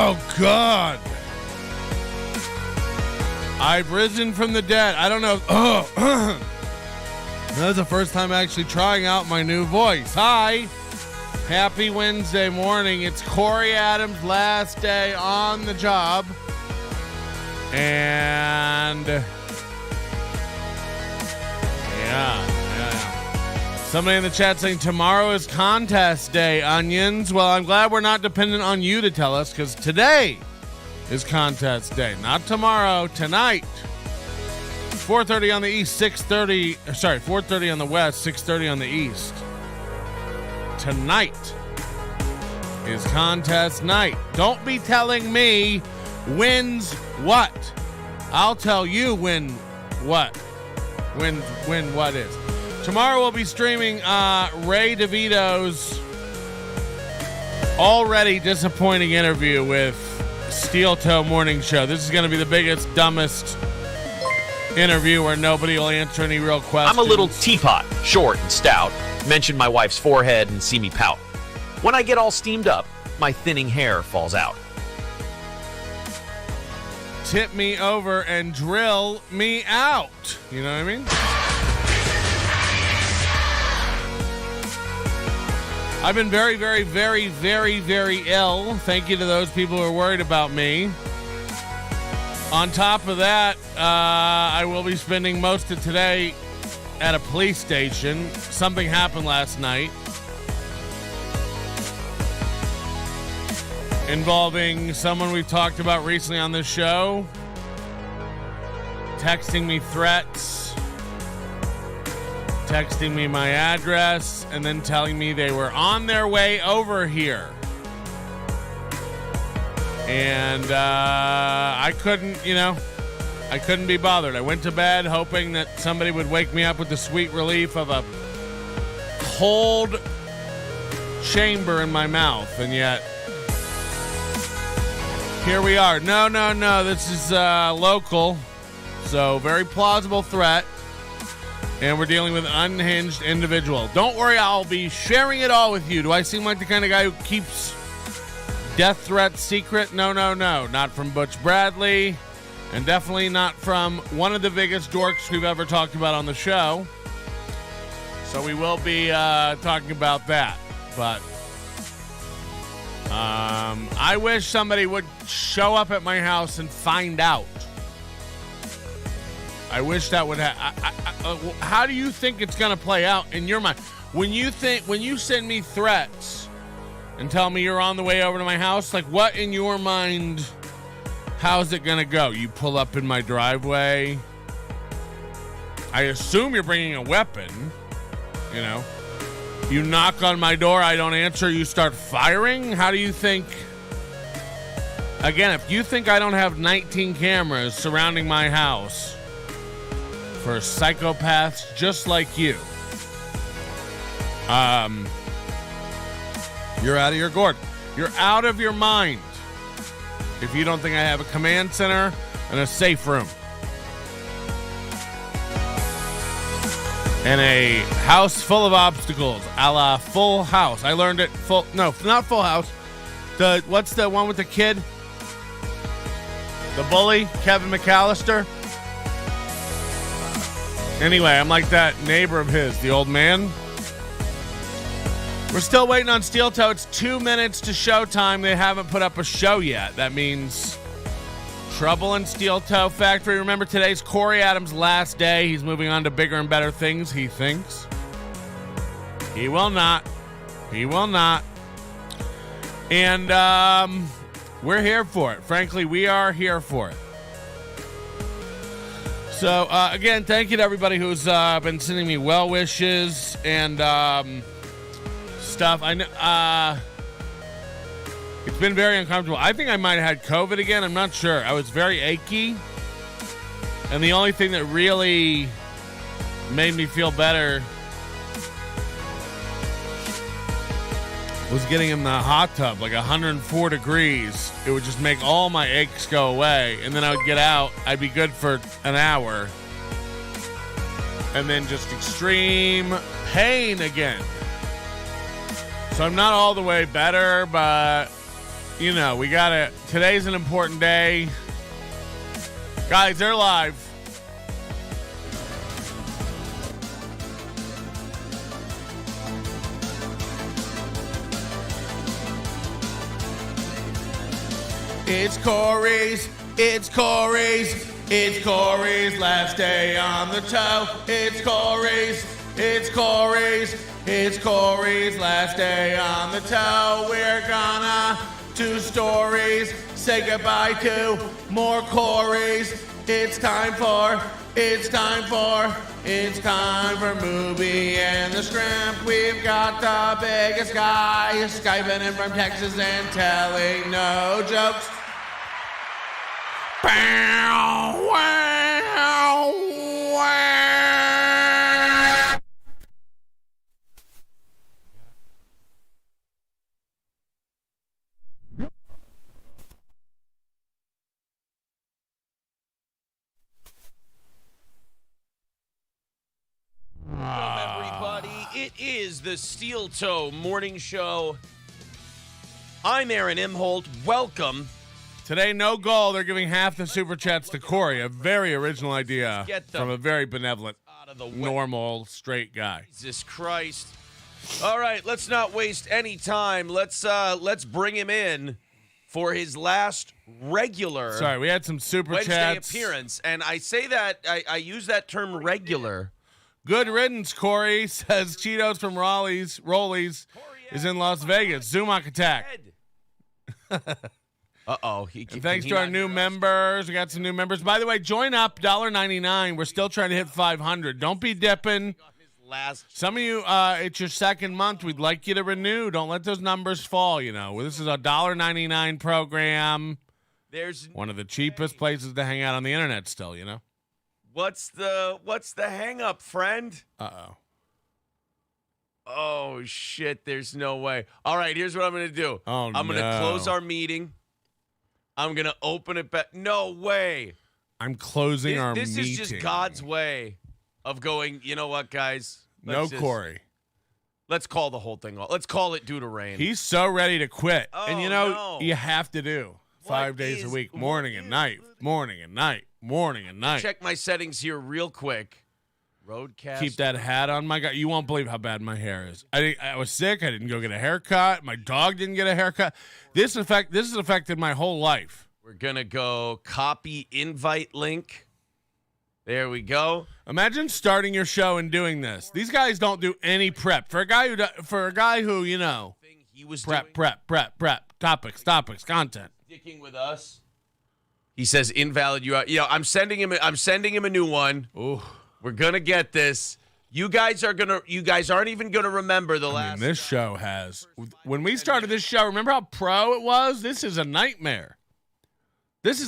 Oh, God. I've risen from the dead. I don't know. That was the first time actually trying out my new voice. Hi. Happy Wednesday morning. It's Corey Adams' last day on the job. And yeah. Somebody in the chat saying tomorrow is contest day, Onions. Well, I'm glad we're not dependent on you to tell us, because today is contest day. Not tomorrow, tonight. 4:30 on the east, 4:30 on the west, 6:30 on the east. Tonight is contest night. Don't be telling me wins what. I'll tell you when what. When what is. Tomorrow we'll be streaming Ray DeVito's already disappointing interview with Steel Toe Morning Show. This is going to be the biggest, dumbest interview where nobody will answer any real questions. I'm a little teapot, short and stout. Mention my wife's forehead and see me pout. When I get all steamed up, my thinning hair falls out. Tip me over and drill me out. You know what I mean? I've been very, very, very, very, very ill. Thank you to those people who are worried about me. On top of that, I will be spending most of today at a police station. Something happened last night involving someone we've talked about recently on this show, texting me threats, texting me my address, and then telling me they were on their way over here. And I couldn't be bothered. I went to bed hoping that somebody would wake me up with the sweet relief of a cold chamber in my mouth. And yet, here we are. No, this is local. So, very plausible threat. And we're dealing with an unhinged individual. Don't worry, I'll be sharing it all with you. Do I seem like the kind of guy who keeps death threats secret? No. Not from Butch Bradley. And definitely not from one of the biggest dorks we've ever talked about on the show. So we will be talking about that. But I wish somebody would show up at my house and find out. I wish that would how do you think it's going to play out in your mind? When you send me threats and tell me you're on the way over to my house, like what in your mind, how's it going to go? You pull up in my driveway. I assume you're bringing a weapon, you know. You knock on my door, I don't answer, you start firing? How do you think? Again, if you think I don't have 19 cameras surrounding my house for psychopaths just like you, you're out of your gourd. You're out of your mind if you don't think I have a command center and a safe room and a house full of obstacles, a la Full House. I learned it not Full House. What's the one with the kid? The bully, Kevin McAllister. Anyway, I'm like that neighbor of his, the old man. We're still waiting on Steel Toe. It's 2 minutes to showtime. They haven't put up a show yet. That means trouble in Steel Toe Factory. Remember, today's Corey Adams' last day. He's moving on to bigger and better things, he thinks. He will not. And we're here for it. Frankly, we are here for it. So, again, thank you to everybody who's been sending me well wishes and stuff. I know it's been very uncomfortable. I think I might have had COVID again. I'm not sure. I was very achy. And the only thing that really made me feel better was getting in the hot tub, like 104 degrees. It would just make all my aches go away. And then I would get out. I'd be good for an hour. And then just extreme pain again. So I'm not all the way better, but you know, we got to. Today's an important day. Guys, they're live. It's Corey's last day on the tow. It's Corey's last day on the tow. We're gonna do stories, say goodbye to more Corey's. It's time for Movie and the Scrimp. We've got the biggest guy Skyping in from Texas and telling no jokes. Bow, wow, wow. Welcome, everybody. It is the Steel Toe Morning Show. I'm Aaron Imholte. Welcome. Today, no goal. They're giving half the super chats to Corey. A very original idea from a very benevolent, normal, straight guy. Jesus Christ. All right, let's not waste any time. Let's bring him in for his last regular Sorry, we had some super Wednesday chats. appearance. And I say that, I use that term regular. Good riddance, Corey, says Cheetos from Rollies is in Las Vegas. Zumach attack. Uh-oh. And thanks to our new members. We got some new members. By the way, join up, $1.99. We're still trying to hit 500. Don't be dipping. Some of you, it's your second month. We'd like you to renew. Don't let those numbers fall, you know. This is a $1.99 program. There's one of the cheapest places to hang out on the internet still, you know. What's the hang up, friend? Uh-oh. Oh, shit. There's no way. All right, here's what I'm going to do. Oh, I'm going to close our meeting. I'm going to open it back. No way. I'm closing our meeting. This is just God's way of going, you know what, guys? Corey. Let's call the whole thing off. Let's call it due to rain. He's so ready to quit. Oh, and, you know, you have to do 5 days a week, morning and night. Check my settings here real quick. Roadcast. Keep that hat on, my guy. You won't believe how bad my hair is. I was sick. I didn't go get a haircut. My dog didn't get a haircut. This has affected my whole life. We're gonna go copy invite link. There we go. Imagine starting your show and doing this. These guys don't do any prep. For a guy who you know, he was prep. Topics, content. Sticking with us. He says invalid URL. You know, I'm sending him a new one. Ooh. We're gonna get this. You guys aren't even gonna remember the last. This show has. When we started this show, remember how pro it was? This is a nightmare. Look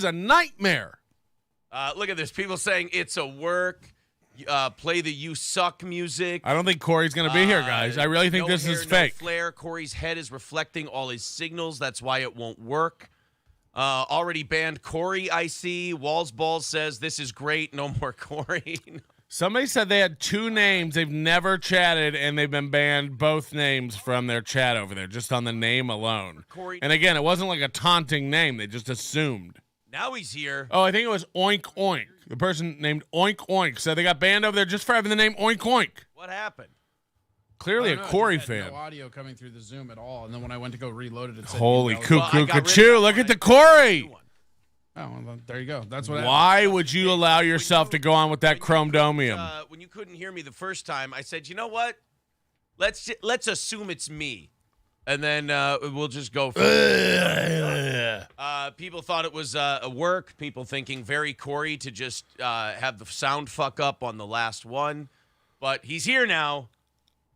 at this. People saying it's a work. Play the "You Suck" music. I don't think Corey's gonna be here, guys. I really think this is fake. No flare. Corey's head is reflecting all his signals. That's why it won't work. Already banned Corey. I see. Walls Balls says this is great. No more Corey. Somebody said they had two names. They've never chatted, and they've been banned both names from their chat over there, just on the name alone. Corey. And again, it wasn't like a taunting name. They just assumed. Now he's here. Oh, I think it was Oink Oink. The person named Oink Oink. So they got banned over there just for having the name Oink Oink. What happened? Clearly a Corey fan. No audio coming through the Zoom at all, and then when I went to go reload it, it said holy cuckoo cachoo! Look at the Corey. Oh, well, there you go. That's what. Why would you allow yourself to go on with that chromodomium? When you couldn't hear me the first time, I said, you know what? Let's assume it's me, and then we'll just go. People thought it was a work. People thinking very Corey to just have the sound fuck up on the last one, but he's here now.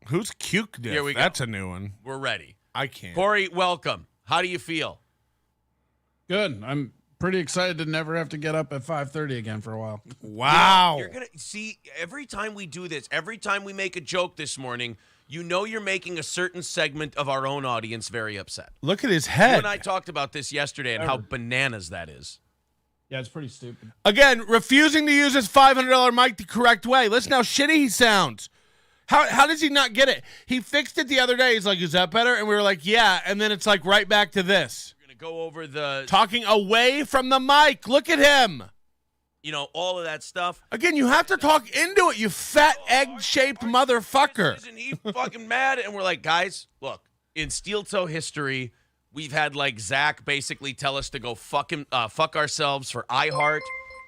Who's Cuke Diff? Here we go. That's a new one. We're ready. I can't. Corey, welcome. How do you feel? Good. I'm pretty excited to never have to get up at 5:30 again for a while. Wow. You're gonna see every time we do this, every time we make a joke this morning, you know you're making a certain segment of our own audience very upset. Look at his head. You and I talked about this yesterday and how bananas that is. Yeah, it's pretty stupid. Again, refusing to use his $500 mic the correct way. Listen how shitty he sounds. How does he not get it? He fixed it the other day. He's like, is that better? And we were like, yeah. And then it's like right back to this. We're going to go over the, Talking away from the mic. Look at him. all of that stuff. Again, you have to talk into it, you fat egg-shaped motherfucker. Isn't he fucking mad? And we're like, guys, look, in steel toe history, we've had like Zach basically tell us to go fuck ourselves for iHeart,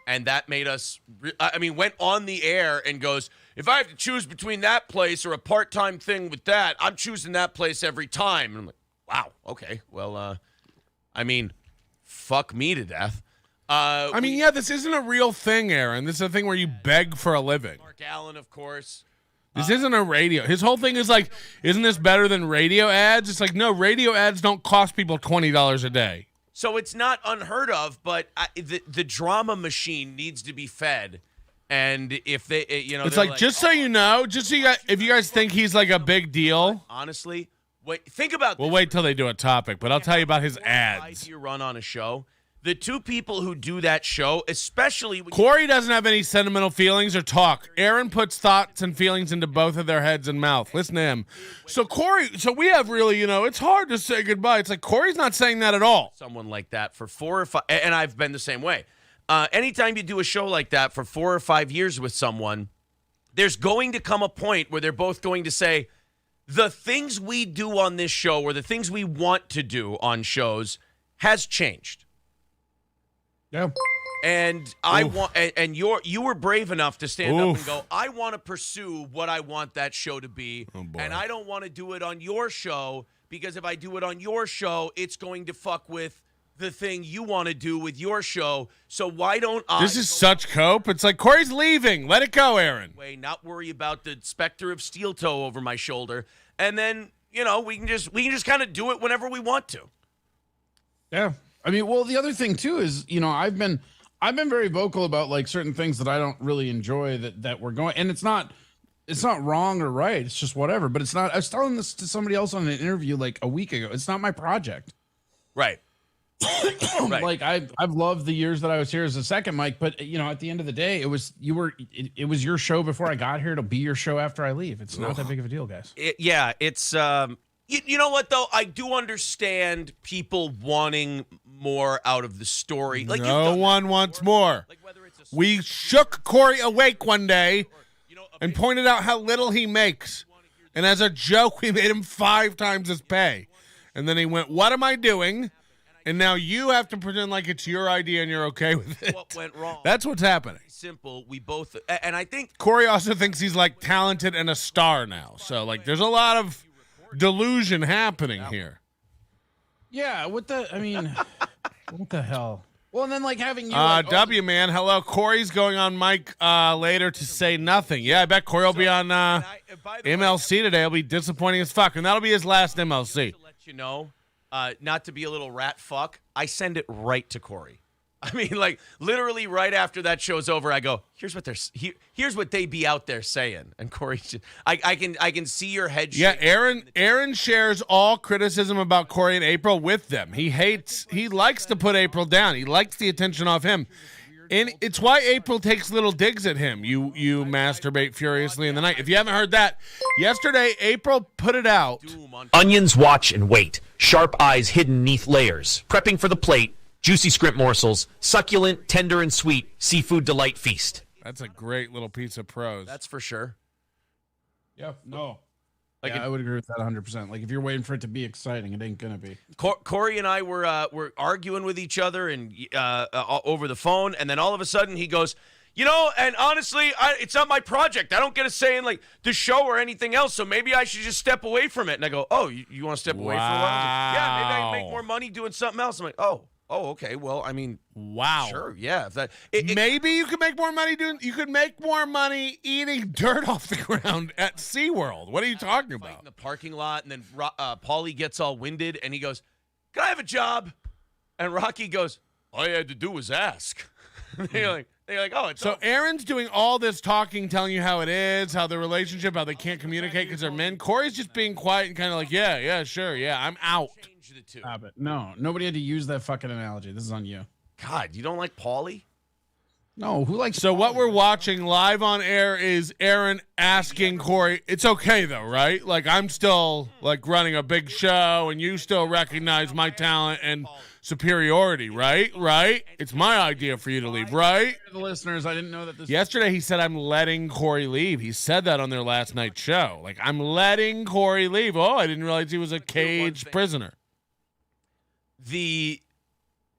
and that made us. Went on the air and goes, if I have to choose between that place or a part-time thing with that, I'm choosing that place every time. And I'm like, wow, okay, well, fuck me to death. This isn't a real thing, Aaron. This is a thing where you beg for a living. Mark Allen, of course. This isn't a radio. His whole thing is like, isn't this better than radio ads? It's like, no, radio ads don't cost people $20 a day. So it's not unheard of, but the drama machine needs to be fed. And if they, it's like, just so you know, if you guys think he's like a big deal. Honestly, think about this. We'll wait till they do a topic, but I'll tell you about his ads. You run on a show. The two people who do that show, especially when Corey doesn't have any sentimental feelings or talk. Aaron puts thoughts and feelings into both of their heads and mouth. Listen to him. So we have really, it's hard to say goodbye. It's like Corey's not saying that at all. Someone like that for 4 or 5, and I've been the same way. Anytime you do a show like that for 4 or 5 years with someone, there's going to come a point where they're both going to say, the things we do on this show or the things we want to do on shows has changed. Yeah. And you were brave enough to stand up and go, I want to pursue what I want that show to be. And I don't want to do it on your show because if I do it on your show, it's going to fuck with the thing you want to do with your show. So why don't I? This is such cope. It's like Corey's leaving. Let it go, Aaron. Not worry about the specter of steel toe over my shoulder. And then, we can just kind of do it whenever we want to. Yeah. The other thing too is, I've been very vocal about like certain things that I don't really enjoy that we're going, and it's not wrong or right. It's just whatever. But it's not. I was telling this to somebody else on an interview like a week ago. It's not my project. Right. Right. Like I've loved the years that I was here as a second mic, but at the end of the day, it was your show before I got here. It'll be your show after I leave. It's not that big of a deal, guys. It's You know what, though? I do understand people wanting more out of the story. Like no one wants more. Like we shook Corey awake one day and pointed out how little he makes. And as a joke, we made him 5 times his pay. And then he went, what am I doing? And now you have to pretend like it's your idea and you're okay with it. What went wrong? That's what's happening. Simple. We both, and I think Corey also thinks he's like talented and a star now. So like there's a lot of delusion happening here. Yeah, what the hell? Well, and then like having you W man, hello. Corey's going on mic later to say nothing. Yeah, I bet Corey will be on MLC today. He'll be disappointing as fuck, and that'll be his last MLC. To let you know, not to be a little rat fuck, I send it right to Corey. I mean, like literally right after that show's over, I go, here's what they be out there saying, and Corey, I can see your head. Yeah, Aaron shares all criticism about Corey and April with them. He likes to put April down. He likes the attention off him, and it's why April takes little digs at him. You masturbate furiously in the night. If you haven't heard that, yesterday April put it out. Onions watch and wait. Sharp eyes hidden neath layers. Prepping for the plate. Juicy scrimp morsels, succulent, tender, and sweet seafood delight feast. That's a great little piece of prose. That's for sure. Yep. No. I would agree with that 100%. Like if you're waiting for it to be exciting, it ain't gonna be. Corey and I were arguing with each other and over the phone, and then all of a sudden he goes, and honestly, it's not my project. I don't get a say in like the show or anything else, so maybe I should just step away from it. And I go, oh, you want to step away for a while? Like, yeah, maybe I can make more money doing something else. I'm like, oh, okay. Well, I mean, wow. Sure, yeah. Maybe you could make more money you could make more money eating dirt off the ground at SeaWorld. What are you talking about? In the parking lot, and then Paulie gets all winded, and he goes, "Can I have a job?" And Rocky goes, "All you had to do was ask." They're like, oh, it's so Aaron's doing all this talking, telling you how it is, how the relationship, how they can't communicate because they're men. Corey's just being quiet and kind of like, yeah, sure, yeah, I'm out. No, nobody had to use that fucking analogy. This is on you. God, you don't like Paulie? No, who likes? So what we're watching live on air is Aaron asking Corey. It's okay though, right? Like I'm still like running a big show, and you still recognize my talent and superiority, right? Right? It's my idea for you to leave, right? The listeners, I didn't know that this. Yesterday he said I'm letting Corey leave. He said that on their last night show. Like I'm letting Corey leave. Oh, I didn't realize he was a caged prisoner. The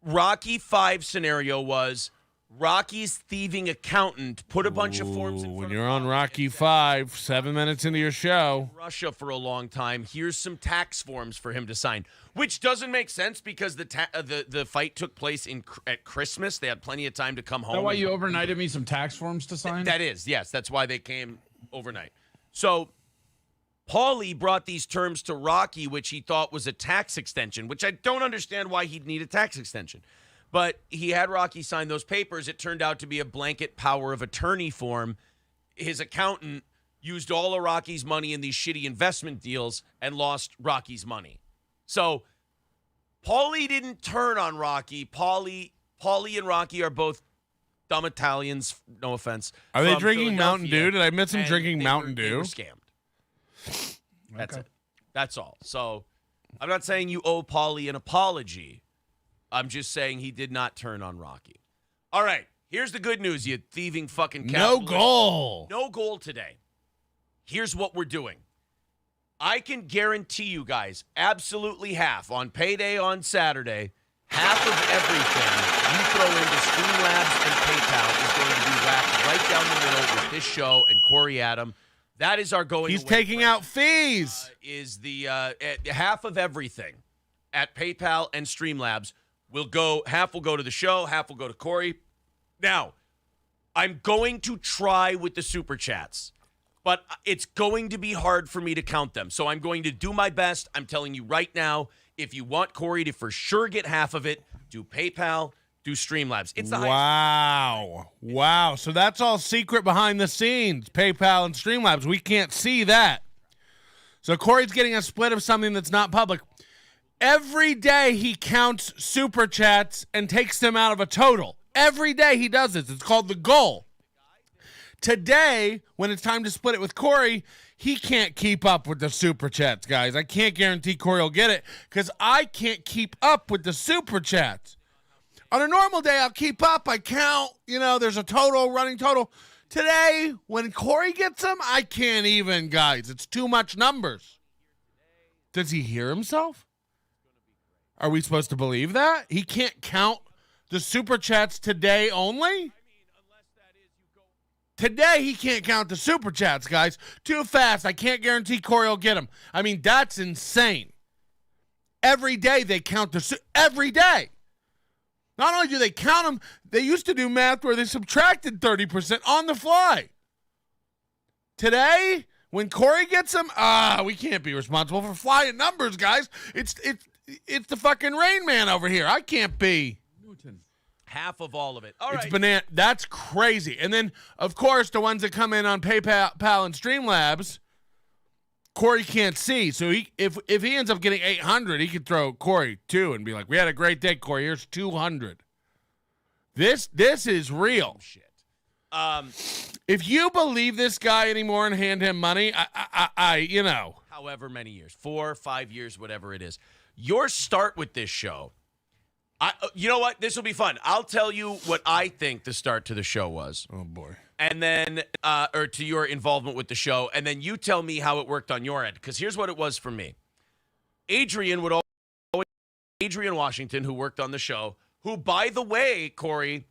Rocky 5 scenario was Rocky's thieving accountant put a bunch of forms in front When of you're on Rocky Rocky and said, 5, 7 minutes into your show. Russia for a long time. Here's some tax forms for him to sign, which doesn't make sense because the fight took place at Christmas. They had plenty of time to come home. Is that why you overnighted me some tax forms to sign? That is, yes. That's why they came overnight. So Paulie brought these terms to Rocky, which he thought was a tax extension, which I don't understand why he'd need a tax extension. But he had Rocky sign those papers. It turned out to be a blanket power of attorney form. His accountant used all of Rocky's money in these shitty investment deals and lost Rocky's money. So Paulie didn't turn on Rocky. Paulie and Rocky are both dumb Italians, no offense. Are they from drinking Mountain Philadelphia, Dew? Did I miss them and drinking Mountain They were Dew? scammed. That's it. That's all. So I'm not saying you owe Paulie an apology. I'm just saying he did not turn on Rocky. All right, here's the good news, you thieving fucking No capitalist. goal. No goal today. Here's what we're doing. I can guarantee you guys absolutely half on payday on Saturday, half of everything you throw into Streamlabs and PayPal is going to be wrapped right down the middle with this show and Corey Adam. That is our going. He's away taking plan. out fees. Is the half of everything at PayPal and Streamlabs will go, half will go to the show, half will go to Corey. Now, I'm going to try with the super chats, but it's going to be hard for me to count them. So I'm going to do my best. I'm telling you right now, if you want Corey to for sure get half of it, do PayPal, do Streamlabs. It's the highest. Wow. So that's all secret behind the scenes, PayPal and Streamlabs. We can't see that. So Corey's getting a split of something that's not public. Every day he counts super chats and takes them out of a total. Every day he does this. It's called the goal. Today, when it's time to split it with Corey, he can't keep up with the super chats, guys. I can't guarantee Corey will get it because I can't keep up with the super chats. On a normal day, I'll keep up. I count. There's a total, running total. Today, when Corey gets them, I can't even, guys. It's too much numbers. Does he hear himself? Are we supposed to believe that? He can't count the super chats today only? Today, he can't count the super chats, guys. Too fast. I can't guarantee Corey will get them. I mean, that's insane. Every day, they count every day. Not only do they count them, they used to do math where they subtracted 30% on the fly. Today, when Corey gets them, we can't be responsible for flying numbers, guys. It's the fucking Rain Man over here. I can't be. Half of all of it. All It's right. banana. That's crazy. And then, of course, the ones that come in on PayPal and Streamlabs, Corey can't see. So if he ends up getting 800, he could throw Corey 2 and be like, "We had a great day, Corey. Here's 200." This is real. Shit. If you believe this guy anymore and hand him money, However many years, 4 or 5 years, whatever it is. Your start with this show. You know what? This will be fun. I'll tell you what I think the start to the show was. Oh boy. And then, or to your involvement with the show, and then you tell me how it worked on your end. Because here's what it was for me. Adrian Washington, who worked on the show, who, by the way, Corey,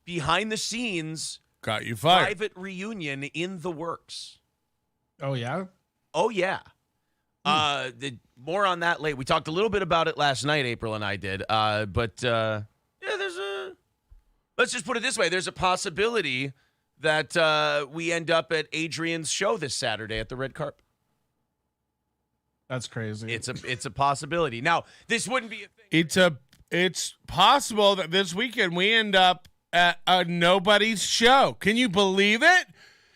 behind the scenes, Got you fired. private reunion in the works. Oh yeah. Oh yeah. More on that later. We talked a little bit about it last night. April and I did. Let's just put it this way. There's a possibility that we end up at Adrian's show this Saturday at the red carpet. That's crazy. It's a possibility. Now, this wouldn't be a thing. It's possible that this weekend we end up at a nobody's show. Can you believe it?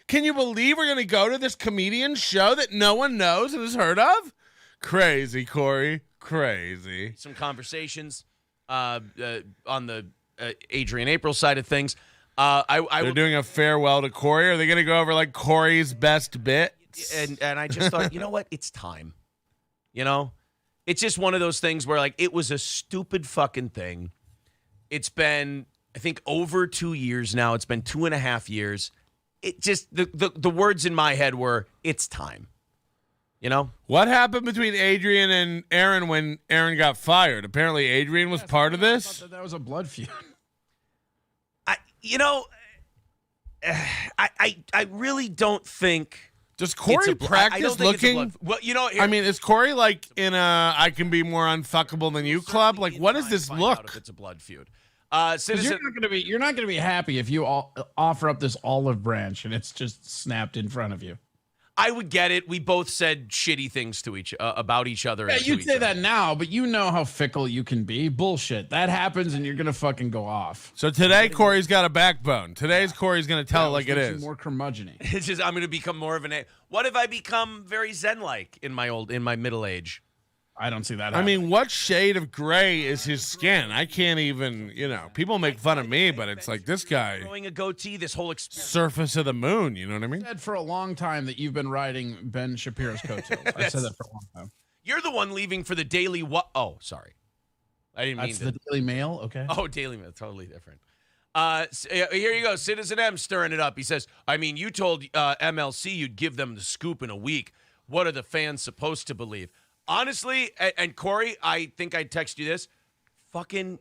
Can you believe we're going to go to this comedian show that no one knows and has heard of? Crazy, Corey. Crazy. Some conversations on the Adrian April side of things. They're doing a farewell to Corey. Are they going to go over like Corey's best bits? And I just thought, you know what? It's time. You know, it's just one of those things where like it was a stupid fucking thing. It's been, I think, over 2 years now. It's been 2.5 years. It just the words in my head were, it's time. You know? What happened between Adrian and Aaron when Aaron got fired? Apparently Adrian was part of this. That was a blood feud. I really don't think. Does Corey practice looking? Well, you know, I mean, is Corey like in a I can be more unfuckable than you club? Like, what does this look? If it's a blood feud. Citizen, you're not gonna be happy if you offer up this olive branch and it's just snapped in front of you. I would get it. We both said shitty things to about each other. Yeah, you'd say that now, but you know how fickle you can be. Bullshit. That happens, and you're gonna fucking go off. So today, Corey's got a backbone. Today's Corey's gonna tell it like it is. More curmudgeon-y. It's just I'm gonna become more of an. What if I become very Zen-like in my middle age? I don't see that. I mean, what shade of gray is his skin? I can't even. People make fun of me, but it's like this guy growing a goatee. This whole surface of the moon. You know what I mean? I've said for a long time that you've been riding Ben Shapiro's coattails. I've said that for a long time. You're the one leaving for the Daily What? Oh, sorry, I didn't mean that's the Daily Mail. Okay. Oh, Daily Mail, totally different. Here you go, Citizen M stirring it up. He says, "I mean, you told MLC you'd give them the scoop in a week. What are the fans supposed to believe?" Honestly, and Corey, I think I'd text you this. Fucking,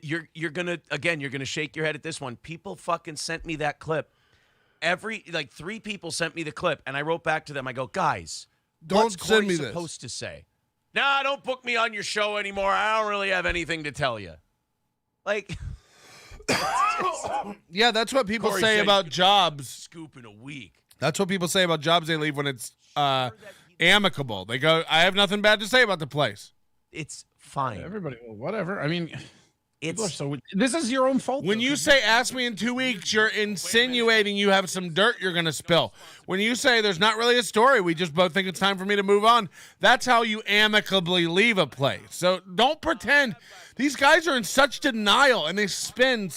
you're gonna shake your head at this one. People fucking sent me that clip. 3 people sent me the clip, and I wrote back to them. I go, guys, what's Corey supposed to say? Nah, don't book me on your show anymore. I don't really have anything to tell you. Like, yeah, that's what people say about jobs. Scoop in a week. That's what people say about jobs they leave when it's amicable. They go, I have nothing bad to say about the place. It's fine. Everybody, well, whatever. I mean, this is your own fault. When you say ask me in 2 weeks, you're insinuating you have some dirt you're going to spill. When you say there's not really a story, we just both think it's time for me to move on, that's how you amicably leave a place. So don't pretend. These guys are in such denial, and they spin.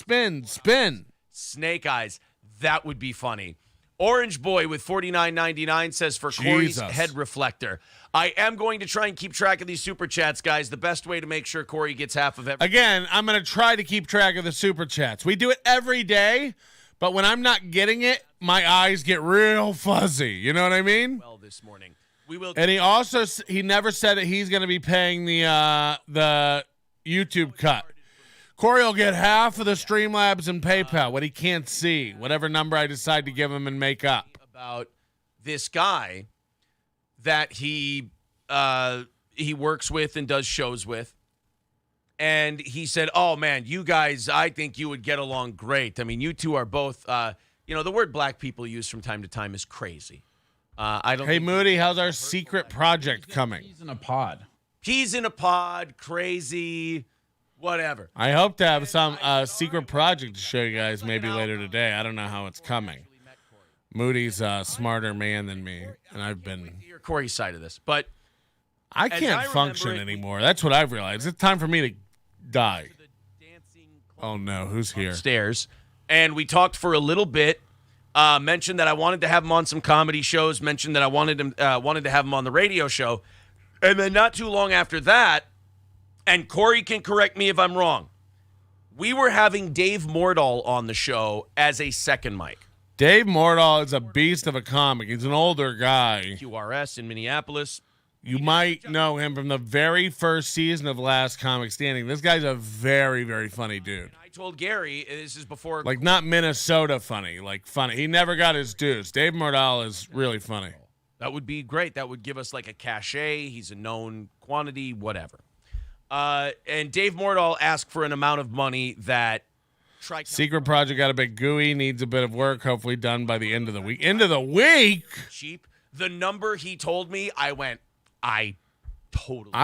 Snake eyes. That would be funny. Orange Boy with $49.99 says for Corey's head reflector. I am going to try and keep track of these super chats, guys. The best way to make sure Corey gets half of everything. Again, I'm going to try to keep track of the super chats. We do it every day, but when I'm not getting it, my eyes get real fuzzy. You know what I mean? Well, this morning we will. And he never said that he's going to be paying the YouTube cut. Corey will get half of the Streamlabs and PayPal, what he can't see, whatever number I decide to give him and make up. About this guy that he works with and does shows with. And he said, oh, man, you guys, I think you would get along great. I mean, you two are both, the word black people use from time to time is crazy. Hey, Moody, how's our secret project coming? He's in a pod. He's in a pod, crazy. Whatever. I hope to have some secret project to show you guys maybe later today. I don't know how it's coming. Moody's a smarter man than me, and I've been... Your Corey's side of this, but... I can't function anymore. That's what I've realized. It's time for me to die. Oh, no. Who's here? Stairs. And we talked for a little bit, mentioned that I wanted to have him on some comedy shows, mentioned that I wanted to have him on the radio show, and then not too long after that, and Corey can correct me if I'm wrong, we were having Dave Mordahl on the show as a second mic. Dave Mordahl is a beast of a comic. He's an older guy. QRS in Minneapolis. You might know him from the very first season of Last Comic Standing. This guy's a very, very funny dude. And I told Gary, this is before... Like, not Minnesota funny, like funny. He never got his dues. Dave Mordahl is really funny. That would be great. That would give us like a cachet. He's a known quantity, whatever. And Dave Mordahl asked for an amount of money that Secret project got a bit gooey, needs a bit of work, hopefully done by the end of the week. End of the week? Cheap. The number he told me, I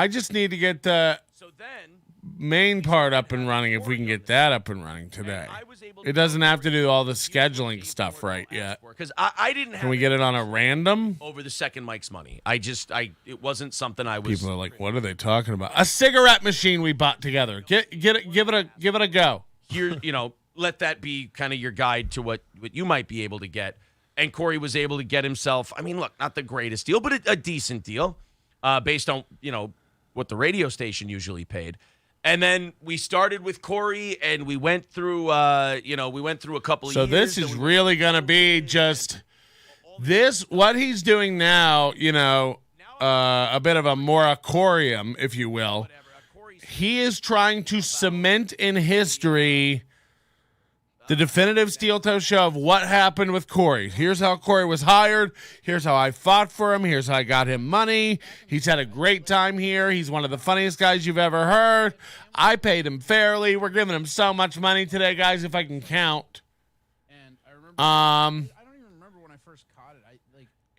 just need to get the main part up and running if we can get that up and running today. It doesn't have to do all the scheduling stuff right yet. Because I didn't have... Can we get it on a random? Over the second mic's money. It wasn't something I was... People are like, what are they talking about? A cigarette machine we bought together. Give it a go. here, let that be kind of your guide to what you might be able to get. And Corey was able to get himself, I mean, look, not the greatest deal, but a decent deal based on, what the radio station usually paid. And then we started with Corey, and we went through, a couple of years. So this is really going to be just what he's doing now, a bit of a moratorium, if you will. He is trying to cement in history the definitive Steel Toe show of what happened with Corey. Here's how Corey was hired. Here's how I fought for him. Here's how I got him money. He's had a great time here. He's one of the funniest guys you've ever heard. I paid him fairly. We're giving him so much money today, guys, if I can count. And I remember. I don't even remember when I first caught it.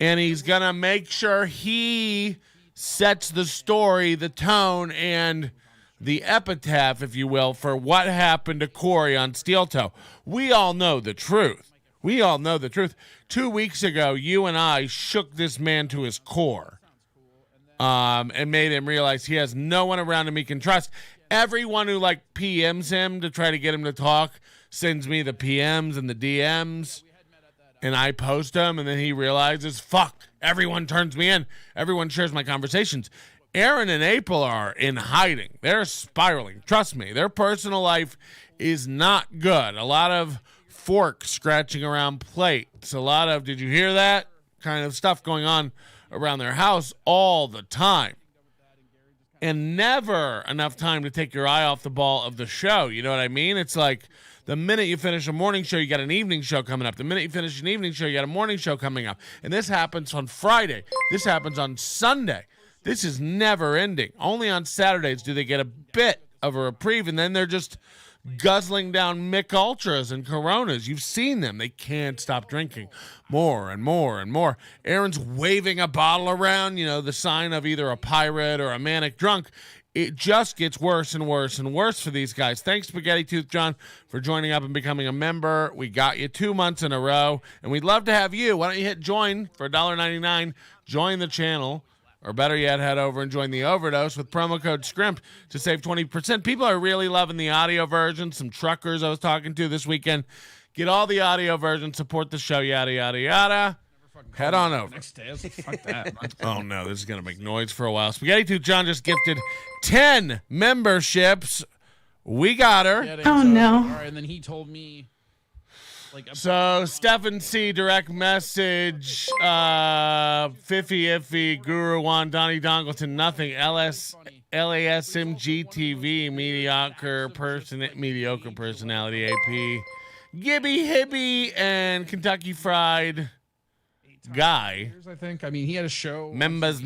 And he's going to make sure he sets the story, the tone, and the epitaph, if you will, for what happened to Corey on Steel Toe. We all know the truth. 2 weeks ago, you and I shook this man to his core and made him realize he has no one around him he can trust. Everyone who, PMs him to try to get him to talk sends me the PMs and the DMs, and I post them, and then he realizes, fuck, everyone turns me in. Everyone shares my conversations. Aaron and April are in hiding. They're spiraling. Trust me, their personal life is not good. A lot of forks scratching around plates. A lot of, did you hear that? Kind of stuff going on around their house all the time. And never enough time to take your eye off the ball of the show. You know what I mean? It's like the minute you finish a morning show, you got an evening show coming up. The minute you finish an evening show, you got a morning show coming up. And this happens on Friday. This happens on Sunday. This is never ending. Only on Saturdays do they get a bit of a reprieve, and then they're just guzzling down Mick Ultras and Coronas. You've seen them. They can't stop drinking more and more and more. Aaron's waving a bottle around, the sign of either a pirate or a manic drunk. It just gets worse and worse and worse for these guys. Thanks, Spaghetti Tooth John, for joining up and becoming a member. We got you 2 months in a row, and we'd love to have you. Why don't you hit join for $1.99? Join the channel. Or better yet, head over and join the Overdose with promo code SCRIMP to save 20%. People are really loving the audio version. Some truckers I was talking to this weekend. Get all the audio version, support the show, yada, yada, yada. Head on over. Next day, I was like, fuck that. Oh, no, this is going to make noise for a while. Spaghetti Tooth John just gifted 10 memberships. We got her. Oh, no. All right, and then he told me. So, Stefan C, direct message, Fiffy Iffy, Guru One, Donnie Dongleton, nothing, LASMG TV, mediocre personality, AP, Gibby Hibby, and Kentucky Fried Guy. I think. I mean, he had a show. Members.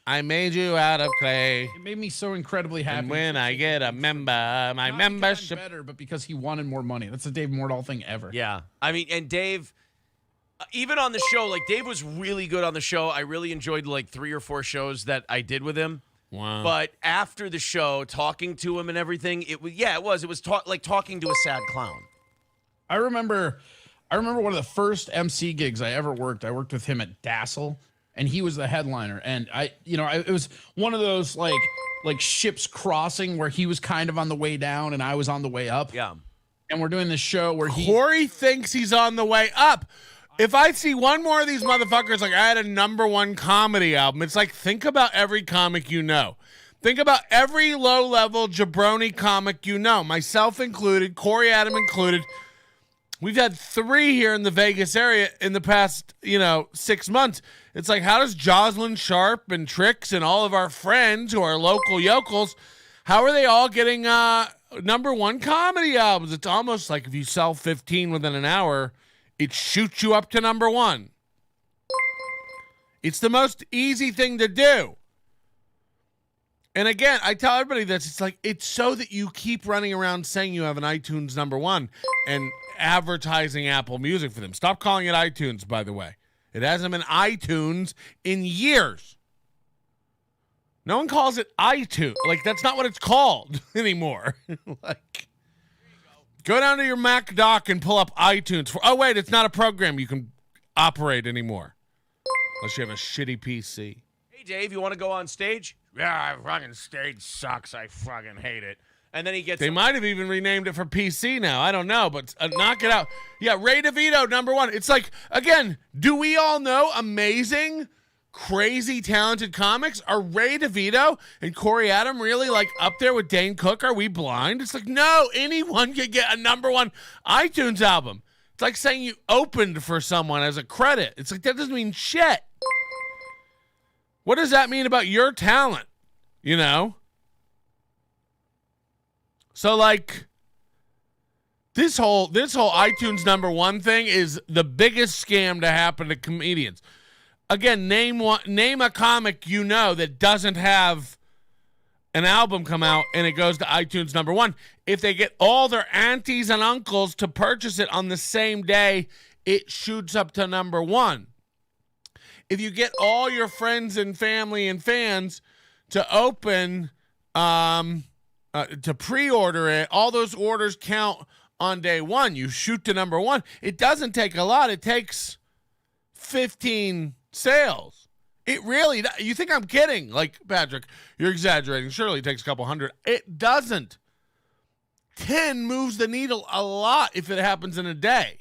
I made you out of clay. It made me so incredibly happy. And when I get a member, my membership. Better, but because he wanted more money. That's the Dave Mordahl thing ever. Yeah. I mean, and Dave, even on the show, Dave was really good on the show. I really enjoyed 3 or 4 shows that I did with him. Wow. But after the show, talking to him and everything, it was like talking to a sad clown. I remember one of the first MC gigs I ever worked. I worked with him at Dassel, and he was the headliner. And it was one of those like ships crossing where he was kind of on the way down and I was on the way up. Yeah. And we're doing this show where Corey thinks he's on the way up. If I see one more of these motherfuckers, I had a #1 comedy album, it's think about every comic you know. Think about every low-level jabroni comic you know, myself included, Corey Adam included. We've had 3 here in the Vegas area in the past, 6 months. It's how does Jocelyn Sharp and Trix and all of our friends who are local yokels, how are they all getting #1 comedy albums? It's almost like if you sell 15 within an hour, it shoots you up to #1. It's the most easy thing to do. And again, I tell everybody this, it's so that you keep running around saying you have an iTunes #1 and advertising Apple Music for them. Stop calling it iTunes, by the way. It hasn't been iTunes in years. No one calls it iTunes. That's not what it's called anymore. Go down to your Mac dock and pull up iTunes. Oh, wait, it's not a program you can operate anymore. Unless you have a shitty PC. Hey, Dave, you want to go on stage? Yeah, fucking stage sucks. I fucking hate it. And then he gets. They might have even renamed it for PC now. I don't know, but knock it out. Yeah, Ray DeVito, #1. It's like, again, do we all know amazing, crazy, talented comics? Are Ray DeVito and Corey Adam really like up there with Dane Cook? Are we blind? It's like, no, anyone can get a #1 iTunes album. It's like saying you opened for someone as a credit. It's like, that doesn't mean shit. What does that mean about your talent? You know? So, like, this whole iTunes #1 thing is the biggest scam to happen to comedians. Again, name a comic you know that doesn't have an album come out and it goes to iTunes #1. If they get all their aunties and uncles to purchase it on the same day, it shoots up to #1. If you get all your friends and family and fans to open, to pre-order it, all those orders count on day one. You shoot to #1. It doesn't take a lot. It takes 15 sales. It really, you think I'm kidding? Like, Patrick, you're exaggerating. Surely it takes a couple hundred. It doesn't. 10 moves the needle a lot if it happens in a day.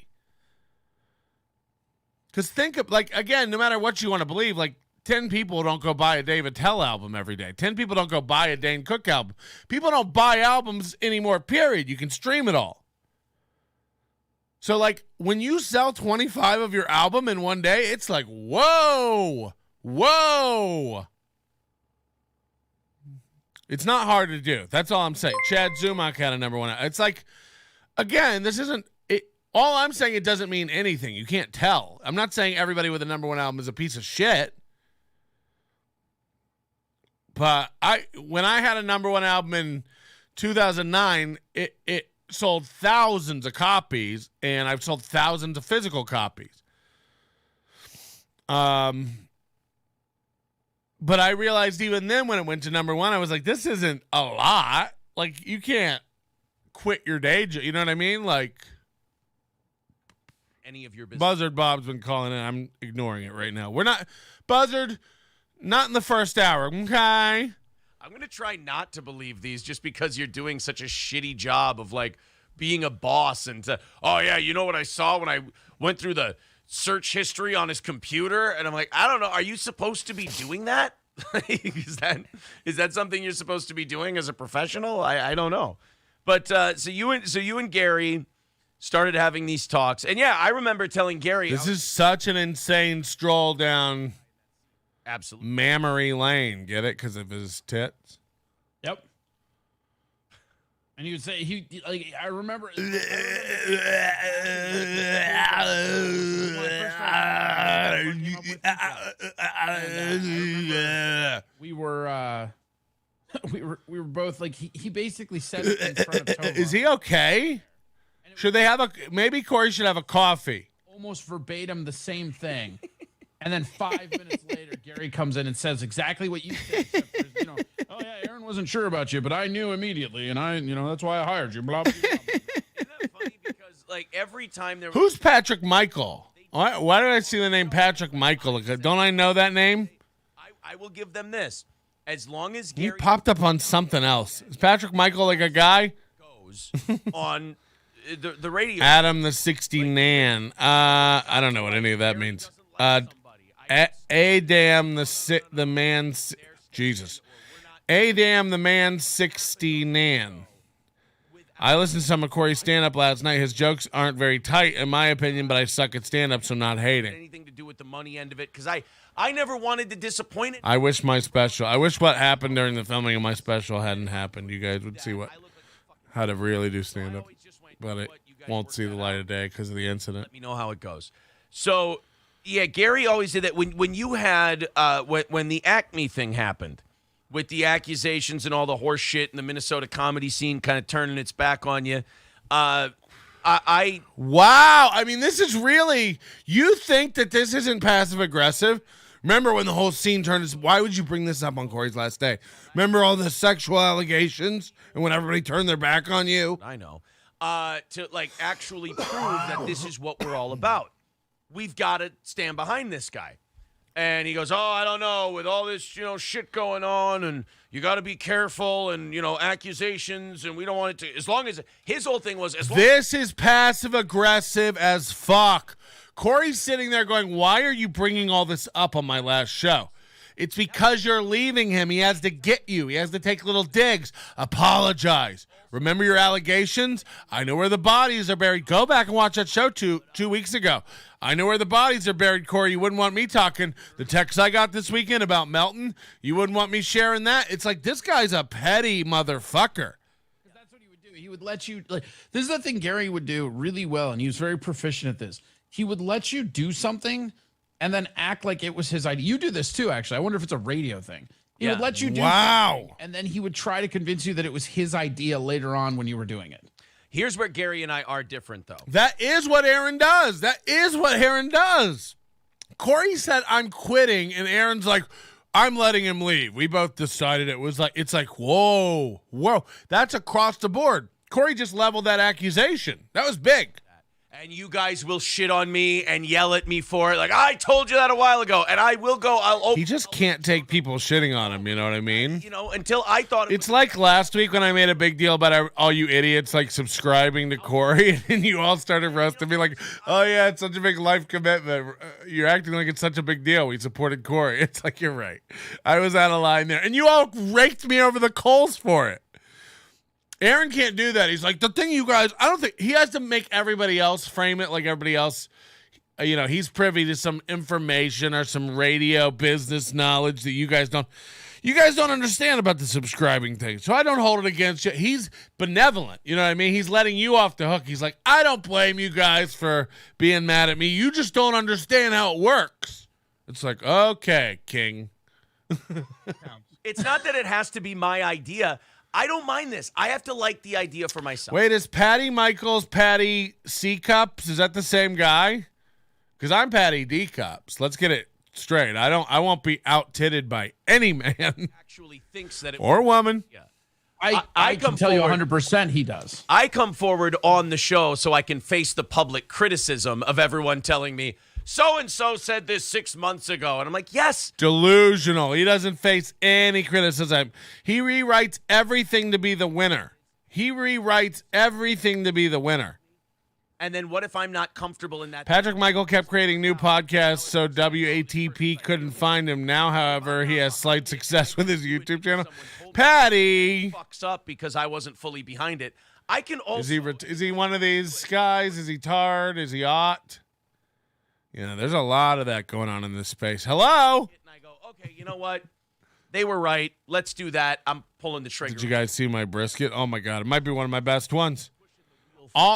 Because think of, like, again, no matter what you want to believe, like, 10 people don't go buy a Dave Attell album every day. 10 people don't go buy a Dane Cook album. People don't buy albums anymore, period. You can stream it all. So, like, when you sell 25 of your album in one day, it's like, whoa. It's not hard to do. That's all I'm saying. Chad Zumach had a #1. It's like, again, this isn't, all I'm saying, it doesn't mean anything. You can't tell. I'm not saying everybody with a #1 album is a piece of shit. But when I had a #1 album in 2009, it sold thousands of copies, and I've sold thousands of physical copies. But I realized even then when it went to #1, I was like, this isn't a lot. Like, you can't quit your day job. You know what I mean? Like, any of your business. Buzzard Bob's been calling in. I'm ignoring it right now. We're not, Buzzard, not in the first hour, okay? I'm going to try not to believe these just because you're doing such a shitty job of, like, being a boss and oh, yeah, you know what I saw when I went through the search history on his computer? And I'm like, I don't know. Are you supposed to be doing that? is that something you're supposed to be doing as a professional? I don't know. But so you and Gary started having these talks. And, yeah, I remember telling Gary. This is such an insane stroll down absolutely Mammary Lane. Get it? Because of his tits? Yep. And he would say, I remember. We were both like, he basically said it in front of Tova. Is he okay? Should they have maybe Corey should have a coffee. Almost verbatim the same thing. And then 5 minutes later, Gary comes in and says exactly what you said. Except oh yeah, Aaron wasn't sure about you, but I knew immediately, and that's why I hired you. Blah, blah, blah. Isn't that funny? Because like every time there, who's Patrick Michael? Why did I see the name Patrick Michael? Don't I know that name? I will give them this. As long as Gary he popped up on something else. Is Patrick Michael like a guy? Goes on the radio. Adam the 60 Nan. I don't know what any of that means. Adam the man. Jesus. Adam the man 60 Nan. I listened to some of Corey's stand-up last night. His jokes aren't very tight, in my opinion, but I suck at stand-up, so not hating. Anything to do with the money end of it, because I never wanted to disappoint it. I wish what happened during the filming of my special hadn't happened. You guys would see how to really do stand-up, but it won't see the light of day because of the incident. Let me know how it goes. So, yeah, Gary always did that. When you had when the Acme thing happened, with the accusations and all the horse shit in the Minnesota comedy scene kind of turning its back on you. Wow. I mean, this is really, you think that this isn't passive aggressive? Remember when the whole scene turned, why would you bring this up on Corey's last day? Remember all the sexual allegations and when everybody turned their back on you? I know. To like actually prove that this is what we're all about. We've got to stand behind this guy. And he goes, oh, I don't know, with all this, shit going on, and you got to be careful, and, accusations, and we don't want it to, as long as, his whole thing was, this is passive-aggressive as fuck. Corey's sitting there going, why are you bringing all this up on my last show? It's because you're leaving him. He has to get you. He has to take little digs. Apologize. Remember your allegations? I know where the bodies are buried. Go back and watch that show two weeks ago. I know where the bodies are buried, Corey. You wouldn't want me talking. The text I got this weekend about Melton, you wouldn't want me sharing that. It's like, this guy's a petty motherfucker. That's what he would do. He would let you, this is the thing Gary would do really well, and he was very proficient at this. He would let you do something and then act like it was his idea. You do this too, actually. I wonder if it's a radio thing. He would let you do something, and then he would try to convince you that it was his idea later on when you were doing it. Here's where Gary and I are different, though. That is what Aaron does. Corey said, I'm quitting, and Aaron's like, I'm letting him leave. We both decided it's like, whoa. That's across the board. Corey just leveled that accusation. That was big. And you guys will shit on me and yell at me for it. Like, I told you that a while ago, and I will go. He just can't take people shitting on him, you know what I mean? Until I thought it's like last week when I made a big deal about all you idiots, like, subscribing to Corey, and you all started roasting me like, oh, yeah, it's such a big life commitment. You're acting like it's such a big deal. We supported Corey. It's like, you're right. I was out of line there. And you all raked me over the coals for it. Aaron can't do that. He's like, the thing you guys, I don't think, he has to make everybody else frame it like everybody else. He's privy to some information or some radio business knowledge that you guys don't understand about the subscribing thing. So I don't hold it against you. He's benevolent. You know what I mean? He's letting you off the hook. He's like, I don't blame you guys for being mad at me. You just don't understand how it works. It's like, okay, King. It's not that it has to be my idea. I don't mind this. I have to like the idea for myself. Wait, is Patty Michaels Patty C Cups? Is that the same guy? Because I'm Patty D Cups. Let's get it straight. I won't be out-titted by any man. Actually thinks that it or woman. Yeah. I can tell you 100% he does. I come forward on the show so I can face the public criticism of everyone telling me, so-and-so said this 6 months ago. And I'm like, yes. Delusional. He doesn't face any criticism. He rewrites everything to be the winner. And then what if I'm not comfortable in that? Patrick Michael kept creating new podcasts so WATP couldn't find him. Now, however, he has slight success with his YouTube channel. Patty fucks up because I wasn't fully behind it. I can also. Is he one of these guys? Is he tard? Is he ought? There's a lot of that going on in this space. Hello? And I go, okay, you know what? They were right. Let's do that. I'm pulling the trigger. Did you guys see my brisket? Oh, my God. It might be one of my best ones.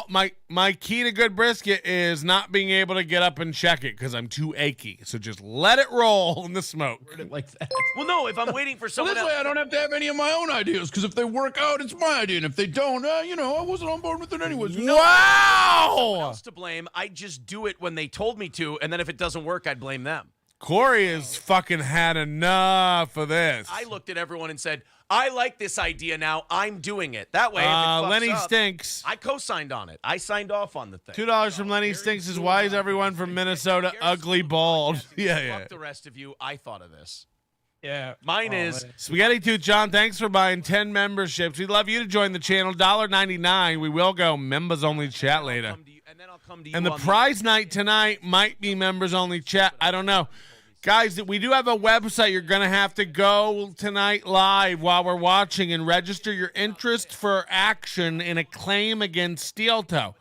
My key to good brisket is not being able to get up and check it because I'm too achy. So just let it roll in the smoke. Like that. Well, no, if I'm waiting for someone this way I don't have to have any of my own ideas, because if they work out, it's my idea. And if they don't, I wasn't on board with it anyways. Wow! Someone else to blame. I just do it when they told me to, and then if it doesn't work, I'd blame them. Corey has fucking had enough of this. I looked at everyone and said, I like this idea now. I'm doing it. That way, if it fucks Lenny up, Stinks. I co-signed on it. I signed off on the thing. $2 from Lenny Stinks is why is everyone from Minnesota ugly bald? Yeah. Fuck the rest of you. I thought of this. Yeah. Mine is Spaghetti Tooth John. Thanks for buying 10 memberships. We'd love you to join the channel. $1.99. We will go members only chat later. And then I'll come to you. And the prize night tonight might be members only chat. I don't know. Guys, we do have a website. You're going to have to go tonight live while we're watching and register your interest for action in a claim against Steel Toe.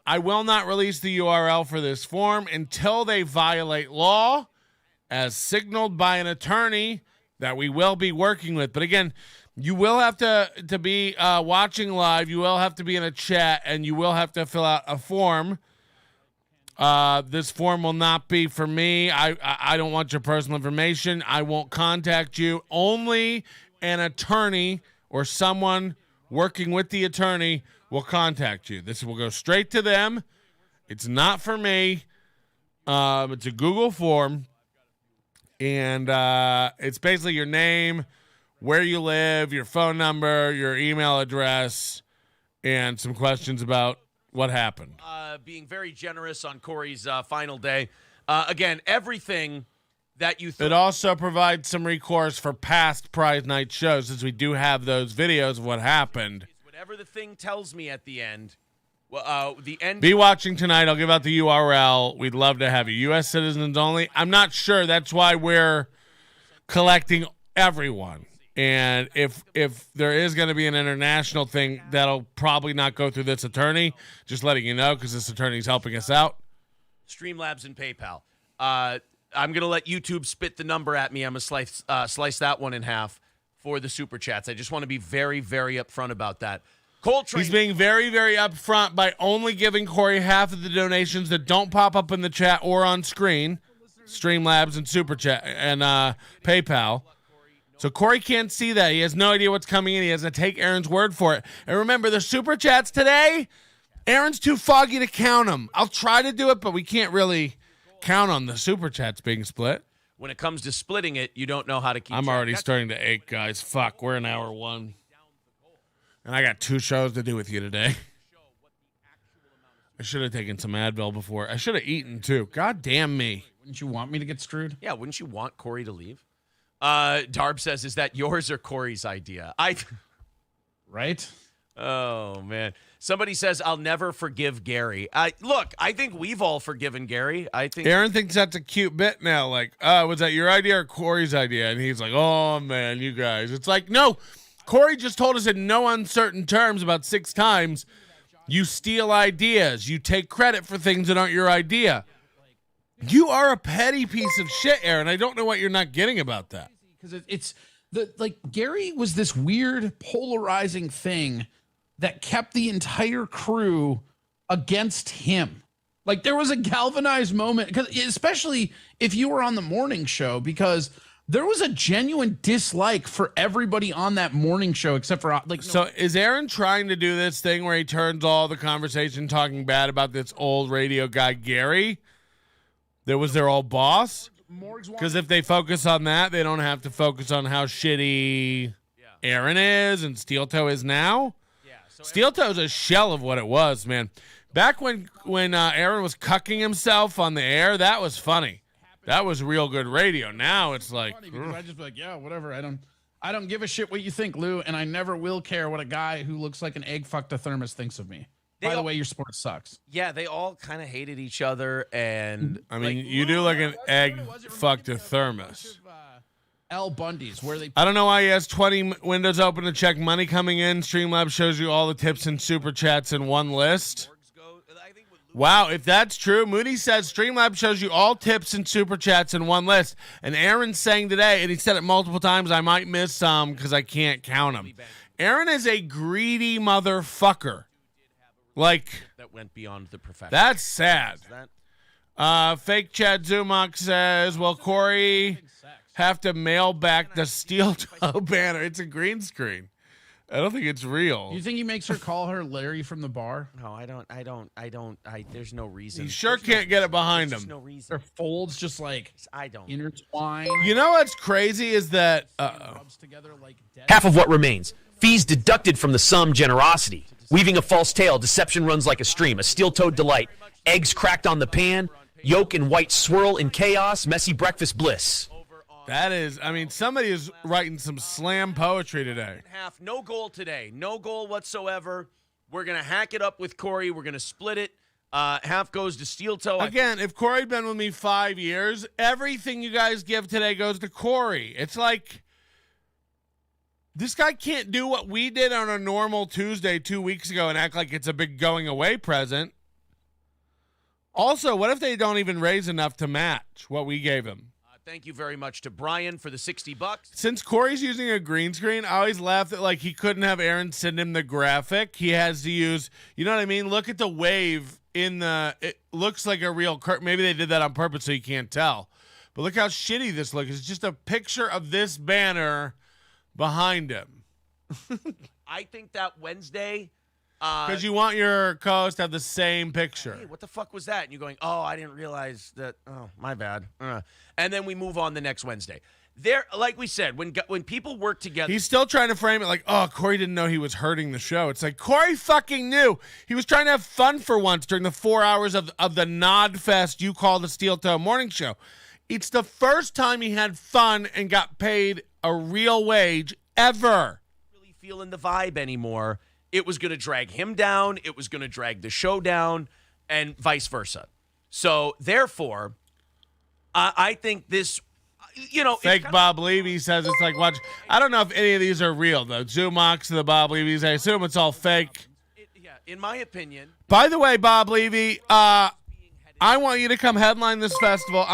I will not release the URL for this form until they violate law, as signaled by an attorney that we will be working with. But again, you will have to be watching live. You will have to be in a chat, and you will have to fill out a form. This form will not be for me. I don't want your personal information. I won't contact you. Only an attorney or someone working with the attorney will contact you. This will go straight to them. It's not for me. It's a Google form. And it's basically your name, where you live, your phone number, your email address, and some questions about what happened. Being very generous on Corey's final day. Again, everything that you It also provides some recourse for past Prize Night shows, since we do have those videos of what happened. whatever the thing tells me at the end. Well, the end. Be watching tonight. I'll give out the URL. We'd love to have you. U.S. citizens only. I'm not sure. That's why we're collecting everyone. And if there is going to be an international thing, that'll probably not go through this attorney. Just letting you know, because this attorney's helping us out. Streamlabs and PayPal. I'm going to let YouTube spit the number at me. I'm going to slice that one in half for the Super Chats. I just want to be very, very upfront about that. Coltrane. He's being very, very upfront by only giving Corey half of the donations that don't pop up in the chat or on screen. Streamlabs and Super Chat and PayPal. So Corey can't see that. He has no idea what's coming in. He has to take Aaron's word for it. And remember, the Super Chats today, Aaron's too foggy to count them. I'll try to do it, but we can't really count on the Super Chats being split. When it comes to splitting it, you don't know how to keep I'm track. already starting to ache, guys. Fuck, we're in hour 1. And I got 2 shows to do with you today. I should have taken some Advil before. I should have eaten, too. God damn me. Wouldn't you want me to get screwed? Yeah, wouldn't you want Corey to leave? Darb says, is that yours or Corey's idea? Right? Oh, man. Somebody says, I'll never forgive Gary. Look, I think we've all forgiven Gary. I think Aaron thinks that's a cute bit now. Like, was that your idea or Corey's idea? And he's like, oh, man, you guys. It's like, no, Corey just told us in no uncertain terms about 6 times, you steal ideas. You take credit for things that aren't your idea. You are a petty piece of shit, Aaron. I don't know what you're not getting about that. Because it's Gary was this weird polarizing thing that kept the entire crew against him. Like, there was a galvanized moment, because especially if you were on the morning show, because there was a genuine dislike for everybody on that morning show except for So is Aaron trying to do this thing where he turns all the conversation talking bad about this old radio guy Gary that was their old boss? Because if they focus on that, they don't have to focus on how shitty Aaron is and Steel Toe is now. Steel Toe's a shell of what it was, man. Back when Aaron was cucking himself on the air, that was funny. That was real good radio. Now it's like, I just be like, yeah, whatever. I don't give a shit what you think, Lou, and I never will care what a guy who looks like an egg fucked a thermos thinks of me. By the way, your sport sucks. Yeah, they all kind of hated each other, and I mean, you do like an egg fucked a thermos. Al Bundy's, where they. I don't know why he has 20 windows open to check money coming in. Streamlabs shows you all the tips and super chats in one list. Wow, if that's true, Moody says Streamlabs shows you all tips and super chats in one list. And Aaron's saying today, and he said it multiple times, I might miss some because I can't count them. Aaron is a greedy motherfucker. Like, that went beyond the profession. That's sad. Fake Chad Zumach says, well, Corey have to mail back the Steel Toe banner. It's a green screen. I don't think it's real. You think he makes her call her Larry from the bar? No, I don't. There's no reason. He sure can't get it behind him. No reason. Their folds just like intertwine. You know what's crazy is that Half of what remains. Fees deducted from the sum generosity. Weaving a false tale, deception runs like a stream. A steel-toed delight. Eggs cracked on the pan. Yolk and white swirl in chaos. Messy breakfast bliss. that is, I mean, somebody is writing some slam poetry today. Half, no goal today. No goal whatsoever. We're going to hack it up with Corey. We're going to split it. Half goes to Steel Toe. Again, if Corey'd been with me 5 years, everything you guys give today goes to Corey. It's like, this guy can't do what we did on a normal Tuesday 2 weeks ago and act like it's a big going away present. Also, what if they don't even raise enough to match what we gave him? Thank you very much to Brian for the $60. Since Corey's using a green screen, I always laugh that like he couldn't have Aaron send him the graphic. He has to use, you know what I mean? Look at the wave in the, it looks like a real curtain. Maybe they did that on purpose so you can't tell. But look how shitty this looks. It's just a picture of this banner behind him. I think that Wednesday. Because you want your co-host to have the same picture. Hey, what the fuck was that? And you're going, oh, I didn't realize that. Oh, my bad. And then we move on the next Wednesday. There, like we said, when people work together. He's still trying to frame it like, oh, Corey didn't know he was hurting the show. It's like, Corey fucking knew. He was trying to have fun for once during the 4 hours of the Nod Fest you call the Steel Toe Morning Show. It's the first time he had fun and got paid a real wage ever. Really feeling the vibe anymore. It was going to drag him down. It was going to drag the show down, and vice versa. So, therefore, I think this, Fake Bob Levy says it's like watch. I don't know if any of these are real, though. Zumox and the Bob Levy's, I assume it's all fake. In my opinion. By the way, Bob Levy, I want you to come headline this festival.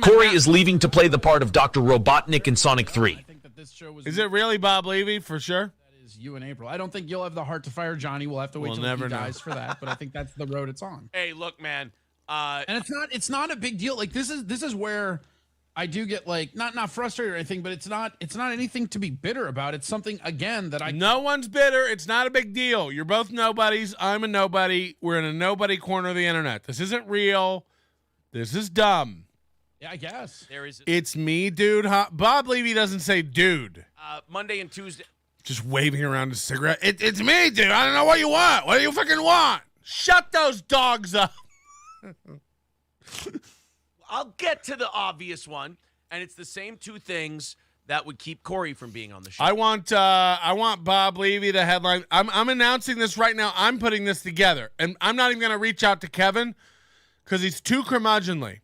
Corey is leaving to play the part of Dr. Robotnik in Sonic 3. I think that this show was. Is it really Bob Levy for sure? That is you in April. I don't think you'll have the heart to fire Johnny. We'll have to wait We'll till never he know. dies for that. But I think that's the road it's on. Hey, look, man. And it's not a big deal. Like this is where I do get like not frustrated or anything, but it's not anything to be bitter about. It's something again that No one's bitter. It's not a big deal. You're both nobodies. I'm a nobody. We're in a nobody corner of the internet. This isn't real. This is dumb. Yeah, I guess. It's me, dude. Bob Levy doesn't say dude. Monday and Tuesday. Just waving around a cigarette. It's me, dude. I don't know what you want. What do you fucking want? Shut those dogs up. I'll get to the obvious one, and it's the same two things that would keep Corey from being on the show. I want Bob Levy to headline. I'm announcing this right now. I'm putting this together, and I'm not even going to reach out to Kevin because he's too curmudgeonly.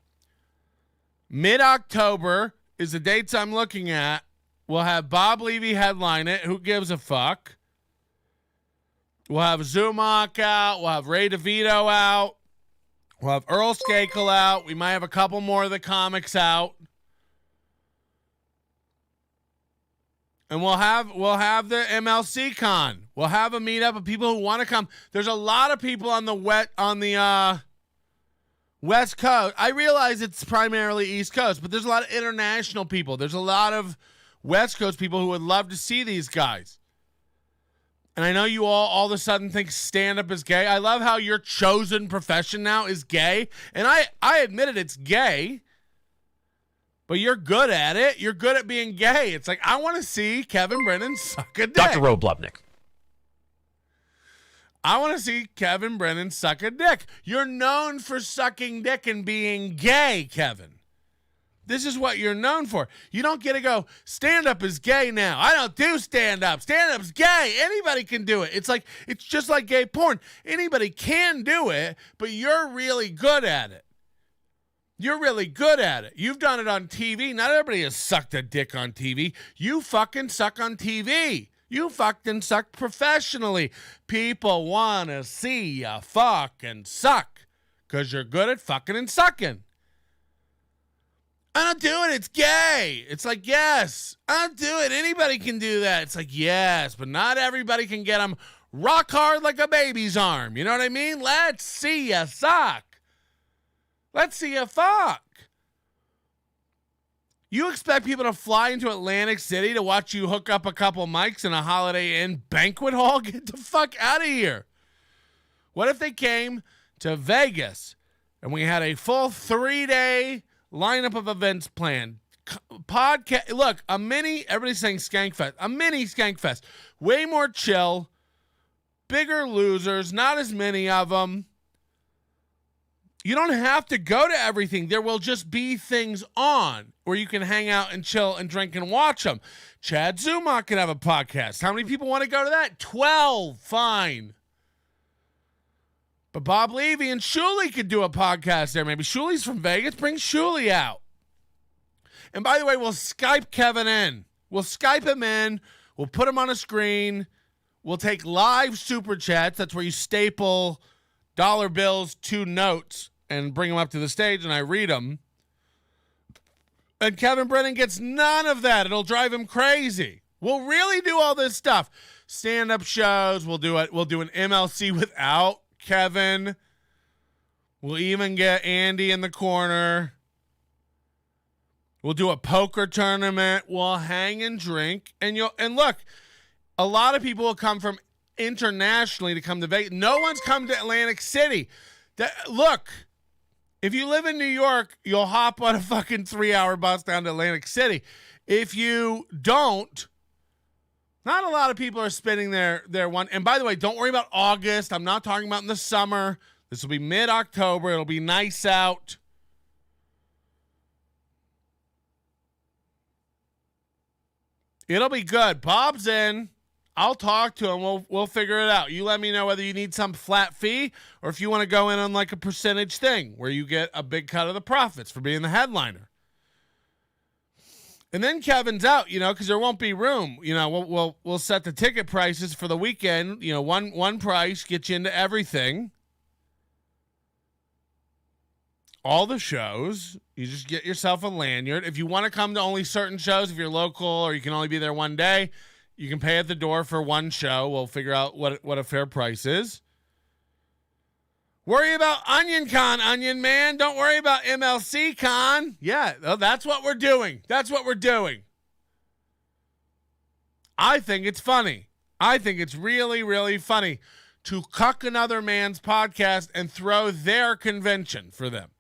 Mid-October is the dates I'm looking at. We'll have Bob Levy headline it. Who gives a fuck? We'll have Zumach out. We'll have Ray DeVito out. We'll have Earl Skakel out. We might have a couple more of the comics out. And we'll have the MLC con. We'll have a meetup of people who want to come. There's a lot of people on the West Coast. I realize it's primarily East Coast, but there's a lot of international people. There's a lot of West Coast people who would love to see these guys. And I know you all of a sudden think stand-up is gay. I love how your chosen profession now is gay. And I admitted it's gay, but you're good at it. You're good at being gay. It's like, I want to see Kevin Brennan suck a dick. Dr. Roblubnik. I want to see Kevin Brennan suck a dick. You're known for sucking dick and being gay, Kevin. This is what you're known for. You don't get to go, stand-up is gay now. I don't do stand-up. Stand-up's gay. Anybody can do it. It's just like gay porn. Anybody can do it, but you're really good at it. You're really good at it. You've done it on TV. Not everybody has sucked a dick on TV. You fucking suck on TV. You fucking suck professionally. People want to see you fucking suck because you're good at fucking and sucking. I don't do it. It's gay. It's like, yes, I don't do it. Anybody can do that. It's like, yes, but not everybody can get them rock hard like a baby's arm. You know what I mean? Let's see you suck. Let's see you fuck. You expect people to fly into Atlantic City to watch you hook up a couple mics in a Holiday Inn banquet hall? Get the fuck out of here. What if they came to Vegas and we had a full 3-day lineup of events planned? Podcast. Look, a mini, everybody's saying Skankfest. A mini Skankfest. Way more chill. Bigger losers. Not as many of them. You don't have to go to everything. There will just be things on where you can hang out and chill and drink and watch them. Chad Zumach can have a podcast. How many people want to go to that? 12. Fine. But Bob Levy and Shuley could do a podcast there. Maybe Shuley's from Vegas. Bring Shuley out. And by the way, we'll Skype Kevin in. We'll Skype him in. We'll put him on a screen. We'll take live super chats. That's where you staple dollar bills to notes and bring them up to the stage, and I read them. And Kevin Brennan gets none of that. It'll drive him crazy. We'll really do all this stuff. Stand-up shows. We'll do it. We'll do an MLC without Kevin. We'll even get Andy in the corner. We'll do a poker tournament. We'll hang and drink. And look, a lot of people will come from internationally to come to Vegas. No one's come to Atlantic City. Look, if you live in New York, you'll hop on a fucking 3-hour bus down to Atlantic City. If you don't, not a lot of people are spending their one. And by the way, don't worry about August. I'm not talking about in the summer. This will be mid-October. It'll be nice out. It'll be good. Bob's in. I'll talk to him. We'll figure it out. You let me know whether you need some flat fee or if you want to go in on like a percentage thing where you get a big cut of the profits for being the headliner. And then Kevin's out, because there won't be room. We'll set the ticket prices for the weekend. One price gets you into everything. All the shows. You just get yourself a lanyard. If you want to come to only certain shows, if you're local or you can only be there one day, you can pay at the door for one show. We'll figure out what a fair price is. Worry about Onion Con, Onion Man. Don't worry about MLC Con. Yeah, that's what we're doing. That's what we're doing. I think it's funny. I think it's really, really funny to cuck another man's podcast and throw their convention for them.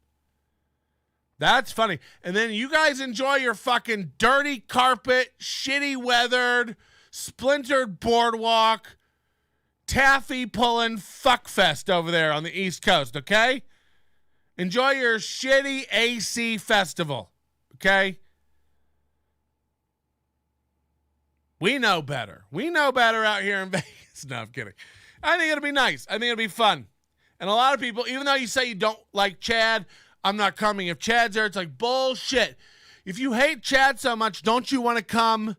That's funny. And then you guys enjoy your fucking dirty carpet, shitty weathered, splintered boardwalk, taffy pulling fuckfest over there on the East Coast, okay? Enjoy your shitty AC festival, okay? We know better. We know better out here in Vegas. No, I'm kidding. I think it'll be nice. I think it'll be fun. And a lot of people, even though you say you don't like Chad, I'm not coming. If Chad's there, it's like bullshit. If you hate Chad so much, don't you want to come?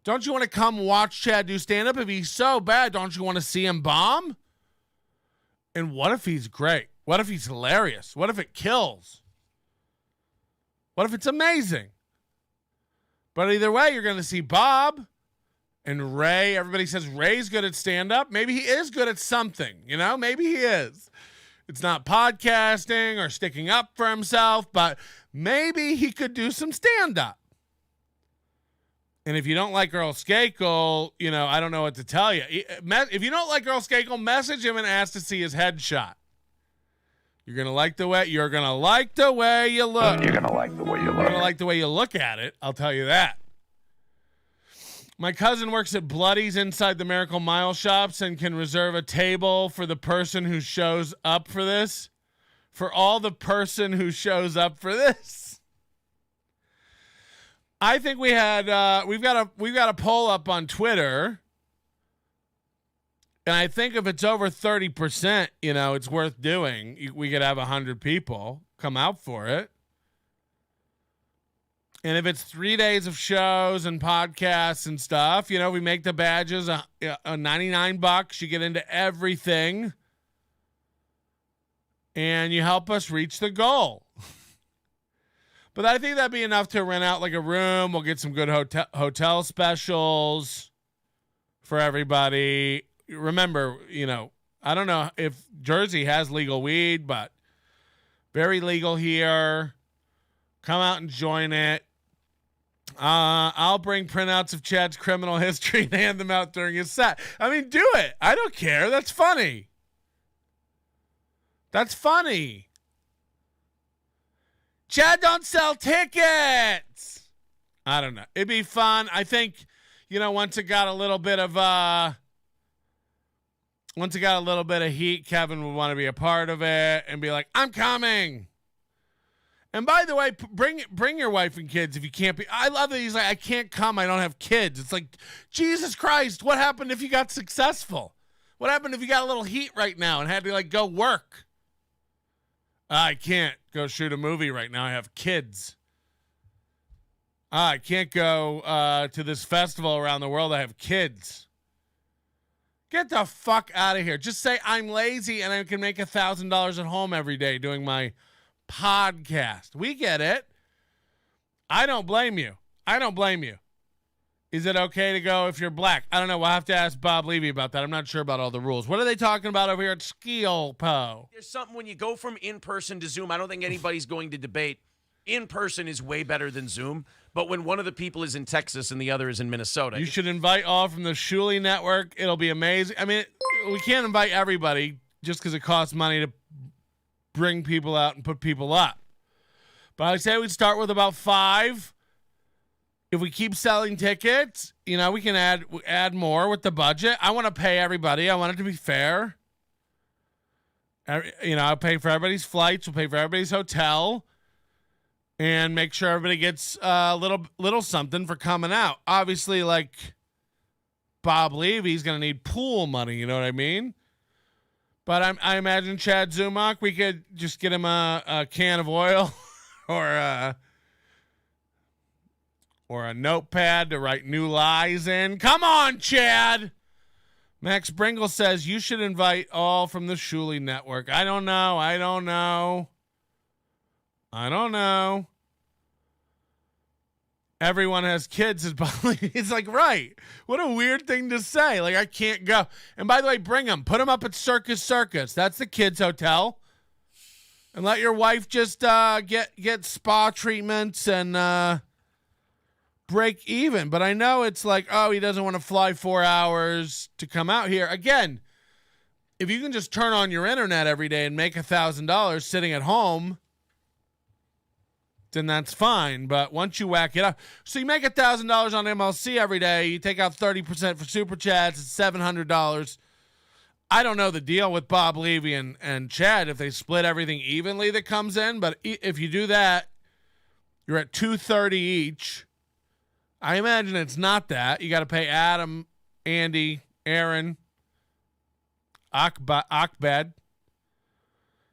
Don't you want to come watch Chad do stand-up? If he's so bad, don't you want to see him bomb? And what if he's great? What if he's hilarious? What if it kills? What if it's amazing? But either way, you're going to see Bob and Ray. Everybody says Ray's good at stand-up. Maybe he is good at something, Maybe he is. It's not podcasting or sticking up for himself, but maybe he could do some stand-up. And if you don't like Earl Skakel, I don't know what to tell you. If you don't like Earl Skakel, message him and ask to see his headshot. You're gonna like the way you look. You're gonna like the way you look. You're gonna like the way you look at it. I'll tell you that. My cousin works at Bloody's inside the Miracle Mile shops and can reserve a table for the person who shows up for this. For all the person who shows up for this. I think we've got a poll up on Twitter. And I think if it's over 30%, it's worth doing. We could have 100 people come out for it. And if it's 3 days of shows and podcasts and stuff, we make the badges a $99. You get into everything. And you help us reach the goal. But I think that'd be enough to rent out like a room. We'll get some good hotel specials for everybody. Remember, I don't know if Jersey has legal weed, but very legal here. Come out and join it. I'll bring printouts of Chad's criminal history and hand them out during his set. I mean, do it. I don't care. That's funny. That's funny. Chad don't sell tickets. I don't know. It'd be fun. I think, once it got a little bit of heat, Kevin would want to be a part of it and be like, I'm coming. And by the way, bring your wife and kids if you can't be. I love that he's like, I can't come. I don't have kids. It's like, Jesus Christ, what happened if you got successful? What happened if you got a little heat right now and had to go work? I can't go shoot a movie right now. I have kids. I can't go to this festival around the world. I have kids. Get the fuck out of here. Just say I'm lazy and I can make $1,000 at home every day doing my podcast. We get it. I don't blame you. Is it okay to go if you're black? I don't know. We'll have to ask Bob Levy about that. I'm not sure about all the rules. What are they talking about over here at Skilpo? There's something when you go from in-person to Zoom, I don't think anybody's going to debate. In-person is way better than Zoom. But when one of the people is in Texas and the other is in Minnesota. You should invite all from the Shuley Network. It'll be amazing. I mean, we can't invite everybody just because it costs money to bring people out and put people up. But I'd say we'd start with about 5. If we keep selling tickets, we can add more with the budget. I want to pay everybody. I want it to be fair. I'll pay for everybody's flights. We'll pay for everybody's hotel. and make sure everybody gets a little something for coming out. Obviously, like Bob Levy's going to need pool money, you know what I mean? But I imagine Chad Zumach, we could just get him a can of oil or a notepad to write new lies in. Come on, Chad. Max Bringle says you should invite all from the Shuley Network. I don't know. Everyone has kids. It's like, right. What a weird thing to say. Like, I can't go. And by the way, bring them. Put them up at Circus. That's the kids' hotel. And let your wife just get spa treatments and break even. But I know it's like, oh, he doesn't want to fly 4 hours to come out here. Again, if you can just turn on your internet every day and make $1,000 sitting at home, then that's fine. But once you whack it up, so you make $1,000 on MLC every day, you take out 30% for super chats, it's $700. I don't know the deal with Bob Levy and Chad if they split everything evenly that comes in, but if you do that, you're at $230 each. I imagine it's not that. You got to pay Adam, Andy, Aaron, Akbad.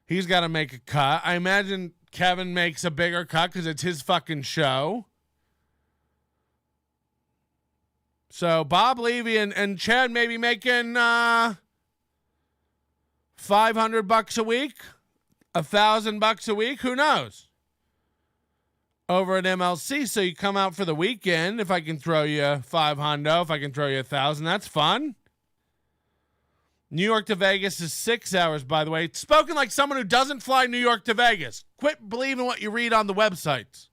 He's got to make a cut. I imagine Kevin makes a bigger cut because it's his fucking show. So Bob Levy and Chad may be making $500 a week, $1,000 a week. Who knows? Over at MLC, so you come out for the weekend. If I can throw you 500, if I can throw you 1,000, that's fun. New York to Vegas is 6 hours, by the way. Spoken like someone who doesn't fly New York to Vegas. Quit believing what you read on the websites.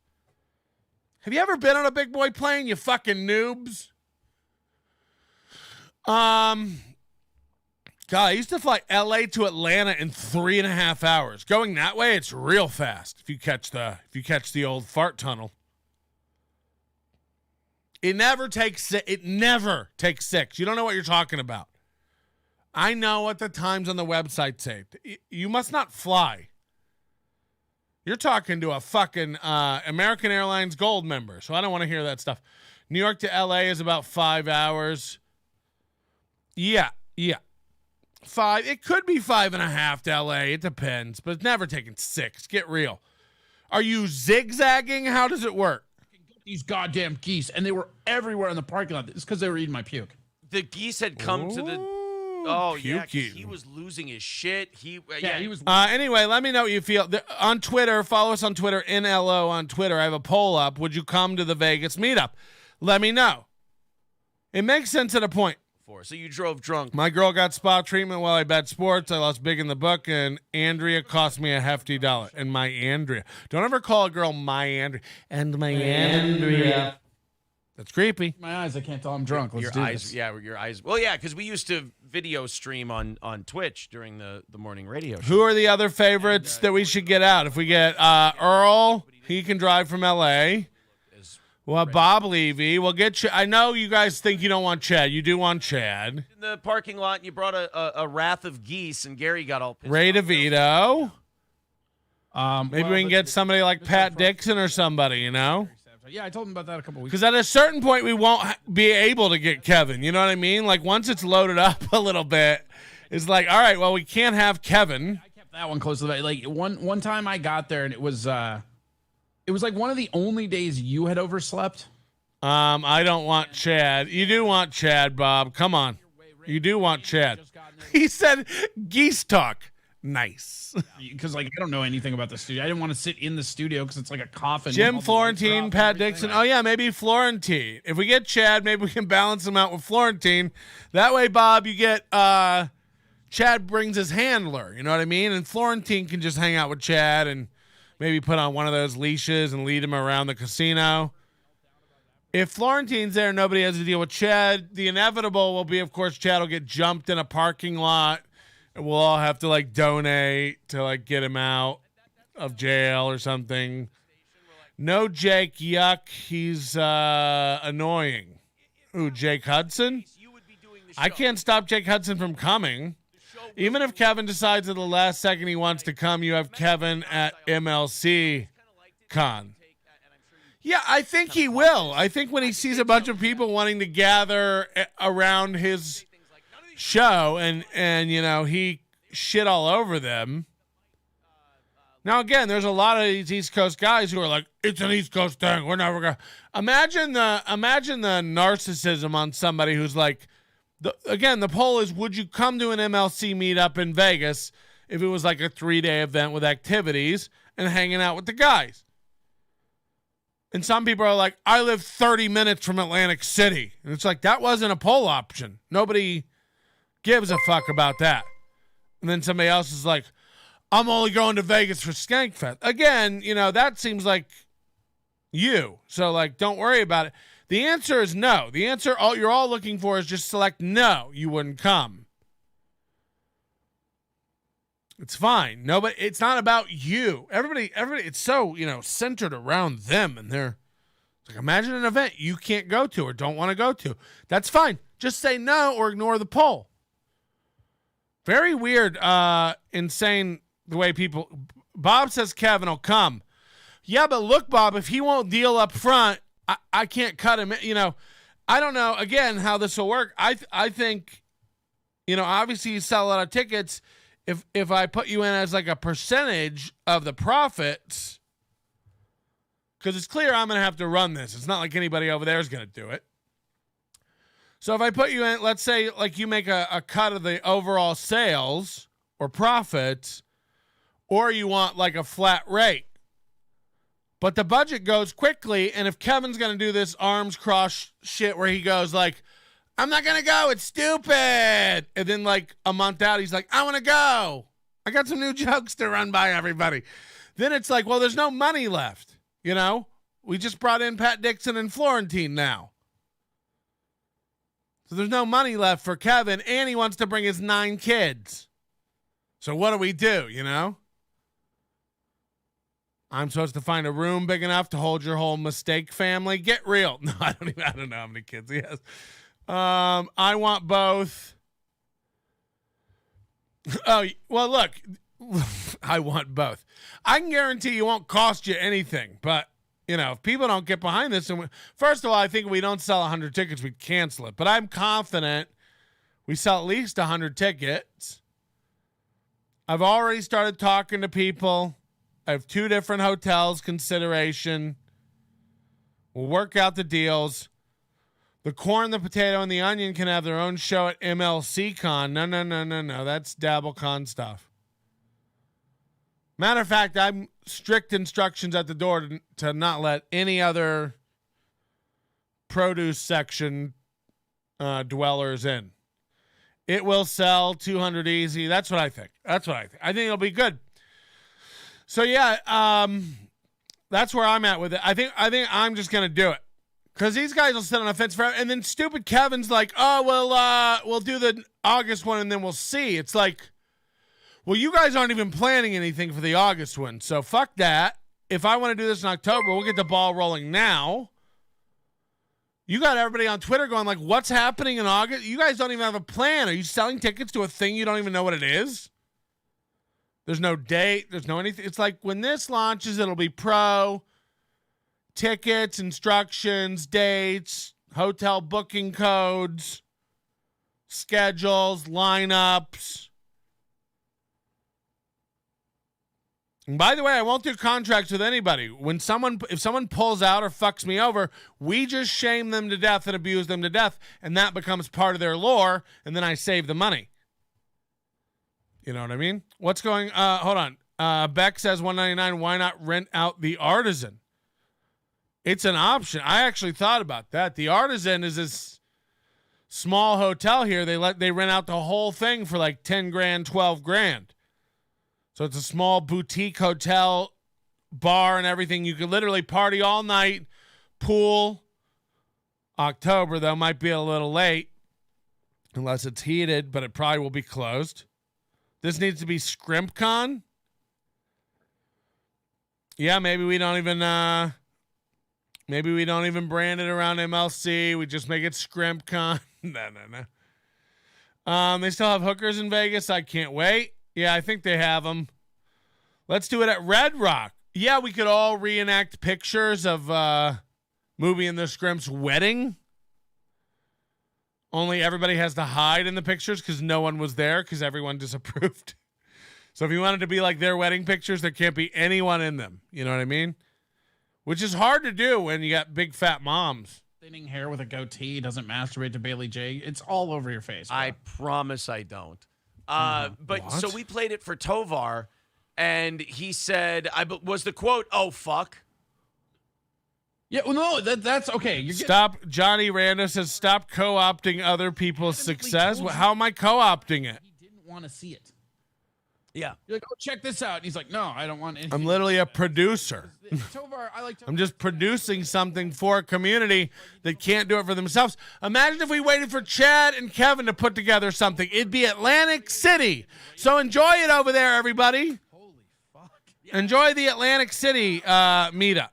Have you ever been on a big boy plane, you fucking noobs? God, I used to fly LA to Atlanta in 3.5 hours. Going that way, it's real fast if you catch the old fart tunnel. It never takes 6. You don't know what you're talking about. I know what the times on the website say. You must not fly. You're talking to a fucking American Airlines Gold member, so I don't want to hear that stuff. New York to LA is about 5 hours. Yeah. 5. It could be 5.5 to LA. It depends, but it's never taken 6. Get real. Are you zigzagging? How does it work? These goddamn geese, and they were everywhere in the parking lot. It's because they were eating my puke. The geese had come to the. Oh yeah, pukey. he was losing his shit. He was. Anyway, let me know what you feel on Twitter. Follow us on Twitter, NLO on Twitter. I have a poll up. Would you come to the Vegas meetup? Let me know. It makes sense at a point. So you drove drunk. My girl got spa treatment while I bet sports. I lost big in the book, and Andrea cost me a hefty $1. And my Andrea. Don't ever call a girl my Andrea. And my Andrea. That's creepy. My eyes, I can't tell I'm drunk. Let's do this. Yeah, your eyes. Well, yeah, because we used to video stream on Twitch during the morning radio show. Who are the other favorites that we should get out? If we get Earl, he can drive from L.A., well, Bob Levy, we'll get you. I know you guys think you don't want Chad. You do want Chad. In the parking lot, and you brought a wrath of geese, and Gary got all pissed Ray off. DeVito. Maybe we can get somebody like Pat Dixon or somebody, you know? Yeah, I told him about that a couple weeks ago. Because at a certain point, we won't be able to get Kevin. You know what I mean? Like, once it's loaded up a little bit, it's like, all right, well, we can't have Kevin. I kept that one close to the like one time I got there, and it was like one of the only days you had overslept. I don't want Chad. You do want Chad, Bob. Come on. You do want Chad. He said geese talk. Nice. Because, like, I don't know anything about the studio. I didn't want to sit in the studio because it's like a coffin. Jim Florentine, Pat Dixon. Oh, yeah, maybe Florentine. If we get Chad, maybe we can balance him out with Florentine. That way, Bob, you get Chad brings his handler. You know what I mean? And Florentine can just hang out with Chad and maybe put on one of those leashes and lead him around the casino. If Florentine's there, nobody has to deal with Chad. The inevitable will be, of course, Chad will get jumped in a parking lot, and we'll all have to, like, donate to, like, get him out of jail or something. No Jake, yuck. He's annoying. Ooh, Jake Hudson? I can't stop Jake Hudson from coming. Even if Kevin decides at the last second he wants to come, you have Kevin at MLC Con. Yeah, I think he will. I think when he sees a bunch of people wanting to gather around his show and he shit all over them. Now, again, there's a lot of these East Coast guys who are like, it's an East Coast thing. We're never going to. Imagine the narcissism on somebody who's like, the poll is, would you come to an MLC meetup in Vegas if it was like a 3-day event with activities and hanging out with the guys? And some people are like, I live 30 minutes from Atlantic City. And it's like, that wasn't a poll option. Nobody gives a fuck about that. And then somebody else is like, I'm only going to Vegas for Skankfest. Again, that seems like you. So, like, don't worry about it. The answer is no. The answer you're all looking for is just select no. You wouldn't come. It's fine. No, but it's not about you. Everybody, it's so, centered around them. And they're like, imagine an event you can't go to or don't want to go to. That's fine. Just say no or ignore the poll. Very weird, insane the way people. Bob says Kevin will come. Yeah, but look, Bob, if he won't deal up front, I can't cut him. I don't know, again, how this will work. I think, obviously you sell a lot of tickets. If I put you in as like a percentage of the profits, because it's clear I'm going to have to run this. It's not like anybody over there is going to do it. So if I put you in, let's say like you make a cut of the overall sales or profits, or you want like a flat rate. But the budget goes quickly, and if Kevin's going to do this arms crossed shit where he goes like, I'm not going to go, it's stupid. And then like a month out, he's like, I want to go. I got some new jokes to run by everybody. Then it's like, well, there's no money left. We just brought in Pat Dixon and Florentine now. So there's no money left for Kevin, and he wants to bring his 9 kids. So what do we do, I'm supposed to find a room big enough to hold your whole mistake family? Get real. No, I don't know how many kids he has. I want both. Oh, well, look, I want both. I can guarantee you won't cost you anything, but if people don't get behind this, and first of all, I think if we don't sell 100 tickets, we'd cancel it. But I'm confident we sell at least 100 tickets. I've already started talking to people. I have 2 different hotels consideration. We'll work out the deals. The corn, the potato, and the onion can have their own show at MLC Con. No. That's DabbleCon stuff. Matter of fact, I'm strict instructions at the door to not let any other produce section dwellers in. It will sell 200 easy. That's what I think. I think it'll be good. So yeah, that's where I'm at with it. I think I'm just gonna do it because these guys will sit on the fence forever, and then stupid Kevin's like, oh well, we'll do the August one and then we'll see. It's like, well, you guys aren't even planning anything for the August one, so fuck that. If I want to do this in October, we'll get the ball rolling now. You got everybody on Twitter going like, what's happening in August? You guys don't even have a plan. Are you selling tickets to a thing you don't even know what it is? There's no date. There's no anything. It's like when this launches, it'll be pro, tickets, instructions, dates, hotel booking codes, schedules, lineups. And by the way, I won't do contracts with anybody. If someone pulls out or fucks me over, we just shame them to death and abuse them to death, and that becomes part of their lore, and then I save the money. You know what I mean? What's going hold on. Beck says $199, why not rent out the Artisan? It's an option. I actually thought about that. The Artisan is this small hotel here. They rent out the whole thing for like 10 grand, 12 grand. So it's a small boutique hotel, bar and everything. You could literally party all night, pool. October, though, might be a little late unless it's heated, but it probably will be closed. This needs to be ScrimpCon. Yeah, maybe we don't even brand it around MLC. We just make it ScrimpCon. No. They still have hookers in Vegas. I can't wait. Yeah, I think they have them. Let's do it at Red Rock. Yeah, we could all reenact pictures of Movie and the Scrimp's wedding. Only everybody has to hide in the pictures because no one was there because everyone disapproved. So if you wanted to be like their wedding pictures, there can't be anyone in them. You know what I mean? Which is hard to do when you got big fat moms. Thinning hair with a goatee, doesn't masturbate to Bailey J. It's all over your face. Bro. I promise I don't. But What? so we played it for Tovar, and he said, was the quote, "Oh fuck." Yeah, well, no, that's okay. You're Stop. Johnny Rando says, stop co-opting other people's success. How am I co-opting it? He didn't want to see it. Yeah. You're like, oh, check this out. And he's like, no, I don't want anything. I'm literally a producer. Tovar, I like Tovar. I'm just producing something for a community that can't do it for themselves. Imagine if we waited for Chad and Kevin to put together something. It'd be Atlantic City. So enjoy it over there, everybody. Holy fuck. Enjoy the Atlantic City meetup.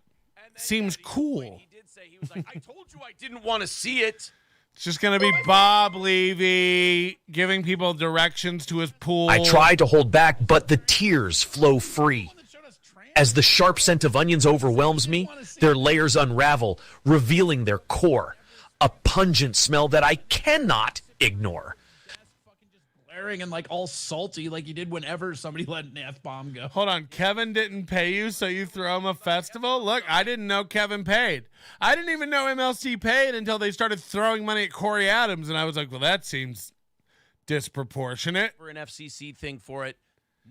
Seems cool. He did say, he was like, I told you I didn't want to see it. It's just going to be Bob Levy giving people directions to his pool. I try to hold back, but the tears flow free. As the sharp scent of onions overwhelms me, their layers unravel, revealing their core. A pungent smell that I cannot ignore. Glaring and like all salty like you did whenever somebody let an F-bomb go. Hold on. Kevin didn't pay you, so you throw him a festival? Look, I didn't know Kevin paid. I didn't even know MLC paid until they started throwing money at Corey Adams, and I was like, well, that seems disproportionate. For an FCC thing for it,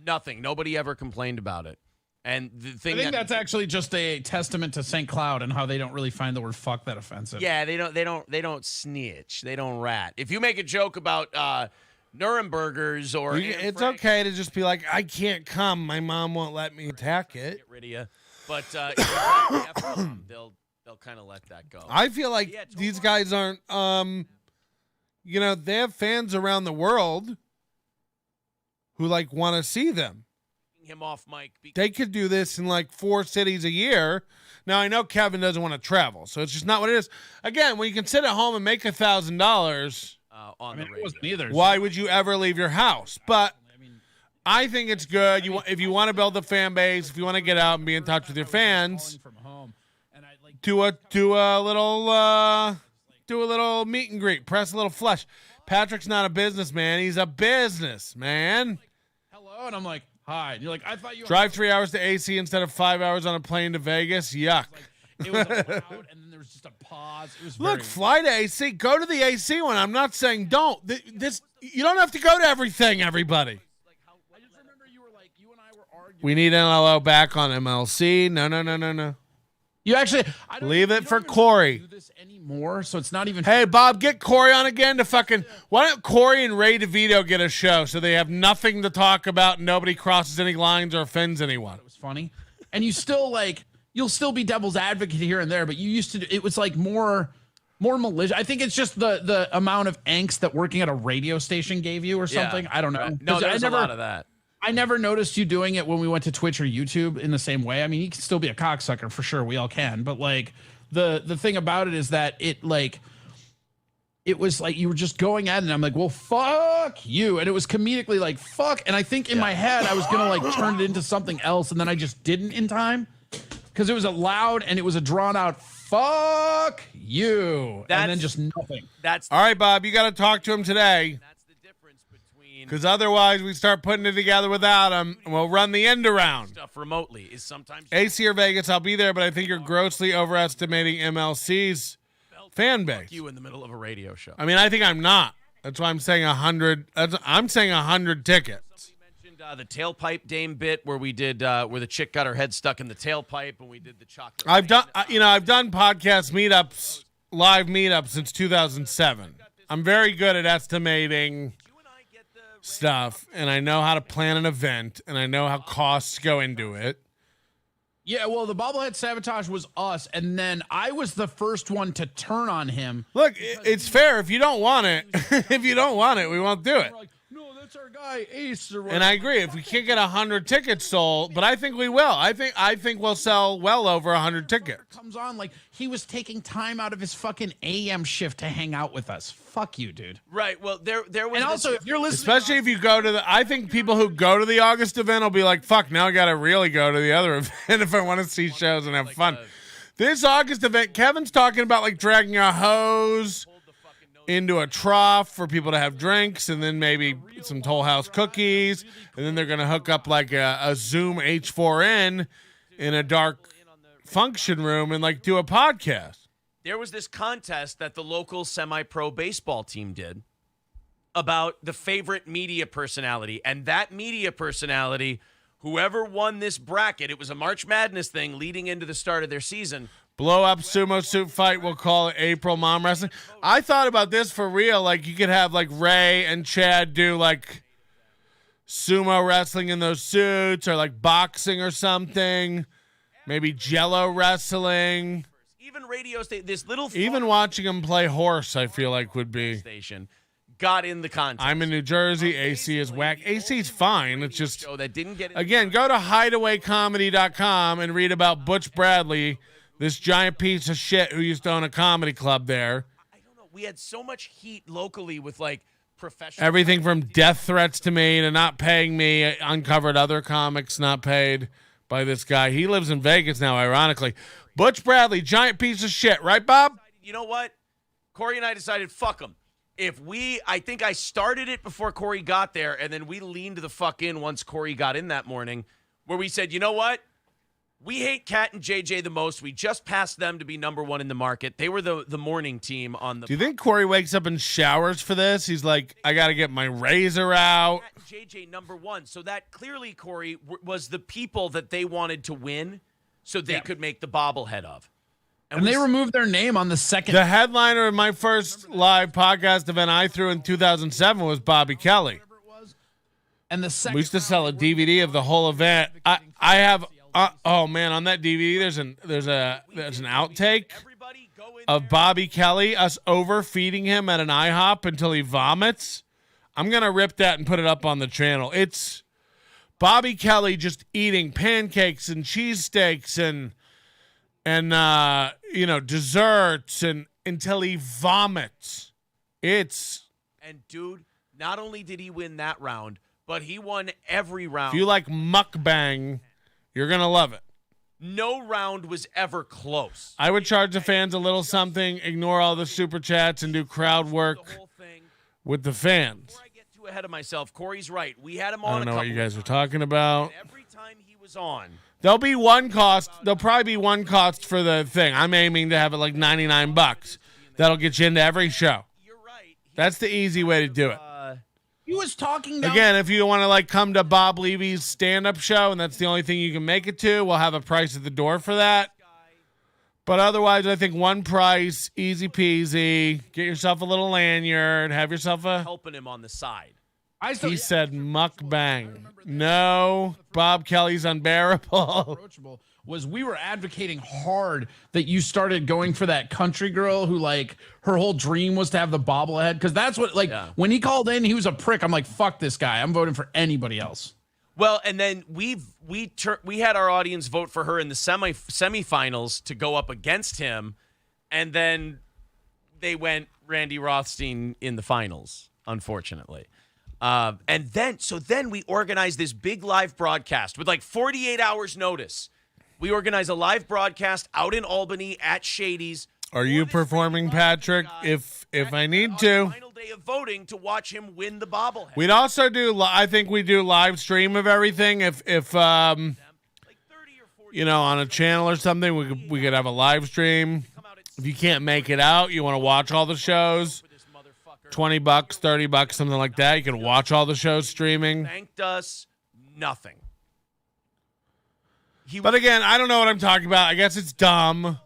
nothing. Nobody ever complained about it. And the thing I think that's actually just a testament to St. Cloud and how they don't really find the word fuck that offensive. Yeah, they don't snitch. They don't rat. If you make a joke about Nurembergers or It's okay to just be like, I can't come. My mom won't let me attack it. get rid of you. But if you drop the F-bomb, they'll kind of let that go. I feel like these guys aren't, they have fans around the world who like want to see them. Him off mic. They could do this in like 4 cities a year. Now I know Kevin doesn't want to travel, so it's just not what it is. Again, when you can sit at home and make $1,000 on the radio. It wasn't either. why would you ever leave your house? But I think it's good. If you want to build a fan base, if you want to get out and be in touch with your fans, From home, and I like do a little meet and greet, press a little flesh. Patrick's not a businessman; he's a businessman. hello, and I'm like, hi. And you're like, I thought you Drive 3 hours to AC instead of 5 hours on a plane to Vegas. Yuck. It was loud, and then there was just a pause. It was Look, very, fly to AC. Go to the AC one. I'm not saying don't. You don't have to go to everything, everybody. I just remember you were like, you and I were arguing. We need NLO back on MLC. No. You actually I don't Leave even- it you for don't even Corey. do this anymore, so it's not even. Hey, Bob, get Corey on again to fucking... Why don't Corey and Ray DeVito get a show so they have nothing to talk about and nobody crosses any lines or offends anyone? It was funny, and you still like you'll still be devil's advocate here and there, but you used to. It was like more malicious. I think it's just the amount of angst that working at a radio station gave you or something. I don't know. No, 'Cause there's a lot of that. I never noticed you doing it when we went to Twitch or YouTube in the same way. I mean, you can still be a cocksucker for sure. We all can. But like the thing about it is that it was like you were just going at it and I'm like, well, fuck you. And it was comedically like, fuck. And I think in my head, I was going to like turn it into something else. And then I just didn't in time because it was a loud and it was a drawn out, fuck you. And then just nothing. That's All right, Bob, you got to talk to him today. that's the difference between Because otherwise we start putting it together without him and we'll run the end around. stuff remotely. Is sometimes AC or Vegas, I'll be there, but I think you're grossly overestimating MLC's fan base. you in the middle of a radio show. I mean, I think I'm not. That's why I'm saying 100. I'm saying 100 tickets. Mentioned the tailpipe dame bit where we did where the chick got her head stuck in the tailpipe and we did the chocolate. I've done podcast meetups, live meetups since 2007. I'm very good at estimating stuff, and I know how to plan an event, and I know how costs go into it. Yeah, well, the bobblehead sabotage was us, and then I was the first one to turn on him. Look, it's fair if you don't want it. If you don't want it, we won't do it. We're like, no, That's our guy, Ace. Or And I agree. If we can't get 100 tickets sold, but I think we will. I think we'll sell well over 100 tickets. comes on like he was taking time out of his fucking AM shift to hang out with us. Fuck you, dude. Right. Well, there was. And also, if you're listening, Especially if you go to I think people who go to the August event will be like, fuck, now I got to really go to the other event if I want to see shows and have fun. This August event, Kevin's talking about like dragging a hose into a trough for people to have drinks and then maybe some Toll House cookies. And then they're going to hook up like a Zoom H4n in a dark function room and like do a podcast. There was this contest that the local semi-pro baseball team did about the favorite media personality. And that media personality, whoever won this bracket, it was a March Madness thing leading into the start of their season. Blow up sumo suit fight. We'll call it April Mom Wrestling. I thought about this for real. Like you could have like Ray and Chad do like sumo wrestling in those suits or like boxing or something. Maybe Jello wrestling. Even radio station, this little Even watching them play horse, I feel like would be. station got in the contest. I'm in New Jersey. AC is whack. AC's fine. It's just, show that didn't get again, go to hideawaycomedy.com and read about Butch Bradley, this giant piece of shit who used to own a comedy club there. I don't know. We had so much heat locally with like professional. Everything from death threats to me to not paying me, uncovered other comics not paid by this guy. He lives in Vegas now, ironically. Butch Bradley, giant piece of shit, right, Bob? You know what? Corey and I decided, fuck him. I think I started it before Corey got there, and then we leaned the fuck in once Corey got in that morning, where we said, you know what? We hate Kat and JJ the most. We just passed them to be number one in the market. They were the morning team on the. Do you think Corey wakes up and showers for this? He's like, I got to get my razor out. Kat and JJ number one. So that clearly, Corey, was the people that they wanted to win so they could make the bobblehead of. and they removed their name on the second. The headliner of my first live podcast event I threw in 2007 was Bobby Kelly. And the second We used to sell a DVD of the whole event. I have oh man, on that DVD there's an outtake of Bobby Kelly, us overfeeding him at an IHOP until he vomits. I'm gonna rip that and put it up on the channel. It's Bobby Kelly just eating pancakes and cheesesteaks and desserts and until he vomits. And dude, not only did he win that round, but he won every round. If you like mukbang, you're gonna love it. No round was ever close. I would charge the fans a little something, ignore all the super chats, and do crowd work The whole thing. with the fans. Before I get too ahead of myself, Corey's right. We had him I on. don't know a what couple you guys of are times, talking about. and every time he was on, There'll be one cost. There'll probably be one cost for the thing. I'm aiming to have it like $99. That'll get you into every show. you're right. That's the easy way to do it. he was talking down. Again, if you want to like come to Bob Levy's stand-up show and that's the only thing you can make it to, we'll have a price at the door for that. But otherwise, I think one price, easy peasy. Get yourself a little lanyard. Have yourself a... helping him on the side. He said mukbang. No, Bob Kelly's unbearable. Approachable was we were advocating hard that you started going for that country girl who like her whole dream was to have the bobblehead, because that's what when he called in he was a prick. I'm like, fuck this guy, I'm voting for anybody else. Well, and then we had our audience vote for her in the semifinals to go up against him, and then they went Randy Rothstein in the finals, unfortunately. And then we organized this big live broadcast with like 48 hours notice. We organized a live broadcast out in Albany at Shady's. Are you performing, Patrick? If I need to. Final day of voting to watch him win the bobblehead. We'd also do, I think we do live stream of everything. If Like 30 or 40 on a channel or something, we could have a live stream. come out at If you can't make it out, you want to watch all the shows, for this motherfucker. $20, $30, something like that. You can watch all the shows streaming. Thanked us nothing. But again, I don't know what I'm talking about. I guess it's dumb.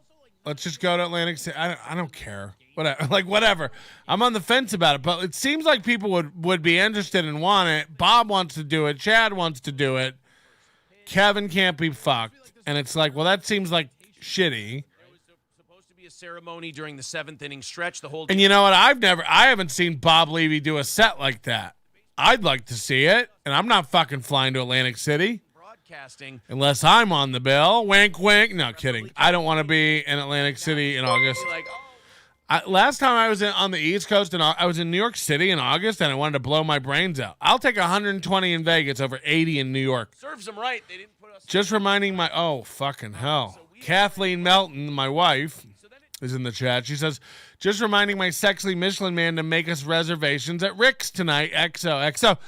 Let's just go to Atlantic City. I don't care. Whatever. I'm on the fence about it, but it seems like people would be interested and want it. Bob wants to do it. Chad wants to do it. Kevin can't be fucked. And it's like, well, that seems like shitty. There was supposed to be a ceremony during the 7th inning stretch. The whole And you know what? I haven't seen Bob Levy do a set like that. I'd like to see it, and I'm not fucking flying to Atlantic City Broadcasting. unless I'm on the bill. Wink, wink. No, kidding. I don't want to be in Atlantic City in August. Like, Last time I was on the East Coast, and I was in New York City in August, and I wanted to blow my brains out. I'll take 120 in Vegas over 80 in New York. serves them right. They didn't put us. Just reminding fucking hell. Kathleen Melton, my wife, is in the chat. She says, just reminding my sexy Michelin man to make us reservations at Rick's tonight. XOXO.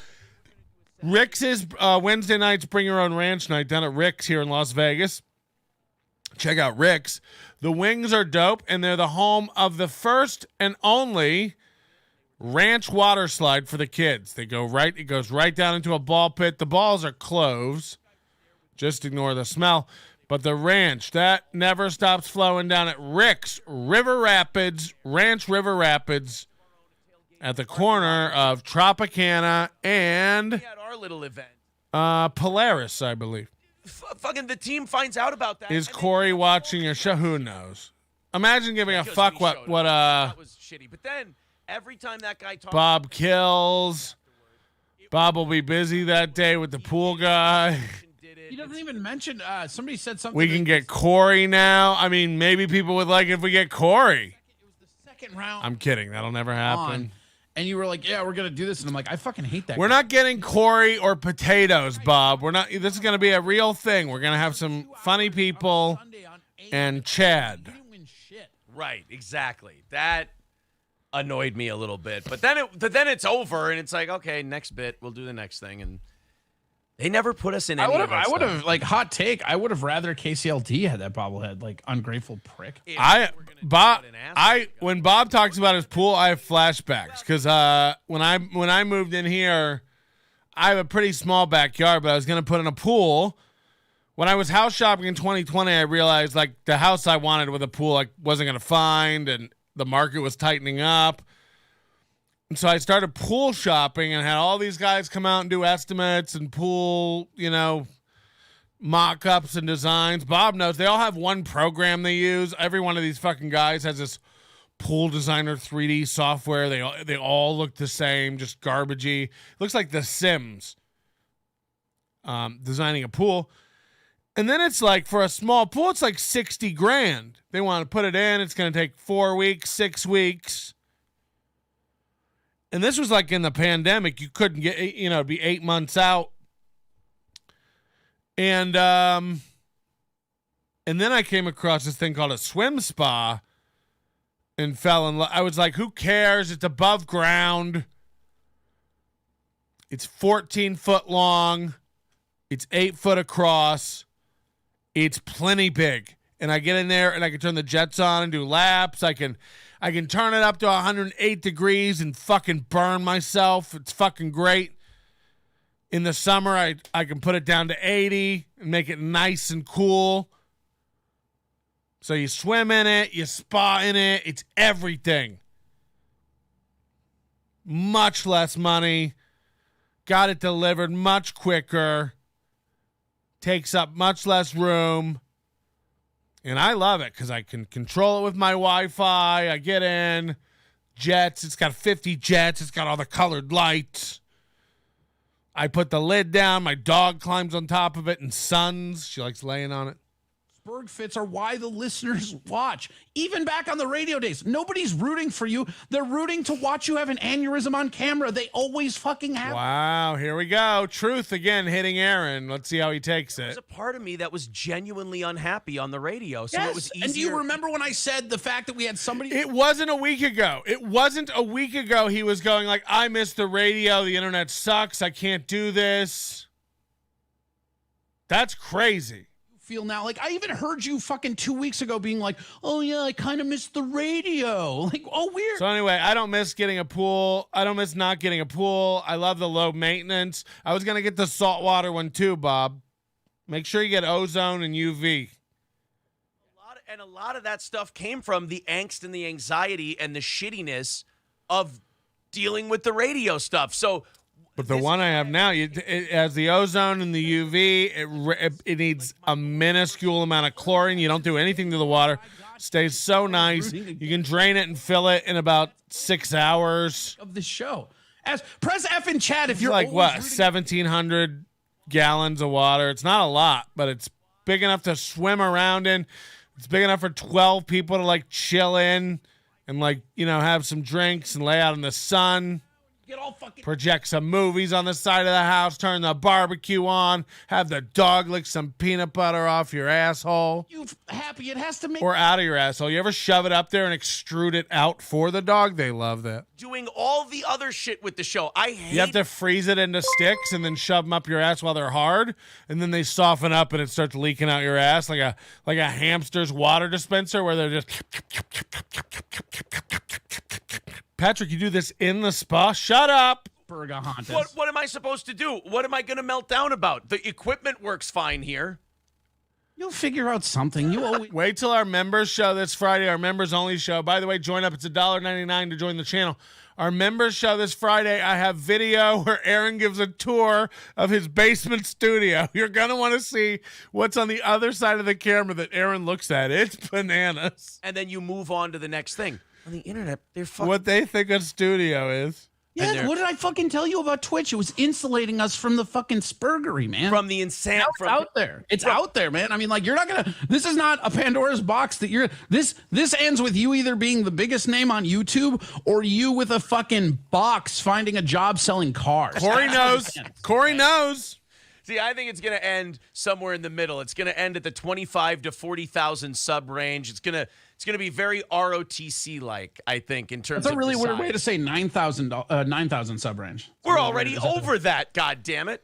Rick's is Wednesday night's Bring Your Own Ranch night down at Rick's here in Las Vegas. Check out Rick's. The wings are dope, and they're the home of the first and only ranch water slide for the kids. It goes right down into a ball pit. The balls are cloves. Just ignore the smell. But the ranch, that never stops flowing down at Rick's River Rapids, Ranch River Rapids, at the corner of Tropicana and We had our little event. Polaris, I believe. Fucking the team finds out about that. Is and they- Corey watching your show? Who knows? Imagine giving a Because fuck we showed what up. That was shitty. But then every time that guy talks, Bob kills. Bob will be busy that day with the pool guy. He doesn't even mention. Somebody said something. We can get Corey now. I mean, maybe people would like it if we get Corey. It was the second round. I'm kidding. That'll never happen. And you were like, "Yeah, we're gonna do this," and I'm like, "I fucking hate that." We're guy. not getting Corey or potatoes, Bob. We're not. This is going to be a real thing. We're going to have some funny people Sunday on 8. and Chad. You didn't win shit. right, exactly. That annoyed me a little bit. But then it's over, and it's like, okay, next bit, we'll do the next thing, and they never put us in. I Any would of have. that I would stuff. have like hot take. I would have rather KCLD had that bobblehead. Like ungrateful prick. If I we're gonna Bob do it and ask when Bob talks about his pool, I have flashbacks because when I moved in here, I have a pretty small backyard, but I was going to put in a pool. When I was house shopping in 2020, I realized like the house I wanted with a pool I wasn't going to find, and the market was tightening up. And so I started pool shopping and had all these guys come out and do estimates and pool, mock-ups and designs. Bob knows they all have one program they use. Every one of these fucking guys has this pool designer 3D software. They all look the same, just garbagey. Looks like The Sims. Designing a pool. And then it's like for a small pool, it's like $60,000. They want to put it in. It's going to take 4 weeks, 6 weeks. And this was like in the pandemic. You couldn't get, it'd be 8 months out. And then I came across this thing called a swim spa and fell in love. I was like, who cares? It's above ground. It's 14 foot long. It's 8 foot across. It's plenty big. And I get in there and I can turn the jets on and do laps. I can turn it up to 108 degrees and fucking burn myself. It's fucking great. In the summer, I can put it down to 80 and make it nice and cool. So you swim in it, you spa in it. It's everything. Much less money. Got it delivered much quicker. Takes up much less room. And I love it because I can control it with my Wi-Fi. I get in. Jets. It's got 50 jets. It's got all the colored lights. I put the lid down. My dog climbs on top of it and suns. She likes laying on it. Berg fits are why the listeners watch. Even back on the radio days, nobody's rooting for you. They're rooting to watch you have an aneurysm on camera. They always fucking have. Wow, here we go. Truth again hitting Aaron. Let's see how he takes There's it. a part of me that was genuinely unhappy on the radio, so Yes. it was easier. And do you remember when I said the fact that we had somebody? It wasn't a week ago. It wasn't a week ago he was going like, I miss the radio. The internet sucks. I can't do this. That's crazy. Feel now like I even heard you fucking 2 weeks ago being like, oh yeah, I kind of miss the radio. Like, oh weird. So anyway, I don't miss getting a pool. I don't miss not getting a pool. I love the low maintenance. I was going to get the saltwater one too, Bob. Make sure you get ozone and UV. A lot of that stuff came from the angst and the anxiety and the shittiness of dealing with the radio stuff. So, But the one I have now, it has the ozone and the UV. It needs a minuscule amount of chlorine. You don't do anything to the water. Stays so nice. You can drain it and fill it in about 6 hours. Of the show. Press F in chat if It's you're like always what, rooting- 1,700 gallons of water. It's not a lot, but it's big enough to swim around in. It's big enough for 12 people to like chill in and like, have some drinks and lay out in the sun. Get all fucking Project some movies on the side of the house, turn the barbecue on, have the dog lick some peanut butter off your asshole. you happy. It has to make Or out of your asshole. You ever shove it up there and extrude it out for the dog? They love that. Doing all the other shit with the show. I hate You have to freeze it into sticks and then shove them up your ass while they're hard, and then they soften up and it starts leaking out your ass like a hamster's water dispenser where they're just. Patrick, you do this in the spa? Shut up. What am I supposed to do? What am I going to melt down about? The equipment works fine here. You'll figure out something. You always Wait till our members show this Friday, our members only show. By the way, join up. It's $1.99 to join the channel. Our members show this Friday. I have video where Aaron gives a tour of his basement studio. You're going to want to see what's on the other side of the camera that Aaron looks at. It's bananas. And then you move on to the next thing. On the internet, they're fucking... What they think a studio is. Yeah, what did I fucking tell you about Twitch? It was insulating us from the fucking spurgery, man. From the insane... It's out there. It's out there, man. I mean, like, you're not gonna. This is not a Pandora's box that you're. This ends with you either being the biggest name on YouTube or you with a fucking box finding a job selling cars. Corey knows. Corey knows. See, I think it's going to end somewhere in the middle. It's going to end at the 25 to 40,000 sub range. It's going to be very ROTC like, I think, in terms of That's a really the weird size. way to say 9,000 sub range. We're already over that, God damn it.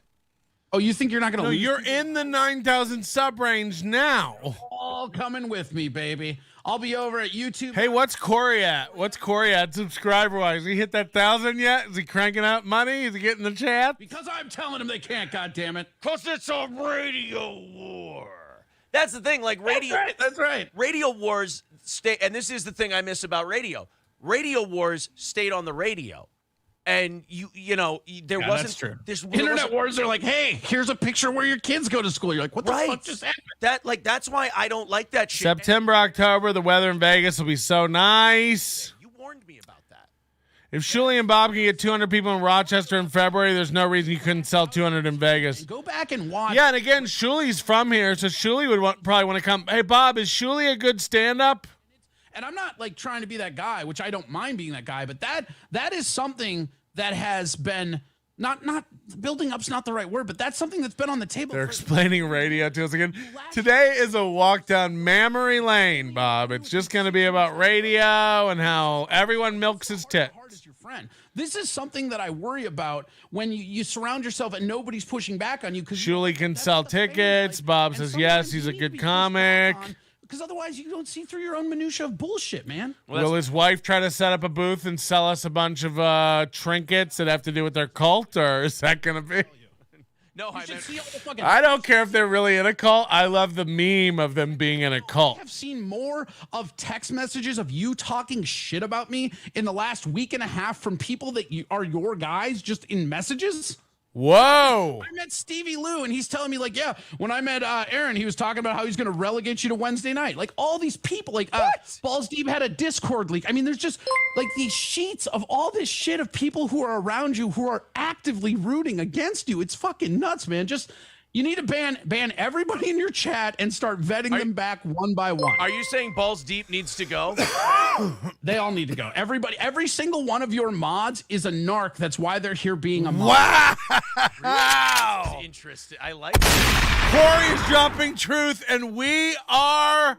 Oh, you think you're not going to No, lose? you're in the 9,000 sub range now. all coming with me, baby. I'll be over at YouTube. Hey, what's Corey at? What's Corey at subscriber-wise? He hit that 1,000 yet? Is he cranking out money? Is he getting the chat? Because I'm telling them they can't, goddammit. Because it's a radio war. That's the thing, like radio. That's right. Radio wars stay, and this is the thing I miss about radio. Radio wars stayed on the radio. And there wasn't. That's true. There Internet wasn't- wars are like, hey, here's a picture where your kids go to school. You're like, what the fuck just happened? That's why I don't like that shit. September, October, the weather in Vegas will be so nice. You warned me about that. If Shuli and Bob can get 200 people in Rochester in February, there's no reason you couldn't sell 200 in Vegas. Go back and watch. Yeah, and again, Shuli's from here, so Shuli would probably want to come. Hey, Bob, is Shuli a good stand-up? And I'm not like trying to be that guy, which I don't mind being that guy, but that is something that has been not building up's not the right word, but that's something that's been on the table. They're explaining radio to us again. Today is a walk down memory lane, Bob. It's just going to be about radio and how everyone milks his tits. Heart is your friend. This is something that I worry about when you surround yourself and nobody's pushing back on you. Because Shuli can sell tickets. Bob says yes, he's a good comic. Because otherwise you don't see through your own minutia of bullshit, man. Will his wife try to set up a booth and sell us a bunch of trinkets that have to do with their cult, or is that going to be? No, You should see all the fucking. I don't care if they're really in a cult. I love the meme of them being in a cult. I have seen more of text messages of you talking shit about me in the last week and a half from people that are your guys just in messages. Whoa. I met Stevie Lou, and he's telling me, like, yeah, when I met Aaron, he was talking about how he's going to relegate you to Wednesday night. Like, all these people, like, Balls Deep had a Discord leak. I mean, there's just, like, these sheets of all this shit of people who are around you who are actively rooting against you. It's fucking nuts, man. Just, you need to ban everybody in your chat and start vetting them back one by one. Are you saying Balls Deep needs to go? They all need to go. Every single one of your mods is a narc. That's why they're here being a mod. Wow. Interesting. I like it. Corey is dropping truth, and we are.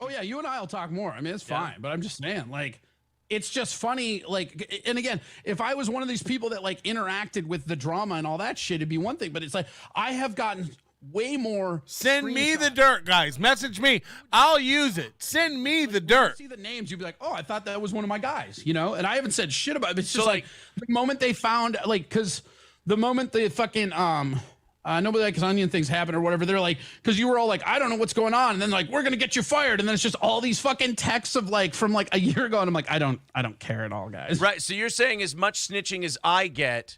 Oh, yeah, you and I will talk more. I mean, it's fine, but I'm just saying, like, it's just funny. Like, and again, if I was one of these people that, like, interacted with the drama and all that shit, it'd be one thing, but it's like, I have gotten way more. Send me the dirt, guys. Message me. I'll use it. Send me the dirt. See the names, you'd be like, oh, I thought that was one of my guys, you know? And I haven't said shit about it. It's just So, like the moment they found, like, because the moment the fucking, nobody likes onion things happen or whatever, they're like, because you were all like, I don't know what's going on. And then, like, we're going to get you fired. And then it's just all these fucking texts of, like, from like a year ago. And I'm like, I don't care at all, guys. Right. So you're saying as much snitching as I get,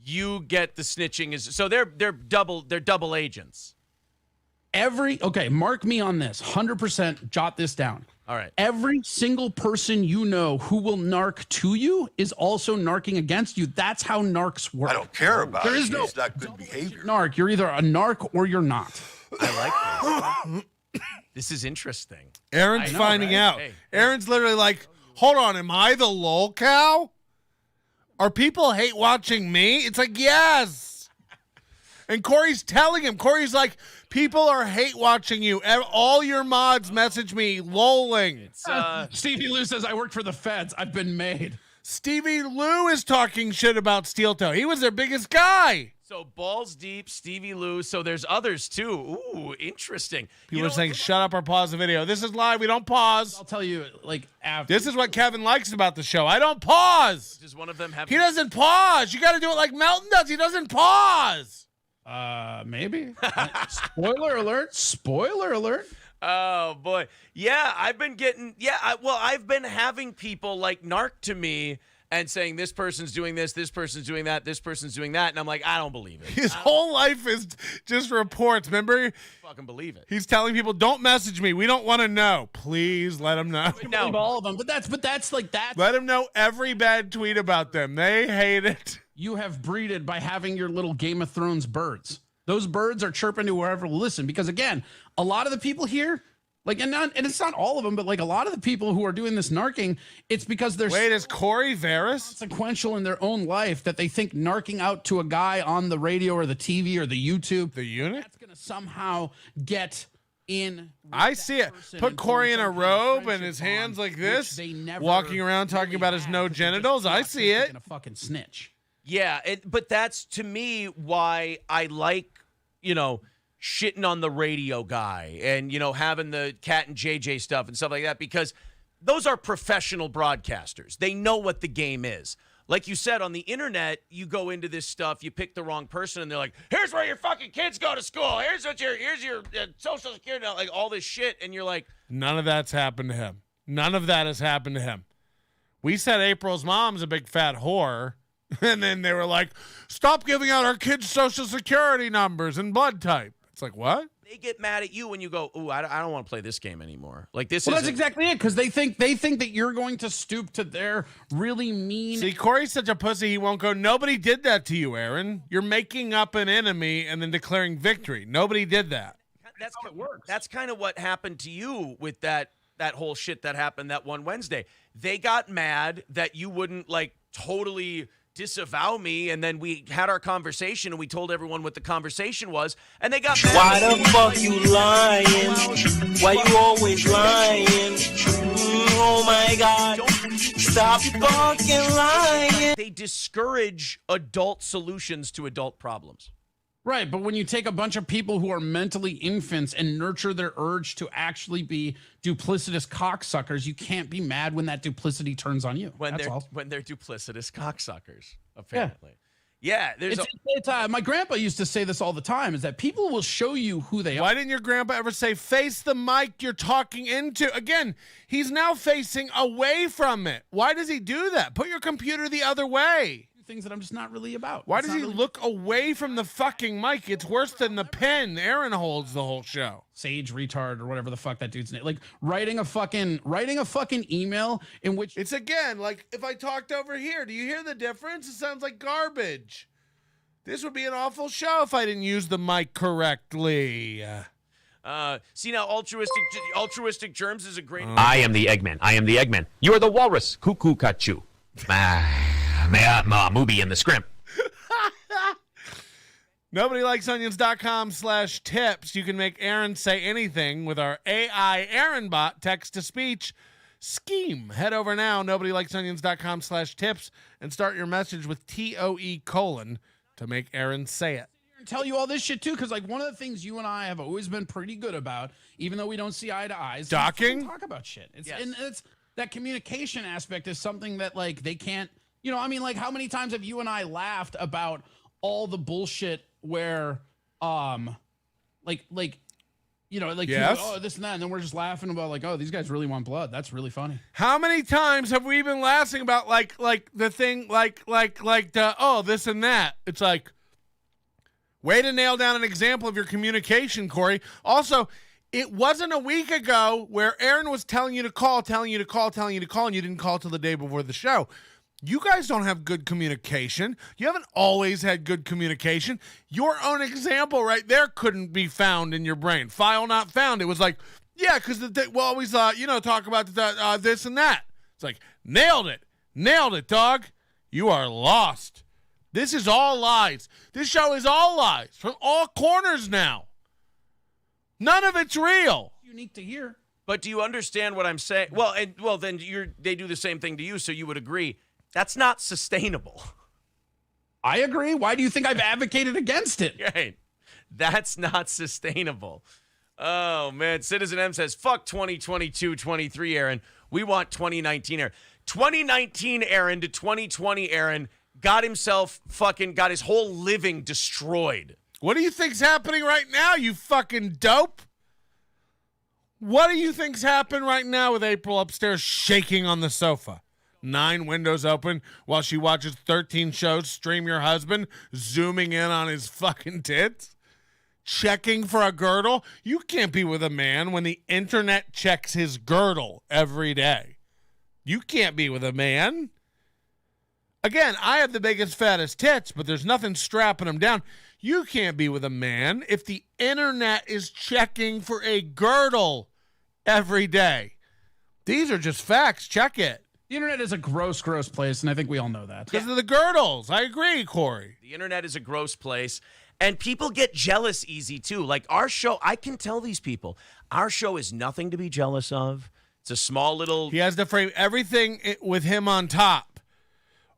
you get the snitching so they're double agents. Okay, mark me on this. 100% jot this down. All right. Every single person you know who will narc to you is also narking against you. That's how narcs work. I don't care about There it. is no It's not good behavior. narc. You're either a narc or you're not. I like this. This is interesting. Aaron's I know, finding right? out. Hey. Aaron's literally like, hold on, am I the lol cow? Are people hate watching me? It's like, yes. And Corey's telling him, Corey's like, people are hate watching you. All your mods message me, lolling. It's Stevie Lou says, I worked for the feds. I've been made. Stevie Lou is talking shit about Steel Toe. He was their biggest guy. so balls deep, Stevie Lou. So there's others too. Ooh, interesting. People are saying, shut up or pause the video. This is live. We don't pause. I'll tell you, like, after. This is what Kevin likes about the show. I don't pause. Does one of them have? He doesn't pause. You got to do it like Melton does. He doesn't pause. Maybe. Spoiler alert. Spoiler alert. Oh boy, yeah. I've been getting. Yeah, I've been having people like narc to me and saying this person's doing this person's doing that, this person's doing that, and I'm like, I don't believe it. His whole life is just reports. Remember? Fucking believe it. He's telling people, don't message me. We don't want to know. Please let him know. I believe all of them, but that's like that. Let him know every bad tweet about them. They hate it. You have breeded by having your little Game of Thrones birds. Those birds are chirping to whoever will listen, because again, a lot of the people here, like, and it's not all of them, but like a lot of the people who are doing this narking, it's because they're Wait, is Corey Varys? consequential in their own life that they think narking out to a guy on the radio or the TV or the YouTube, The unit? that's going to somehow get in. I see it. person Put and Corey form in a some kind of robe and friendship his hands bond, like this, which they never walking around talking really about his had, no 'cause they're just genitals. I too see autistic it. and a fucking snitch. Yeah, but that's to me why I like, shitting on the radio guy and, having the Cat and JJ stuff and stuff like that, because those are professional broadcasters. They know what the game is. Like you said, on the internet, you go into this stuff, you pick the wrong person, and they're like, here's where your fucking kids go to school. Here's your social security, like all this shit. And you're like, None of that's happened to him. None of that has happened to him. We said April's mom's a big fat whore. And then they were like, stop giving out our kids' social security numbers and blood type. It's like, what? they get mad at you when you go, ooh, I don't want to play this game anymore. Like this Well, is that's exactly it, because they think that you're going to stoop to their really mean. See, Corey's such a pussy, he won't go, nobody did that to you, Aaron. You're making up an enemy and then declaring victory. Nobody did that. That's how it works. That's kind of what happened to you with that whole shit that happened that one Wednesday. They got mad that you wouldn't like totally disavow me, and then we had our conversation and we told everyone what the conversation was, and they got mad. Why the fuck you lying? Why you always lying? Oh my God. Stop fucking lying. They discourage adult solutions to adult problems. Right, but when you take a bunch of people who are mentally infants and nurture their urge to actually be duplicitous cocksuckers, you can't be mad when that duplicity turns on you. When That's all. they're duplicitous cocksuckers, apparently. Yeah, there's It's my grandpa used to say this all the time, is that people will show you who they are. Why didn't your grandpa ever say, face the mic you're talking into? Again, he's now facing away from it. Why does he do that? Put your computer the other way. Things that I'm just not really about. Why It's does not he really look away from the fucking mic? It's worse than the pen Aaron holds the whole show. sage retard or whatever the fuck that dude's name? Like writing a fucking email in which It's again, like if I talked over here, do you hear the difference? It sounds like garbage. This would be an awful show if I didn't use the mic correctly. see now, altruistic germs is a great. I am the Eggman. I am the Eggman. You are the walrus. Cuckoo kachu. Movie in the scrimp. NobodyLikesOnions.com/tips. You can make Aaron say anything with our AI Aaron bot text-to-speech scheme. Head over now, NobodyLikesOnions.com/tips, and start your message with TOE: to make Aaron say it. tell you all this shit too, because like one of the things you and I have always been pretty good about, even though we don't see eye to eye, is Docking? we talk about shit. Yes. And it's that communication aspect is something that like they can't. I mean, like how many times have you and I laughed about all the bullshit where, like Yes. oh, this and that, and then we're just laughing about like, oh, these guys really want blood. That's really funny. How many times have we been laughing about like the thing like the this and that? It's like, way to nail down an example of your communication, Corey. Also, It wasn't a week ago where Aaron was telling you to call, and you didn't call till the day before the show. You guys don't have good communication. You haven't always had good communication. Your own example right there couldn't be found in your brain. File not found. It was like, yeah, because we'll always, talk about this and that. It's like, nailed it, dog. You are lost. This is all lies. This show is all lies from all corners now. None of it's real. Unique to hear. But do you understand what I'm saying? Well, then they do the same thing to you, so you would agree. That's not sustainable. I agree. Why do you think I've advocated against it? Right. That's not sustainable. Oh, man. Citizen M says, fuck 2022, 23, Aaron. We want 2019, Aaron. 2019, Aaron, to 2020, Aaron, got his whole living destroyed. What do you think's happening right now, you fucking dope? What do you think's happening right now with April upstairs shaking on the sofa? 9 windows open while she watches 13 shows, stream your husband, zooming in on his fucking tits, checking for a girdle. You can't be with a man when the internet checks his girdle every day. You can't be with a man. Again, I have the biggest, fattest tits, but there's nothing strapping them down. You can't be with a man if the internet is checking for a girdle every day. These are just facts. Check it. The internet is a gross, gross place, and I think we all know that. Because of the girdles. I agree, Corey. The internet is a gross place, and people get jealous easy, too. Like our show, I can tell these people, our show is nothing to be jealous of. It's a small little... He has to frame everything with him on top.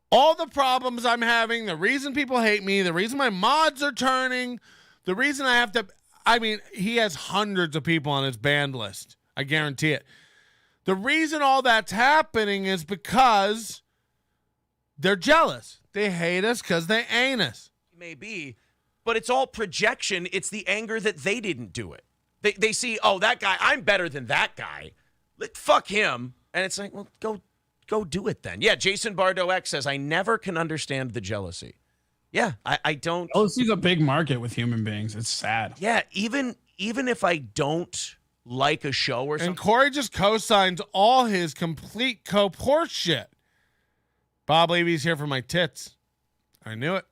All the problems I'm having, the reason people hate me, the reason my mods are turning, the reason I have to... I mean, he has hundreds of people on his band list. I guarantee it. The reason all that's happening is because they're jealous. They hate us because they ain't us. Maybe, but it's all projection. It's the anger that they didn't do it. They see, oh, that guy, I'm better than that guy. Fuck him. And it's like, well, go do it then. Yeah, Jason Bardo X says, I never can understand the jealousy. Yeah, I don't. Jealousy's a big market with human beings. It's sad. Yeah, even if I don't like a show or something. And Corey just co-signs all his complete cope horse shit. Bob Levy's here for my tits. I knew it.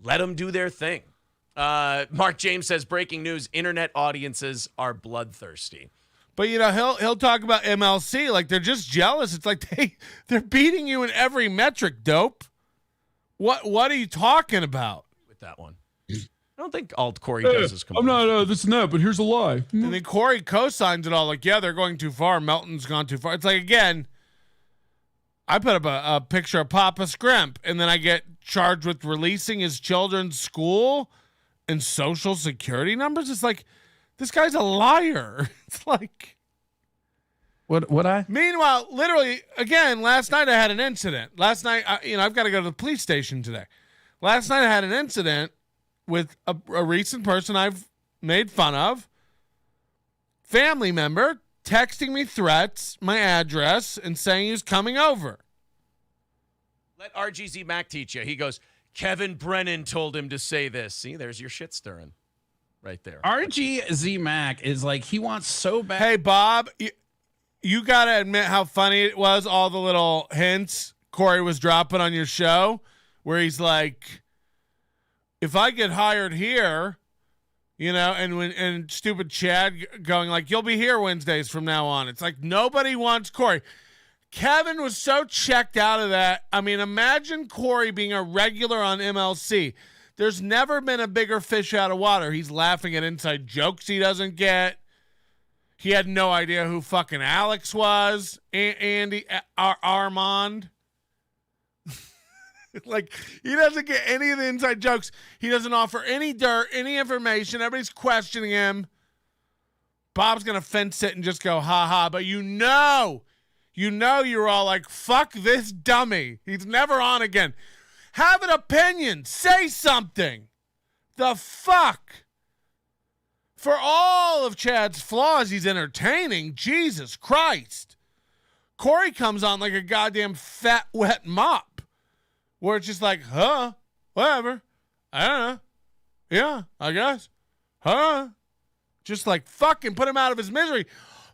Let them do their thing. Mark James says, breaking news, internet audiences are bloodthirsty. But, he'll talk about MLC like they're just jealous. It's like they're beating you in every metric, dope. What are you talking about? With that one. I don't think all Corey does is come. I'm not this and that, but here's a lie. And then Corey co-signs it all like, yeah, they're going too far. Melton's gone too far. It's like, again, I put up a picture of Papa Scrimp, and then I get charged with releasing his children's school and social security numbers. It's like, this guy's a liar. It's like... What I? Meanwhile, literally, again, last night I had an incident. Last night, I've got to go to the police station today. Last night I had an incident with a recent person I've made fun of, family member, texting me threats, my address, and saying he was coming over. Let RGZ Mac teach you. He goes, Kevin Brennan told him to say this. See, there's your shit stirring right there. RGZ Mac is like, he wants so bad. Hey, Bob, you got to admit how funny it was, all the little hints Corey was dropping on your show, where he's like, if I get hired here, and stupid Chad going like, you'll be here Wednesdays from now on. It's like nobody wants Corey. Kevin was so checked out of that. I mean, imagine Corey being a regular on MLC. There's never been a bigger fish out of water. He's laughing at inside jokes he doesn't get. He had no idea who fucking Alex was. Andy Armand. Like, he doesn't get any of the inside jokes. He doesn't offer any dirt, any information. Everybody's questioning him. Bob's going to fence it and just go, ha-ha. But you're all like, fuck this dummy. He's never on again. Have an opinion. Say something. The fuck? For all of Chad's flaws, he's entertaining. Jesus Christ. Corey comes on like a goddamn fat, wet mop. Where it's just like, whatever. I don't know. Yeah, I guess. Just like fucking put him out of his misery.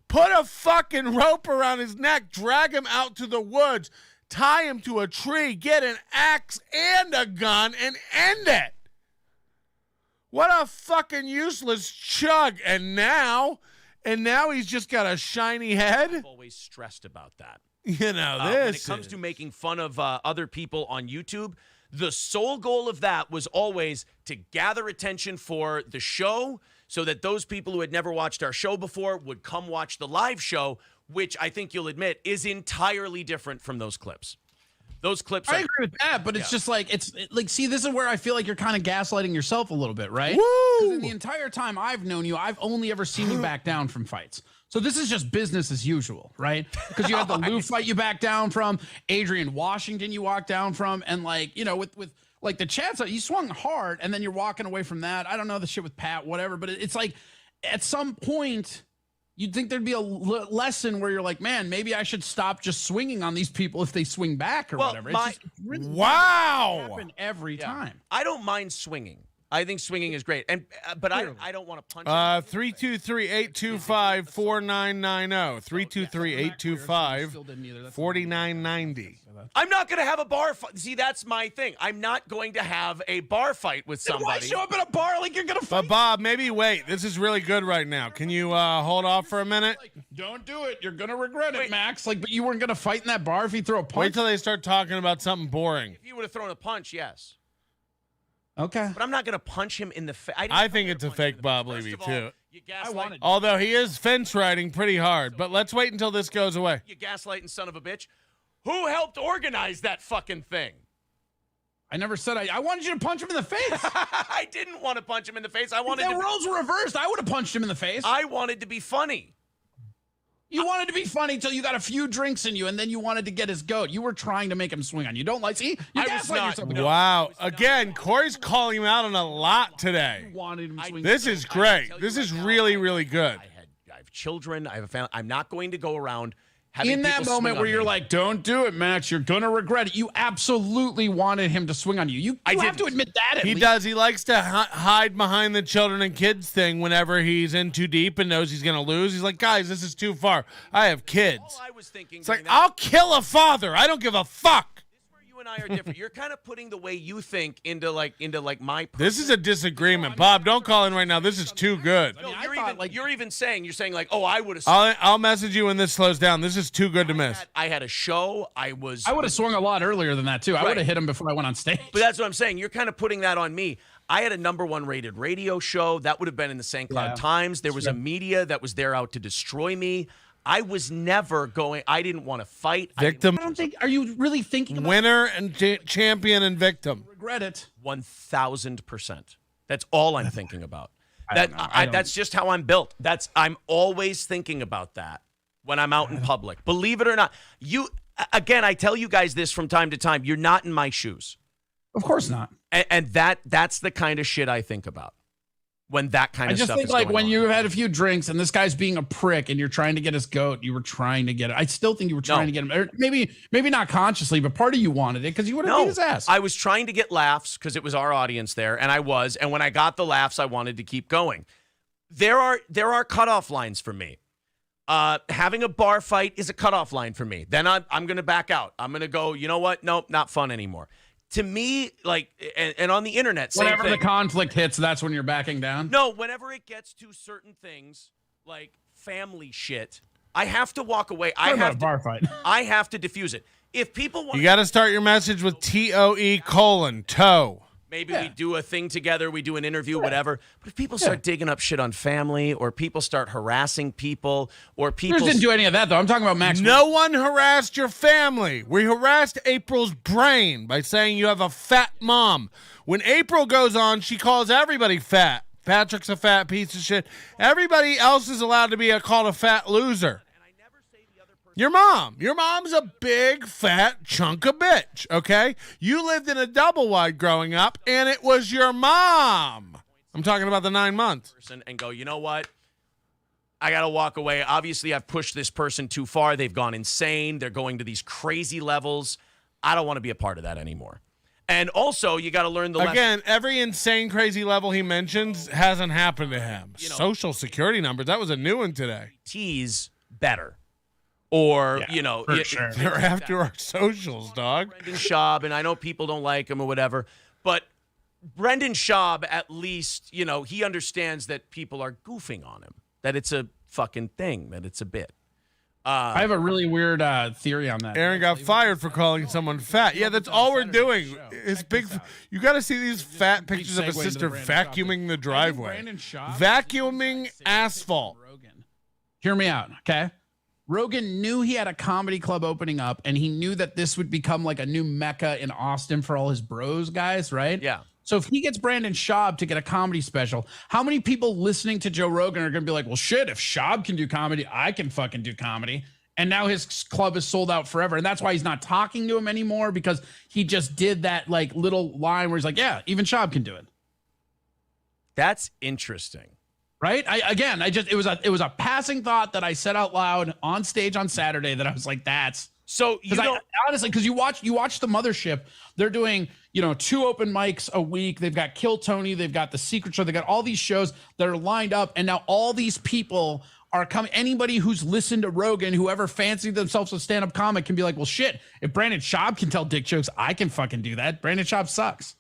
Put a fucking rope around his neck, drag him out to the woods, tie him to a tree, get an axe and a gun, and end it. What a fucking useless chug. And now he's just got a shiny head. I've always stressed about that. You know, when it comes to making fun of other people on YouTube, the sole goal of that was always to gather attention for the show so that those people who had never watched our show before would come watch the live show, which I think you'll admit is entirely different from those clips. Those clips I agree with that, but it's just like, see, this is where I feel like you're kind of gaslighting yourself a little bit, right? Because the entire time I've known you, I've only ever seen you back down from fights. So this is just business as usual, right? Because you had the Lou fight you back down from, Adrian Washington you walked down from, and like, you know, with like the chats, you swung hard, and then you're walking away from that. I don't know the shit with Pat, whatever, but it's like at some point you'd think there'd be a lesson where you're like, man, maybe I should stop just swinging on these people if they swing back or whatever. It's really happen every time. I don't mind swinging. I think swinging is great, and but I don't want to punch. 323-825-4990. 323-825-4990. I'm not going to have a bar fight. See, that's my thing. I'm not going to have a bar fight with somebody. Why show up at a bar like you're going to fight? But Bob, maybe wait. This is really good right now. Can you hold off for a minute? Don't do it. You're going to regret it, Max. Like, but you weren't going to fight in that bar if you throw a punch? Wait till they start talking about something boring. If he would have thrown a punch, yes. Okay. But I'm not going to punch him in the face. I think it's a fake Bob Levy, too. Although he is fence riding pretty hard. But let's wait until this goes away. You gaslighting son of a bitch. Who helped organize that fucking thing? I never said I wanted you to punch him in the face. I didn't want to punch him in the face. I wanted the roles were reversed. I would have punched him in the face. I wanted to be funny. You wanted to be funny until you got a few drinks in you, and then you wanted to get his goat. You were trying to make him swing on you. Don't lie. See, you gaslight yourself. Wow. Again, Corey's calling him out on a lot today. Wanted him swing. This is great. This is really, really good. I have children. I have a family. I'm not going to go around in that moment where you're like, don't do it, Max. You're going to regret it. You absolutely wanted him to swing on you. You have to admit that at least. He does. He likes to hide behind the children and kids thing whenever he's in too deep and knows he's going to lose. He's like, guys, this is too far. I have kids. All I was thinking, it's like, I'll kill a father. I don't give a fuck. You and I are different. You're kind of putting the way you think into my. This is a disagreement, Bob. Don't call in right now. This is too good. No, you're even saying like, oh, I would have. I'll message you when this slows down. This is too good to miss. I had a show. I would have swung a lot earlier than that too. I would have hit him before I went on stage. But that's what I'm saying. You're kind of putting that on me. I had a #1 rated radio show that would have been in the St. Cloud Times. There was a media that was there out to destroy me. I was never going. I didn't want to fight. Victim. I don't think. Are you really thinking about winner and champion and victim? Regret it. 1,000%. That's all I'm thinking about. That's just how I'm built. I'm always thinking about that when I'm out in public. Believe it or not. I tell you guys this from time to time. You're not in my shoes. Of course not. And that's the kind of shit I think about. When that kind of stuff is going on. I just think like when you had a few drinks and this guy's being a prick and you're trying to get his goat, you were trying to get it. I still think you were trying to get him. Or maybe not consciously, but part of you wanted it because you would have beat his ass. I was trying to get laughs because it was our audience there, and I was. And when I got the laughs, I wanted to keep going. There are cutoff lines for me. Having a bar fight is a cutoff line for me. Then I'm going to back out. I'm going to go, you know what? Nope, not fun anymore. To me, like, and on the internet, same whenever thing. The conflict hits, that's when you're backing down? No, whenever it gets to certain things, like family shit, I have to walk away. I have a bar fight. I have to diffuse it. If people want, you got to start your message with TOE:toe. Maybe we do a thing together, we do an interview, whatever. But if people start digging up shit on family, or people start harassing people, or people didn't do any of that though. I'm talking about Max. No one harassed your family. We harassed April's brain by saying you have a fat mom. When April goes on, she calls everybody fat. Patrick's a fat piece of shit. Everybody else is allowed to be called a fat loser. Your mom's a big fat chunk of bitch, okay? You lived in a double wide growing up, and it was your mom. I'm talking about the 9 months. And go, you know what? I got to walk away. Obviously, I've pushed this person too far. They've gone insane. They're going to these crazy levels. I don't want to be a part of that anymore. And also, you got to learn the lesson. Again, every insane, crazy level he mentions hasn't happened to him. Social security numbers, that was a new one today. Tease better. Or, sure. They're after our socials, dog. Brendan Schaub, and I know people don't like him or whatever, but Brendan Schaub, at least, he understands that people are goofing on him, that it's a fucking thing, that it's a bit. I have a really weird theory on that. Aaron got fired for calling someone fat. Yeah, that's all we're doing. It's big. You got to see these fat pictures of his sister vacuuming the driveway, vacuuming asphalt. Hear me out, okay? Rogan knew he had a comedy club opening up, and he knew that this would become like a new mecca in Austin for all his bros guys, right? Yeah. So if he gets Brandon Schaub to get a comedy special, how many people listening to Joe Rogan are going to be like, well, shit, if Schaub can do comedy, I can fucking do comedy. And now his club is sold out forever. And that's why he's not talking to him anymore, because he just did that like little line where he's like, yeah, even Schaub can do it. That's interesting. Right? It was a passing thought that I said out loud on stage on Saturday that I was like, that's so honestly, because you watch the Mothership, they're doing 2 open mics a week. They've got Kill Tony, they've got The Secret Show, they got all these shows that are lined up, and now all these people are coming. Anybody who's listened to Rogan, whoever fancied themselves a stand-up comic, can be like, well, shit, if Brandon Schaub can tell dick jokes, I can fucking do that. Brandon Schaub sucks.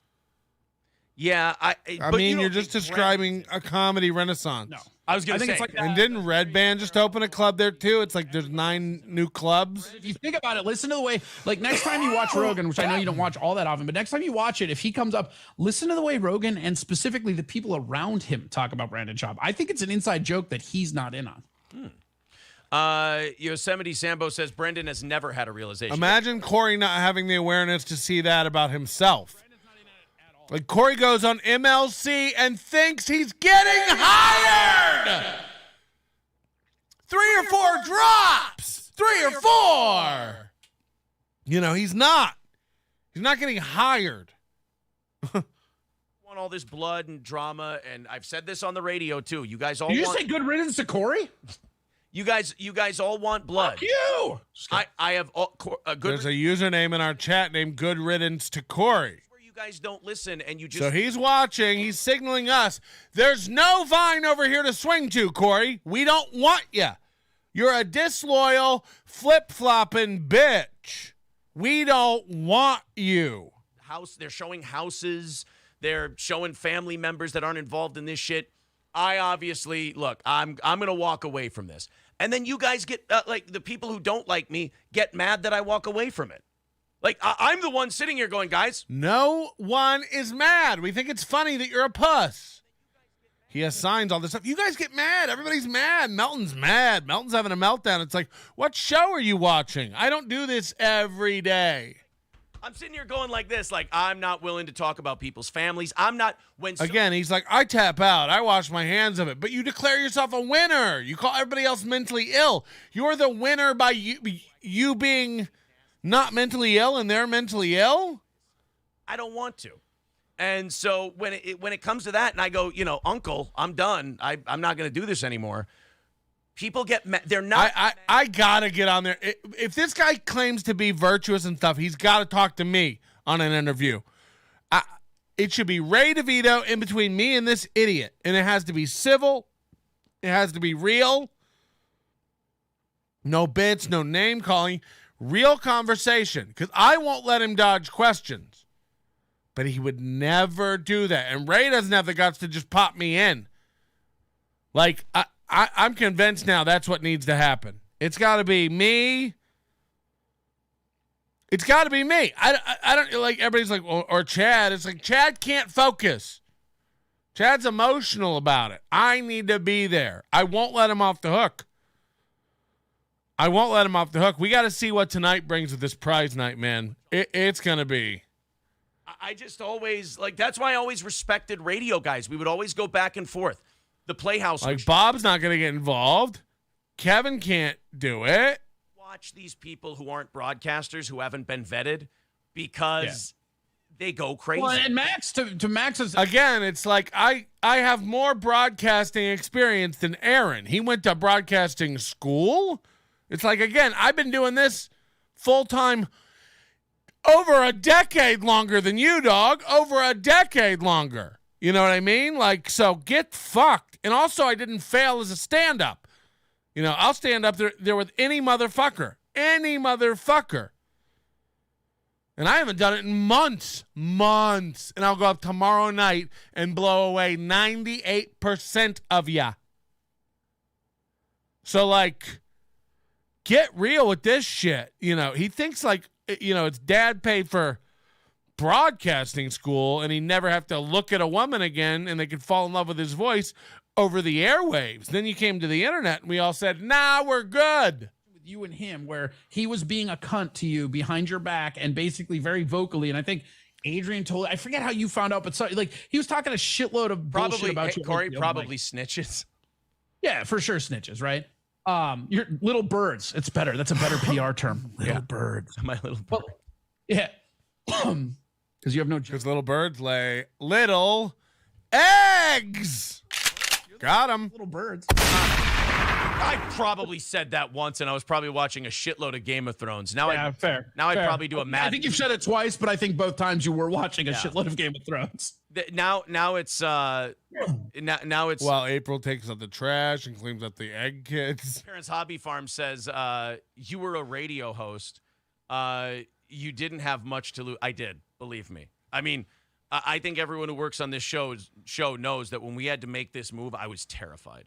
Yeah, I mean, you're just describing a comedy renaissance. No. I was going to say. It's like And didn't Red Band just open a club there too? It's like there's 9 new clubs. If you think about it, listen to the way, like next time you watch Rogan, which I know you don't watch all that often, but next time you watch it, if he comes up, listen to the way Rogan and specifically the people around him talk about Brandon Schaub. I think it's an inside joke that he's not in on. Yosemite Sambo says Brendan has never had a realization. Imagine Corey not having the awareness to see that about himself. Like Corey goes on MLC and thinks he's getting hired. 3 or 4 drops. 3 or 4. He's not. He's not getting hired. Want all this blood and drama, and I've said this on the radio too. You guys all Did you want. say good riddance to Corey? You guys all want blood. Fuck you. I have a good. There's a username in our chat named Good Riddance to Corey. You guys don't listen, and you just. So he's watching. He's signaling us. There's no vine over here to swing to, Corey. We don't want you. You're a disloyal, flip-flopping bitch. We don't want you. They're showing houses. They're showing family members that aren't involved in this shit. I obviously look. I'm gonna walk away from this, and then you guys get like the people who don't like me get mad that I walk away from it. Like, I'm the one sitting here going, guys. No one is mad. We think it's funny that you're a puss. He assigns all this stuff. You guys get mad. Everybody's mad. Melton's mad. Melton's having a meltdown. It's like, what show are you watching? I don't do this every day. I'm sitting here going like this, like, I'm not willing to talk about people's families. I'm not. Again, he's like, I tap out. I wash my hands of it. But you declare yourself a winner. You call everybody else mentally ill. You're the winner by you being not mentally ill and they're mentally ill? I don't want to. And so when it comes to that and I go, uncle, I'm done. I'm not going to do this anymore. People get mad. They're not. I got to get on there. If this guy claims to be virtuous and stuff, he's got to talk to me on an interview. It should be Ray DeVito in between me and this idiot. And it has to be civil. It has to be real. No bits, no name calling. Real conversation, because I won't let him dodge questions. But he would never do that. And Ray doesn't have the guts to just pop me in. Like, I'm convinced now that's what needs to happen. It's got to be me. It's got to be me. I don't, like, everybody's like, or Chad. It's like, Chad can't focus. Chad's emotional about it. I need to be there. I won't let him off the hook. We got to see what tonight brings with this prize night, man. It's going to be. I just always, like, that's why I always respected radio guys. We would always go back and forth. The Playhouse. Like, Bob's not going to get involved. Kevin can't do it. Watch these people who aren't broadcasters, who haven't been vetted, because they go crazy. Well, and Max, to Max's. Again, it's like I have more broadcasting experience than Aaron. He went to broadcasting school. It's like, again, I've been doing this full-time over a decade longer than you, dog. Over a decade longer. You know what I mean? Like, so get fucked. And also, I didn't fail as a stand-up. You know, I'll stand up there with any motherfucker. Any motherfucker. And I haven't done it in months. And I'll go up tomorrow night and blow away 98% of ya. So, like, get real with this shit. You know, he thinks, like, you know, it's dad paid for broadcasting school and he never have to look at a woman again and they could fall in love with his voice over the airwaves. Then you came to the internet and we all said, nah, we're good. With you and him, where he was being a cunt to you behind your back and basically very vocally. And I think Adrian told, I forget how you found out, but so, like, he was talking a shitload of bullshit about you. Corey probably snitches. Yeah, for sure snitches, right? Your little birds. It's better. That's a better PR term. Little birds. My little bird. Well, yeah. Because you have no. Because little birds lay little eggs. Got him. Little birds. I probably said that once, and I was probably watching a shitload of Game of Thrones. Now, fair. Now fair. I probably do a mad. I think you've said it twice, but I think both times you were watching a shitload of Game of Thrones. Now it's now it's. Well, April takes out the trash and cleans up the egg kits. Parents Hobby Farm says you were a radio host. You didn't have much to lose. I did, believe me. I mean, I think everyone who works on this show knows that when we had to make this move, I was terrified.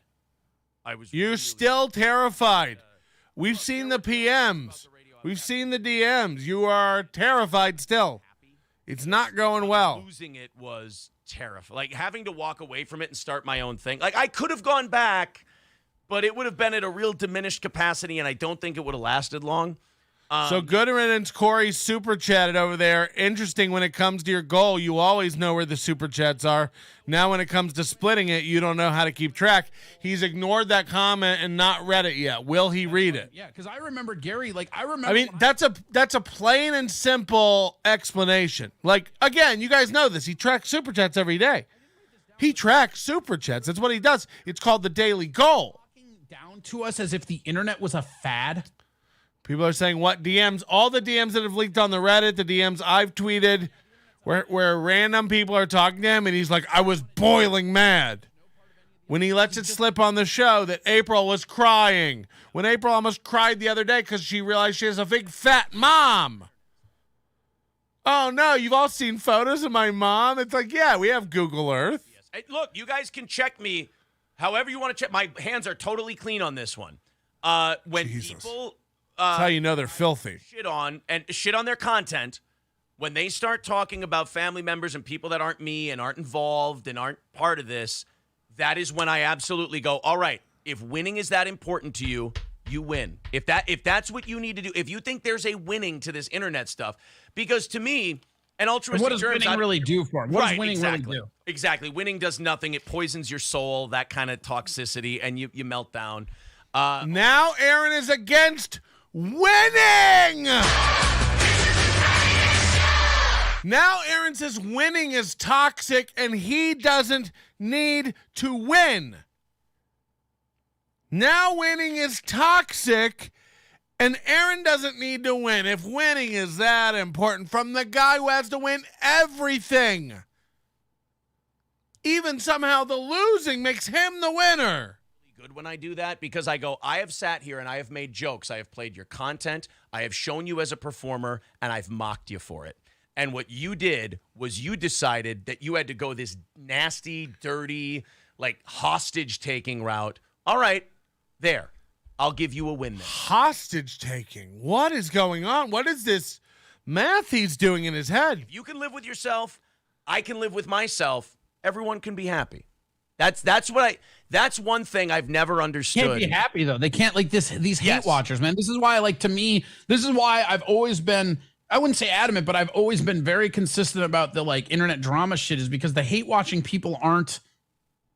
You're really still terrified. We've seen the PMs. We've seen the DMs. You are terrified still. It's not going well. Losing it was terrifying. Like, having to walk away from it and start my own thing. Like, I could have gone back, but it would have been at a real diminished capacity, and I don't think it would have lasted long. So good riddance, Corey super chatted over there. Interesting, when it comes to your goal, you always know where the super chats are. Now when it comes to splitting it, you don't know how to keep track. He's ignored that comment and not read it yet. Will he read it? Yeah, because I remember Gary, I mean, that's a plain and simple explanation. Like, again, you guys know this. He tracks super chats every day. He tracks super chats. That's what he does. It's called the daily goal. Down to us as if the internet was a fad. People are saying, what DMs? All the DMs that have leaked on the Reddit, the DMs I've tweeted, where random people are talking to him, and he's like, I was boiling mad. When he lets it slip on the show that April was crying. When April almost cried the other day because she realized she has a big fat mom. Oh, no, you've all seen photos of my mom? It's like, yeah, we have Google Earth. Yes. Hey, look, you guys can check me however you want to check. My hands are totally clean on this one. When Jesus. People... That's how you know they're filthy. Shit on their content. When they start talking about family members and people that aren't me and aren't involved and aren't part of this, that is when I absolutely go, all right, if winning is that important to you, you win. If that's what you need to do, if you think there's a winning to this internet stuff, because to me, an altruistic what does winning really do for him? What does winning really do? Exactly. Winning does nothing. It poisons your soul, that kind of toxicity, and you melt down. Now Aaron is against winning! Now Aaron says winning is toxic and he doesn't need to win. Now winning is toxic and Aaron doesn't need to win. If winning is that important from the guy who has to win everything. Even somehow the losing makes him the winner. Good when I do that, because I go, I have sat here and I have made jokes. I have played your content. I have shown you as a performer and I've mocked you for it. And what you did was you decided that you had to go this nasty, dirty, like hostage taking route. All right, there. I'll give you a win then. Hostage taking? What is going on? What is this math he's doing in his head? If you can live with yourself, I can live with myself. Everyone can be happy. That's one thing I've never understood. Can't be happy though. They can't, like, these hate watchers, man. This is why, like, to me, this is why I've always been, I wouldn't say adamant, but I've always been very consistent about the, like, internet drama shit, is because the hate watching people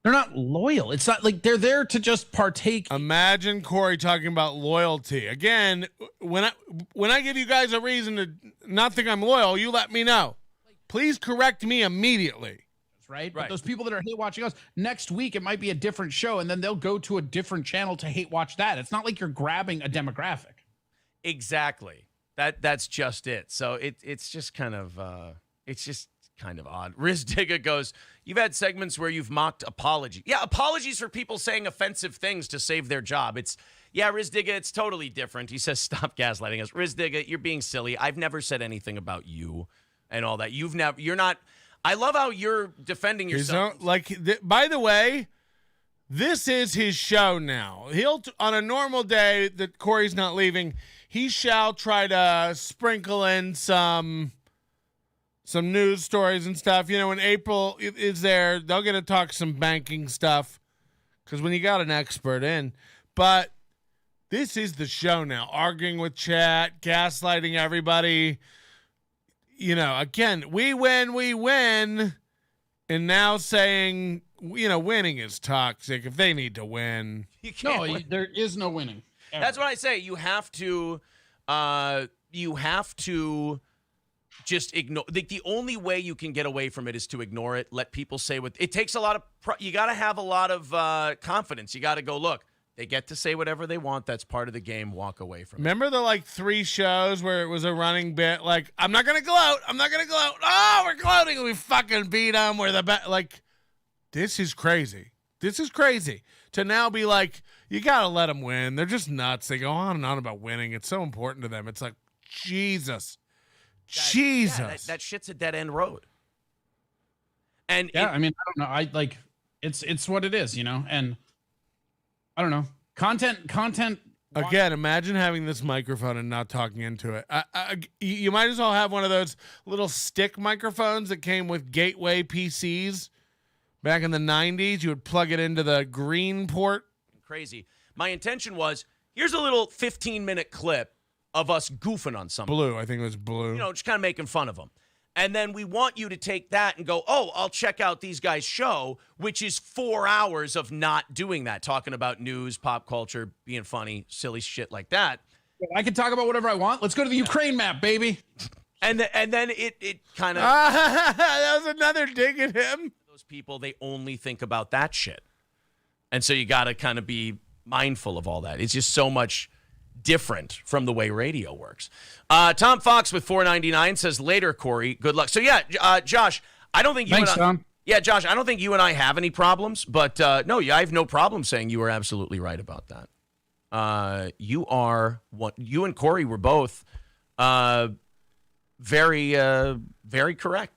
they're not loyal. It's not like they're there to just partake. Imagine Corey talking about loyalty. Again, when I give you guys a reason to not think I'm loyal, you let me know. Please correct me immediately. Right? But those people that are hate watching us, next week it might be a different show, and then they'll go to a different channel to hate watch that. It's not like you're grabbing a demographic. Exactly. That's just it. So it's just kind of odd. Riz Digga goes, you've had segments where you've mocked apology. Yeah, apologies for people saying offensive things to save their job. Riz Digga, it's totally different. He says, stop gaslighting us. Riz Digga, you're being silly. I've never said anything about you and all that. You're not. I love how you're defending yourself. By the way, this is his show now. On a normal day that Corey's not leaving, he shall try to sprinkle in some news stories and stuff. When April is there, they'll get to talk some banking stuff because when you got an expert in. But this is the show now. Arguing with chat, gaslighting everybody. Again, we win. And now saying, winning is toxic if they need to win. There is no winning. Ever. That's what I say. You have to just ignore. The only way you can get away from it is to ignore it. Let people say what it takes. You got to have a lot of confidence. You got to go, look, they get to say whatever they want. That's part of the game. Walk away from it. Remember the 3 shows where it was a running bit? I'm not going to gloat. Oh, we're gloating. We fucking beat them. We're the best. This is crazy. To now be you got to let them win. They're just nuts. They go on and on about winning. It's so important to them. It's Jesus. That shit's a dead end road. And I don't know. It's what it is, and I don't know. Content. Again, imagine having this microphone and not talking into it. You might as well have one of those little stick microphones that came with Gateway PCs back in the 90s. You would plug it into the green port. Crazy. My intention was, here's a little 15-minute clip of us goofing on something. Blue, I think it was blue. Just kind of making fun of them. And then we want you to take that and go, oh, I'll check out these guys' show, which is 4 hours of not doing that, talking about news, pop culture, being funny, silly shit like that. I can talk about whatever I want. Let's go to the Ukraine map, baby. And then it kind of... that was another dig at him. Those people, they only think about that shit. And so you got to kind of be mindful of all that. It's just so much different from the way radio works. Tom Fox with $4.99 says, later, Corey, good luck. So, Josh, I don't think you Thanks, and I... Tom. Yeah, Josh, I don't think you and I have any problems, but no, I have no problem saying you were absolutely right about that. You and Corey were both very, very correct.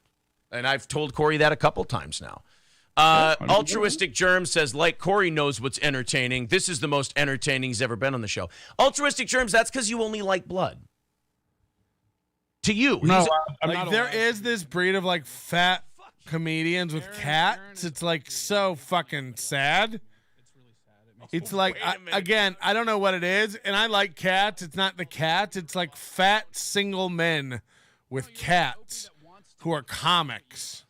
And I've told Corey that a couple times now. Altruistic Germ says, like Corey knows what's entertaining. This is the most entertaining he's ever been on the show. Altruistic Germs, that's because you only like blood. To you. No, there is this breed of fat comedians with cats. It's so fucking sad. It's again, I don't know what it is, and I like cats. It's not the cats. It's fat single men with cats who are comics.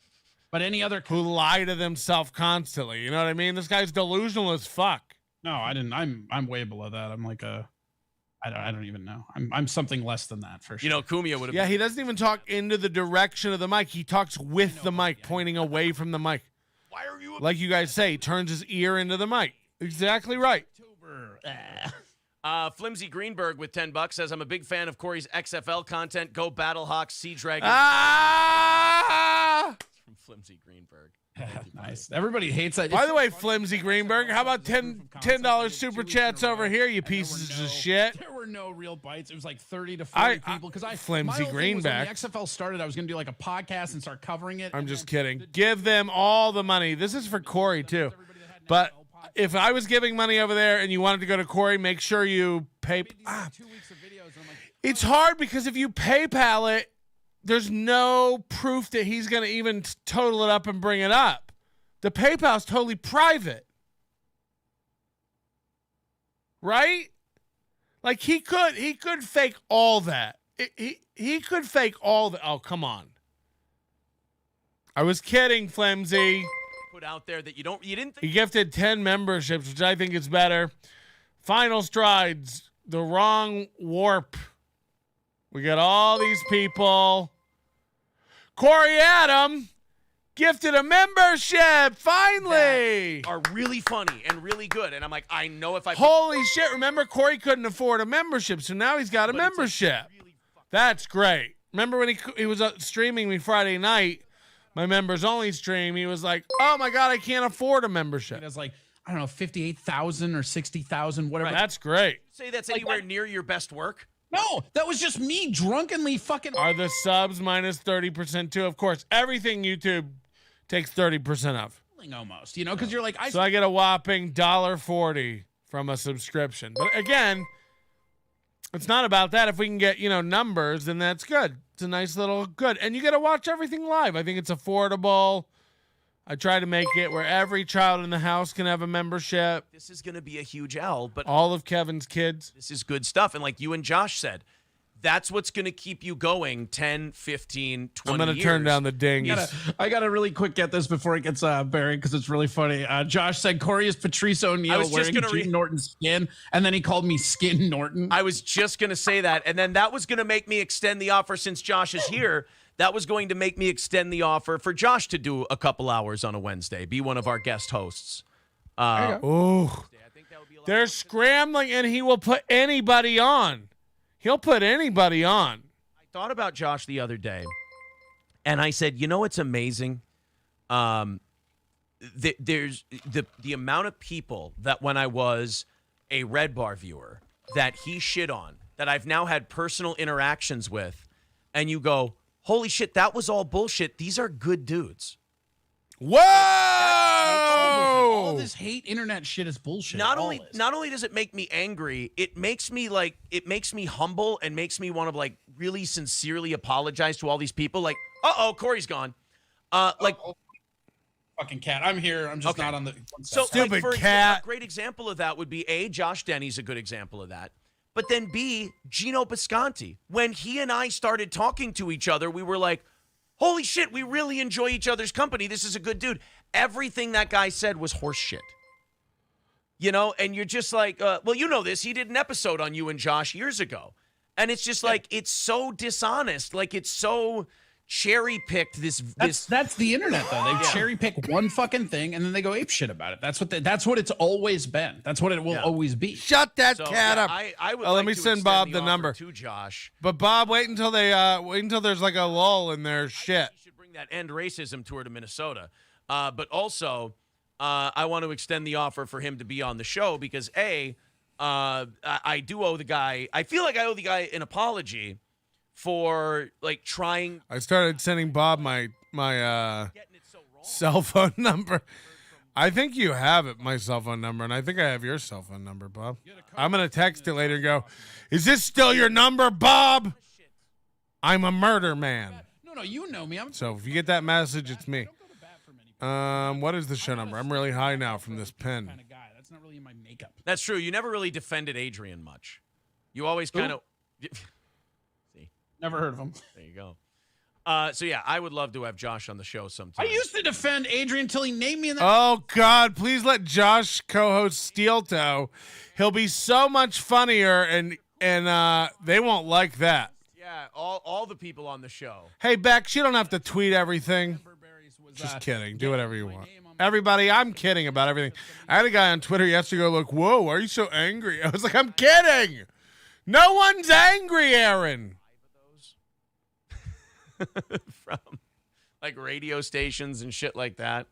But any other who lie to themselves constantly. You know what I mean? This guy's delusional as fuck. No, I didn't. I'm way below that. I'm I don't even know. I'm something less than that for sure. Kumia would have. Yeah, he doesn't even talk into the direction of the mic. He talks with the mic, pointing away from the mic. Why are you? Like you guys say, he turns his ear into the mic. Exactly right. Flimsy Greenberg with $10 says, I'm a big fan of Corey's XFL content. Go Battlehawks, Sea Dragons. From Flimsy Greenberg. Nice. Everybody hates that. By the way, Flimsy Greenberg, how about $10 super chats over here, you pieces of shit? There were no real bites. It was 30 to 40 people. Because Flimsy Greenback. When the XFL started, I was going to do a podcast and start covering it. I'm just kidding. Give them all the money. This is for Corey, too. But if I was giving money over there and you wanted to go to Corey, make sure you pay. It's hard because if you PayPal it, there's no proof that he's going to even total it up and bring it up. The PayPal's totally private. Right? He could fake all that. He could fake all that. Oh, come on. I was kidding, Flimsy. Put out there that you didn't think. He gifted 10 memberships, which I think is better. Final strides, the wrong warp. We got all these people. Corey Adam gifted a membership, finally. That are really funny and really good. And I'm like, I know if I... Holy shit, remember Corey couldn't afford a membership, so now he's got a membership. Really That's great. Remember when he was streaming me Friday night, my members only stream, he was like, oh my God, I can't afford a membership. It was like, I don't know, 58,000 or 60,000, whatever. Right. That's great. Say that's anywhere near your best work? No, that was just me drunkenly fucking. Are the subs minus 30% too? Of course, everything YouTube takes 30% of. Almost, you know, because you're like, So I get a whopping $1.40 from a subscription. But again, it's not about that. If we can get, numbers, then that's good. It's a nice little good. And you get to watch everything live. I think it's affordable. I try to make it where every child in the house can have a membership. This is going to be a huge L, but all of Kevin's kids. This is good stuff. And like you and Josh said, that's what's going to keep you going 10, 15, 20 I'm going to turn down the dings. I gotta really quick get this before it gets buried because it's really funny. Josh said Corey is Patrice O'Neal wearing Gene Norton's skin, and then he called me Skin Norton. I was just going to say that, and then that was going to make me extend the offer since Josh is here. That was going to make me extend the offer for Josh to do a couple hours on a Wednesday, be one of our guest hosts. They're scrambling, and he will put anybody on. He'll put anybody on. I thought about Josh the other day, and I said, it's amazing. There's the amount of people that when I was a Red Bar viewer that he shit on, that I've now had personal interactions with, and you go, holy shit, that was all bullshit. These are good dudes. Whoa! All this hate internet shit is bullshit. Not only does it make me angry, it makes me humble and makes me want to really sincerely apologize to all these people. Like, Corey's gone. Fucking cat. I'm here. I'm just not on the. So, stupid for cat. A great example of that would be A, Josh Denny's a good example of that. But then B, Gino Bisconti. When he and I started talking to each other, we were like, holy shit, we really enjoy each other's company. This is a good dude. Everything that guy said was horse shit. And you're just like, well, you know this. He did an episode on you and Josh years ago. And it's just like, it's so dishonest. Like, it's so cherry-picked. That's the internet, though. They cherry-pick one fucking thing, and then they go ape shit about it. That's what it's always been. That's what it will always be. Shut that cat up. I would let me send Bob the number to Josh. But Bob, wait until there's like a lull in their shit. You should bring that End Racism tour to Minnesota. But also, I want to extend the offer for him to be on the show because I do owe the guy. I feel like I owe the guy an apology for trying. I started sending Bob my cell phone number. I think you have my cell phone number, and I think I have your cell phone number, Bob. I'm gonna text it later and go, "Is this still your number, Bob? I'm a murder man." No, you know me. So if you get that message, it's me. What is the show number? I'm really high now from this pen. Kind of guy. That's not really in my makeup. That's true. You never really defended Adrian much. You always kind of. Never heard of him. There you go. So yeah, I would love to have Josh on the show sometime. I used to defend Adrian until he named me in that. Oh God! Please let Josh co-host Steel Toe. He'll be so much funnier, and they won't like that. Yeah, all the people on the show. Hey Bex, you don't have to tweet everything. Just kidding. Do whatever you want. Everybody, I'm kidding about everything. I had a guy on Twitter yesterday go, "Look, whoa, why are you so angry?" I was like, "I'm kidding. No one's angry, Aaron." From radio stations and shit like that.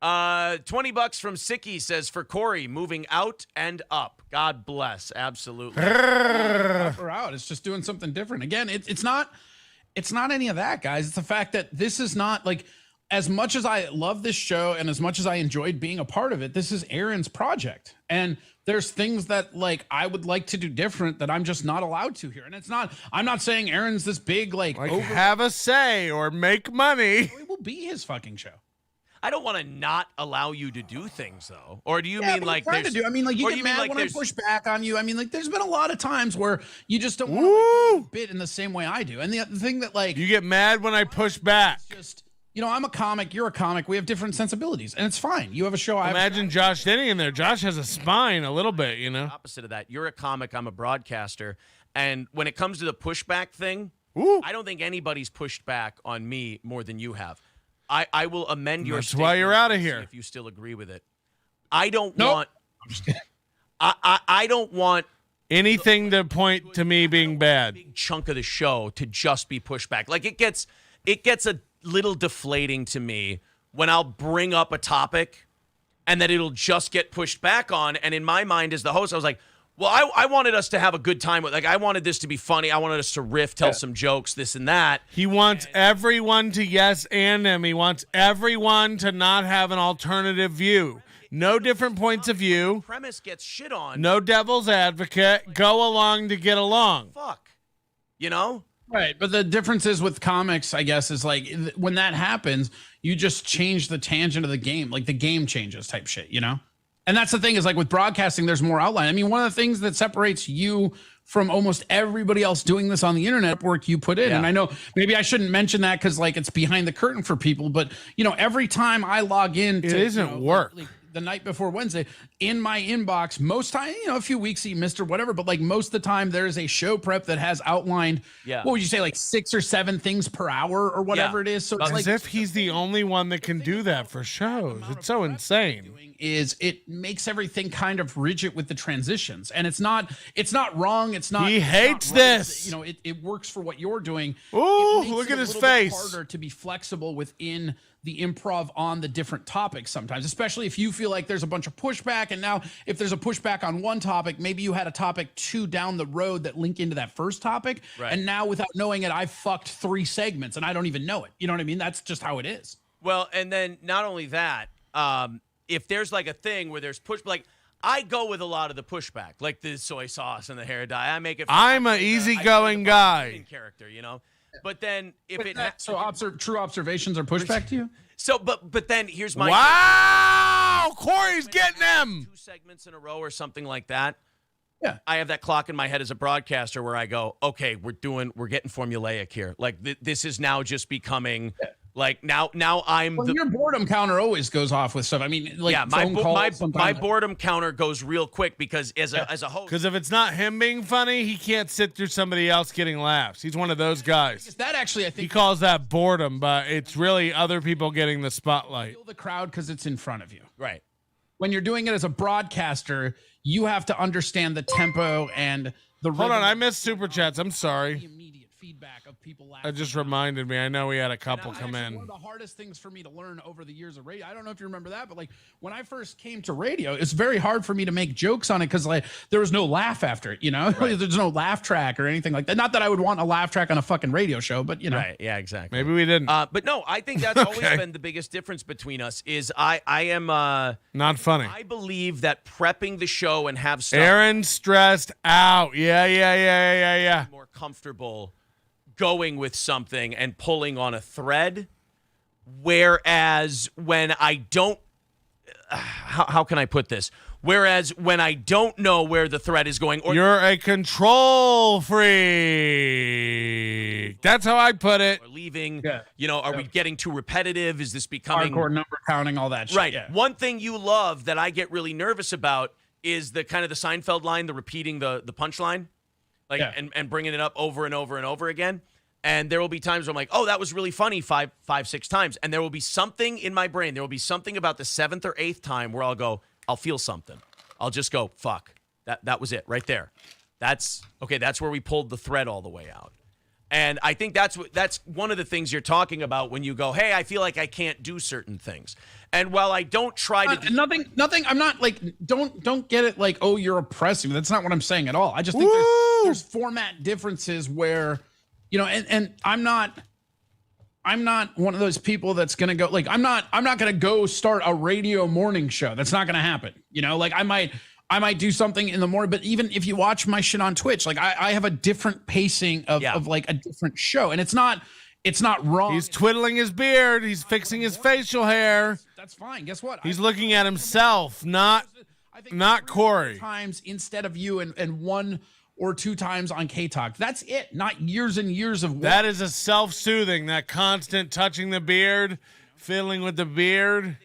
$20 from Sicky says for Corey, moving out and up. God bless. Absolutely. Up or out. It's just doing something different. Again, it's not any of that, guys. It's the fact that this is not as much as I love this show and as much as I enjoyed being a part of it, this is Aaron's project. And there's things that I would like to do different that I'm just not allowed to here. And I'm not saying Aaron's this big, have a say or make money. It will be his fucking show. I don't want to not allow you to do things though. Or do you mean trying to do? I mean, you get mad when I push back on you. I mean, there's been a lot of times where you just don't want to bit in the same way I do. And the thing that you get mad when I push back. Just I'm a comic. You're a comic. We have different sensibilities, and it's fine. You have a show. Imagine Josh Denny in there. Josh has a spine a little bit, Opposite of that. You're a comic. I'm a broadcaster. And when it comes to the pushback thing, I don't think anybody's pushed back on me more than you have. I will amend your statement. That's why you're out of here. If you still agree with it. I don't want. I don't want anything to point to me being bad. Big chunk of the show to just be pushed back. Like it gets a little deflating to me when I'll bring up a topic and that it'll just get pushed back on. And in my mind as the host, I was like, well, I wanted us to have a good time. Like, I wanted this to be funny. I wanted us to riff, tell some jokes, this and that. He wants everyone to yes and him. He wants everyone to not have an alternative view. No different points of view. Premise gets shit on. No devil's advocate. Go along to get along. Fuck. You know? Right, but the difference is with comics, I guess, is like when that happens, you just change the tangent of the game, like the game changes type shit, you know? And that's the thing is like with broadcasting, there's more outline. I mean, one of the things that separates you from almost everybody else doing this on the internet work you put in. Yeah. And I know maybe I shouldn't mention that because like it's behind the curtain for people, but you know, every time I log in, it isn't work. Like the night before Wednesday in my inbox, most time, you know, a few weeks you missed or whatever, but like most of the time there's a show prep that has outlined, what would you say, like 6 or 7 things per hour or whatever it is. So it's as like, if he's the only one that can do that for shows. It's so insane. Is it makes everything kind of rigid with the transitions, and it's not wrong. It's not. He hates not right. this. You know, it works for what you're doing. Ooh, It makes look it at a his little bit face. harder to be flexible within the improv on the different topics sometimes, especially if you feel like there's a bunch of pushback. And now if there's a pushback on one topic, maybe you had a topic 2 down the road that link into that first topic. Right. And now without knowing it, I fucked 3 segments and I don't even know it. You know what I mean? That's just how it is. Well, and then not only that, if there's like a thing where there's push, like I go with a lot of the pushback, like the soy sauce and the hair dye. I make it. I'm an easygoing guy. Character, you know. But then if True observations are pushback to you. So, but then here's my Wow, Corey's getting them. 2 segments in a row or something like that. Yeah. I have that clock in my head as a broadcaster where I go, okay, we're getting formulaic here. Like this is now just becoming like now I'm your boredom counter always goes off with stuff. I mean, like my boredom counter goes real quick because as a host, Because if it's not him being funny, he can't sit through somebody else getting laughs. He's one of those guys. That actually, I think He calls that boredom, but it's really other people getting the spotlight. feel the crowd because it's in front of you. right. When you're doing it as a broadcaster, you have to understand the tempo and the Hold on, rhythm I missed Super Chats. I'm the sorry. immediate feedback of people laughing. That just reminded me. I know we had a couple And come actually, in. One of the hardest things for me to learn over the years of radio, I don't know if you remember that, but like when I first came to radio, it's very hard for me to make jokes on it because like there was no laugh after it, you know? Right. There's no laugh track or anything like that. Not that I would want a laugh track on a fucking radio show, but you know. Right. Yeah, exactly. Maybe we didn't. But no, I think that's always been the biggest difference between us is I am Not funny. I believe that prepping the show and have stuff Aaron's stressed out. Yeah. more comfortable going with something and pulling on a thread. Whereas when I don't, how can I put this? Whereas when I don't know where the thread is going, or You're a control freak. That's how I put it. or leaving, Yeah. you know, are we getting too repetitive? Is this becoming Hardcore number counting, all that shit. right? Yeah. One thing you love that I get really nervous about is the kind of the Seinfeld line, the repeating the punchline, like and bringing it up over and over and over again. And there will be times where I'm like, oh, that was really funny 5, 6 times. And there will be something in my brain. There will be something about the 7th or 8th time where I'll feel something. I'll just go, fuck. That was it right there. That's where we pulled the thread all the way out. And I think that's one of the things you're talking about when you go, hey, I feel like I can't do certain things. And while I don't try to nothing. I'm not like, don't get it like, oh, you're oppressive. That's not what I'm saying at all. I just think there's format differences where, you know, and I'm not one of those people that's going to go like, I'm not going to go start a radio morning show. That's not going to happen. You know, like I might do something in the morning, but even if you watch my shit on Twitch, like I have a different pacing of like a different show, and it's not wrong. He's twiddling his beard. He's fixing his facial hair. That's fine. Guess what? He's looking at himself, not Corey. Times instead of you and 1 or 2 times on K-Talk. That's it. Not years and years of work. That is a self-soothing, that constant touching the beard, fiddling with the beard.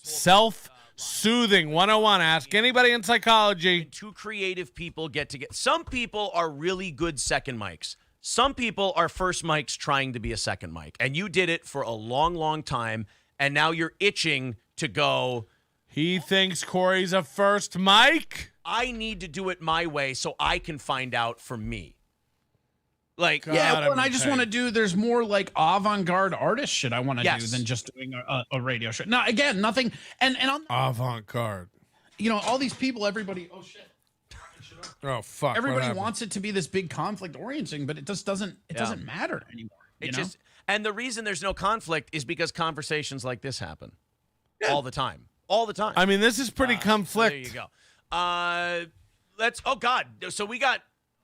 Self-soothing 101. Ask anybody in psychology. 2 creative people get together. Some people are really good second mics. Some people are first mics trying to be a second mic. And you did it for a long, long time. And now you're itching to go. He thinks Corey's a first mic. I need to do it my way so I can find out for me. Like, Yeah, well, and I okay. just want to do. There's more like avant-garde artist shit I want to Yes. do than just doing a radio show. Now, again, nothing. And on, Avant-garde. all these people, everybody. Oh shit. Oh fuck! what Everybody happened? wants it to be this big conflict orienting, but it just doesn't. It doesn't matter anymore. And the reason there's no conflict is because conversations like this happen all the time. All the time. I mean, this is pretty conflict. There you go. Oh God. So we got,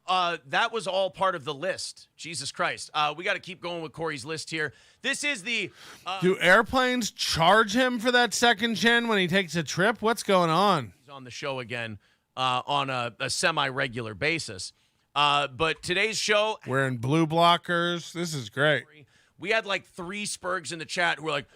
that was all part of the list. Jesus Christ. We got to keep going with Corey's list here. This is the, Do airplanes charge him for that second chin when he takes a trip? What's going on? he's on the show again, on a semi-regular basis. But today's show, Wearing blue blockers. This is great. we had like 3 Spurgs in the chat who were like,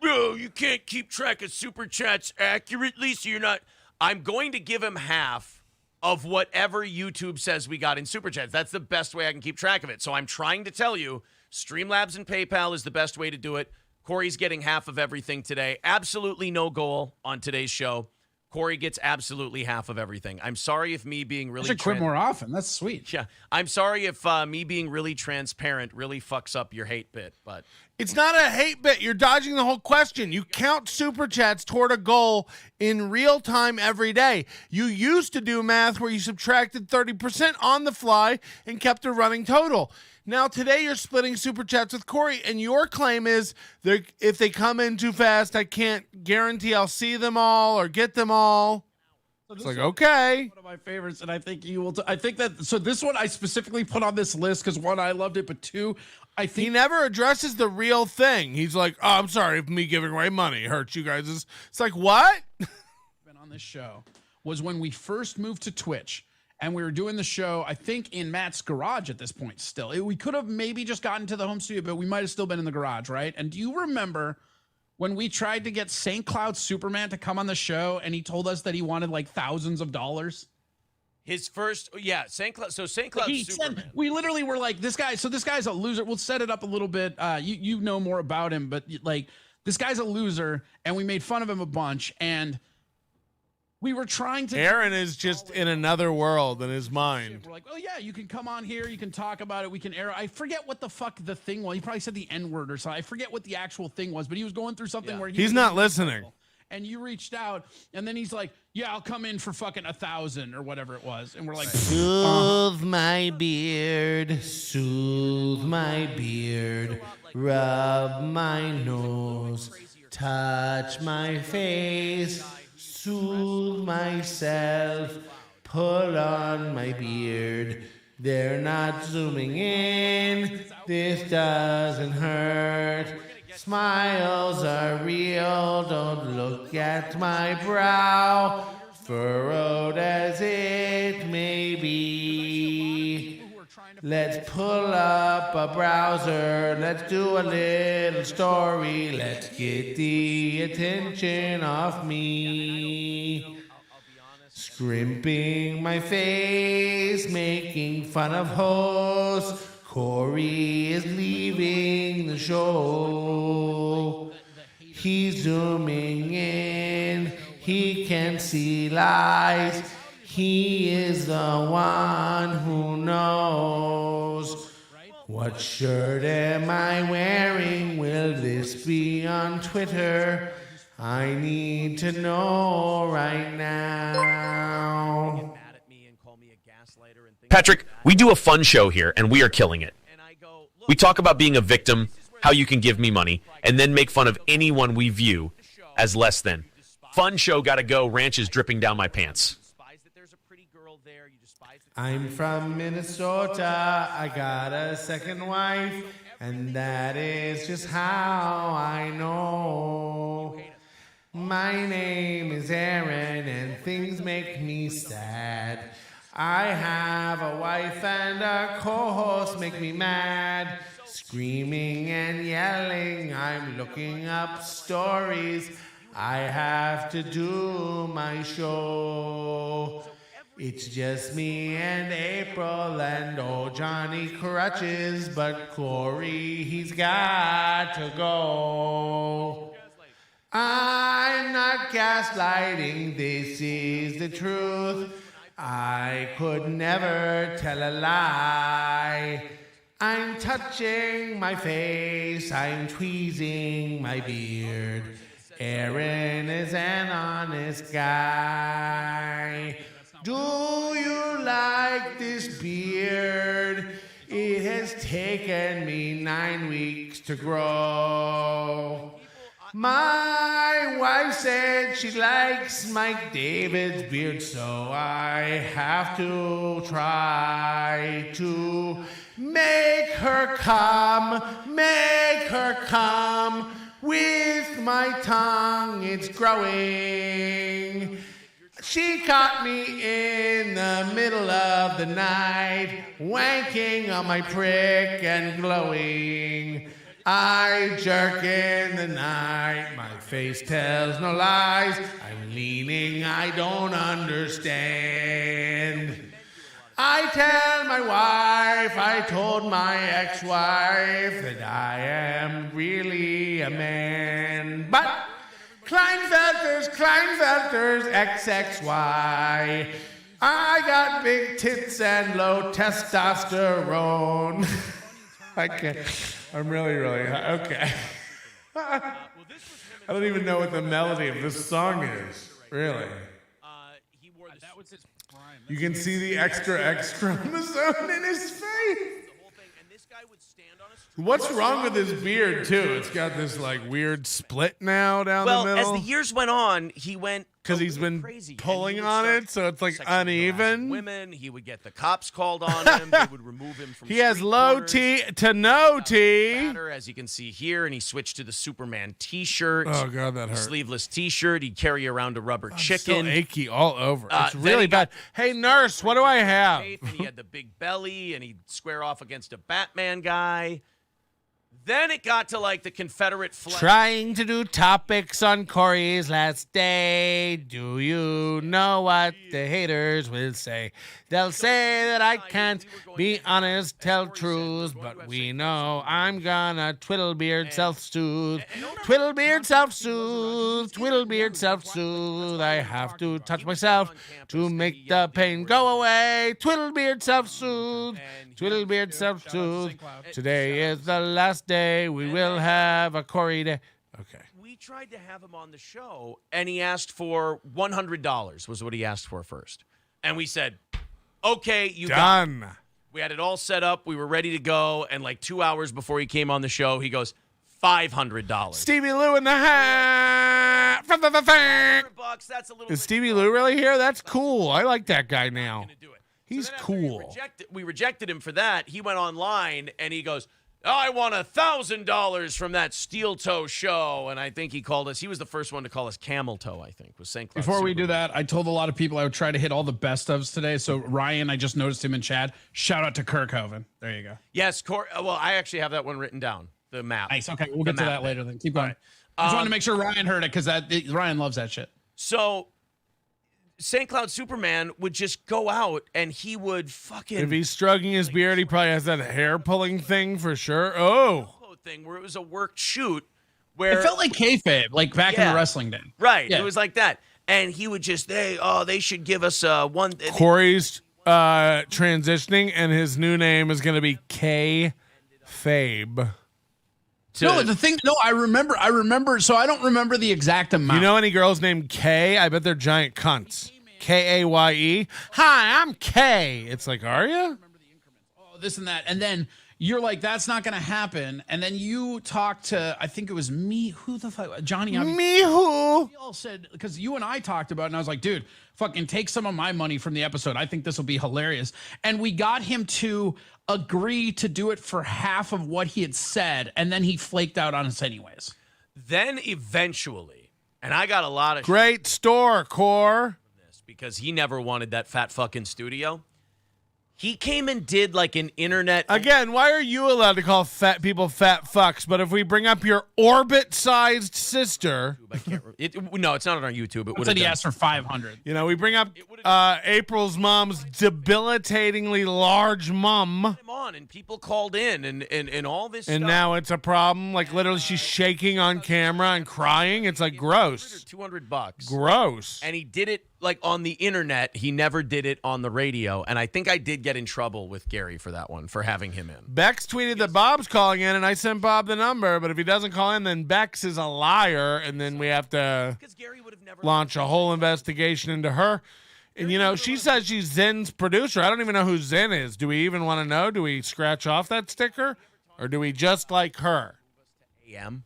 no, you can't keep track of super chats accurately, so you're not. I'm going to give him half of whatever YouTube says we got in super chats. That's the best way I can keep track of it. So I'm trying to tell you, Streamlabs and PayPal is the best way to do it. Corey's getting half of everything today. Absolutely no goal on today's show. Corey gets absolutely half of everything. I'm sorry if me being I really should quit more often. That's sweet. Yeah, I'm sorry if me being really transparent really fucks up your hate bit, but It's not a hate bit. You're dodging the whole question. You count super chats toward a goal in real time every day. You used to do math where you subtracted 30% on the fly and kept a running total. Now, today you're splitting super chats with Corey, and your claim is if they come in too fast, I can't guarantee I'll see them all or get them all. It's like, okay. One of my favorites, and I think you will. I think that. So this one I specifically put on this list because one, I loved it, but two, I He think never addresses the real thing. He's like, oh, I'm sorry if me giving away money hurts you guys. It's like, what? been on this show was when we first moved to Twitch. And we were doing the show, I think, in Matt's garage at this point still. We could have maybe just gotten to the home studio, but we might have still been in the garage, right? And do you remember when we tried to get St. Cloud Superman to come on the show and he told us that he wanted like thousands of dollars? his first, St. Cloud. So St. Cloud He Superman. said, we literally were like, this guy's a loser. We'll set it up a little bit. You know more about him, but like, this guy's a loser. And we made fun of him a bunch. And we were trying to. Aaron is just in another world in his mind. We're like, oh yeah, you can come on here, you can talk about it, we can air. I forget what the fuck the thing was. He probably said the N-word or something. I forget what the actual thing was, but he was going through something where He's not listening. And you reached out, and then he's like, yeah, I'll come in for fucking 1,000 or whatever it was. And we're like, Soothe my beard, soothe my beard, rub my nose, touch my face, soothe myself, pull on my beard. They're not zooming in, this doesn't hurt. Smiles are real, don't look at my brow, furrowed as it may be. Let's pull up a browser, let's do a little story, let's get the attention off me. Scrimping my face, making fun of hosts. Corey is leaving the show. He's zooming in. He can see lies. He is the one who knows. What shirt am I wearing? Will this be on Twitter? I need to know right now. Patrick, we do a fun show here, and we are killing it. We talk about being a victim, how you can give me money, and then make fun of anyone we view as less than. Fun show gotta go. Ranch is dripping down my pants. I'm from Minnesota. I got a second wife, and that is just how I know. My name is Aaron, and things make me sad. I have a wife and a co-host make me mad. Screaming and yelling, I'm looking up stories. I have to do my show. It's just me and April and old Johnny Crutches, but Corey, he's got to go. I'm not gaslighting, this is the truth. I could never tell a lie. I'm touching my face, I'm tweezing my beard. Aaron is an honest guy. Do you like this beard? It has taken me 9 weeks to grow. My wife said she likes Mike David's beard, so I have to try to make her come with my tongue. It's growing. She caught me in the middle of the night, wanking on my prick and glowing. I jerk in the night, my face tells no lies. I'm leaning, I don't understand. I tell my wife, I told my ex-wife that I am really a man. But Kleinfelters, XXY. I got big tits and low testosterone. I can't. I'm really high. Okay. I don't even know what the melody of this song is. Really. You can see the extra X chromosome in his face. What's wrong with his beard, too? It's got this, like, weird split now down the middle. Well, as the years went on, he went because he's been crazy. pulling on it, so it's, like, uneven. Women, he would get the cops called on him. They would remove him from He has low corners. T to no T. As you can see here, and he switched to the Superman T-shirt. Oh, God, that hurt. Sleeveless T-shirt. He'd carry around a rubber chicken. Still achy all over. It's Then really he got bad. Hey, nurse, what do I have? And he had the big belly, and he'd square off against a Batman guy. Then it got to, like, the Confederate flag. Trying to do topics on Corey's last day. Do you know what the haters will say? They'll say that I can't be honest, tell truths, but we know I'm gonna twiddle-beard self-soothe. Twiddle-beard self-soothe. Twiddle-beard self-soothe. I have to touch myself to make the pain go away. Twiddle-beard self-soothe. Twiddle-beard self-soothe. Today is the last day we will have a Corey day. Okay. We tried to have him on the show, and he asked for $100 was what he asked for first. And we said, okay, you got it. Done. We had it all set up. We were ready to go. And like 2 hours before he came on the show, he goes, $500. Stevie Lou in the hat. $100, that's a little Is bit Stevie low. Lou really here? That's cool. I like that guy now. Gonna do it. He's So then after cool. We rejected him for that. He went online and he goes, I want $1,000 from that steel toe show. And I think he called us. He was the first one to call us camel toe, I think, was St. Cloud. Before we do Superman. that, I told a lot of people I would try to hit all the best ofs today. So Ryan, I just noticed him in chat. Shout out to Kirkhoven. There you go. Yes, well, I actually have that one written down, the map. Nice. Okay, we'll get to that later then. Keep going. Right. I just wanted to make sure Ryan heard it because Ryan loves that shit. So St. Cloud Superman would just go out and he would fucking If he's stroking his beard, he probably has that hair pulling thing for sure. Oh. thing where it was a worked shoot where It felt like kayfabe, like back in the wrestling day. Right. Yeah. It was like that. And he would just they should give us one Corey's transitioning, and his new name is going to be K Fabe. No, the thing. No, I remember. So I don't remember the exact amount. You know any girls named K? I bet they're giant cunts. Kaye. Hi, I'm K. It's like, are you? Oh, this and that, and then you're like, that's not going to happen. And then you talked to, I think it was me. Who the fuck? Johnny. Me who? We all said, because you and I talked about it, and I was like, dude, fucking take some of my money from the episode. I think this will be hilarious. And we got him to agree to do it for half of what he had said, and then he flaked out on us anyways. Then eventually, and I got a lot of Great store, Core. this because he never wanted that fat fucking studio. He came and did like an internet Again, why are you allowed to call fat people fat fucks? But if we bring up your orbit-sized sister, I can't no, it's not on our YouTube. It I would said have he asked for 500. you know, we bring up April's mom's debilitatingly large mum, him on, and people called in and all this and stuff. now it's a problem. Like literally, she's shaking on camera and crying. It's like gross. $200. Gross. And he did it like on the internet. He never did it on the radio. And I think I did get in trouble with Gary for that one, for having him in. Bex tweeted that Bob's calling in, and I sent Bob the number. But if he doesn't call in, then Bex is a liar, and then we have to launch a whole investigation into her. And, you know, she says she's Zen's producer. I don't even know who Zen is. Do we even want to know? Do we scratch off that sticker? Or do we just like her? AM.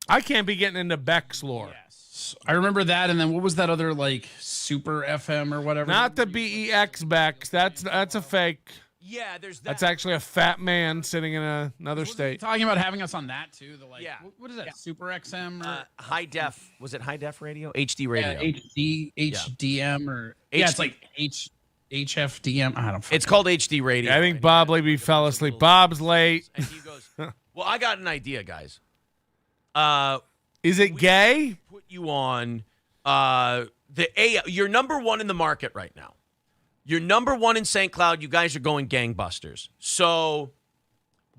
I can't be getting into Beck's lore. Yes. I remember that, and then what was that other, like, Super FM or whatever? Not the BEX Bex. That's a fake. Yeah, there's that. That's actually a fat man sitting in another state. Talking about having us on that, too. The, like, Yeah. What is that, Super XM? Or, high def. Was it high def radio? HD radio. HDM, or... HD. Yeah, it's like HFDM. I don't fucking It's called HD radio. I think Bob Levy fell asleep. Bob's late. And he goes, well, I got an idea, guys. Is it gay? Put you on you're number one in the market right now. You're number one in St. Cloud. You guys are going gangbusters. So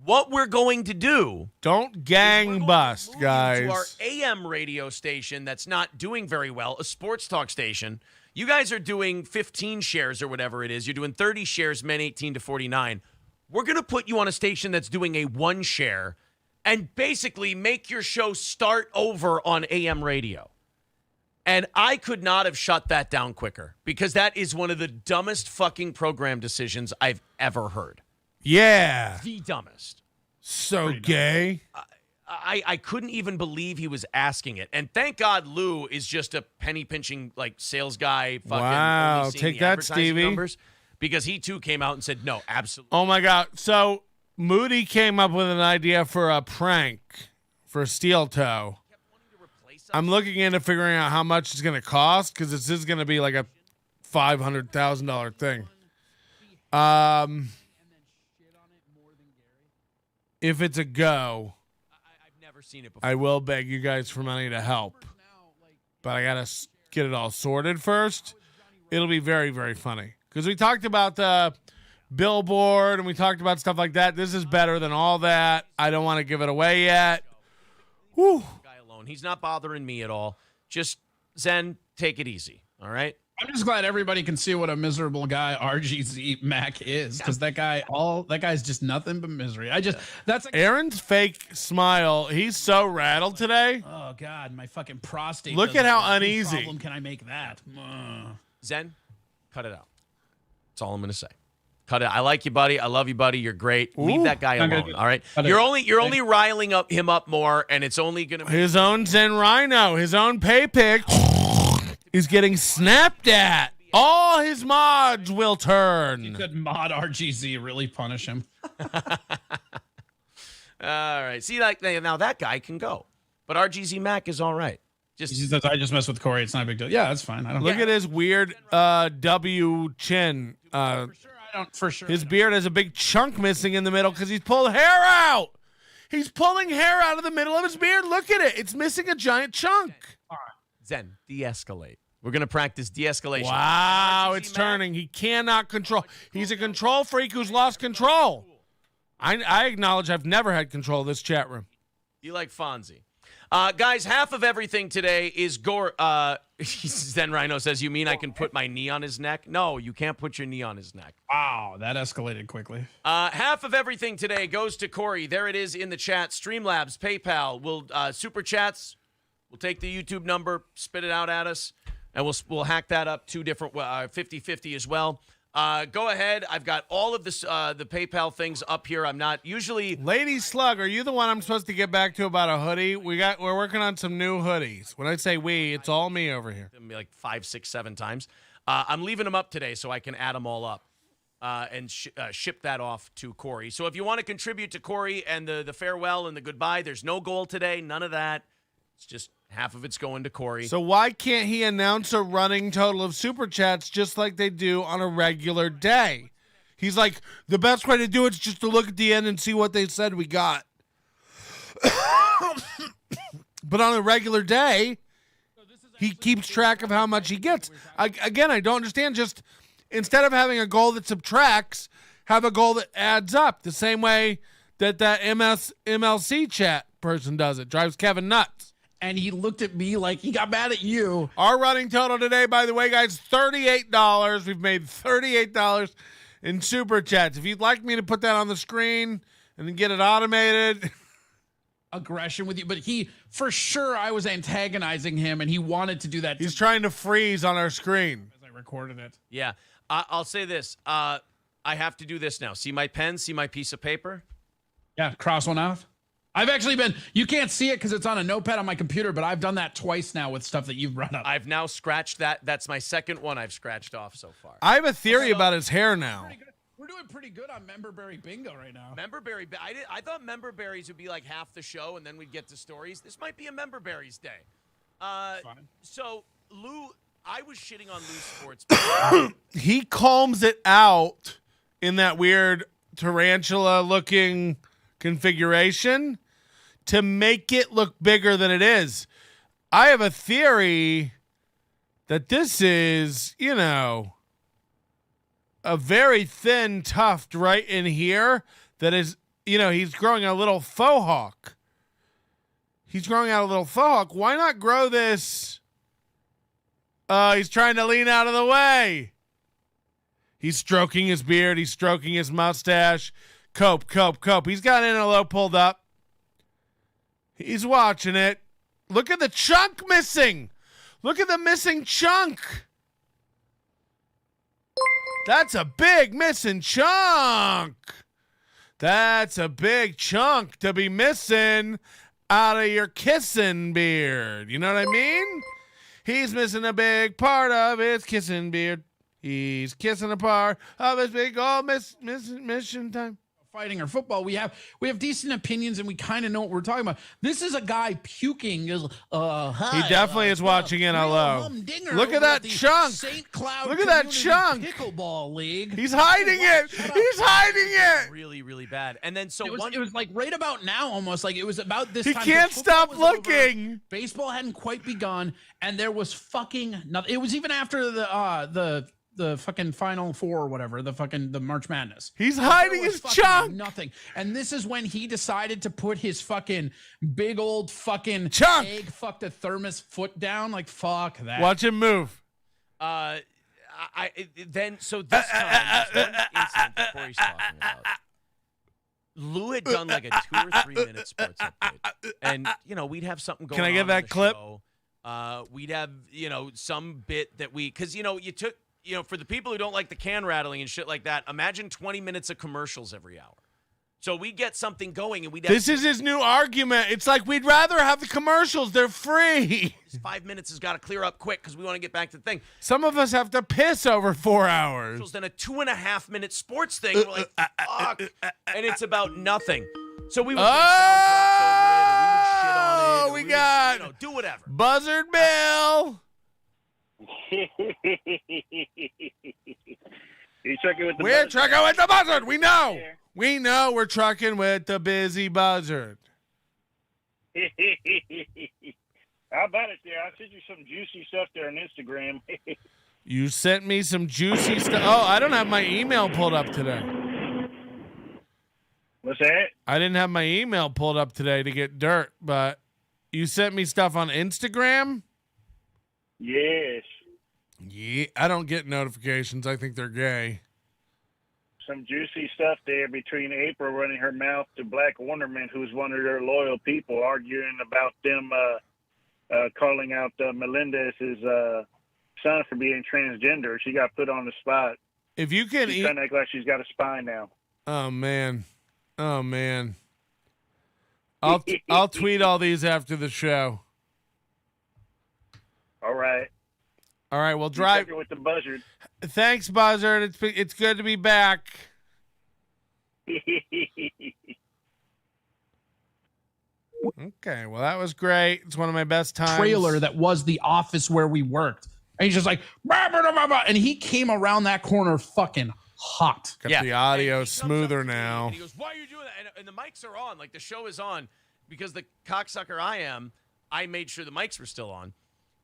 what we're going to do... Don't gang bust, guys. To our AM radio station that's not doing very well, a sports talk station. You guys are doing 15 shares or whatever it is. You're doing 30 shares, men 18 to 49. We're going to put you on a station that's doing a 1 share and basically make your show start over on AM radio. And I could not have shut that down quicker, because that is one of the dumbest fucking program decisions I've ever heard. Yeah. The dumbest. So gay. I couldn't even believe he was asking it. And thank God Lou is just a penny-pinching, like, sales guy. Fucking Wow. only seeing Take the that, advertising Stevie. numbers, because he, too, came out and said, no, absolutely. Oh, my God. So Moody came up with an idea for a prank for Steel Toe. I'm looking into figuring out how much it's going to cost, because this is going to be like a $500,000 thing. If it's a go, I've never seen it before. I will beg you guys for money to help. But I got to get it all sorted first. It'll be very, very funny. Because we talked about the billboard and we talked about stuff like that. This is better than all that. I don't want to give it away yet. Whew. Guy alone. He's not bothering me at all. Just, Zen, take it easy. All right? I'm just glad everybody can see what a miserable guy RGZ Mac is, because that guy's just nothing but misery. That's like, Aaron's fake smile. He's so rattled today. oh God, my fucking prostate. Look doesn't at how work. Whose uneasy. problem can I make that? Zen, cut it out. That's all I'm going to say. Cut it. I like you, buddy. I love you, buddy. You're great. Leave that guy I'm gonna alone. do- All right. Cut it. You're only riling him up more, and it's only going to. His own Zen Rhino, his own pay pick is getting snapped at. All his mods will turn. Could mod RGZ really punish him? All right. See, like now that guy can go, but RGZ Mac is all right. He says, I just messed with Corey. It's not a big deal. Yeah, that's fine. I don't Look at his weird W chin. for sure. His beard has a big chunk missing in the middle because he's pulled hair out. He's pulling hair out of the middle of his beard. Look at it. It's missing a giant chunk. Zen, de-escalate. We're going to practice de-escalation. Wow, RGZ it's Mac, turning. He cannot control. He's a control freak who's lost control. I acknowledge I've never had control of this chat room. You like Fonzie. Guys, half of everything today is gore. Zen Rhino says, you mean I can put my knee on his neck? No, you can't put your knee on his neck. Wow, that escalated quickly. Half of everything today goes to Corey. There it is in the chat. Streamlabs, PayPal, Super Chats. We'll take the YouTube number, spit it out at us, and we'll hack that up 2 different 50-50 as well. Go ahead. I've got all of this the PayPal things up here. I'm not usually. Lady Slug, are you the one I'm supposed to get back to about a hoodie? We're working on some new hoodies. When I say we, it's all me over here. Like 5, 6, 7 times. I'm leaving them up today so I can add them all up and ship that off to Corey. So if you want to contribute to Corey and the farewell and the goodbye, there's no goal today. None of that. It's just half of it's going to Corey. So why can't he announce a running total of Super Chats just like they do on a regular day? He's like, the best way to do it is just to look at the end and see what they said we got. But on a regular day, he keeps track of how much he gets. I don't understand. Just instead of having a goal that subtracts, have a goal that adds up. The same way that MLC chat person does it. Drives Kevin nuts. and he looked at me like he got mad at you. Our running total today, by the way, guys, $38. We've made $38 in Super Chats. If you'd like me to put that on the screen and then get it automated. Aggression with you, but for sure, I was antagonizing him, and he wanted to do that. He's trying to freeze on our screen. As I recorded it. Yeah. I'll say this. I have to do this now. See my pen? See my piece of paper? Yeah, cross one out. I've actually you can't see it because it's on a notepad on my computer, but I've done that twice now with stuff that you've brought up. I've now scratched that. That's my second one I've scratched off so far. I have a theory about his hair now. We're doing pretty good on Memberberry Bingo right now. Memberberry. I thought Memberberries would be like half the show, and then we'd get to stories. This might be a Memberberries day. So, Lou, I was shitting on Lou Sports. He combs it out in that weird tarantula-looking configuration to make it look bigger than it is. I have a theory that this is, a very thin tuft right in here that is, he's growing a little faux hawk. He's growing out a little faux hawk. Why not grow this? He's trying to lean out of the way. He's stroking his beard. He's stroking his mustache. Cope. He's got an antelope pulled up. He's watching it. Look at the chunk missing. Look at the missing chunk. That's a big missing chunk. That's a big chunk to be missing out of your kissing beard. You know what I mean? He's missing a big part of his kissing beard. He's kissing a part of his big old mission time. Fighting or football, we have decent opinions and we kind of know what we're talking about. This is a guy puking. Hi, he definitely is watching NLO. Look at that chunk. St. Cloud Look at that chunk. Pickleball league. He's hiding it. He's hiding it. Really, really bad. And then it was like right about now, almost like it was about this he time. He can't stop looking. Over. Baseball hadn't quite begun, and there was fucking nothing. It was even after the fucking Final Four or whatever, the March Madness. He's hiding his chunk. Nothing. And this is when he decided to put his fucking big old fucking chunk egg fucked a thermos foot down. Like, fuck that. Watch him move. This time, this one incident before he's talking about, Lou had done like a 2 or 3 minute sports update. And, we'd have something going on. Can I get that clip? Show. We'd have, some bit that because, you took, for the people who don't like the can rattling and shit like that, imagine 20 minutes of commercials every hour. So we'd get something going and we'd have... This is his new argument. It's like, we'd rather have the commercials. They're free. 5 minutes has got to clear up quick because we want to get back to the thing. Some of us have to piss over 4 hours. Then a 2.5 minute sports thing. We're like, fuck. And it's about nothing. So we would put soundtracks over it, and we would shit on it. We got... do whatever. Buzzard Bill. We're trucking with the buzzard. We know. We know we're trucking with the busy buzzard. How about it there? I sent you some juicy stuff there on Instagram. You sent me some juicy stuff. Oh, I don't have my email pulled up today. What's that? I didn't have my email pulled up today to get dirt, but you sent me stuff on Instagram? Yes. Yeah, I don't get notifications. I think they're gay. Some juicy stuff there between April running her mouth to Black Ornament, who's one of their loyal people, arguing about them calling out Melinda as his son for being transgender. She got put on the spot. If you can, she's trying to act like she's got a spine now. Oh man. I'll tweet all these after the show. All right. We'll drive with the buzzard. Thanks, Buzzard. It's good to be back. Okay, well that was great. It's one of my best times. Trailer that was the office where we worked, and he's just like, bah, bah, bah, bah, bah, and he came around that corner fucking hot. Got the audio smoother now. And he goes, "Why are you doing that?" And the mics are on, like the show is on, because the cocksucker I made sure the mics were still on.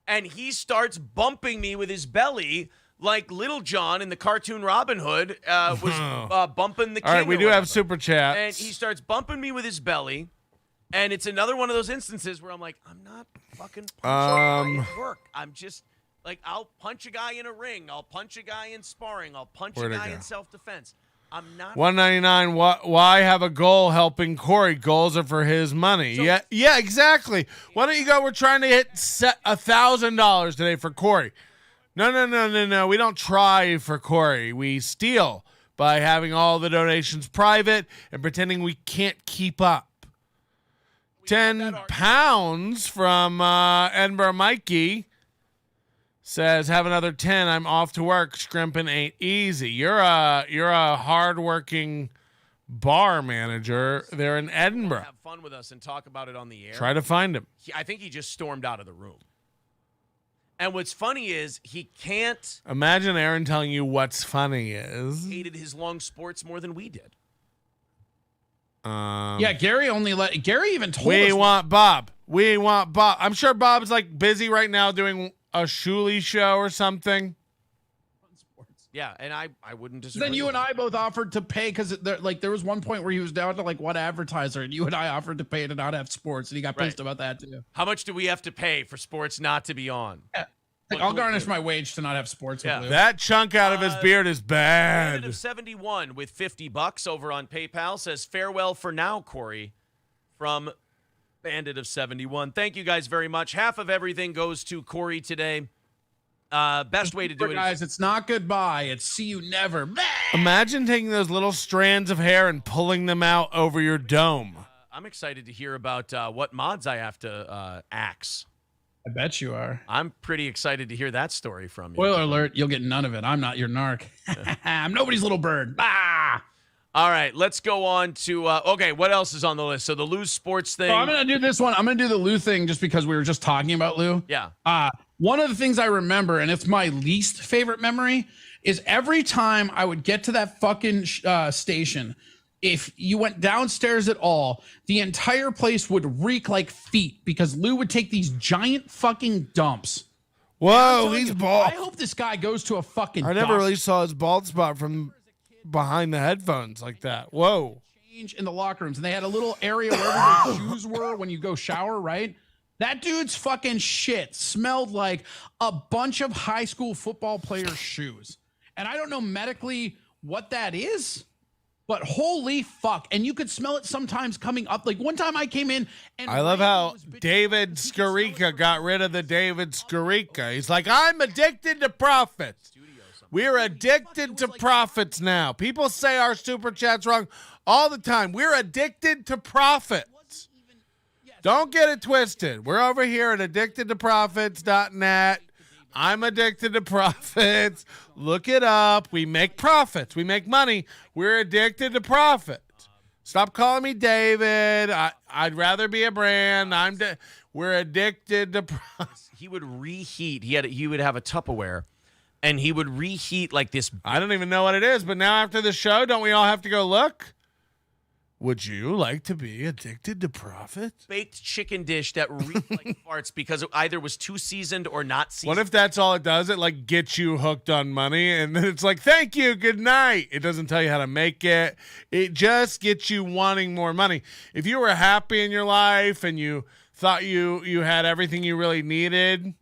And he starts bumping me with his belly like Little John in the cartoon Robin Hood was bumping the king. All right, we do have super chats. And he starts bumping me with his belly. And it's another one of those instances where I'm like, I'm not fucking punching a guy at work. I'm just like, I'll punch a guy in a ring. I'll punch a guy in sparring. I'll punch a guy in self-defense. I'm not. 199. Why have a goal helping Corey? Goals are for his money. So- yeah, exactly. Why don't you go? We're trying to hit $1,000 today for Corey. No. We don't try for Corey. We steal by having all the donations private and pretending we can't keep up. 10 pounds from Edinburgh Mikey says, have another 10. I'm off to work. Scrimping ain't easy. You're a hardworking bar manager there in Edinburgh. Have fun with us and talk about it on the air. Try to find him. I think he just stormed out of the room. And what's funny is he can't. Imagine Aaron telling you what's funny is. Hated his long sports more than we did. Yeah, Gary even told us. We want Bob. I'm sure Bob's like busy right now doing a Shuley show or something. Yeah, and I wouldn't disagree. Then you and I both offered to pay because there was one point where he was down to like one advertiser, and you and I offered to pay to not have sports, and he got pissed about that too. How much do we have to pay for sports not to be on? Yeah. Like, I'll garnish my wage to not have sports. Yeah. With That chunk out of his beard is Bandit bad. of 71 with $50 over on PayPal says, farewell for now, Corey, from Bandit of 71. Thank you guys very much. Half of everything goes to Corey today. Best way to do it, guys. It's not goodbye. It's see you never. Imagine taking those little strands of hair and pulling them out over your dome. I'm excited to hear about what mods I have to axe. I bet you are. I'm pretty excited to hear that story from you. Spoiler alert, you'll get none of it. I'm not your narc. I'm nobody's little bird. Bah! All right, let's go on to, okay, what else is on the list? So the Lou Sports thing. So I'm going to do this one. I'm going to do the Lou thing just because we were just talking about Lou. Yeah. One of the things I remember, and it's my least favorite memory, is every time I would get to that fucking station, if you went downstairs at all, the entire place would reek like feet because Lou would take these giant fucking dumps. Whoa, he's bald. I hope this guy goes to a fucking I never doctor. really saw his bald spot from behind the headphones like that. Whoa. Change in the locker rooms, and they had a little area where the shoes were when you go shower, right? That dude's fucking shit smelled like a bunch of high school football players' shoes. And I don't know medically what that is, but holy fuck. And you could smell it sometimes coming up. Like one time I came in and I love how David Skarica got rid of the David Skarica. He's like, I'm addicted to profits. We're addicted to profits now. People say our super chat's wrong all the time. We're addicted to profits. Don't get it twisted. We're over here at addictedtoprofits.net. I'm addicted to profits. Look it up. We make profits. We make money. We're addicted to profits. Stop calling me David. I'd rather be a brand. We're addicted to profits. He would reheat. He would have a Tupperware, and he would reheat like this. I don't even know what it is, but now after the show, don't we all have to go look? Would you like to be addicted to profit? Baked chicken dish that reeked like farts because it either was too seasoned or not seasoned. What if that's all it does? It like gets you hooked on money, and then it's like, thank you, good night. It doesn't tell you how to make it. It just gets you wanting more money. If you were happy in your life and you thought you had everything you really needed,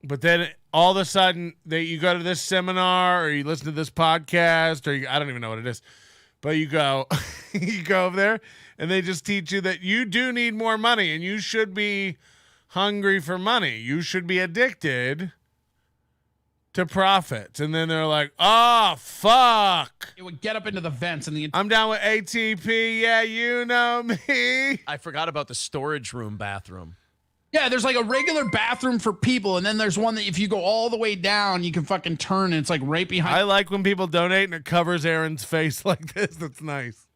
but then all of a sudden you go to this seminar or you listen to this podcast or I don't even know what it is. But you go over there, and they just teach you that you do need more money, and you should be hungry for money. You should be addicted to profits. And then they're like, oh, fuck. It would get up into the vents. And I'm down with ATP. Yeah, you know me. I forgot about the storage room bathroom. Yeah, there's like a regular bathroom for people, and then there's one that if you go all the way down, you can fucking turn, and it's like right behind. I like when people donate and it covers Aaron's face like this. That's nice.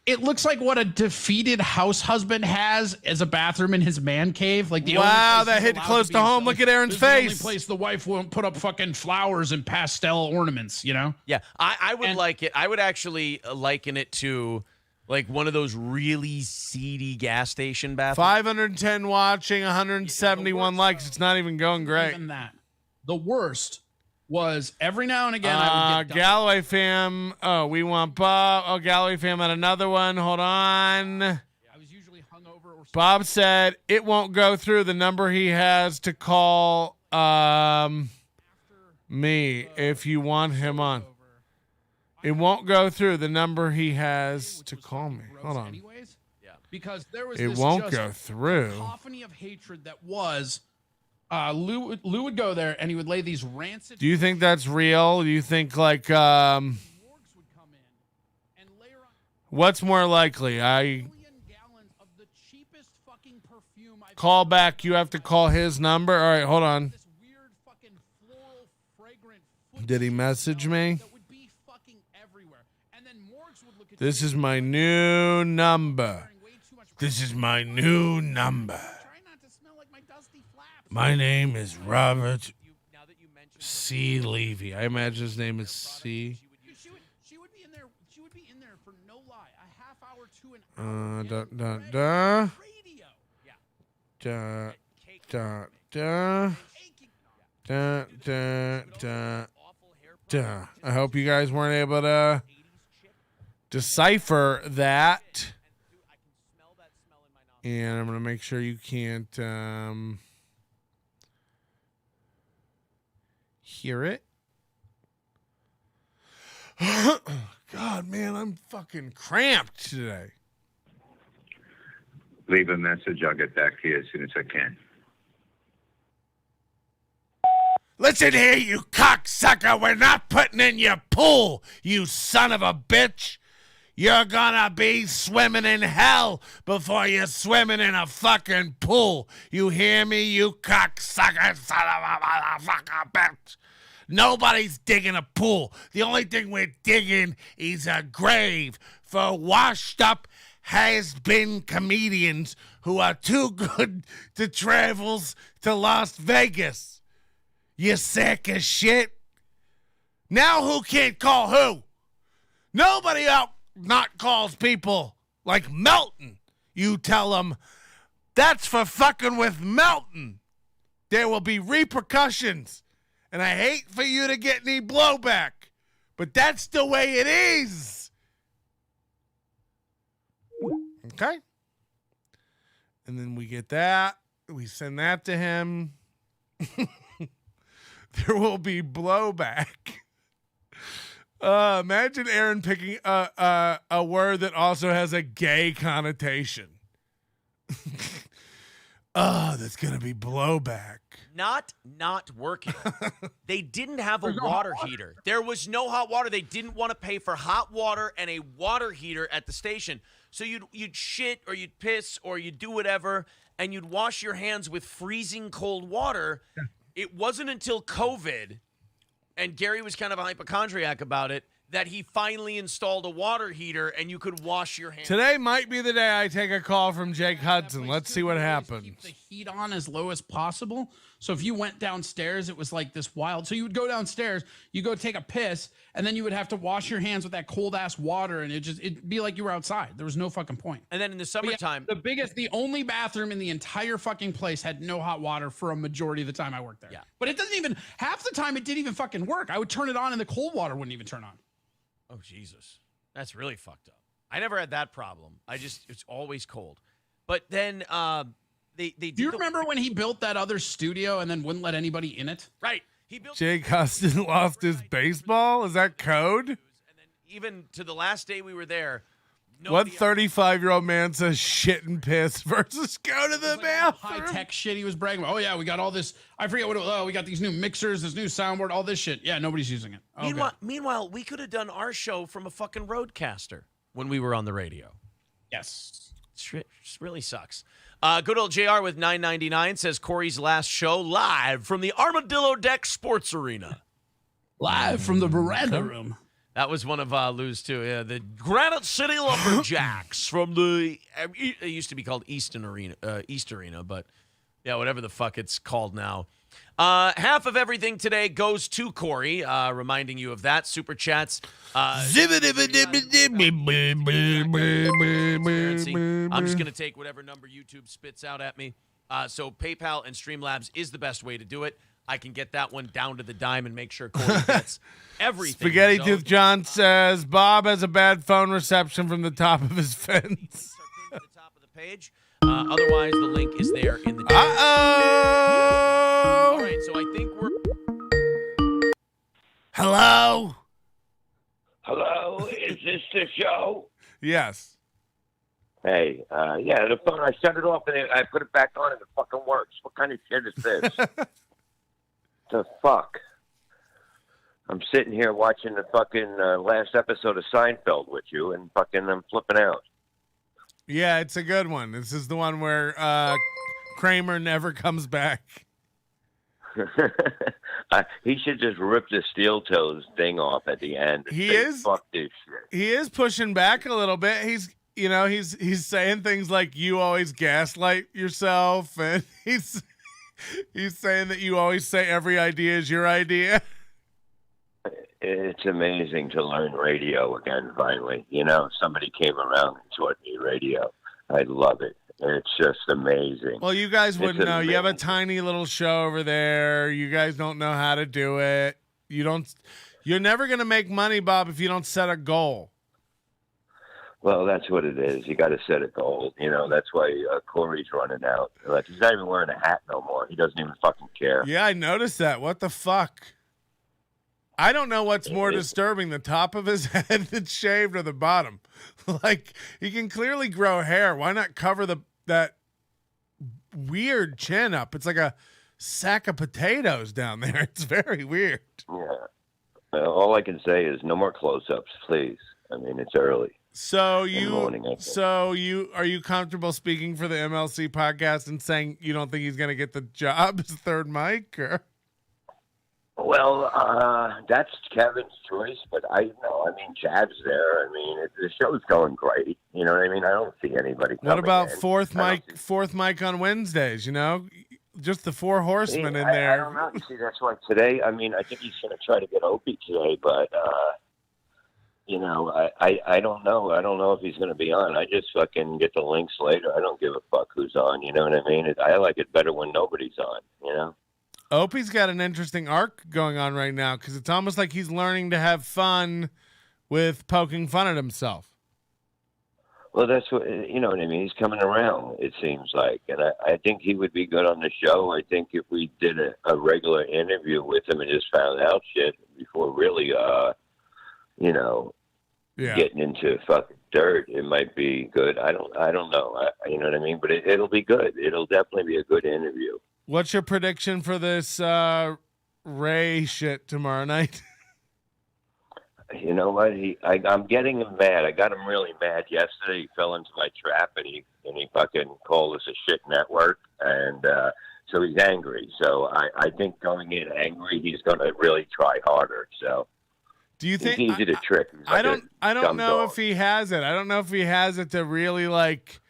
It looks like what a defeated house husband has as a bathroom in his man cave. Like the wow, that hit close to home. Look at Aaron's face. The only place the wife won't put up fucking flowers and pastel ornaments. You know? Yeah, I would like it. I would actually liken it to like one of those really seedy gas station bathrooms. 510 watching, 171 likes. It's not even going great. Even that. The worst was every now and again I would get Galloway fam. Oh, we want Bob. Oh, Galloway fam had another one. Hold on. I was Bob said it won't go through. The number he has to call me if you want him on. It won't go through. The number he has to call me. Hold on. Because there was It this won't just go through. cacophony of hatred that was Lou would go there and he would lay these rancid. Do you think that's real? Do you think like morgues would come in and layer on what's more likely? million gallons of the cheapest fucking perfume I've Call back. You have to call his number. All right, hold on. this weird fucking floral fragrant foot Did he message me? that would be fucking everywhere. And then morgues would look at This you is my new number. wearing way too much This is my new number. Try not to smell like my dusty flaps. My name is Robert C. Levy. I imagine his name is C. She would be in there. She would be in there for no lie, a half hour to an hour. Radio. I hope you guys weren't able to decipher that. And I'm going to make sure you can't hear it. God, man, I'm fucking cramped today. Leave a message. I'll get back to you as soon as I can. Listen here, you cocksucker. We're not putting in your pool, you son of a bitch. You're gonna be swimming in hell before you're swimming in a fucking pool. You hear me, you cocksucker, son of a motherfucker bitch? Nobody's digging a pool. The only thing we're digging is a grave for washed up has-been comedians who are too good to travel to Las Vegas. You sack of shit. Now who can't call who? Nobody out not calls people like Melton. You tell them that's for fucking with Melton. There will be repercussions. And I hate for you to get any blowback. But that's the way it is. Okay? And then we get that. We send that to him. There will be blowback. Imagine Aaron picking a word that also has a gay connotation. That's going to be blowback. Not working. They didn't have a water heater. There was no hot water. They didn't want to pay for hot water and a water heater at the station. So you'd shit or you'd piss or you'd do whatever, and you'd wash your hands with freezing cold water. Yeah. It wasn't until COVID, and Gary was kind of a hypochondriac about it, that he finally installed a water heater and you could wash your hands. Today might be the day I take a call from Jake Hudson. Let's see what happens. Keep the heat on as low as possible. So if you went downstairs, it was like this wild. So you would go downstairs, you go take a piss, and then you would have to wash your hands with that cold ass water, and it'd be like you were outside. There was no fucking point. And then in the summertime, the only bathroom in the entire fucking place had no hot water for a majority of the time I worked there. Yeah. But it doesn't even, half the time it didn't even fucking work. I would turn it on and the cold water wouldn't even turn on. Oh, Jesus. That's really fucked up. I never had that problem. It's always cold. But then they Do you remember when he built that other studio and then wouldn't let anybody in it? Right. He built Jake Hudson lost his baseball? Is that code? And then even to the last day we were there, what 35-year-old man says shit and piss versus go to the bathroom? High-tech shit he was bragging about. Oh, yeah, we got all this. I forget what it was. Oh, we got these new mixers, this new soundboard, all this shit. Yeah, nobody's using it. Oh, meanwhile, we could have done our show from a fucking Roadcaster when we were on the radio. Yes. It really sucks. Good old JR with $9.99 says Corey's last show live from the Armadillo Deck Sports Arena. Live from the Veranda Room. That was one of Lou's too. Yeah, the Granite City Lumberjacks from the it used to be called East Arena, but yeah, whatever the fuck it's called now. Half of everything today goes to Corey, reminding you of that. Super chats. I'm just gonna take whatever number YouTube spits out at me. So PayPal and Streamlabs is the best way to do it. I can get that one down to the dime and make sure Corey gets everything. Spaghetti Tooth John says Bob has a bad phone reception from the top of his fence. To the top of the page. Otherwise, the link is there in the. Uh-oh! All right, so I think we're. Hello? Hello, is this the show? Yes. Hey, yeah, the phone, I shut it off and I put it back on and it fucking works. What kind of shit is this? The fuck? I'm sitting here watching the fucking last episode of Seinfeld with you and fucking I'm flipping out. Yeah, it's a good one. This is the one where Kramer never comes back. He should just rip the steel toes thing off at the end. And say, fuck this shit. He is pushing back a little bit. He's saying things like you always gaslight yourself, and he's saying that you always say every idea is your idea. It's amazing to learn radio again, finally. You know, somebody came around and taught me radio. I love it. It's just amazing. Well, you guys wouldn't know. You have a tiny little show over there. You guys don't know how to do it. You're never going to make money, Bob, if you don't set a goal. Well, that's what it is. You got to set a goal. You know, that's why Corey's running out. Like, he's not even wearing a hat no more. He doesn't even fucking care. Yeah, I noticed that. What the fuck? I don't know what's more disturbing, the top of his head that's shaved or the bottom. Like, he can clearly grow hair. Why not cover that weird chin up? It's like a sack of potatoes down there. It's very weird. Yeah. All I can say is no more close-ups, please. I mean, it's early. So are you comfortable speaking for the MLC podcast and saying you don't think he's going to get the job as third mic? Or? Well, that's Kevin's choice, but I know. I mean, Chad's there. I mean, the show's going great. You know what I mean? I don't see anybody. What about fourth mic on Wednesdays? You know, just the four horsemen in there. I don't know. You see, that's why today. I mean, I think he's going to try to get Opie today, but you know, I don't know. I don't know if he's going to be on. I just fucking get the links later. I don't give a fuck who's on. You know what I mean? I like it better when nobody's on. You know. Opie's got an interesting arc going on right now because it's almost like he's learning to have fun with poking fun at himself. Well, that's what, you know what I mean? He's coming around, it seems like. And I think he would be good on the show. I think if we did a regular interview with him and just found out shit before really, you know, getting into fucking dirt, it might be good. I don't know. You know what I mean? But it'll be good. It'll definitely be a good interview. What's your prediction for this Ray shit tomorrow night? You know what? I'm getting him mad. I got him really mad yesterday. He fell into my trap, and he fucking called us a shit network, and so he's angry. So I think going in angry, he's going to really try harder. So do you think he's easy to trick? I don't know if he has it. I don't know if he has it to really like,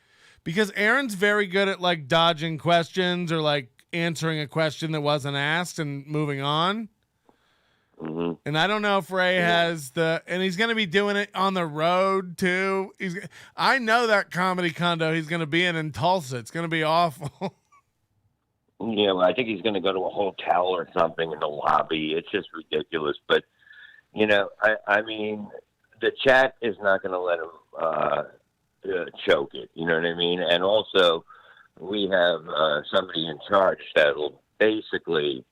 because Aaron's very good at like dodging questions or like answering a question that wasn't asked and moving on. Mm-hmm. And I don't know if Ray has and he's going to be doing it on the road too. I know that comedy condo he's going to be in Tulsa. It's going to be awful. Yeah, well, I think he's going to go to a hotel or something in the lobby. It's just ridiculous. But, you know, I mean, the chat is not going to let him choke it. You know what I mean? And also, we have somebody in charge that will basically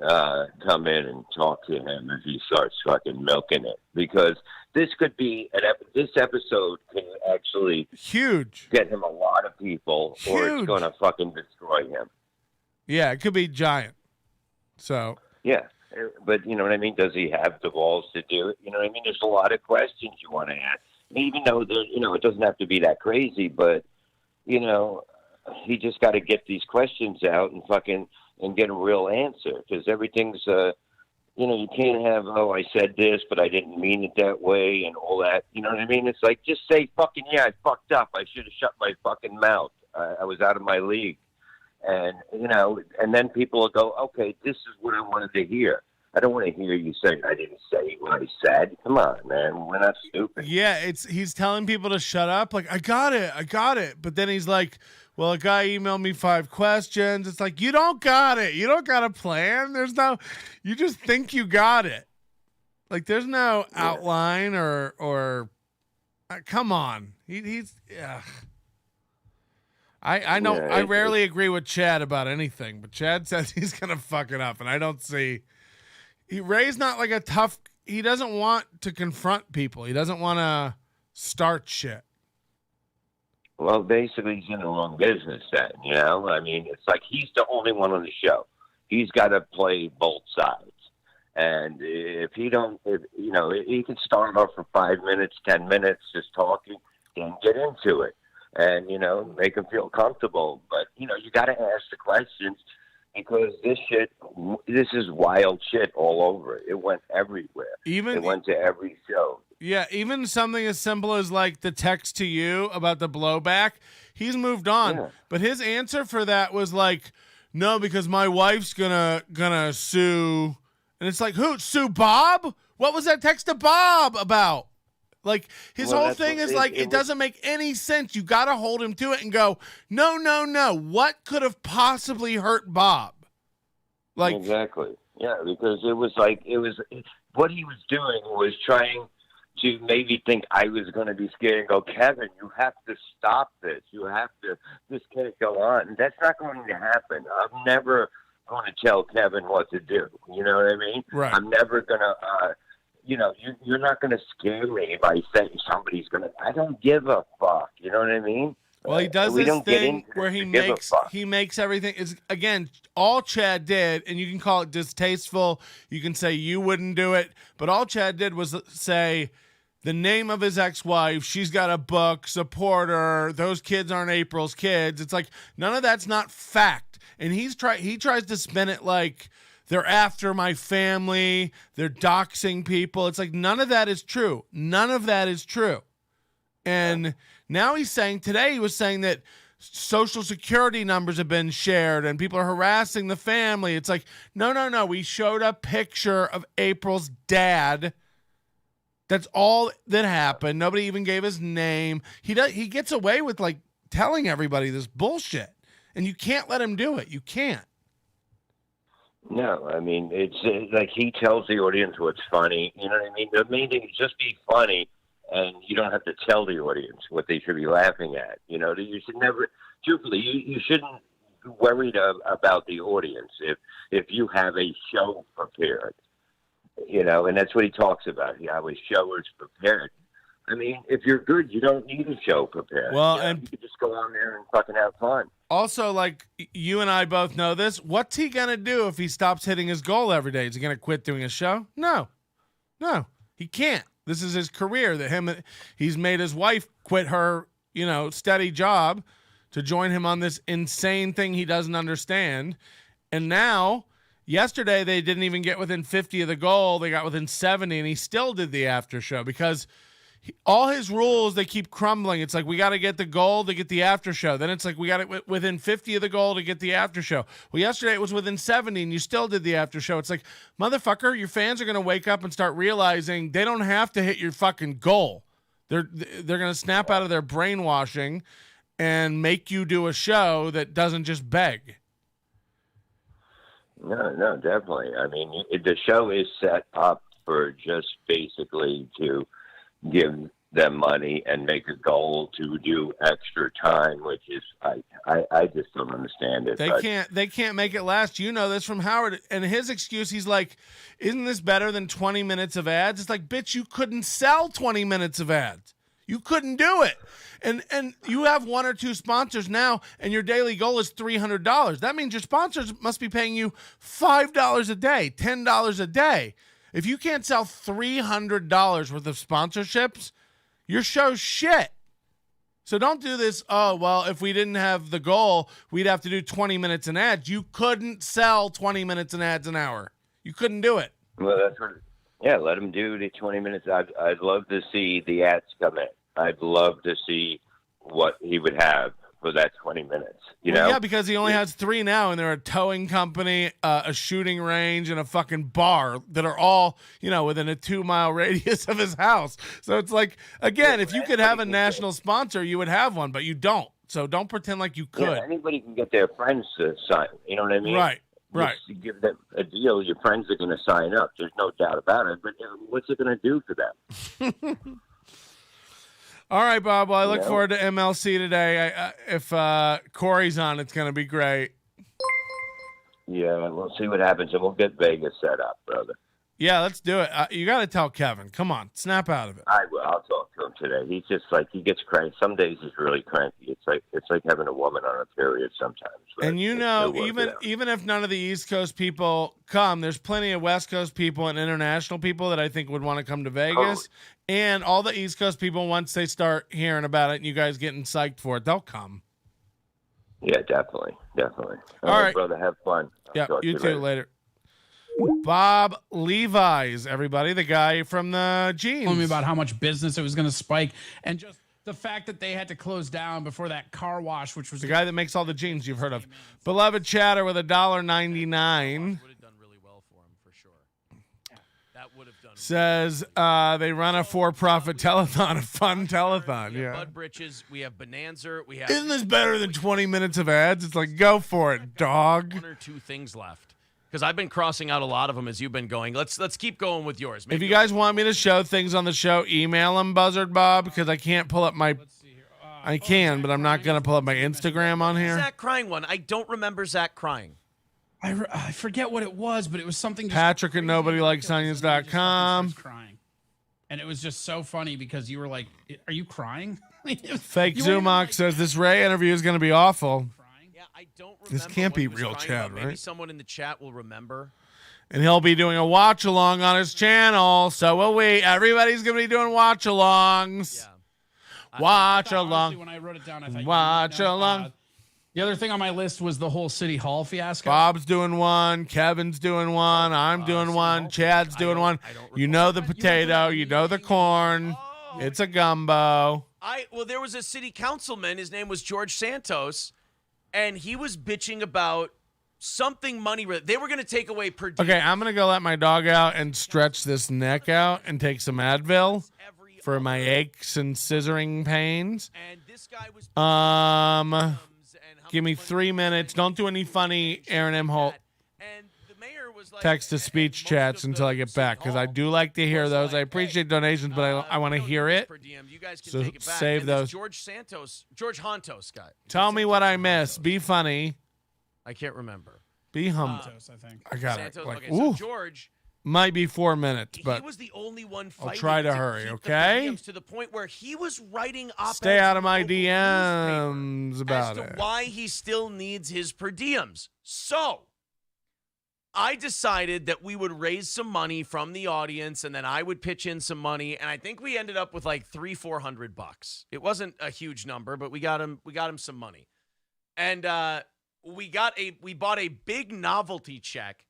come in and talk to him if he starts fucking milking it. Because this could be this episode can actually get him a lot of people, or it's going to fucking destroy him. Yeah, it could be giant. So yeah, but you know what I mean? Does he have the balls to do it? You know what I mean? There's a lot of questions you want to ask, even though it doesn't have to be that crazy, but you know. He just got to get these questions out and get a real answer, because everything's, you can't have, oh, I said this, but I didn't mean it that way and all that. You know what I mean? It's like, just say fucking, yeah, I fucked up. I should have shut my fucking mouth. I was out of my league. And, and then people will go, okay, this is what I wanted to hear. I don't want to hear you say I didn't say what I said. Come on, man. We're not stupid. Yeah, he's telling people to shut up. Like, I got it. But then he's like, well, a guy emailed me 5 questions. It's like, you don't got it. You don't got a plan. You just think you got it. Like, there's no outline or come on. He's I know Yeah, I rarely agree with Chad about anything, but Chad says he's gonna fuck it up, and I don't see. Ray's not like a tough. He doesn't want to confront people. He doesn't want to start shit. Well, basically, he's in the wrong business then, you know? I mean, it's like he's the only one on the show. He's got to play both sides. And if he don't, you know, he can start off for 5 minutes, 10 minutes just talking, then get into it. And, you know, make him feel comfortable. But, you know, you got to ask the questions because this is wild shit all over. It went everywhere. It went to every show. Yeah, even something as simple as like the text to you about the blowback, he's moved on. Yeah. But his answer for that was like, no, because my wife's gonna sue. And it's like, who? Sue Bob? What was that text to Bob about? Like, his whole thing is like, it doesn't make any sense. You got to hold him to it and go, no. What could have possibly hurt Bob? Like, exactly. Yeah, because it was what he was doing was trying to maybe think I was going to be scared and go, Kevin, you have to stop this. This can't go on. And that's not going to happen. I'm never going to tell Kevin what to do. You know what I mean? Right. I'm never going to, you know, you're not going to scare me by saying somebody's going to, I don't give a fuck. You know what I mean? Well, he does this thing where he makes everything is again all Chad did, and you can call it distasteful. You can say you wouldn't do it, but all Chad did was say the name of his ex-wife. She's got a book. Support her. Those kids aren't April's kids. It's like none of that's not fact, and he tries to spin it like they're after my family. They're doxing people. It's like none of that is true. None of that is true, and. Now he was saying that Social Security numbers have been shared and people are harassing the family. It's like, no. We showed a picture of April's dad. That's all that happened. Nobody even gave his name. He gets away with like telling everybody this bullshit, and you can't let him do it. You can't. No, I mean, it's like he tells the audience what's funny. You know what I mean? The main thing is just be funny. And you don't have to tell the audience what they should be laughing at. You know, you should never, truthfully, you shouldn't be worried about the audience if you have a show prepared. You know, and that's what he talks about. You have a show is prepared. I mean, if you're good, you don't need a show prepared. Well, you know, and you can just go on there and fucking have fun. Also, like you and I both know this, what's he gonna do if he stops hitting his goal every day? Is he gonna quit doing a show? No, he can't. This is his career he's made his wife quit her, you know, steady job to join him on this insane thing he doesn't understand. And now, yesterday, they didn't even get within 50 of the goal. They got within 70, and he still did the after show because all his rules, they keep crumbling. It's like, we got to get the goal to get the after show. Then it's like, we got it within 50 of the goal to get the after show. Well, yesterday it was within 70 and you still did the after show. It's like, motherfucker, your fans are going to wake up and start realizing they don't have to hit your fucking goal. They're going to snap out of their brainwashing and make you do a show that doesn't just beg. No, definitely. I mean, the show is set up for just basically to give them money and make a goal to do extra time, which is I just don't understand it. They can't make it last. You know this from Howard. And his excuse, he's like, isn't this better than 20 minutes of ads? It's like, bitch, you couldn't sell 20 minutes of ads. You couldn't do it. And you have one or two sponsors now, and your daily goal is $300. That means your sponsors must be paying you $5 a day, $10 a day. If you can't sell $300 worth of sponsorships, your show's shit. So don't do this, oh, well, if we didn't have the goal, we'd have to do 20 minutes in ads. You couldn't sell 20 minutes in ads an hour. You couldn't do it. Well, that's what, yeah, let him do the 20 minutes. I'd love to see the ads come in. I'd love to see what he would have for that 20 minutes. You know? Yeah, because he only has 3 now, and they're a towing company, a shooting range, and a fucking bar that are all, you know, within a 2-mile radius of his house. So it's like, again, if you could have a national sponsor, you would have one, but you don't. So don't pretend like you could. Yeah, anybody can get their friends to sign. You know what I mean? Right. Just give them a deal. Your friends are going to sign up. There's no doubt about it. But what's it going to do for them? All right, Bob. Well, I look You know? forward to MLC today. If Corey's on, it's going to be great. Yeah, we'll see what happens, and we'll get Vegas set up, brother. Yeah, let's do it. You got to tell Kevin. Come on, snap out of it. I will. I'll talk to him today. He's just like, he gets cranky. Some days he's really cranky. It's like having a woman on a period sometimes. But And you know, even if none of the East Coast people come, there's plenty of West Coast people and international people that I think would want to come to Vegas. And all the East Coast people, once they start hearing about it and you guys getting psyched for it, they'll come. Yeah, definitely. All right, brother. Have fun. Yeah, you too. Later. Bob Levi's, everybody, the guy from the jeans. Told me about how much business it was going to spike, and just the fact that they had to close down before that car wash, which was the guy that makes all the jeans you've heard of. Beloved chatter with $1.99 Would have done really well for him for sure. That would have done. says they run a for-profit telethon, a fun telethon. Yeah. Bud Britches. We have Bonanza. We have. Isn't this better than 20 minutes of ads? It's like, go for it, dog. One or two things left. Because I've been crossing out a lot of them as you've been going. Let's keep going with yours. If you guys want me to show things on the show, email them, Buzzard Bob, because I can't pull up my. I can, but I'm not going to pull up my Instagram on here. Zach crying one. I don't remember Zach crying. I forget what it was, but it was something. Just Patrick at nobodylikesonians.com. Crying, and it was just so funny because you were like, "Are you crying?" Fake Zumach says this Ray interview is going to be awful. Yeah, I don't remember. This can't be what he was real crying chat, about. Maybe right? someone in the chat will remember. And he'll be doing a watch along on his channel. So will we. Everybody's going to be doing watch alongs. Yeah. Watch honestly, along. when I wrote it down, I thought Watch along. The other thing on my list was the whole City Hall fiasco. Bob's doing one. Kevin's doing one. I'm doing one. Chad's doing one. You know the potato. You know the corn. It's a gumbo. Well, there was a city councilman. His name was George Santos, and he was bitching about something money. They were going to take away per diem. Okay, I'm going to go let my dog out and stretch this neck out and take some Advil for my aches and scissoring pains. And this guy was give me 3 minutes. Don't do any funny Aaron Imholte and the mayor was like, text-to-speech chats until I get back, because I do like to hear those. I appreciate donations, but I want to hear it. You guys can So take it back. save And this those. George Hontos guy. Tell me what I missed. Be funny. I can't remember. Be humble. I think. I got Santos. it. Like, Okay, so ooh, George, might be 4 minutes, he but was the only one fighting. I'll try to hurry, keep okay? the to the point where he was writing op-eds stay out of in my the local DMs newspaper about as to it. why he still needs his per diems. So I decided that we would raise some money from the audience, and then I would pitch in some money, and I think we ended up with like $300-400. It wasn't a huge number, but we got him some money, and we bought a big novelty check,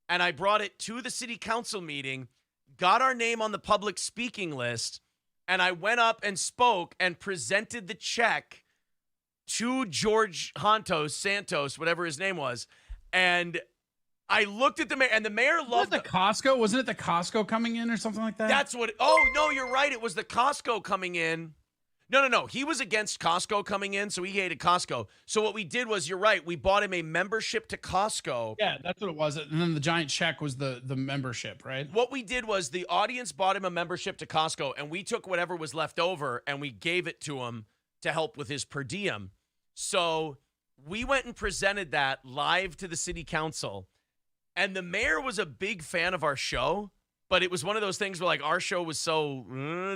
and I brought it to the city council meeting, got our name on the public speaking list, and I went up and spoke and presented the check to George Santos, whatever his name was, and I looked at the mayor, and the mayor loved the Costco. Wasn't it the Costco coming in or something like that? That's what. Oh no, you're right. It was the Costco coming in. No. He was against Costco coming in, so he hated Costco. So what we did was, you're right. We bought him a membership to Costco. Yeah, that's what it was. And then the giant check was the membership, right? What we did was the audience bought him a membership to Costco, and we took whatever was left over and we gave it to him to help with his per diem. So we went and presented that live to the city council. And the mayor was a big fan of our show, but it was one of those things where, like, our show was so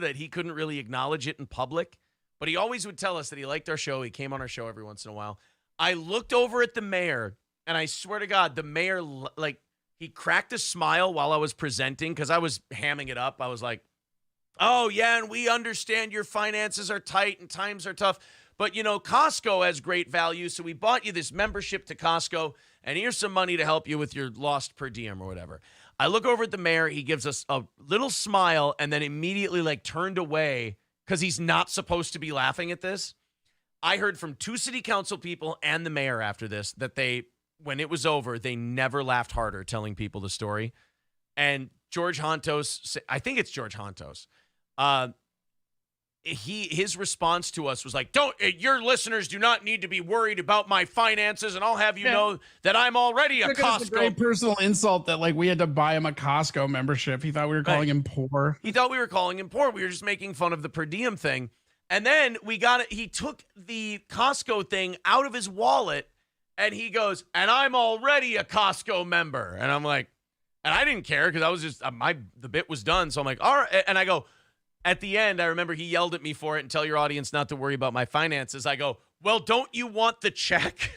that he couldn't really acknowledge it in public. But he always would tell us that he liked our show. He came on our show every once in a while. I looked over at the mayor, and I swear to God, the mayor, like, he cracked a smile while I was presenting because I was hamming it up. I was like, oh, yeah, and we understand your finances are tight and times are tough. But, you know, Costco has great value, so we bought you this membership to Costco, and here's some money to help you with your lost per diem or whatever. I look over at the mayor. He gives us a little smile and then immediately, like, turned away because he's not supposed to be laughing at this. I heard from 2 city council people and the mayor after this that when it was over, they never laughed harder telling people the story. And George Hontos, I think it's George Hontos, his response to us was like, your listeners do not need to be worried about my finances, and I'll have you know that I'm already a Costco. It's a great personal insult that, like, we had to buy him a Costco membership. He thought we were calling him poor. He thought we were calling him poor. We were just making fun of the per diem thing. And then he took the Costco thing out of his wallet and he goes, and I'm already a Costco member. And I'm like, and I didn't care because I was just, the bit was done. So I'm like, all right. And I go, at the end, I remember he yelled at me for it and tell your audience not to worry about my finances. I go, well, don't you want the check?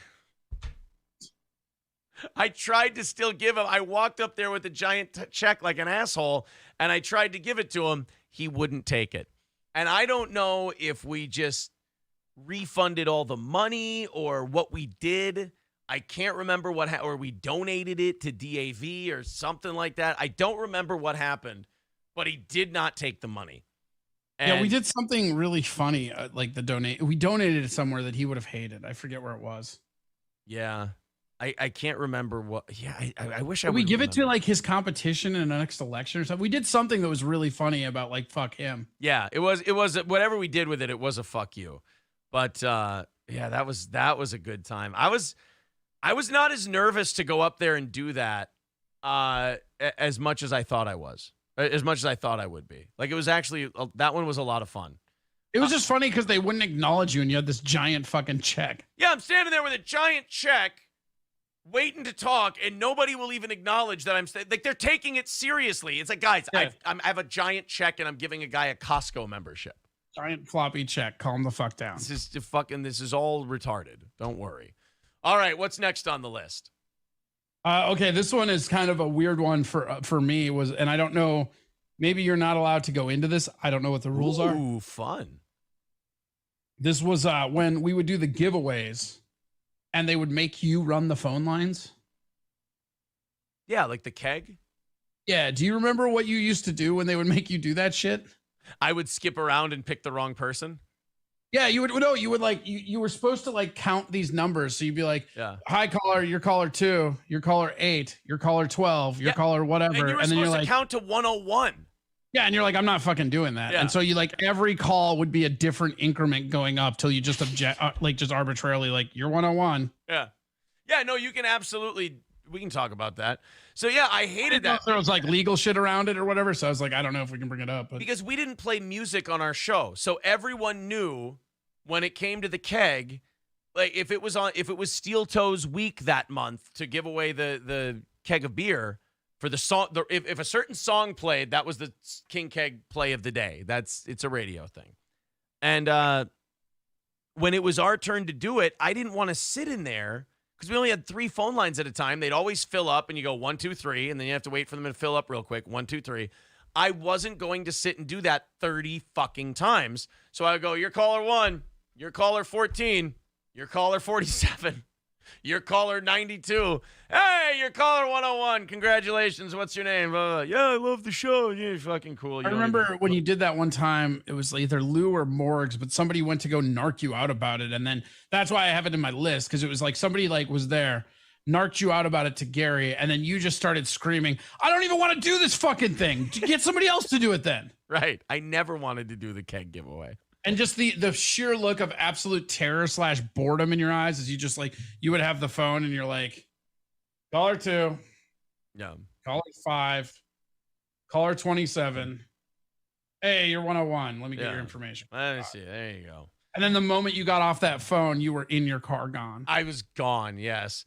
I tried to still give him. I walked up there with a giant check like an asshole, and I tried to give it to him. He wouldn't take it. And I don't know if we just refunded all the money or what we did. I can't remember or we donated it to DAV or something like that. I don't remember what happened, but he did not take the money. Yeah, we did something really funny, like we donated it somewhere that he would have hated. I forget where it was. Yeah. I can't remember what. Yeah, I wish I would. We give it to like his competition in the next election or something. We did something that was really funny about like fuck him. Yeah, it was whatever we did with it. It was a fuck you, but yeah, that was a good time. I was not as nervous to go up there and do that as much as I thought I was, as much as I thought I would be. Like it was actually that one was a lot of fun. It was just funny because they wouldn't acknowledge you and you had this giant fucking check. Yeah, I'm standing there with a giant check, waiting to talk, and nobody will even acknowledge that I'm like they're taking it seriously. It's like, guys, Yeah. I have a giant check and I'm giving a guy a Costco membership. Giant floppy check. Calm the fuck down. This is all retarded. Don't worry. All right, what's next on the list? Okay, this one is kind of a weird one for me. And I don't know. Maybe you're not allowed to go into this. I don't know what the rules are. Ooh, fun. This was when we would do the giveaways. And they would make you run the phone lines. Yeah, like the keg. Yeah. Do you remember what you used to do when they would make you do that shit? I would skip around and pick the wrong person. Yeah, you would. No, you would like you were supposed to like count these numbers. So you'd be like, yeah. Hi caller, you're caller 2, you're caller 8, you're caller 12, you're caller whatever. And you were supposed to count to 101. Yeah, and you're like, I'm not fucking doing that. Yeah. And so you like every call would be a different increment going up till you just just arbitrarily like you're 101. Yeah. Yeah, no, you can absolutely, we can talk about that. So yeah, I hated that. There was like legal shit around it or whatever. So I was like, I don't know if we can bring it up. But. Because we didn't play music on our show. So everyone knew when it came to the keg, like if it was Steel Toes week that month to give away the keg of beer, for the song, if a certain song played, that was the King Keg play of the day. It's a radio thing. And when it was our turn to do it, I didn't want to sit in there because we only had 3 phone lines at a time. They'd always fill up and you go 1, 2, 3, and then you have to wait for them to fill up real quick. 1, 2, 3. I wasn't going to sit and do that 30 fucking times. So I would go, you're caller 1, you're caller 14, you're caller 47. You're caller 92. Hey, you're caller 101. Congratulations. What's your name? Yeah, I love the show. You're fucking cool. I remember when you did that one time, it was either Lou or Morgs, but somebody went to go narc you out about it. And then that's why I have it in my list, because it was like somebody like was there, narked you out about it to Gary, and then you just started screaming, I don't even want to do this fucking thing. Get somebody else to do it then. Right. I never wanted to do the keg giveaway. And just the sheer look of absolute terror / boredom in your eyes as you just like, you would have the phone and you're like, caller 2, yeah, caller 5, caller 27. Hey, you're 101. Let me get your information. Let me see. There you go. And then the moment you got off that phone, you were in your car gone. I was gone, yes.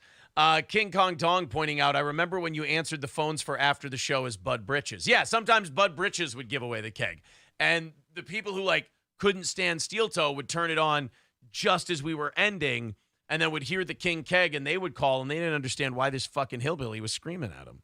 King Kong Dong pointing out, I remember when you answered the phones for after the show as Bud Britches. Yeah, sometimes Bud Britches would give away the keg. And the people who like couldn't stand Steel Toe would turn it on just as we were ending and then would hear the King Keg and they would call and they didn't understand why this fucking hillbilly was screaming at them.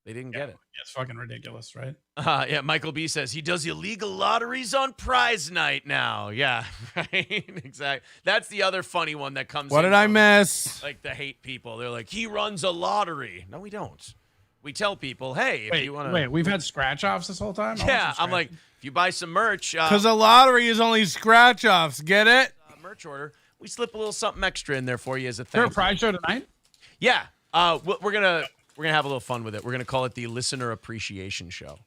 They didn't get it. It's fucking ridiculous, right? Yeah, Michael B says he does illegal lotteries on prize night now. Yeah, right? Exactly. That's the other funny one that comes What did I miss? Like the hate people. They're like, he runs a lottery. No, we don't. We tell people, hey, if you want to... Wait, we've had scratch-offs this whole time? Yeah, I'm like, if you buy some merch... Because a lottery is only scratch-offs. Get it? Merch order. We slip a little something extra in there for you as a thank you. Is there a prize show tonight? Yeah. We're gonna have a little fun with it. We're gonna call it the Listener Appreciation Show.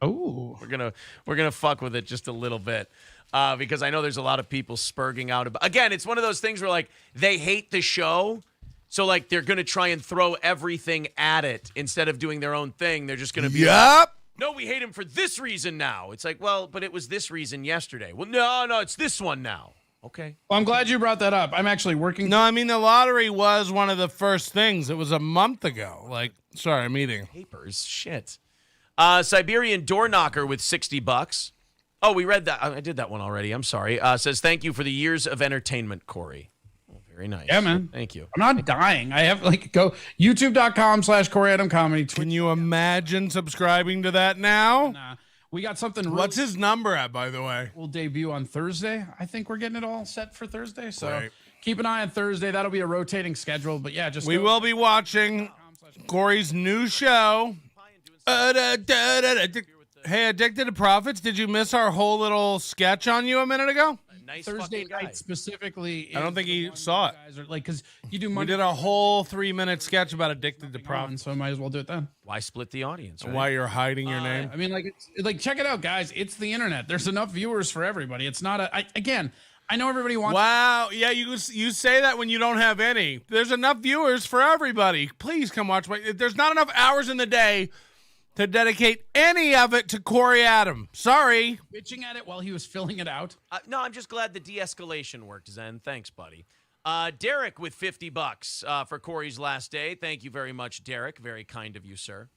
Oh. We're gonna fuck with it just a little bit. Because I know there's a lot of people spurging out about... Again, it's one of those things where like they hate the show. So, like, they're going to try and throw everything at it instead of doing their own thing. They're just going to be like, no, no, we hate him for this reason now. It's like, well, but it was this reason yesterday. Well, no, it's this one now. Okay. Well, I'm glad you brought that up. I'm actually working. No, I mean, the lottery was one of the first things. It was a month ago. Like, sorry, I'm eating. Papers, shit. Siberian door knocker with $60. Oh, we read that. I did that one already. I'm sorry. Says, thank you for the years of entertainment, Corey. Oh, very nice. Yeah, man. Thank you. I'm not dying. I have go youtube.com/Corey Adam Comedy. Can you imagine subscribing to that now? Nah, we got something. What's his number at, by the way? Will debut on Thursday. I think we're getting it all set for Thursday. So Right. keep an eye on Thursday. That'll be a rotating schedule. But yeah, just We will be watching Corey's new show. Hey, Addicted to Profits, did you miss our whole little sketch on you a minute ago? Nice Thursday fucking guy. night specifically. I don't think he saw it. Like, because you do We Monday. did a whole 3-minute sketch about Addicted to on, Profits. so I might as well do it then. Why split the audience? Right? Why you're hiding your name? I mean, like check it out, guys. It's the internet. There's enough viewers for everybody. It's not again. I know everybody wants. Wow. Yeah, you say that when you don't have any. There's enough viewers for everybody. Please come watch. There's not enough hours in the day to dedicate any of it to Corey Adam. Sorry. Bitching at it while he was filling it out. No, I'm just glad the de-escalation worked, Zen. Thanks, buddy. Derek with $50 for Corey's last day. Thank you very much, Derek. Very kind of you, sir.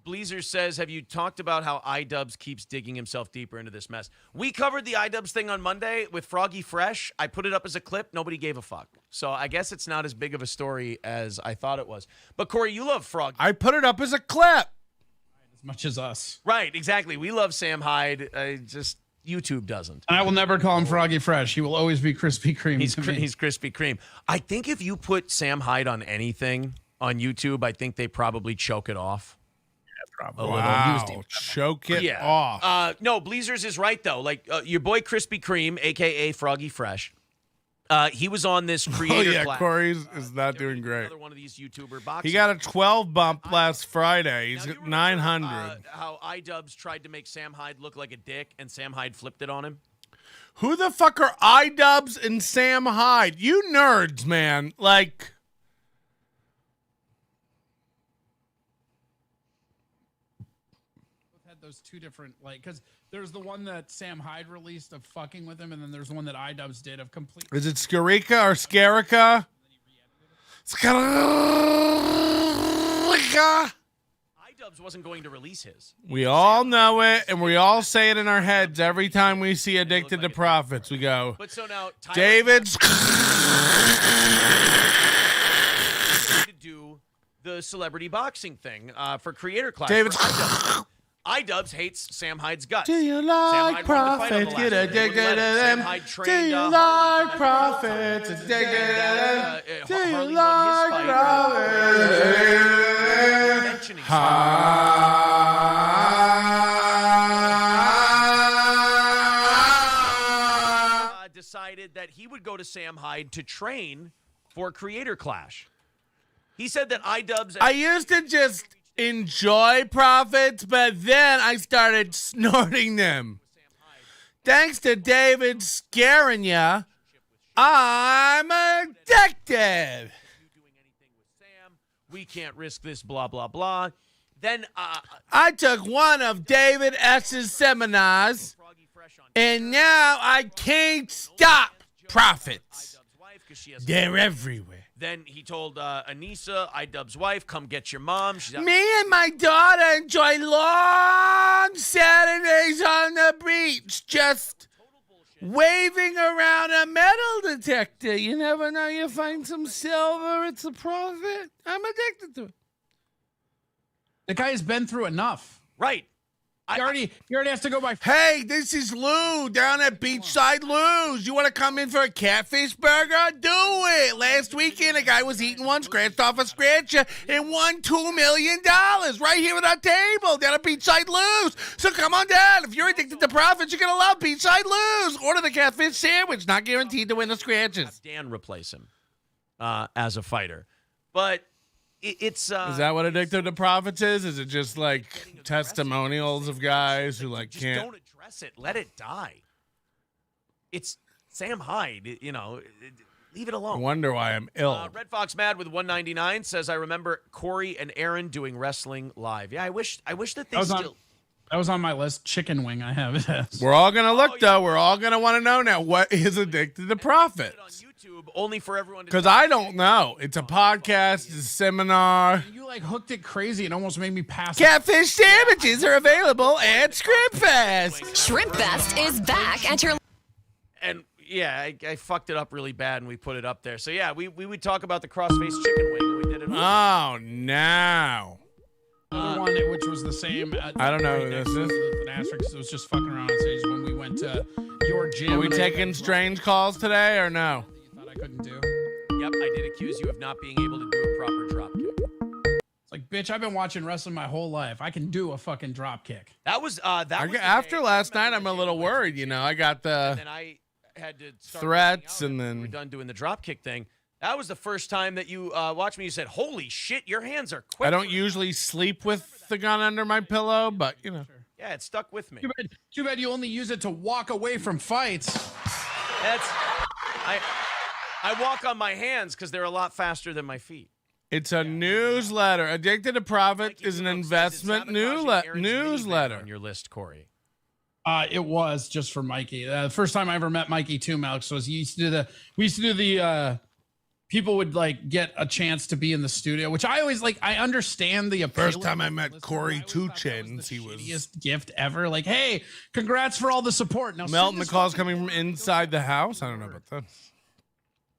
Bleezer says, have you talked about how iDubbbz keeps digging himself deeper into this mess? We covered the iDubbbz thing on Monday with Froggy Fresh. I put it up as a clip. Nobody gave a fuck. So I guess it's not as big of a story as I thought it was. But, Corey, you love Froggy. I put it up as a clip. As much as us. Right, exactly. We love Sam Hyde. Just YouTube doesn't. And I will never call him Froggy Fresh. He will always be Krispy Kreme. He's to me. Krispy Kreme. I think if you put Sam Hyde on anything on YouTube, I think they probably choke it off. Wow. Choke it off. No, Bleezers is right, though. Like, your boy Krispy Kreme, a.k.a. Froggy Fresh, he was on this creator class. Corey is not doing great. Another one of these YouTuber boxes. He got a 12 bump last Friday. He's Now, do at you remember, 900. how iDubbbz tried to make Sam Hyde look like a dick, and Sam Hyde flipped it on him? Who the fuck are iDubbbz and Sam Hyde? You nerds, man. Like... Those two different, like, because there's the one that Sam Hyde released of fucking with him, and then there's the one that iDubbbz did of complete. Is it Skarika or Skarika? Skarika. iDubbbz wasn't going to release his. We all know it, and we all say it in our heads every time we see Addicted to Profits. We go, But so now, Tyler David's. to do the celebrity boxing thing for creator class. David's. iDubbbz hates Sam Hyde's guts. Do you Sam like Hyde wanted to fight on the profits? last Get one. addicted to Sam them. Hyde Do trained, you Harley like for profits? that. Addicted to them. Do you Harley like won his profits? mentioning decided that he would go to Sam Hyde to train for Creator Clash. He said that iDubbbz. I used to just enjoy profits, but then I started snorting them. Thanks to David scaring ya, I'm addicted. We can't risk this, blah, blah, blah. Then I took one of David S.'s seminars, and now I can't stop profits. They're everywhere. Then he told Anissa, iDubbbz's wife, come get your mom. She's out. Me and my daughter enjoy long Saturdays on the beach, just waving around a metal detector. You never know, you find some silver, it's a profit. I'm addicted to it. The guy has been through enough. Right. He already has to go by. Hey, this is Lou down at Beachside Lou's. You want to come in for a catfish burger? Do it. Last weekend, a guy was eating one, scratched off a scratcher, and won $2 million right here at our table down at Beachside Lou's. So come on down. If you're addicted to profits, you're going to love Beachside Lou's. Order the catfish sandwich. Not guaranteed to win the scratches. Dan replace him as a fighter. But it's... Is that what addicted to profits is? Is it just like testimonials of guys who like just can't... don't address it. Let it die. It's Sam Hyde, you know. Leave it I alone. wonder why I'm ill. Red Fox Mad with 199 says, I remember Corey and Aaron doing wrestling live. Yeah, I wish that they still... That was on my list. Chicken wing, I have it as. We're all going to look, though. We're all going to want to know now what is Addicted to Profits. On YouTube, only for everyone to... Because I don't know. It's a podcast, it's a seminar. You like hooked it crazy. It almost made me pass. Catfish sandwiches are available at Shrimp Fest. Shrimp Fest is back at your... And yeah, I fucked it up really bad, and we put it up there. So yeah, we would talk about the cross-faced chicken wing, and we did it. Oh, no. Another one which was the same. I don't know who right this next to is. the asterisk. It was just fucking around on stage when we went to your gym. Are we and I- taking strange calls today or no? that you thought I couldn't do. Yep, I did accuse you of not being able to do a proper drop kick. It's like, bitch, I've been watching wrestling my whole life. I can do a fucking drop kick. That was that. Was the After day- last I night, remember I'm a the little day worried. You know, I got And the then I had to start threats, working out, and we're then done doing the drop kick thing. That was the first time that you watched me. You said, "Holy shit, your hands are quick." I don't usually sleep with the gun under my pillow, but you know. Yeah, it stuck with me. Too bad you only use it to walk away from fights. That's I walk on my hands because they're a lot faster than my feet. It's a newsletter. Addicted to Profit Like you is an know, investment sabotaging Aaron's minivan newsletter. on your list, Corey. It was just for Mikey. The first time I ever met Mikey too, Malx, was we used to do the people would like get a chance to be in the studio, which I always like. I understand the appeal. First time I of met listening, Corey I always Two thought that Chins, the he was shittiest gift ever. Like, hey, congrats for all the support. Now, Melton. The Sid, call's coming from inside the house. I don't know about that.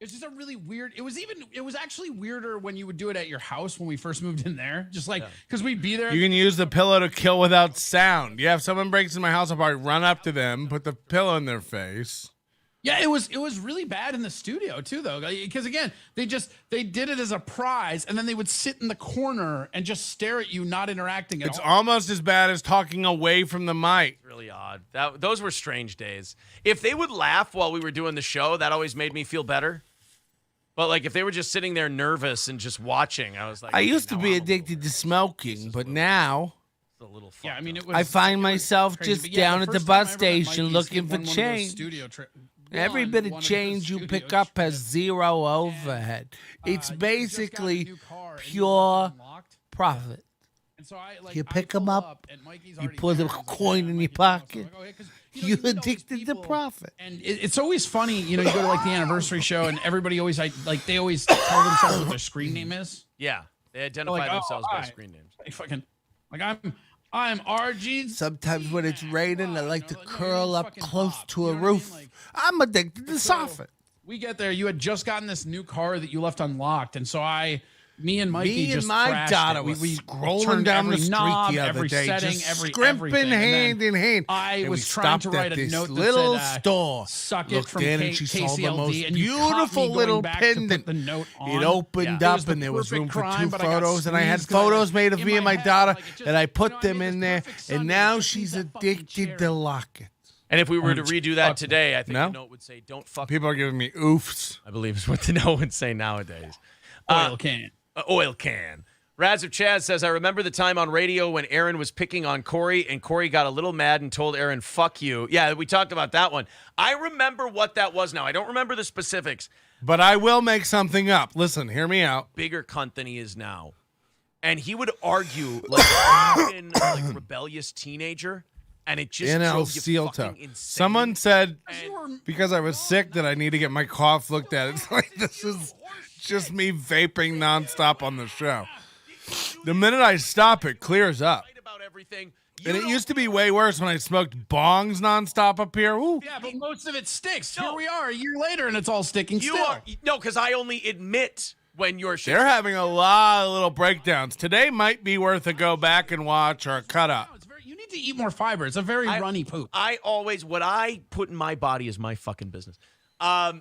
It's just a really weird. It was actually weirder when you would do it at your house when we first moved in there. Just like because we'd be there. You can use the pillow to kill without sound. Yeah, if someone breaks in my house, I'll probably run up to them, put the pillow in their face. Yeah, it was really bad in the studio too, though, because again, they did it as a prize, and then they would sit in the corner and just stare at you, not interacting at It's all. almost as bad as talking away from the mic. Really odd. Those were strange days. If they would laugh while we were doing the show, that always made me feel better. But like if they were just sitting there nervous and just watching, I was like, I okay, used to now be I'm addicted to smoking, but now a little fucked Yeah, I mean, up. it was. I find it was myself crazy. just But yeah, down at the first time bus I ever met station Mikey, looking he for won one of those change. studio Every won bit one of those change you studio pick up has trips. zero overhead. It's You just got a basically new car and you pure left it unlocked. profit. And so You I pick 'em pull up, and Mikey's you already put there, a and I was like, coin yeah, in your Mikey's there. So pocket. I'm like, okay, 'cause, You meet all these addicted to people, profit. And it's always funny, you go to like the anniversary show, and everybody always they always tell themselves what their screen name is. Yeah, they identify Like, oh, themselves by hi. screen names. Like fucking, like I'm RG. Sometimes when it's raining, I like to No, curl you're up fucking close Bob, to you a know what I mean? roof. Like, I'm addicted to so soffit. we get there. You had just gotten this new car that you left unlocked, and so me and Mikey Me and just my crashed daughter it. was We scrolling turned down the every street knob, the other every day, setting, just everything, scrimping and hand then in hand. I And we was trying to stopped write at a this note that little said, store. "Suck it Looked from in and she saw the most KCLD," and you caught me beautiful going little back to put pendant. the note on. It opened It up was the and there was perfect room for crime, two but I got photos, and I had squeezed 'cause photos made of in me and my my head, daughter, like, it just- and I put I them made in this there, perfect and Sunday. now Just she's need that fucking addicted cherry. to locket. And if we were to redo that today, I think No? the note would say, "Don't fuck." People are giving me oofs. I believe is what the note would say nowadays. Oil can. Oil can. Raz of Chaz says, I remember the time on radio when Aaron was picking on Corey, and Corey got a little mad and told Aaron, "Fuck you." Yeah, we talked about that one. I remember what that was now. I don't remember the specifics. But I will make something up. Listen, hear me out. Bigger cunt than he is now. And he would argue like even like a rebellious teenager, and it just In El drove you Seal fucking Toe. insane. Someone said And- because I was sick that I need to get my cough looked at. It's like this is just me vaping nonstop on the show. The minute I stop, it clears up. about everything. And it used to be way worse when I smoked bongs nonstop up here. Ooh. Yeah, but most of it sticks. No. Here we are a year later, and it's all sticking You still. are no, because I only admit when you're shit. They're having a lot of little breakdowns. Today might be worth a go back and watch or a cut up. You need to eat more fiber. It's a very runny poop. I always what I put in my body is my fucking business.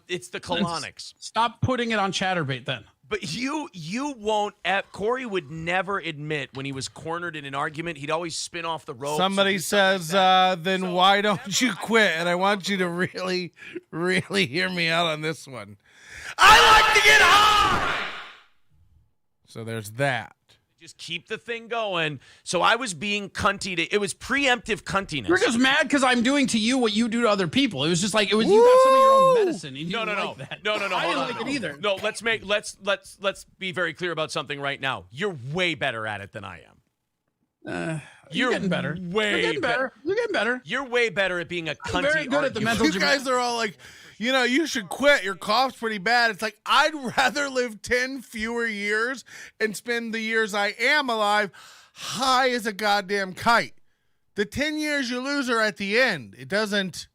It's the colonics. Stop putting it on Chatterbait then. But you won't. Corey would never admit when he was cornered in an argument. He'd always spin off the ropes. Somebody says, then why don't you quit? And I want you to really, really hear me out on this one. I like to get high! So there's that. Just keep the thing going. So I was being cunty. It was preemptive cuntiness. You're just mad because I'm doing to you what you do to other people. It was just like you got some of your own medicine. And you No. like that. No. I didn't like it either. No, let's be very clear about something right now. You're way better at it than I am. You're getting better. You're getting better. You're getting better. You're way better at being a cunty. Very good at the mental. You guys are all like, you should quit. Your cough's pretty bad. It's like, I'd rather live 10 fewer years and spend the years I am alive high as a goddamn kite. The 10 years you lose are at the end. It doesn't.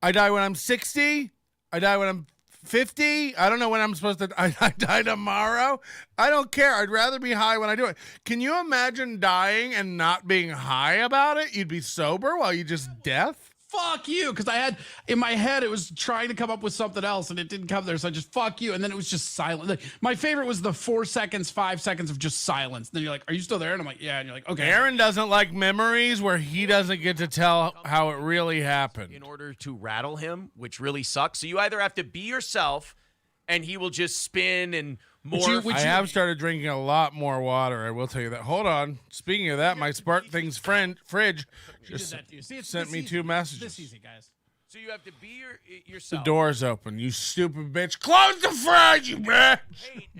I die when I'm 60. I die when I'm 50. I don't know when I'm supposed to. I die tomorrow. I don't care. I'd rather be high when I do it. Can you imagine dying and not being high about it? You'd be sober while you just death. Fuck you, because I had in my head it was trying to come up with something else and it didn't come there, so I just fuck you, and then it was just silent. Like, my favorite was the 4 seconds, 5 seconds of just silence. Then you're like, "Are you still there?" And I'm like, "Yeah." And you're like, "Okay." Aaron doesn't like memories where he doesn't get to tell how it really happened. In order to rattle him, which really sucks. So you either have to be yourself, and he will just spin and more. I have started drinking a lot more water. I will tell you that. Hold on. Speaking of that, my Smart Things fridge just sent me 2 messages. This easy, guys. So you have to be The yourself. door's open. You stupid bitch. Close the fridge, you bitch.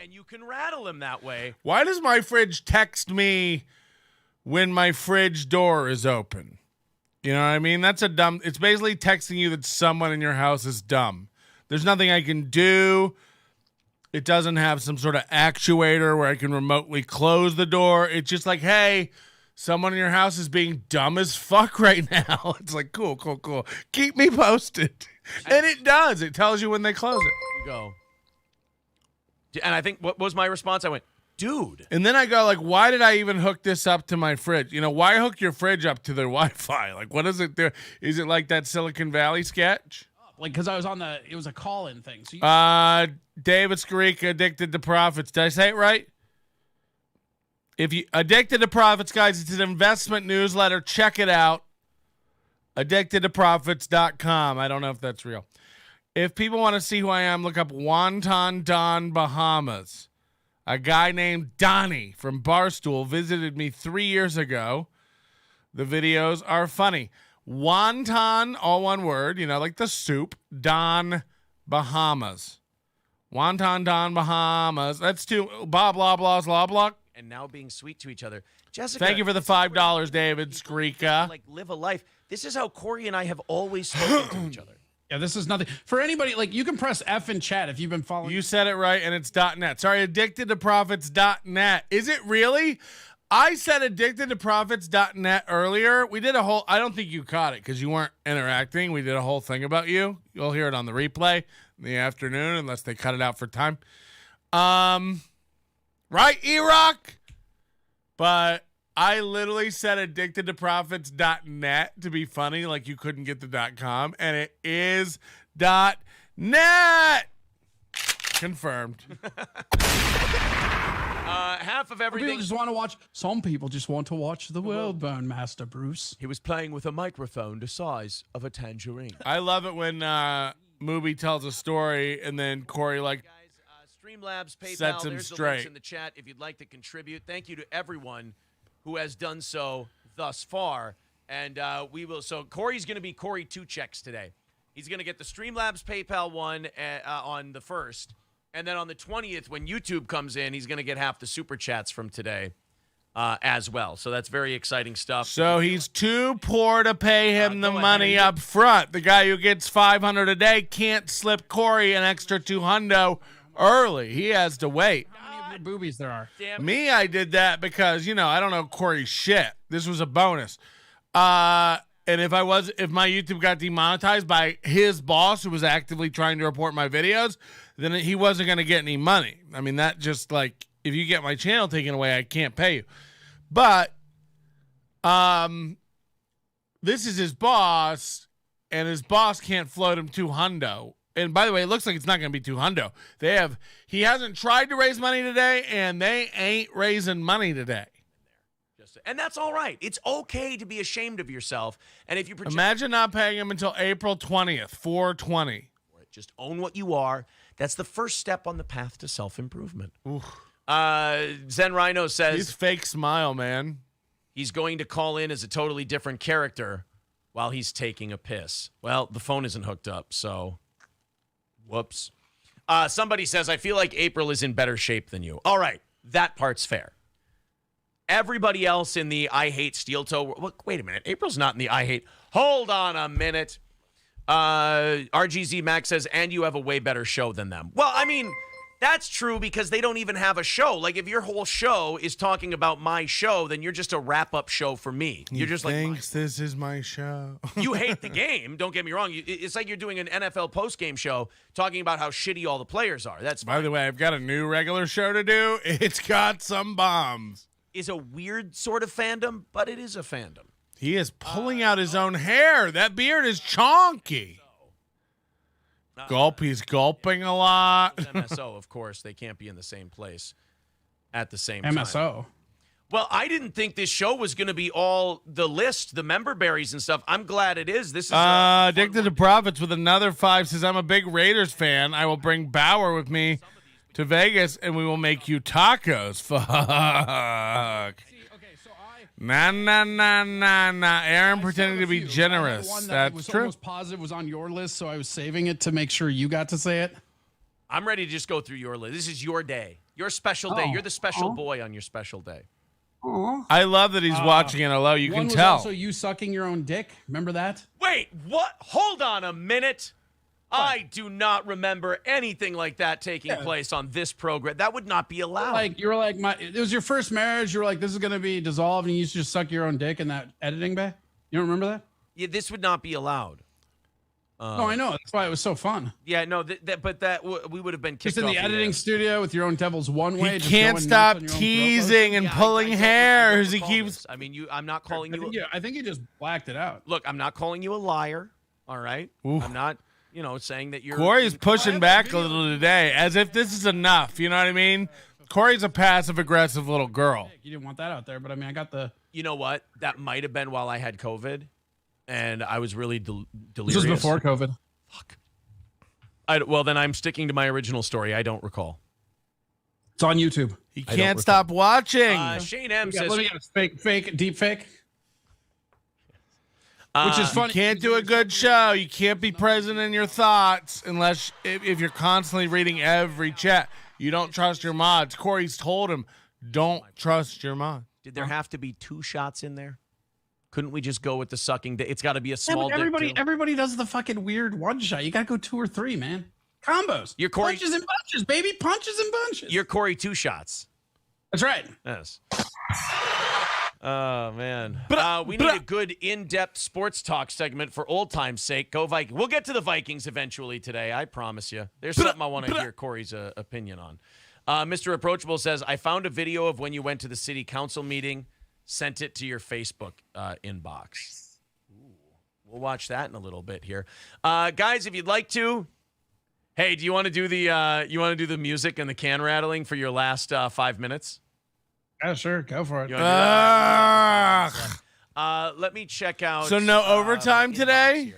And you can rattle him that way. Why does my fridge text me when my fridge door is open? You know what I mean? That's it's basically texting you that someone in your house is dumb. There's nothing I can do. It doesn't have some sort of actuator where I can remotely close the door. It's just like, hey, someone in your house is being dumb as fuck right now. It's like, cool. Keep me posted. And it does. It tells you when they close it. You go. And I think, what was my response? I went, dude. And then I go, like, why did I even hook this up to my fridge? Why hook your fridge up to their Wi-Fi? Like, what is it there? Is it like that Silicon Valley sketch? Like, because I was it was a call-in thing. So David Skarika, Addicted to Profits. Did I say it right? If you Addicted to Profits, guys, it's an investment newsletter. Check it out. AddictedToProfits.com. I don't know if that's real. If people want to see who I am, look up Wonton Don Bahamas. A guy named Donnie from Barstool visited me 3 years ago. The videos are funny. Wonton, all one word, like the soup, Don Bahamas. Wonton Don Bahamas. That's 2 blah, blah, blah. And now being sweet to each other. Jessica. Thank you for the $5, David Skarika. Like, live a life. This is how Corey and I have always spoken to each other. Yeah, this is nothing. For anybody, like, you can press F in chat if you've been following. You said it right, and it's .net. Sorry, addictedtoprofits.net. Is it really? I said addictedtoprofits.net earlier. We did a whole, I don't think you caught it because you weren't interacting. We did a whole thing about you. You'll hear it on the replay in the afternoon unless they cut it out for time. Right, E-Rock? But I literally said addictedtoprofits.net to be funny, like you couldn't get the .com, and it is .net. Confirmed. Half of everything. Some people just want to watch the world burn, Master Bruce. He was playing with a microphone the size of a tangerine. I love it when Mubi tells a story and then Corey Streamlabs, PayPal, sets him there's the straight. links in the chat if you'd like to contribute. Thank you to everyone who has done so thus far. And we will. So Corey's going to be Corey 2 checks today. He's going to get the Streamlabs PayPal one on the 1st. And then on the 20th, when YouTube comes in, he's going to get half the super chats from today as well. So that's very exciting stuff. So he's too poor to pay him the money up front. The guy who gets $500 a day can't slip Corey an extra $200 early. He has to wait. How many boobies there are? Me, I did that because, I don't know Corey's shit. This was a bonus. And if my YouTube got demonetized by his boss who was actively trying to report my videos, then he wasn't going to get any money. I mean, that just like, if you get my channel taken away, I can't pay you. But this is his boss, and his boss can't float him $200. And by the way, it looks like it's not going to be $200. He hasn't tried to raise money today, and they ain't raising money today. And that's all right. It's okay to be ashamed of yourself. And if you imagine not paying him until April 20th, 4/20. Just own what you are. That's the first step on the path to self-improvement. Oof. Zen Rhino says His fake smile, man. he's going to call in as a totally different character while he's taking a piss. Well, the phone isn't hooked up, so whoops. Somebody says, I feel like April is in better shape than you. All right, that part's fair. Everybody else in the I Hate Steel Toe. Look, wait a minute. April's not in the I Hate. Hold on a minute. RGZ Max says, and you have a way better show than them. Well, I mean, that's true because they don't even have a show. Like, if your whole show is talking about my show, then you're just a wrap-up show for me. You're just thinks this is my show. You hate the game. Don't get me wrong. It's like you're doing an NFL post-game show talking about how shitty all the players are. That's fine. By the way, I've got a new regular show to do. It's got some bombs. Is a weird sort of fandom, but it is a fandom. He is pulling out his own hair. That beard is chonky. Gulp, he's gulping a lot. MSO, of course. They can't be in the same place at the same time. MSO. Well, I didn't think this show was going to be all the list, the member berries and stuff. I'm glad it is. This is Addicted to Profits with another 5 says, I'm a big Raiders fan. I will bring Bauer with me to Vegas, and we will make you tacos. Fuck. Nah. Aaron pretending to be generous. That's true. Almost positive was on your list, so I was saving it to make sure you got to say it. I'm ready to just go through your list. This is your day. Your special day. You're the special boy on your special day. I love that he's watching it hello. You can tell. Also, you sucking your own dick. Remember that? Wait, what? Hold on a minute. I do not remember anything like that taking place on this program. That would not be allowed. Like you were like, it was your first marriage. You were like, this is gonna be dissolved, and you used to just suck your own dick in that editing bay. You don't remember that? Yeah, this would not be allowed. No, I know. That's why it was so fun. Yeah, no, we would have been kicked Just in off the editing studio with your own Devil's One Way. He just can't going stop nuts on your own teasing and pulling hairs. He keeps. I mean, I'm not calling you. I think you just blacked it out. Look, I'm not calling you a liar. All right, I'm not. Saying that you're. Corey's pushing back a little today, as if this is enough. You know what I mean? Corey's a passive-aggressive little girl. You didn't want that out there, but I mean, I got the. You know what? That might have been while I had COVID, and I was really delirious. This was before COVID. Fuck. Well, then I'm sticking to my original story. I don't recall. It's on YouTube. He can't stop watching. Shane M says. Let me get a fake, deep fake. Which is funny. You can't do a good show. You can't be present in your thoughts unless if you're constantly reading every chat. You don't trust your mods. Corey's told him, don't trust your mod. Did there have to be 2 shots in there? Couldn't we just go with the sucking? It's got to be a small. Everybody does the fucking weird one shot. You got to go 2 or 3, man. Combos. Your Corey, punches and bunches, baby. Punches and bunches. Your Corey 2 shots. That's right. Yes. Oh, man. We need a good in-depth sports talk segment for old time's sake. Go Vikings. We'll get to the Vikings eventually today. I promise you. There's something I want to hear Corey's opinion on. Mr. Approachable says, I found a video of when you went to the city council meeting. Sent it to your Facebook inbox. Ooh, we'll watch that in a little bit here. Guys, if you'd like to. Hey, do you want to do the music and the can rattling for your last 5 minutes? Yeah, sure. Go for it. Let me check out. So no overtime today?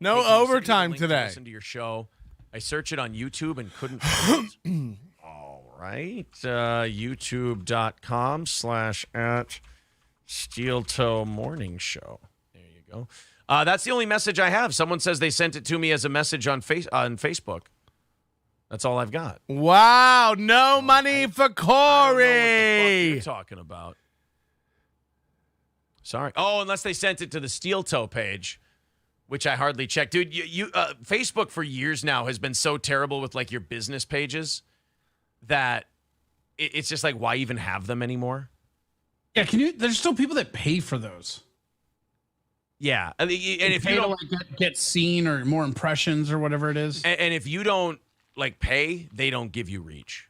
No overtime today. Listen to your show. I searched it on YouTube and couldn't find it. All right. YouTube.com/@SteelToeMorningShow. There you go. That's the only message I have. Someone says they sent it to me as a message on Facebook. That's all I've got. Wow, no money for Corey. I don't know what the fuck you're talking about. Sorry. Oh, unless they sent it to the Steel Toe page, which I hardly check. Dude, you Facebook for years now has been so terrible with like your business pages that it's just like, why even have them anymore? Yeah, there's still people that pay for those. Yeah. And if you don't get seen or more impressions or whatever it is. And if you don't like pay, they don't give you reach.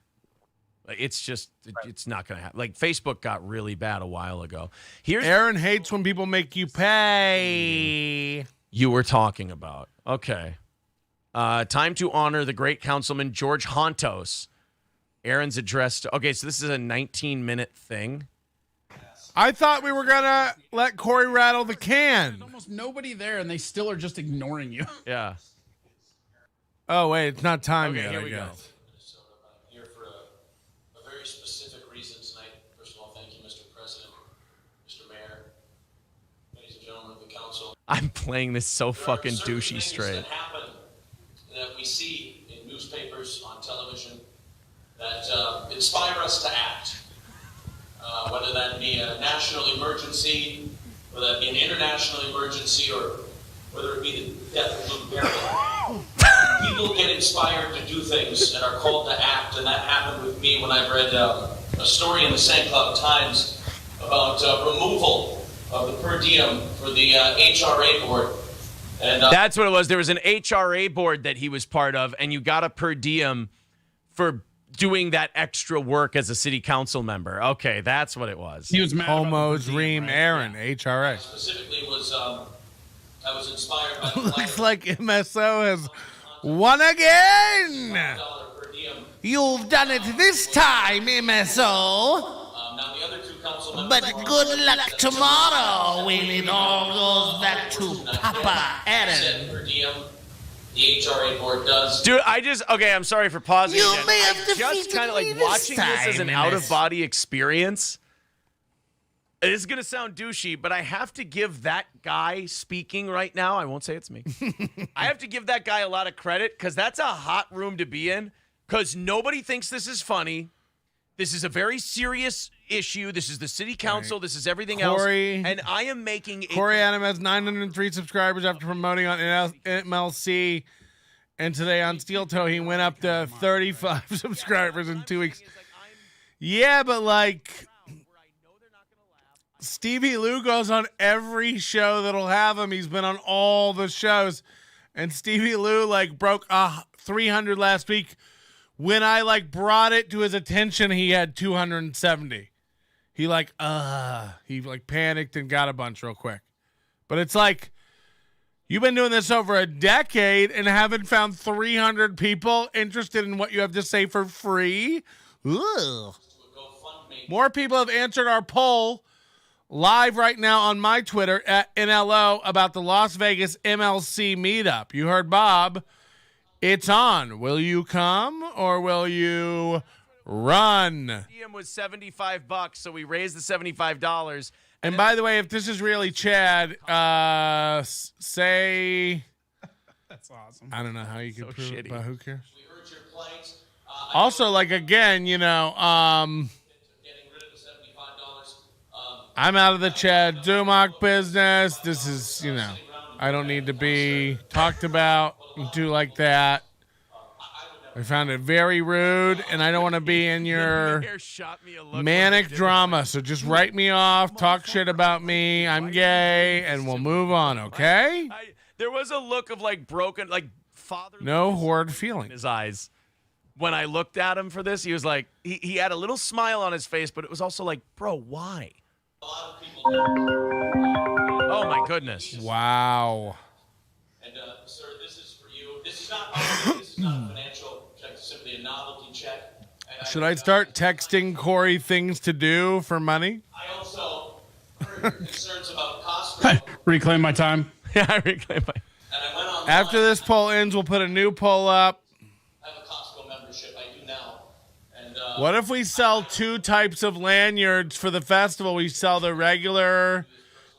Like it's just, it's not going to happen. Like Facebook got really bad a while ago. Aaron hates when people make you pay. You were talking about. Okay. Time to honor the great councilman George Hontos. Aaron's address to, okay, so this is a 19-minute thing. I thought we were going to let Corey rattle the can. There's almost nobody there, and they still are just ignoring you. Yeah. Oh, wait, it's not time yet, here I we guess. I'm here for a I'm playing this so fucking douchey straight. That happen that we see in newspapers, on television, that inspire us to act. Whether that be a national emergency, whether that be an international emergency, or whether it be the death of Blue Bear. People get inspired to do things and are called to act, and that happened with me when I read a story in the St. Cloud Times about removal of the per diem for the HRA board. And that's what it was. There was an HRA board that he was part of, and you got a per diem for doing that extra work as a city council member. Okay, that's what it was. He was mad Homos, about the Ream, right? Aaron, HRA. specifically was I was inspired by the Looks like MSO has won again. $1 per diem. You've done it this time, MSO. Now the other two council members. But good luck tomorrow when it all goes back to Papa Adam. Said per diem. The HRA board does. Dude, I'm sorry for pausing You again. may have I just defeated kind of like me this watching this as an time, out-of-body experience. It is going to sound douchey, but I have to give that guy speaking right now, I won't say it's me. I have to give that guy a lot of credit because that's a hot room to be in because nobody thinks this is funny. This is a very serious issue. This is the city council. Right. This is everything Corey, else. And I am making Corey Adam has 903 subscribers after promoting on MLC. And today on Steel Toe, he went up to 35 subscribers in 2 weeks. Yeah, but like Stevie Lou goes on every show that'll have him. He's been on all the shows. And Stevie Lou like broke 300 last week. When I like brought it to his attention, he had 270. He panicked and got a bunch real quick. But it's like, you've been doing this over a decade and haven't found 300 people interested in what you have to say for free. Ugh. More people have answered our poll live right now on my Twitter at NLO about the Las Vegas MLC meetup. You heard Bob. It's on. Will you come or will you run? DM was $75, so we raised the $75. And by the way, if this is really Chad, say That's awesome. I don't know how you can prove it, but who cares? We heard your plight. Also, like again, Getting rid of the $75. I'm out of the Chad Dumock business. This is, I don't need to be talked about and do like that. I found it very rude, and I don't want to be in your manic drama. So just write me off, talk shit about me. I'm gay, and we'll move on, okay? There was a look of like broken, like father. No horrid feeling in his eyes. When I looked at him for this, he was like, he had a little smile on his face, but it was also like, bro, why? Oh my goodness! Wow. And sir, this is for you. This is not a financial check. It's simply a novelty check. And Should I start texting Corey things to do for money? I also heard your concerns about Costco. Reclaim my time. Yeah, I reclaim my. And I went online. After this poll ends, we'll put a new poll up. I have a Costco membership. I do now. And What if we sell two types of lanyards for the festival? We sell the regular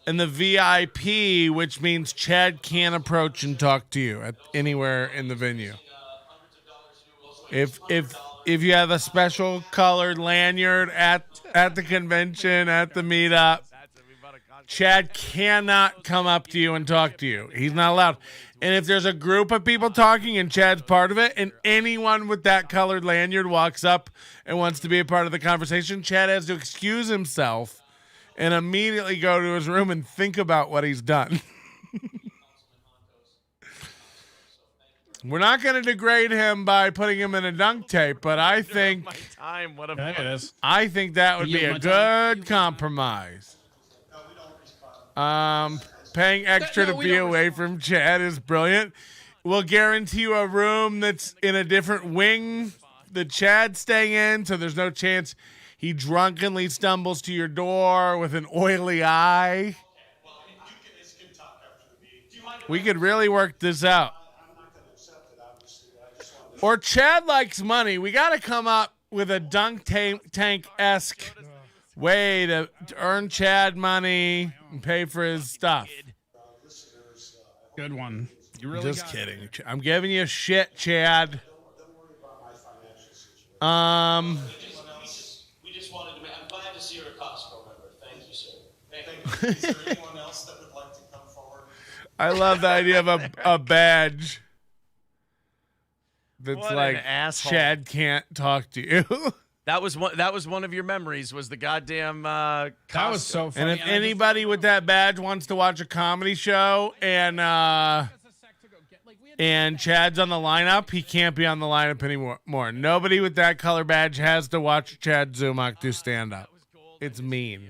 and the VIP, which means Chad can't approach and talk to you at anywhere in the venue. If you have a special colored lanyard at the convention, at the meetup, Chad cannot come up to you and talk to you. He's not allowed. And if there's a group of people talking and Chad's part of it, and anyone with that colored lanyard walks up and wants to be a part of the conversation, Chad has to excuse himself and immediately go to his room and think about what he's done. We're not going to degrade him by putting him in a dunk tape, but I think I think that would be a good compromise. Paying extra to be away from Chad is brilliant. We'll guarantee you a room that's in a different wing that Chad's staying in, so there's no chance he drunkenly stumbles to your door with an oily eye. We could really work this out. Or Chad likes money. We got to come up with a dunk tank-esque way to earn Chad money and pay for his stuff. Good one. You really Just got kidding. it. I'm giving you shit, Chad. We just wanted to. I'm glad to see you're a Costco member. Thank you, sir. Thank you. Is there anyone else that would like to come forward? I love the idea of a badge that's What an like asshole. Chad can't talk to you. That was one of your memories. Was the goddamn That was so And funny. if anybody with that badge wants to watch a comedy show and Chad's on the lineup, he can't be on the lineup anymore. Nobody with that color badge has to watch Chad Zumach do stand up. It's mean.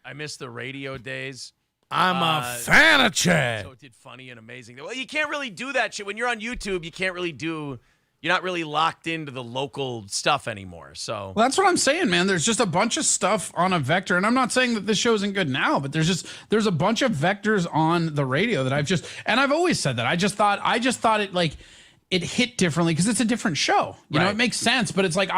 I miss the radio days. I'm a fan of Chad. So it did funny and amazing. Well, you can't really do that shit when you're on YouTube. You can't really do. You're not really locked into the local stuff anymore. So Well, that's what I'm saying, man. There's just a bunch of stuff on a vector, and I'm not saying that this show isn't good now, but there's a bunch of vectors on the radio that I've always said that. I just thought it like it hit differently because it's a different show. You know, it makes sense, but it's like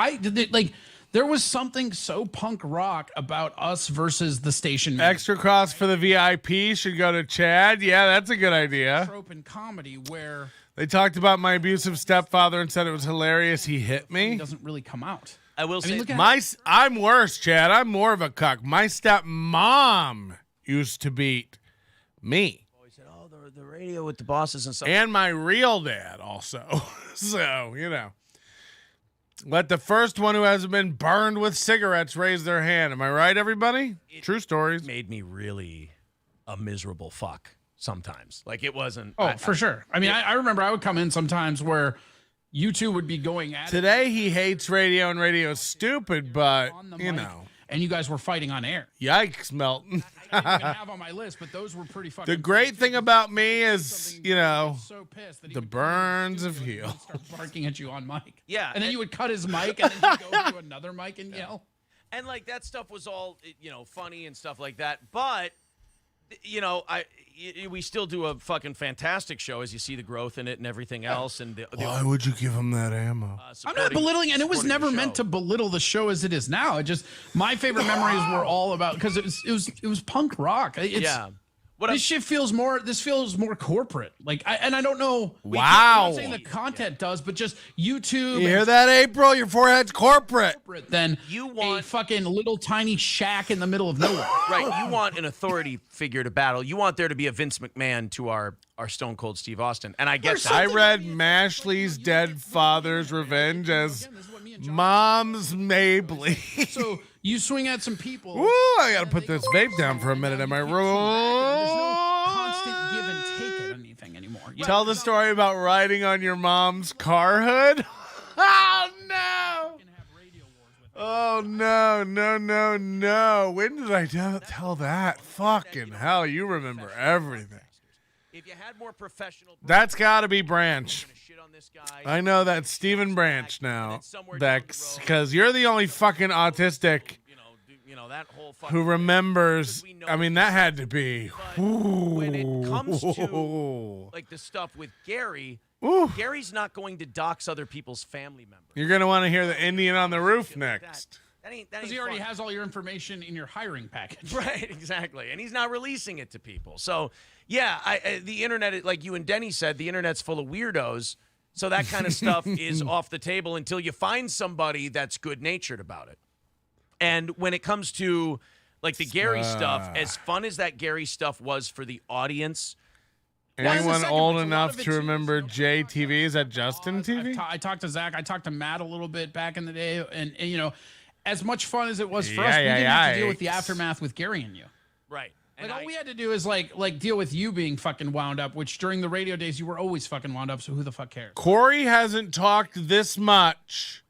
there was something so punk rock about us versus the station. Extra cost for the VIP should go to Chad. Yeah, that's a good idea. Trope in comedy where They talked about my abusive stepfather and said it was hilarious. He hit me. it doesn't really come out. I will say, I'm worse, Chad. I'm more of a cuck. My stepmom used to beat me. he said, "Oh, the radio with the bosses and stuff." And my real dad also. So, you know. Let the first one who hasn't been burned with cigarettes raise their hand. Am I right, everybody? True stories. Made me really a miserable fuck sometimes. Like it wasn't. Oh, for sure. I mean, I remember I would come in sometimes where you two would be going at Today he hates radio and radio's stupid, but, you know. and you guys were fighting on air. Yikes, Melton. I didn't even have on my list, but those were pretty fucking. The great thing about me is, you know, so pissed that he the would burns have healed. start barking at you on mic. Yeah, and then you would cut his mic, and then you'd go to another mic and yell. And like that stuff was all, you know, funny and stuff like that. But, you know, we still do a fucking fantastic show as you see the growth in it and everything else. And Why would you give him that ammo? I'm not belittling, and it was never meant to belittle the show as it is now. It just my favorite memories were all about because it was punk rock. This shit feels more. This feels more corporate. Like, I don't know. Wow. I'm not saying the content does, but just YouTube. You hear that, April? Your forehead's corporate. Then you want a fucking little tiny shack in the middle of nowhere. Right. You want an authority figure to battle. You want there to be a Vince McMahon to our Stone Cold Steve Austin. And I get that. I read Mashley's Dead Father's Revenge as Mom's Mabley. So you swing at some people. Woo, I got to put this vape down for a minute. Am I There's no constant give and take at anything anymore. Tell the story about riding on your mom's car hood. Oh, no. Oh, no. When did I tell that? Fucking hell, you remember everything. If you had more professional, that's got to be Branch. I know that's Stephen Branch now. That's because you're the only fucking autistic that whole fucking who remembers. I mean, that had to be. When it comes to like the stuff with Gary, Gary's not going to dox other people's family members. You're gonna want to hear the Indian on the roof next. Because he already has all your information in your hiring package. Right, exactly. And he's not releasing it to people. So, yeah, the internet, like you and Denny said, the internet's full of weirdos. So that kind of stuff is off the table until you find somebody that's good-natured about it. And when it comes to, like, the Gary stuff, as fun as that Gary stuff was for the audience... Anyone old enough to remember JTV? Is that Justin TV? I talked to Zach. I talked to Matt a little bit back in the day. And you know... As much fun as it was for us, we didn't have to deal with the aftermath with Gary and you. Right. And all we had to do is like deal with you being fucking wound up, which during the radio days you were always fucking wound up, so who the fuck cares? Corey hasn't talked this much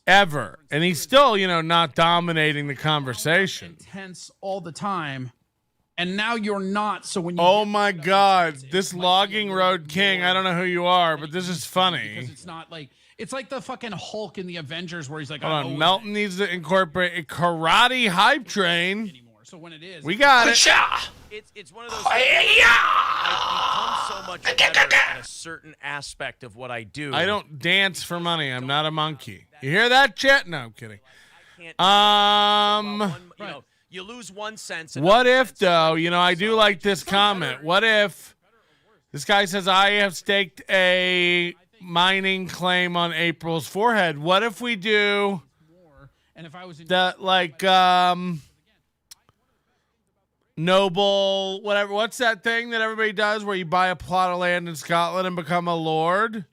ever. And he's still, you know, not dominating the conversation. Intense all the time. And now you're not, so when you oh my God, this Logging Road King, I don't know who you are, but this is funny. Because it's not like... It's like the fucking Hulk in the Avengers where he's like, hold on, Melton needs to incorporate a karate hype train. Anymore. So when it is, we got it. It's one of those things. I become so much better at a certain aspect of what I do. I don't dance for money. I'm not a monkey. You hear that, Chet? No, I'm kidding. You lose one sense. And What if, though, I do like this comment. What if this guy says, I have staked a mining claim on April's forehead? What if we do that, like, noble, whatever. What's that thing that everybody does where you buy a plot of land in Scotland and become a lord?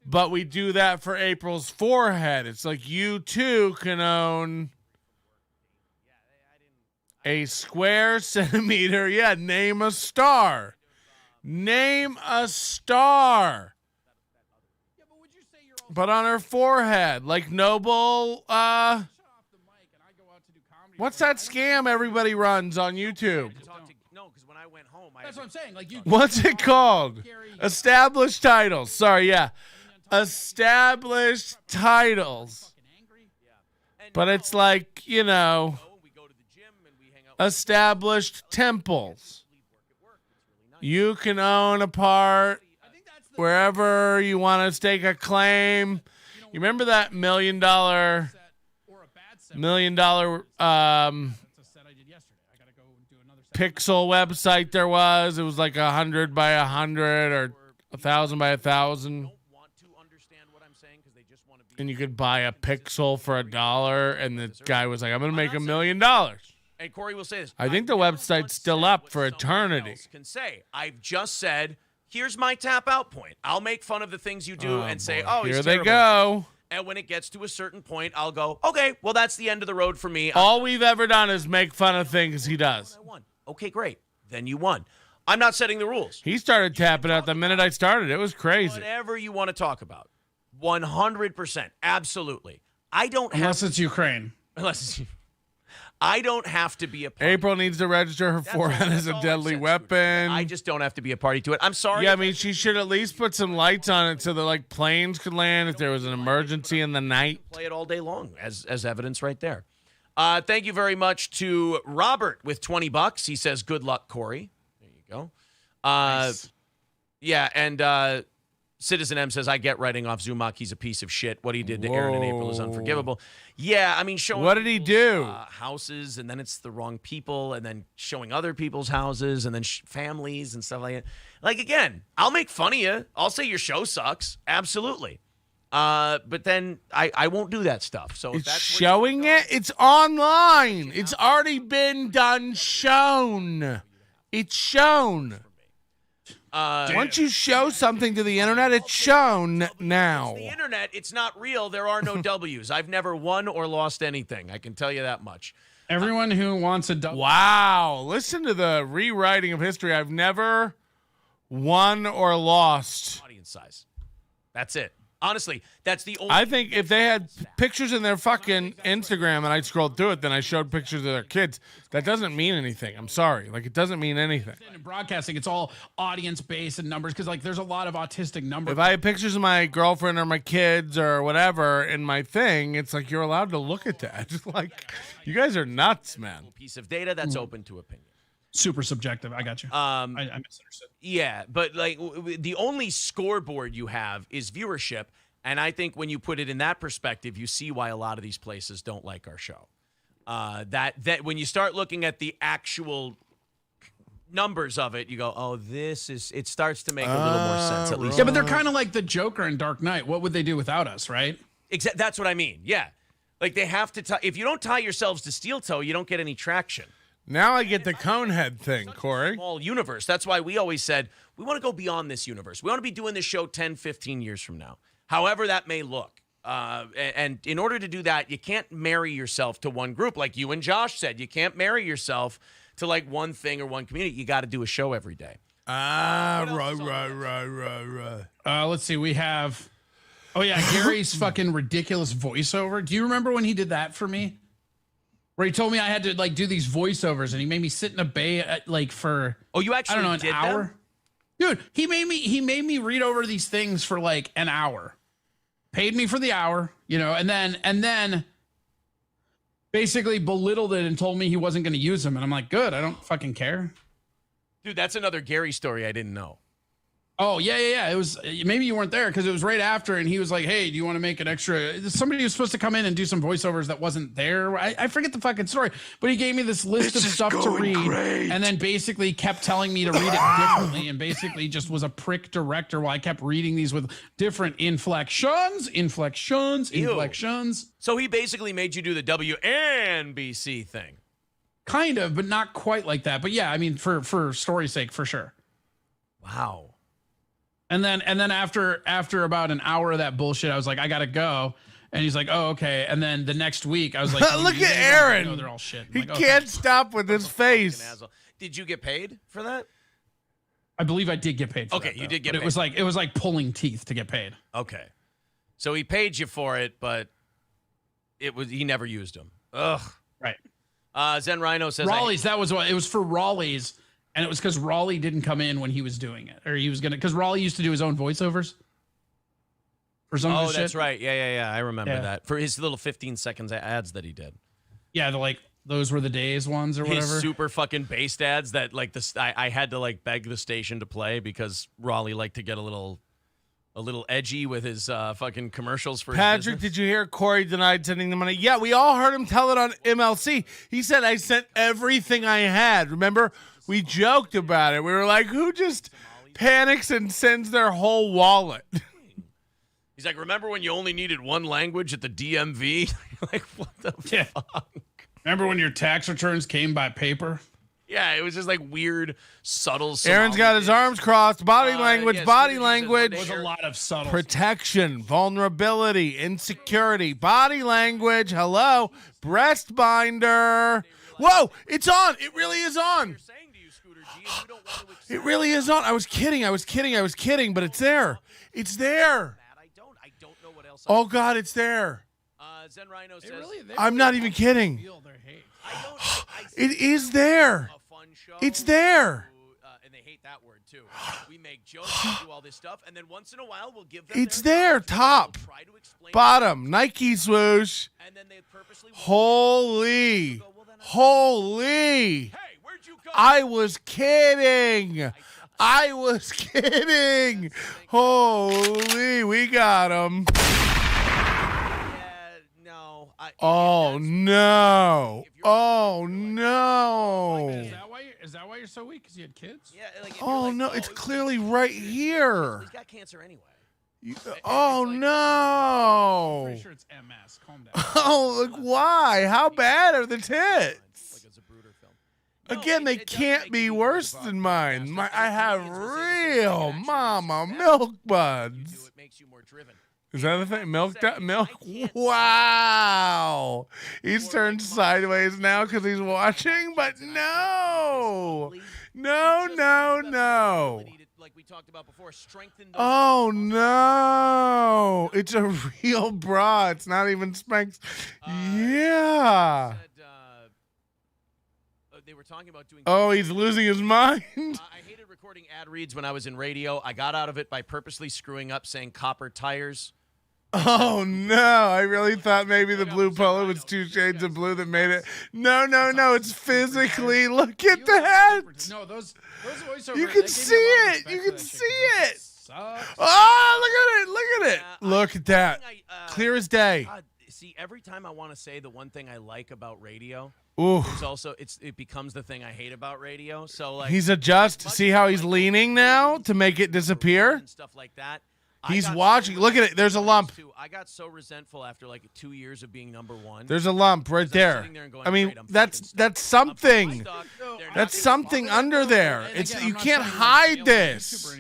But we do that for April's forehead. It's like you too can own a square centimeter. Yeah, name a star. Name a star. But on her forehead, like noble, what's that scam everybody runs on YouTube? No, because when I went home, That's what I'm saying. Like, what's it called? Established titles. Sorry, yeah. Established titles. But it's like, established temples. You can own a part wherever you want to stake a claim. You remember that $1 million pixel website there was? It was like 100 by 100 or 1,000 by 1,000. And you could buy a pixel for $1, and the guy was like, I'm going to make $1 million. And Corey will say this. I think the website's still up for eternity. Can say, I've just said, here's my tap out point. I'll make fun of the things you do and say, oh, he's here they terrible. go. And when it gets to a certain point, I'll go, okay, well, that's the end of the road for me. All we've ever done is make fun of things he does. I won. Okay, great. Then you won. I'm not setting the rules. He started tapping out the minute I started. It was crazy. Whatever you want to talk about. 100%. Absolutely. I don't have Unless it's Ukraine. I don't have to be a party. April needs to register her forehead as a deadly weapon. I just don't have to be a party to it. I'm sorry. Yeah, I mean, she should at least put some lights on it so that, planes could land if there was an emergency in the night. Play it all day long as evidence right there. Thank you very much to Robert with $20. He says, good luck, Corey. There you go. Nice. Yeah, and Citizen M says, I get writing off Zumak. He's a piece of shit. What he did to Aaron in April is unforgivable. Yeah, I mean, showing what did he do? Houses, and then it's the wrong people, and then showing other people's houses, and then families and stuff like that. Like, again, I'll make fun of you. I'll say your show sucks. Absolutely. But then I won't do that stuff. So it's showing it. It's online. It's already been done. Shown. It's shown. Once you show something to the internet, it's shown now. It's the internet. It's not real. There are no W's. I've never won or lost anything. I can tell you that much. Everyone who wants a W. Wow. Listen to the rewriting of history. I've never won or lost. Audience size. That's it. Honestly, that's the only. I think if they had pictures in their fucking Instagram and I scrolled through it, then I showed pictures of their kids. That doesn't mean anything. I'm sorry. It doesn't mean anything. In broadcasting, it's all audience-based and numbers because, there's a lot of autistic numbers. If I have pictures of my girlfriend or my kids or whatever in my thing, it's like you're allowed to look at that. You guys are nuts, man. Piece of data that's open to opinion. Super subjective. I got you. I misunderstood. Yeah, but the only scoreboard you have is viewership, and I think when you put it in that perspective, you see why a lot of these places don't like our show. That when you start looking at the actual numbers of it, you go, oh, it starts to make a little more sense at least. Yeah, but they're kind of like the Joker in Dark Knight. What would they do without us, right? That's what I mean. Yeah, they have to. If you don't tie yourselves to steel toe, you don't get any traction. Now I get the Conehead thing, Corey. Small universe. That's why we always said we want to go beyond this universe. We want to be doing this show 10, 15 years from now, however that may look. And in order to do that, you can't marry yourself to one group. Like you and Josh said, you can't marry yourself to one thing or one community. You got to do a show every day. Right. Let's see. We have, Gary's fucking ridiculous voiceover. Do you remember when he did that for me? Where he told me I had to do these voiceovers, and he made me sit in a bay for you actually I don't know, an did hour. Them? Dude, he made me read over these things for an hour. Paid me for the hour, and then basically belittled it and told me he wasn't going to use them. And I'm like, good, I don't fucking care. Dude, that's another Gary story I didn't know. Oh, yeah. It was, maybe you weren't there because it was right after, and he was like, hey, do you want to make an extra? Somebody was supposed to come in and do some voiceovers that wasn't there. I forget the fucking story, but he gave me this list of stuff to read and then basically kept telling me to read it differently and basically just was a prick director while I kept reading these with different inflections. So he basically made you do the WNBC thing. Kind of, but not quite like that. But yeah, I mean, for story's sake, for sure. Wow. And then after about an hour of that bullshit, I was like, I gotta go. And he's like, oh, okay. And then the next week, I was like, look at Aaron. No, they're all shit. He like, can't stop with his face. Did you get paid for that? I believe I did get paid for that. Okay, you did get paid. It was like pulling teeth to get paid. Okay. So he paid you for it, but he never used them. Ugh. Right. Zen Rhino says Raleigh's, that was what it was for Raleigh's. And it was because Raleigh didn't come in when he was doing it, or he was gonna. Because Raleigh used to do his own voiceovers for some of his shit. That's right. Yeah. I remember that for his little 15 seconds ads that he did. Yeah, those were the days ones or whatever. His super fucking based ads that I had to beg the station to play because Raleigh liked to get a little edgy with his fucking commercials for Patrick, his did you hear Corey denied sending the money? Yeah, we all heard him tell it on MLC. He said, I sent everything I had. Remember? We joked about it. We were like, who just panics and sends their whole wallet? He's like, remember when you only needed one language at the DMV? Like, what the fuck? Remember when your tax returns came by paper? Yeah, it was just like weird, subtle. Aaron's got his arms crossed. Body language. There was a lot of subtle protection, vulnerability, insecurity. Body language. Hello. Breast binder. Whoa, it's on. It really is on. It really is on. I was kidding, but it's there. It's there. I don't know what else. Oh, God, it's there. Zen Rhino says, I'm not even kidding. It is there. It's there. And they hate that word, too. We make jokes, we do all this stuff, and then once in a while we'll give them It's there, top, bottom, Nike swoosh. And then they purposely Holy. I was kidding. Holy, we got him. Oh, no. Oh, no. Is that why you're so weak? Because you had kids? Yeah. Oh, no. It's clearly right here. He's got cancer anyway. Oh, no. I'm pretty sure it's MS. Calm down. Oh, look, why? How bad are the tits? Like a Zapruder film. Again, they can't be worse than mine. I have real mama milk buds. It makes you more driven. Is that the thing? Milk? Wow. He's turned sideways now because he's watching, but no. No. Like we talked about before, oh, no. It's a real bra. It's not even Spanx. Yeah. They were talking about doing. Oh, he's losing his mind. I hated recording ad reads when I was in radio. I got out of it by purposely screwing up saying copper tires. Oh, no. I really thought maybe the blue polo was 2 shades of blue that made it. No. It's physically. Look at that. No, those voiceovers. You can see it. Oh, look at it. Look at that. Clear as day. See, every time I want to say the one thing I like about radio, ooh, it becomes the thing I hate about radio. So he's see how he's leaning now to make it disappear and stuff like that. He's watching. Look at it. There's a lump. I got so resentful after 2 years of being number one. There's a lump right there. I mean, that's something. That's something under there. You can't hide this.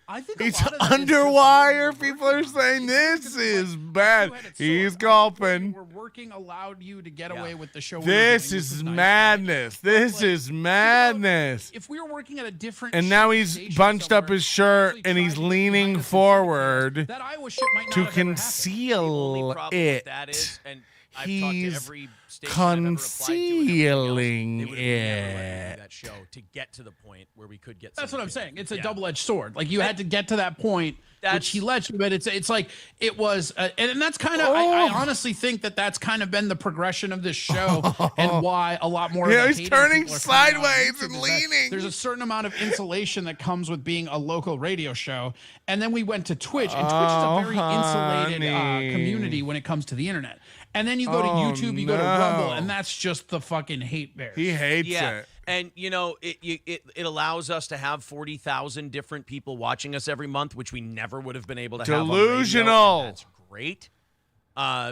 I think it's underwire. People are saying this is bad. He's gulping. We're working allowed you to get away with the show. This is madness. This is madness. If we were working at a different, and now he's bunched up his shirt and he's leaning forward to conceal it. I've talked to He's every station I've ever applied to and everything else. concealing They would have never let me do it. that show to get to the point where we could get. That's what I'm somebody. saying. It's a double-edged sword. Like you had to get to that point, which he let you. But it's like it was, and that's kind of. I honestly think that's kind of been the progression of this show, and why a lot more. Yeah, of the he's hating turning people are coming out on sideways YouTube and is that leaning. There's a certain amount of insulation that comes with being a local radio show, and then we went to Twitch, and Twitch is a very insulated community when it comes to the internet. And then you go to YouTube, you go to Rumble, and that's just the fucking hate bears. He hates Yeah, it. and you know it allows us to have 40,000 different people watching us every month, which we never would have been able to have on radio, Delusional. and that's great.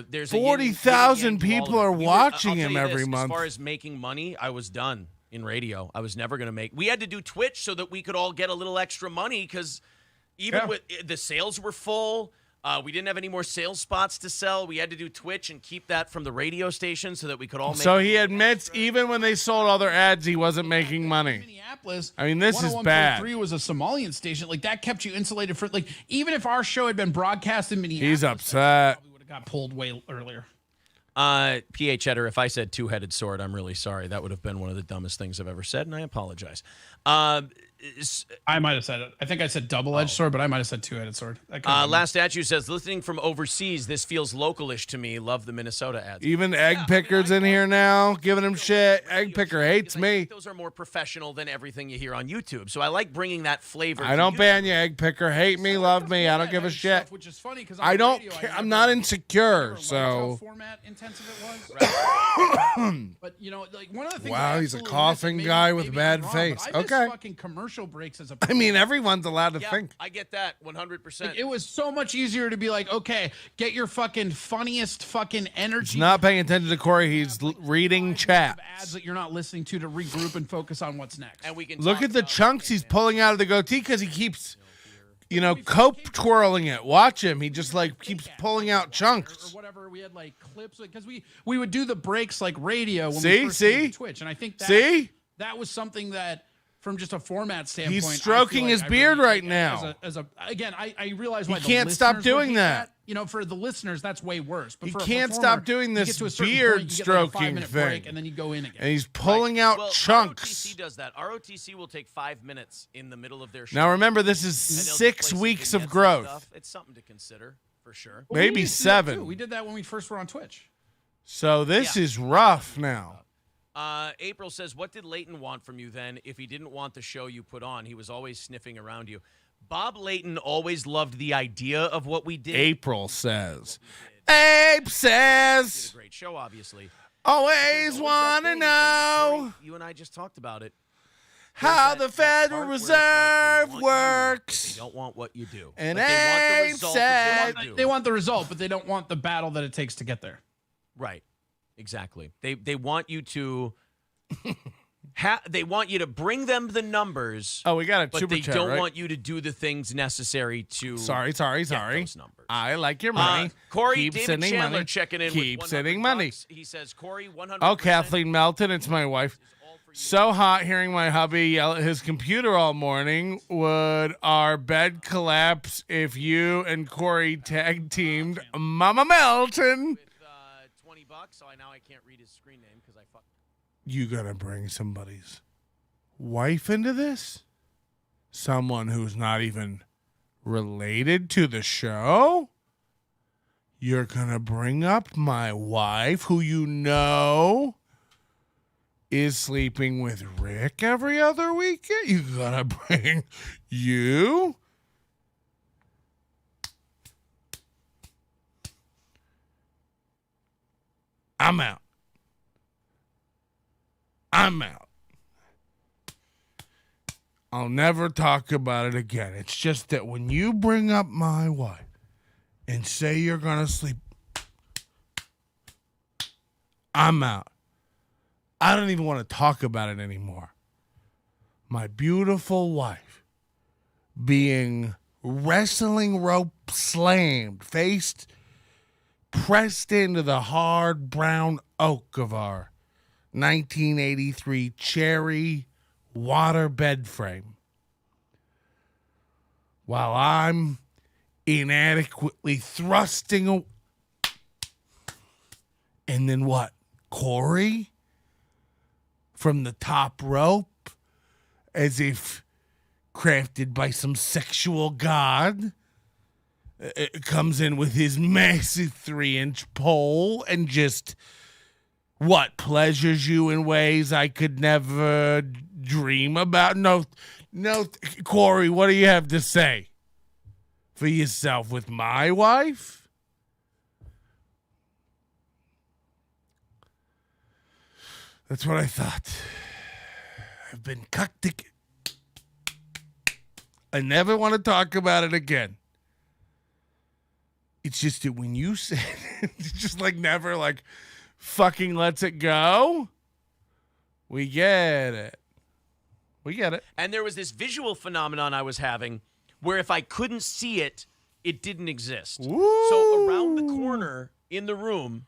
There's 40,000 people are watching him every As month. far as making money, I was done in radio. I was never going to make. We had to do Twitch so that we could all get a little extra money because even with the sales were full. We didn't have any more sales spots to sell. We had to do Twitch and keep that from the radio station so that we could all make. So he admits even when they sold all their ads, he wasn't making money. Minneapolis. I mean, this is bad. 101.3 was a Somalian station. Like that kept you insulated for like even if our show had been broadcast in Minneapolis, He's upset. we would have got pulled way earlier. PH Cheddar, if I said two-headed sword, I'm really sorry. That would have been one of the dumbest things I've ever said, and I apologize. I might have said it. I think I said double-edged sword, but I might have said two-headed sword. Last statue says, listening from overseas, this feels localish to me. Love the Minnesota ads. Even Egg Picker's in here now, giving him shit. Egg Picker hates me. Those are more professional than everything you hear on YouTube. So I like bringing that flavor. I don't ban you, Egg Picker. Hate me, love me. I don't give a shit. Which is funny because I don't care. I'm not insecure, so. Format intensive it was. But you know, like one of the things. Wow, he's a coughing guy with a bad face. I miss Okay. fucking commercial breaks as a. I mean, everyone's allowed to think. I get that 100%. Like, it was so much easier to be like, okay, get your fucking funniest fucking energy. He's not paying attention to Corey. He's reading chat. Ads that you're not listening to regroup and focus on what's next. And we can Look at the chunks he's pulling out of the goatee because he keeps, cope twirling it. Watch him. He just keeps pulling out chunks. Or whatever. We had like clips because we would do the breaks like radio when See? we first came See? to Twitch, and I think that was something that. From just a format standpoint, He's stroking his beard right now. Again, I realize why he can't stop doing that. You know, for the listeners, that's way worse. But He for a can't performer, stop doing you this get to a certain beard point, you get like a stroking 5-minute thing. break, and then you go in again. And he's pulling out chunks. ROTC does that. ROTC will take 5 minutes in the middle of their show. Now remember, this is And they'll just 6 play some weeks of vignettes and growth. stuff. It's something to consider for sure. Well, we Maybe used to do that, 7. too. We did that when we first were on Twitch. So this is rough now. April says, what did Leighton want from you then if he didn't want the show you put on? He was always sniffing around you. Bob Leighton always loved the idea of what we did. April says. Abe says. Did a great show, obviously. Always want to know You and I just talked about it. how the Federal part where it's Reserve like they want works. They don't want what you do. And But they want the Abe result of said. what you do. They want the result, but they don't want the battle that it takes to get there. Right. Exactly. They want you to they want you to bring them the numbers. Oh, we got a but super they chat, don't right? want you to do the things necessary to Sorry. get those numbers. I like your money. Corey Keep David sending Chandler money. checking in Keep with sending $100. money. He says, Corey, 100%. Oh, Kathleen Melton, it's my wife. So hot hearing my hubby yell at his computer all morning. Would our bed collapse if you and Corey tag teamed Mama Melton? With $20, so now I can't read his screen name because I fucked. You gonna bring somebody's wife into this? Someone who's not even related to the show? You're gonna bring up my wife, who you know is sleeping with Rick every other weekend? You gonna bring you? I'm out. I'm out. I'll never talk about it again. It's just that when you bring up my wife and say you're going to sleep, I'm out. I don't even want to talk about it anymore. My beautiful wife being wrestling rope slammed, pressed into the hard brown oak of our 1983 cherry water bed frame, while I'm inadequately thrusting And then what? Corey from the top rope, as if crafted by some sexual god, comes in with his massive 3-inch pole and just what pleasures you in ways I could never dream about. No, Corey, what do you have to say for yourself with my wife? That's what I thought. I've been cucked. I never want to talk about it again. It's just that when you said it's just like never like fucking lets it go. We get it. We get it. And there was this visual phenomenon I was having where if I couldn't see it, it didn't exist. Ooh. So around the corner in the room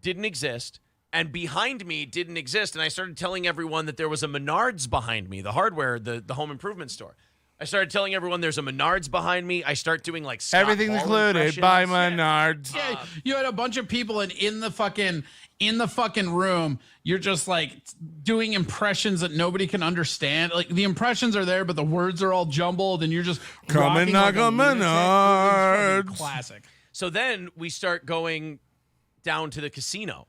didn't exist, and behind me didn't exist. And I started telling everyone that there was a Menards behind me, the hardware, the home improvement store. I started telling everyone there's a Menards behind me. I start doing like Scott everything's Hall included by impressions. Menards. Yeah, you had a bunch of people in the fucking room. You're just like doing impressions that nobody can understand. Like the impressions are there, but the words are all jumbled, and you're just Come and knock on Menards. Classic. So then we start going down to the casino,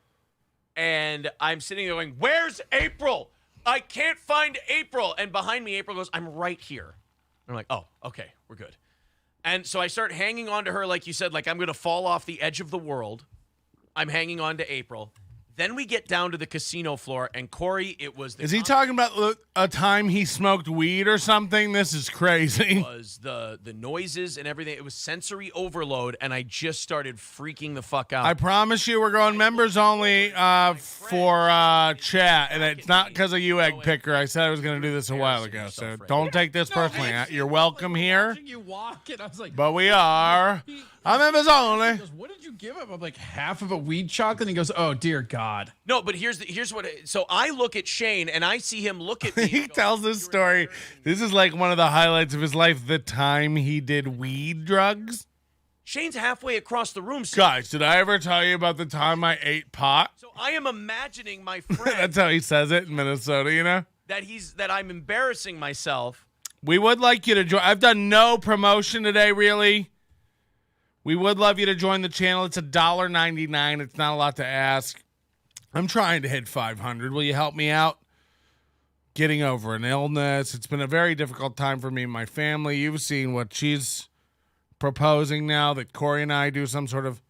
and I'm sitting there going, "Where's April? I can't find April." And behind me, April goes, "I'm right here." I'm like, "Oh, okay, we're good." And so I start hanging on to her, like you said, like I'm going to fall off the edge of the world. I'm hanging on to April. Then we get down to the casino floor, and Corey, it was the Is he talking about a time he smoked weed or something? This is crazy. It was the noises and everything. It was sensory overload, and I just started freaking the fuck out. I promise you we're going members only for chat, and it's not because of you, Egg Picker. I said I was going to do this a while ago, so don't take this personally. You're welcome here, Watching you walk, and I was like, but we are. I'm members only. he goes, "What did you give him?" I'm like, half of a weed chocolate. And he goes, "Oh dear God." No, but here's what. So I look at Shane, and I see him look at me. He tells this story. This is like one of the highlights of his life, the time he did weed drugs. Shane's halfway across the room. Guys, did I ever tell you about the time I ate pot? So I am imagining my friend. That's how he says it in Minnesota, you know? that I'm embarrassing myself. We would like you to join. I've done no promotion today, really. We would love you to join the channel. It's $1.99. It's not a lot to ask. I'm trying to hit 500. Will you help me out? Getting over an illness. It's been a very difficult time for me and my family. You've seen what she's proposing now, that Corey and I do some sort of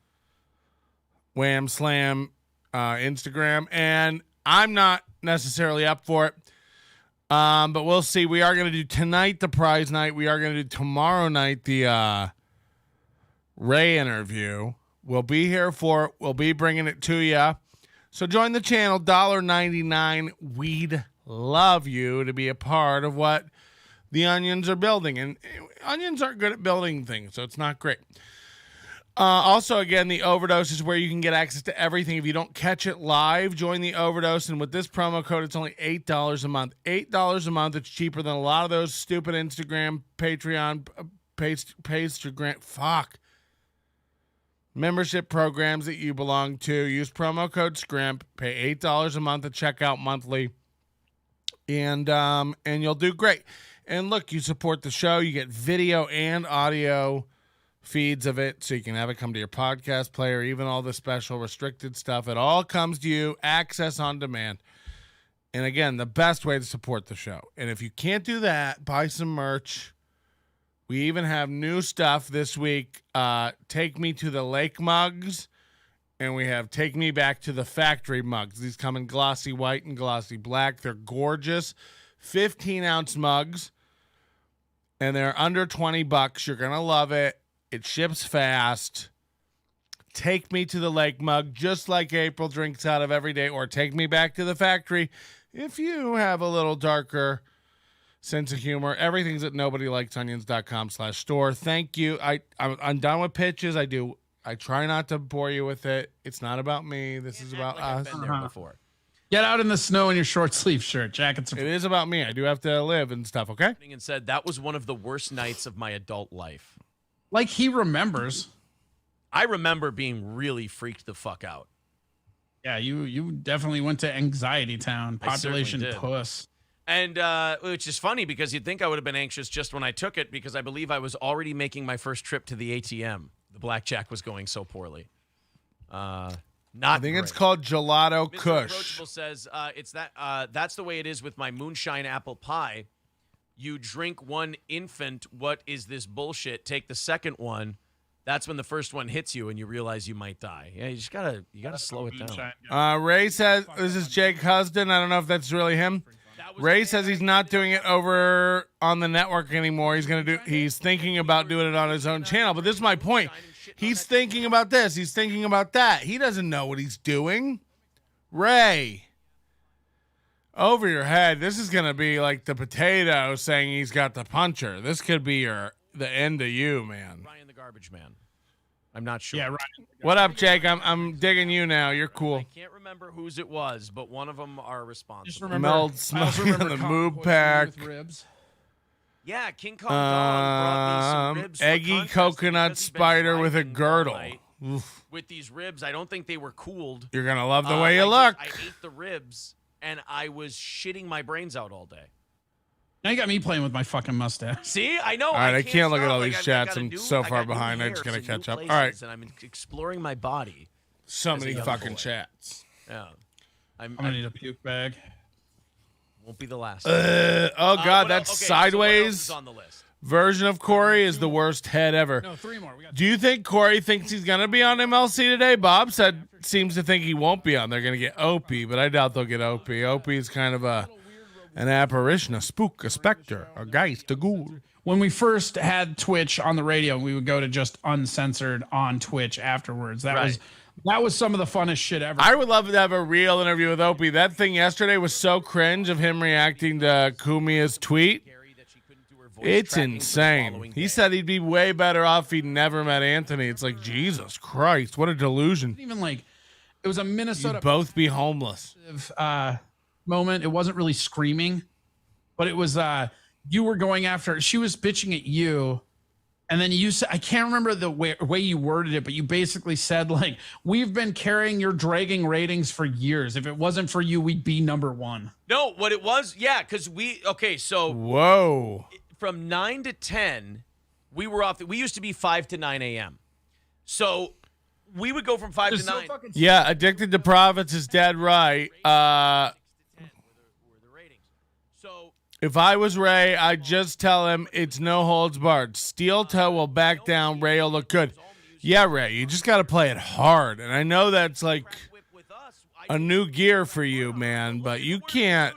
wham slam Instagram, and I'm not necessarily up for it. But we'll see. We are going to do tonight the prize night. We are going to do tomorrow night the Ray interview. We'll be here for it. We'll be bringing it to you. So join the channel, $1.99. We'd love you to be a part of what the Onions are building. And Onions aren't good at building things, so it's not great. Also, again, the Overdose is where you can get access to everything. If you don't catch it live, join the Overdose. And with this promo code, it's only $8 a month. $8 a month. It's cheaper than a lot of those stupid Instagram, Patreon, membership programs that you belong to. Use promo code SCRIMP. Pay $8 a month at checkout monthly. And you'll do great. And look, you support the show. You get video and audio feeds of it, so you can have it come to your podcast player, even all the special restricted stuff. It all comes to you, access on demand. And again, the best way to support the show. And if you can't do that, buy some merch. We even have new stuff this week. Take Me to the Lake mugs, and we have Take Me Back to the Factory mugs. These come in glossy white and glossy black. They're gorgeous 15-ounce mugs, and they're under $20. You're going to love it. It ships fast. Take Me to the Lake mug, just like April drinks out of every day, or Take Me Back to the Factory if you have a little darker sense of humor. Everything's at nobodylikesonions.com/store. Thank you. I'm done with pitches. I try not to bore you with it. It's not about me. This is about us. I've been there before. Get out in the snow in your short sleeve shirt. Jackets. It is about me. I do have to live and stuff, okay? And said that was one of the worst nights of my adult life. Like he remembers. I remember being really freaked the fuck out. Yeah, you definitely went to anxiety town, I certainly population did. puss. And which is funny because you'd think I would have been anxious just when I took it because I believe I was already making my first trip to the ATM. The blackjack was going so poorly. I Not think it's great. called Gelato Mr. Kush. Approachable says it's that's the way it is with my moonshine apple pie. You drink one infant, what is this bullshit? Take the second one. That's when the first one hits you and you realize you might die. Yeah, you gotta slow it down. Ray says, this is Jake Husden. I don't know if that's really him. Ray says he's not doing it over on the network anymore. He's thinking about doing it on his own channel. But this is my point. He's thinking about this. He's thinking about that. He doesn't know what he's doing. Ray, over your head. This is going to be like the potato saying he's got the puncher. This could be the end of you, man. Ryan the garbage man. I'm not sure. Yeah, Ryan. What up, Jake? I'm digging you now. You're cool. I can't remember whose it was, but one of them are responsible. Just remember, Meld I also smoking on remember the Kong Moob poisoning pack. with ribs. Yeah, King Kong Dog brought me some ribs. for Eggy contest coconut because he'd been spider with a driving all girdle. night Oof. With these ribs, I don't think they were cooled. You're going to love the way you I look. ate the ribs, and I was shitting my brains out all day. Now you got me playing with my fucking mustache. See, I know. All right, I can't look at stop. all Like, these I chats. got I'm new- so I far got new behind. I just hairs got to and new catch up. All places, right. and I'm exploring my body. So as a many young fucking boy. chats. Yeah, I'm gonna need a puke bag. won't be the last. Oh, God, that's okay, sideways. So what else is on the list? Version of Corey is the worst head ever. No, 3 more. We got Do you think Corey thinks he's going to be on MLC today? Bob seems to think he won't be on. They're going to get Opie, but I doubt they'll get Opie. Opie is kind of an apparition, a spook, a specter, a geist, a ghoul. When we first had Twitch on the radio, we would go to just uncensored on Twitch afterwards. That was some of the funnest shit ever. I would love to have a real interview with Opie. That thing yesterday was so cringe of him reacting to Kumia's tweet. It's insane. He said he'd be way better off if he'd never met Anthony. It's like, Jesus Christ, what a delusion. Even like, it was a Minnesota You'd both be homeless. moment. It wasn't really screaming, but it was you were going after. She was bitching at you, and then you said, I can't remember the way you worded it, but you basically said like, "We've been carrying your dragging ratings for years. If it wasn't for you, we'd be number 1." No, what it was, yeah, because so Whoa. from 9 to 10, we were off. We used to be 5 to 9 a.m. So we would go from 5 to 9. Yeah, Addicted to Profits is dead right. So If I was Ray, I'd just tell him it's no holds barred. Steel toe will back down. Ray will look good. Yeah, Ray, you just got to play it hard. And I know that's like a new gear for you, man, but you can't.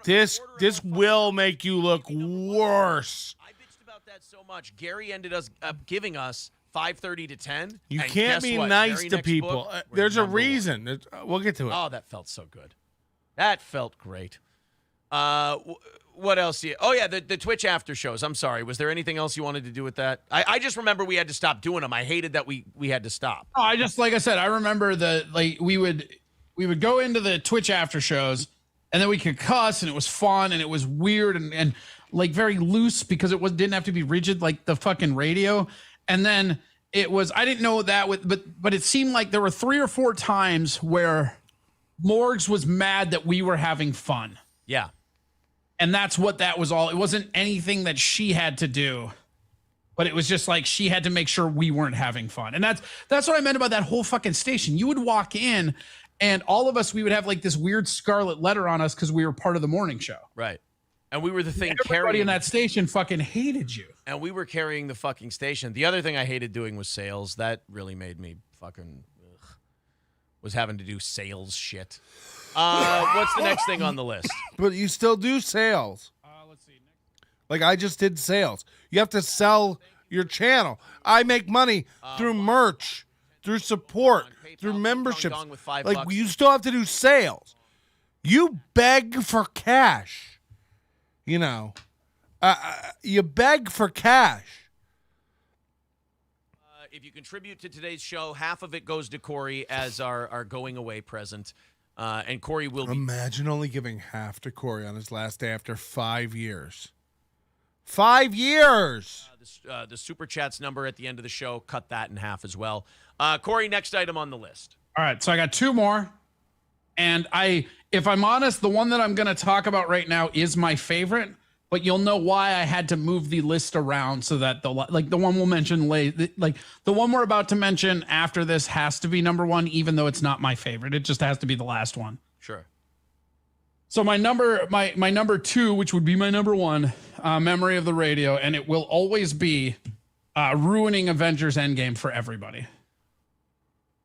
This will make you look worse. I bitched about that so much. Gary ended up giving us 5:30 to 10. You and can't guess be what? nice Very to next people. book, we're There's a number 1. reason. We'll get to it. Oh, that felt so good. That felt great. What else? Oh, yeah, the Twitch after shows. I'm sorry. Was there anything else you wanted to do with that? I just remember we had to stop doing them. I hated that we had to stop. Oh, I just, like I said, I remember we would go into the Twitch after shows, and then we could cuss, and it was fun, and it was weird, and like very loose because it didn't have to be rigid like the fucking radio. And then it was, I didn't know that but it seemed like there were 3 or 4 times where Morgs was mad that we were having fun. Yeah. And that's what that was all. It wasn't anything that she had to do, but it was just like she had to make sure we weren't having fun. And that's what I meant about that whole fucking station. You would walk in and all of us, we would have like this weird scarlet letter on us because we were part of the morning show. Right. And we were the thing Everybody carrying. in that station fucking hated you. And we were carrying the fucking station. The other thing I hated doing was sales. That really made me fucking was having to do sales shit. What's the next thing on the list? But you still do sales. Let's see. Like I just did sales. You have to sell your channel. I make money through merch, through support, through memberships. Like you still have to do sales. You beg for cash. You know, you beg for cash. If you contribute to today's show, half of it goes to Corey as our going away present. And Corey will be. Imagine only giving half to Corey on his last day after 5 years. 5 years! The Super Chats number at the end of the show, cut that in half as well. Corey, next item on the list. All right, so I got 2 more. And if I'm honest, the one that I'm going to talk about right now is my favorite, but you'll know why I had to move the list around so that the one we'll mention late, like the one we're about to mention after this has to be number one, even though it's not my favorite. It just has to be the last one. Sure. So my number two, which would be my number one, memory of the radio, and it will always be ruining Avengers Endgame for everybody.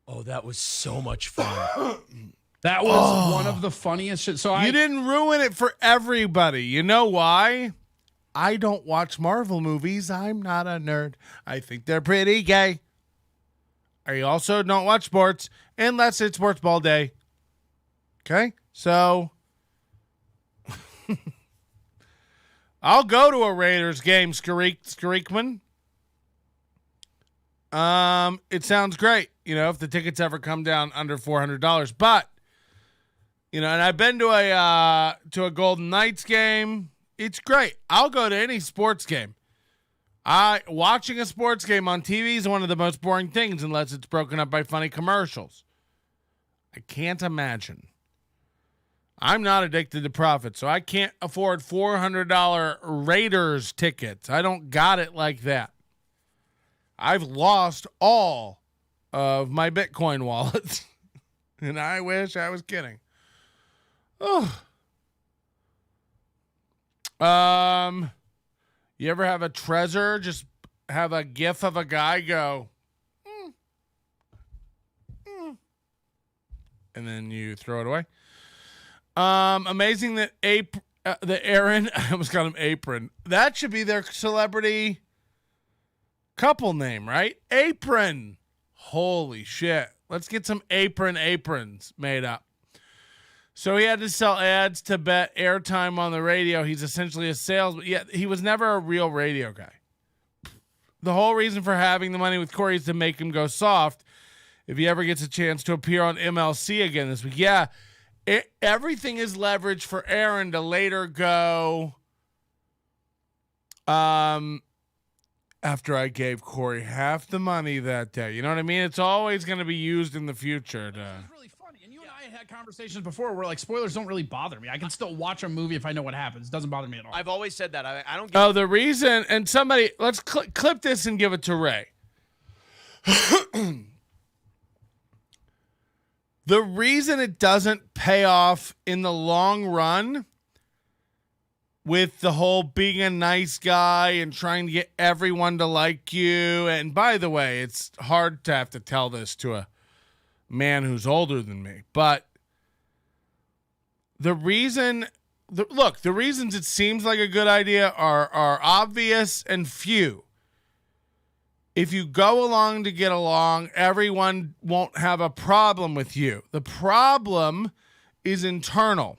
Oh, that was so much fun. That was one of the funniest shit. So You didn't ruin it for everybody. You know why? I don't watch Marvel movies. I'm not a nerd. I think they're pretty gay. I also don't watch sports unless it's sports ball day. Okay? So I'll go to a Raiders game, Skreekman. It sounds great, if the tickets ever come down under $400. But and I've been to a Golden Knights game. It's great. I'll go to any sports game. Watching a sports game on TV is one of the most boring things unless it's broken up by funny commercials. I can't imagine. I'm not addicted to profit, so I can't afford $400 Raiders tickets. I don't got it like that. I've lost all of my Bitcoin wallets, and I wish I was kidding. Oh. You ever have a treasure? Just have a gif of a guy go, and then you throw it away. Amazing that the Aaron, I almost got him Apron. That should be their celebrity couple name, right? Apron. Holy shit. Let's get some aprons made up. So he had to sell ads to bet airtime on the radio. He's essentially a salesman. Yeah, he was never a real radio guy. The whole reason for having the money with Corey is to make him go soft if he ever gets a chance to appear on MLC again this week. Yeah, everything is leverage for Aaron to later go, after I gave Corey half the money that day. You know what I mean? It's always going to be used in the future. It's really funny. And you and I had conversations before where spoilers don't really bother me. I can still watch a movie if I know what happens. It doesn't bother me at all. I've always said that. I don't get the reason, and somebody, let's clip this and give it to Ray. The reason it doesn't pay off in the long run with the whole being a nice guy and trying to get everyone to like you. And by the way, it's hard to have to tell this to a man who's older than me. But the reasons it seems like a good idea are obvious and few. If you go along to get along, everyone won't have a problem with you. The problem is internal.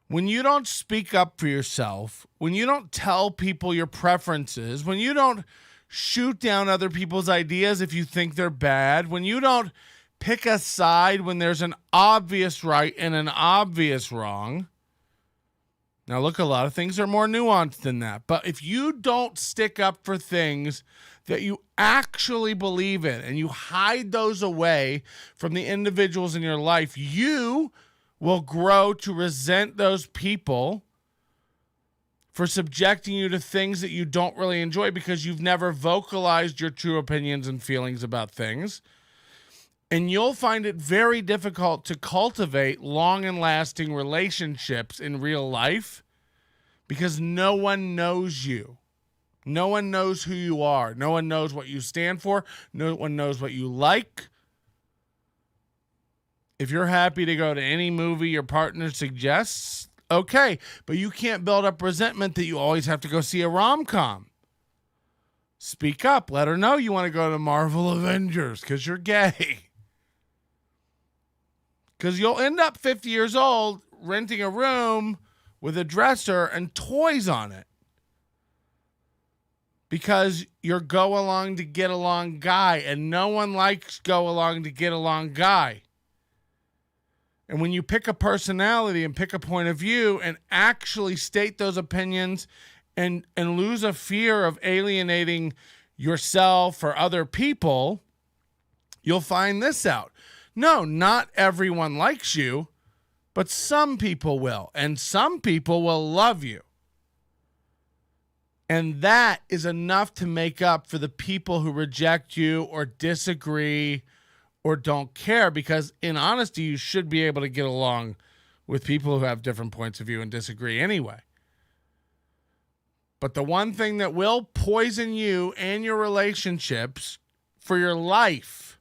When you don't speak up for yourself, when you don't tell people your preferences, when you don't shoot down other people's ideas if you think they're bad, when you don't pick a side when there's an obvious right and an obvious wrong. Now, look, a lot of things are more nuanced than that. But if you don't stick up for things that you actually believe in and you hide those away from the individuals in your life, you will grow to resent those people for subjecting you to things that you don't really enjoy because you've never vocalized your true opinions and feelings about things. And you'll find it very difficult to cultivate long and lasting relationships in real life because no one knows you. No one knows who you are. No one knows what you stand for. No one knows what you like. If you're happy to go to any movie your partner suggests, okay. But you can't build up resentment that you always have to go see a rom-com. Speak up. Let her know you want to go to Marvel Avengers because you're gay. Because you'll end up 50 years old renting a room with a dresser and toys on it. Because you're go-along to get along guy, and no one likes go-along to get along guy. And when you pick a personality and pick a point of view and actually state those opinions and lose a fear of alienating yourself or other people, you'll find this out. No, not everyone likes you, but some people will. And some people will love you. And that is enough to make up for the people who reject you or disagree or don't care, because in honesty, you should be able to get along with people who have different points of view and disagree anyway. But the one thing that will poison you and your relationships for your life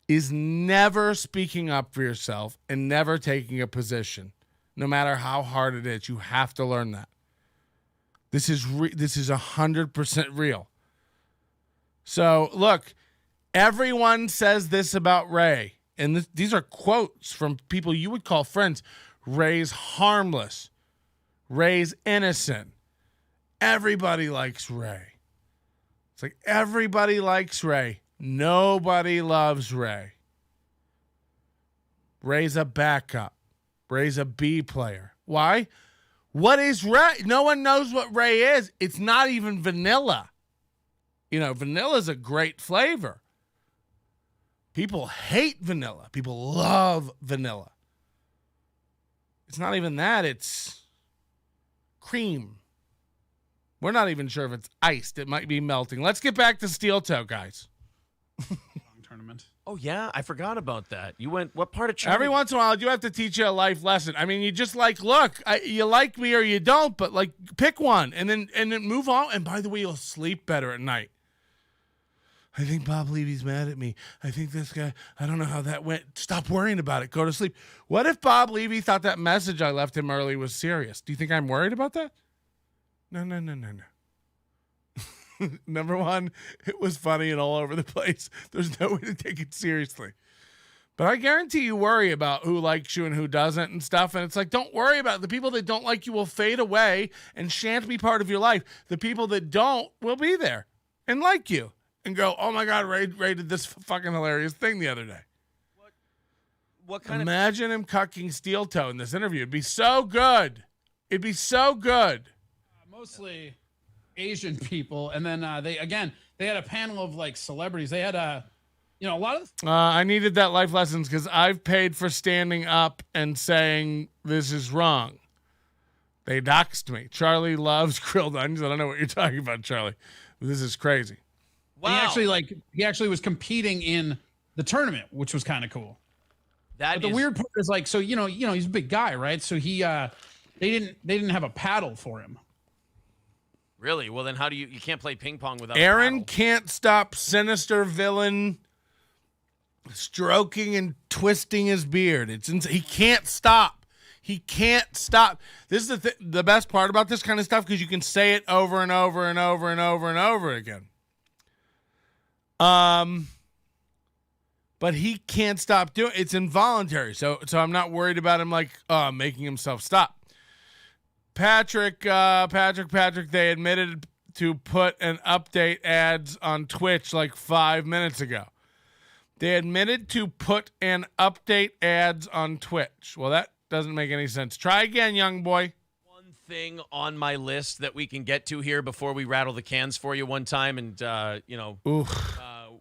is never speaking up for yourself and never taking a position, no matter how hard it is. You have to learn that. This is 100% real. So, look, everyone says this about Ray, and these are quotes from people you would call friends. Ray's harmless. Ray's innocent. Everybody likes Ray. It's like everybody likes Ray. Nobody loves Ray. Ray's a backup. Ray's a B player. Why? What is Ray? No one knows what Ray is. It's not even vanilla. Vanilla is a great flavor. People hate vanilla. People love vanilla. It's not even that. It's cream. We're not even sure if it's iced. It might be melting. Let's get back to Steel Toe, guys. Tournament. Oh, yeah. I forgot about that. You went, what part of China? Every once in a while, I do have to teach you a life lesson. I mean, you just look, you like me or you don't, but pick one and then move on. And by the way, you'll sleep better at night. I think Bob Levy's mad at me. I think this guy, I don't know how that went. Stop worrying about it. Go to sleep. What if Bob Levy thought that message I left him early was serious? Do you think I'm worried about that? No. Number one, it was funny and all over the place. There's no way to take it seriously. But I guarantee you worry about who likes you and who doesn't and stuff. And it's like, don't worry about it. The people that don't like you will fade away and shan't be part of your life. The people that don't will be there and like you and go, oh my God, Ray did this fucking hilarious thing the other day. What kind Imagine him cucking Steel Toe in this interview. It'd be so good. It'd be so good. Mostly Asian people, and then they had a panel of celebrities. They had a lot of. I needed that life lessons because I've paid for standing up and saying this is wrong. They doxed me. Charlie loves grilled onions. I don't know what you're talking about, Charlie. This is crazy. Wow. He actually was competing in the tournament, which was kind of cool. But the weird part is so he's a big guy, right? So they didn't have a paddle for him. Really? Well, then how do you can't play ping pong without Aaron can't stop sinister villain stroking and twisting his beard. He can't stop. He can't stop. This is the best part about this kind of stuff, because you can say it over and over and over and over and over again. But he can't stop doing it. It's involuntary. So I'm not worried about him making himself stop. Patrick, they admitted to put an update ads on Twitch 5 minutes ago. They admitted to put an update ads on Twitch. Well, that doesn't make any sense. Try again, young boy. One thing on my list that we can get to here before we rattle the cans for you one time and,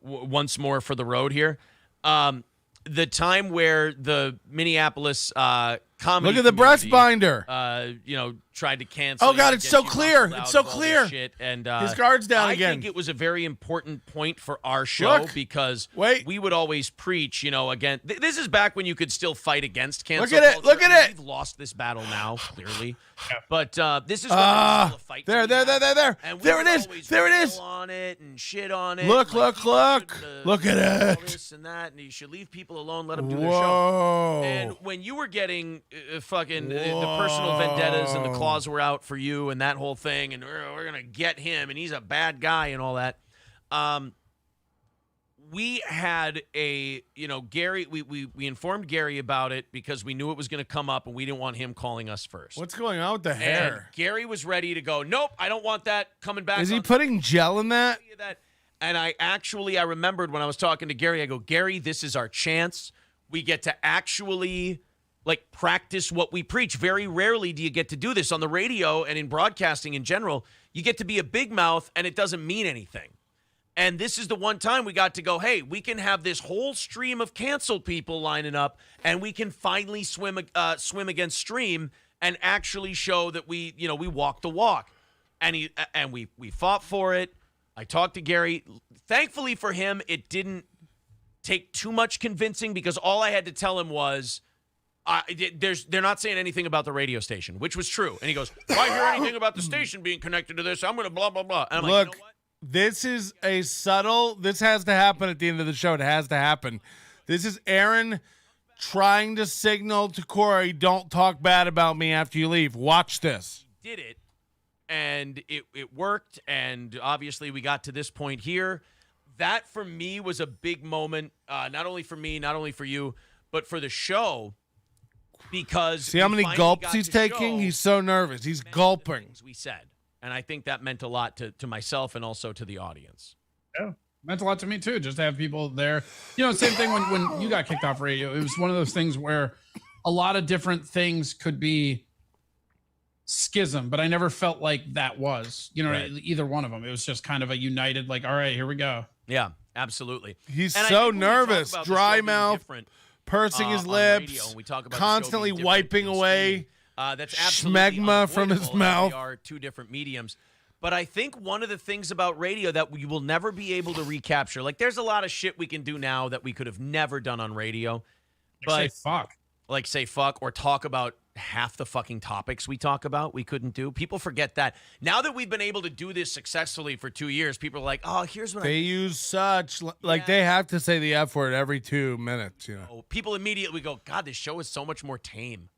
once more for the road here. The time where the Minneapolis comedy look at the breast binder. Tried to cancel. Oh God, it's so clear. It's so clear. Shit. And his guard's down again. I think it was a very important point for our show because we would always preach. Again, this is back when you could still fight against cancel. Look at it. Look at it. We've lost this battle now, clearly. But this is when there's still a fight. There. And there it is. There it is. On it and shit on it. Look. Look at it. This and that, and you should leave people alone. Let them do their show. And when you were getting the personal vendettas and the claws were out for you and that whole thing, and we're gonna get him, and he's a bad guy and all that. We had Gary. We informed Gary about it because we knew it was going to come up, and we didn't want him calling us first. What's going on with the hair? And Gary was ready to go. Nope, I don't want that coming back. Is he putting gel in that? And I remembered when I was talking to Gary, I go, Gary, this is our chance. We get to actually practice what we preach. Very rarely do you get to do this on the radio and in broadcasting in general. You get to be a big mouth and it doesn't mean anything. And this is the one time we got to go, hey, we can have this whole stream of canceled people lining up, and we can finally swim against stream and actually show that we walk the walk. And we fought for it. I talked to Gary. Thankfully for him, it didn't take too much convincing because all I had to tell him was, they're not saying anything about the radio station, which was true. And he goes, if I hear anything about the station being connected to this, I'm going to blah, blah, blah. And I'm like, you know what? This is a subtle, this has to happen at the end of the show. It has to happen. This is Aaron trying to signal to Corey, don't talk bad about me after you leave. Watch this. He did it, and it worked, and obviously we got to this point here. That, for me, was a big moment, not only for me, not only for you, but for the show, because see how many gulps he's taking? He's so nervous. He's gulping. We said. And I think that meant a lot to myself and also to the audience. Yeah, meant a lot to me too, just to have people there. Same thing when you got kicked off radio. It was one of those things where a lot of different things could be schism, but I never felt like that was, right. Either one of them. It was just kind of a united, like, all right, here we go. Yeah, absolutely. He's so nervous, dry mouth, pursing his lips, constantly wiping away. That's absolutely schmegma from his mouth. They are two different mediums. But I think one of the things about radio that we will never be able to recapture, like there's a lot of shit we can do now that we could have never done on radio. Like say fuck or talk about half the fucking topics we talk about we couldn't do. People forget that. Now that we've been able to do this successfully for 2 years, people are like, oh, here's what they use such, like they have to say the F word every 2 minutes. People immediately go, God, this show is so much more tame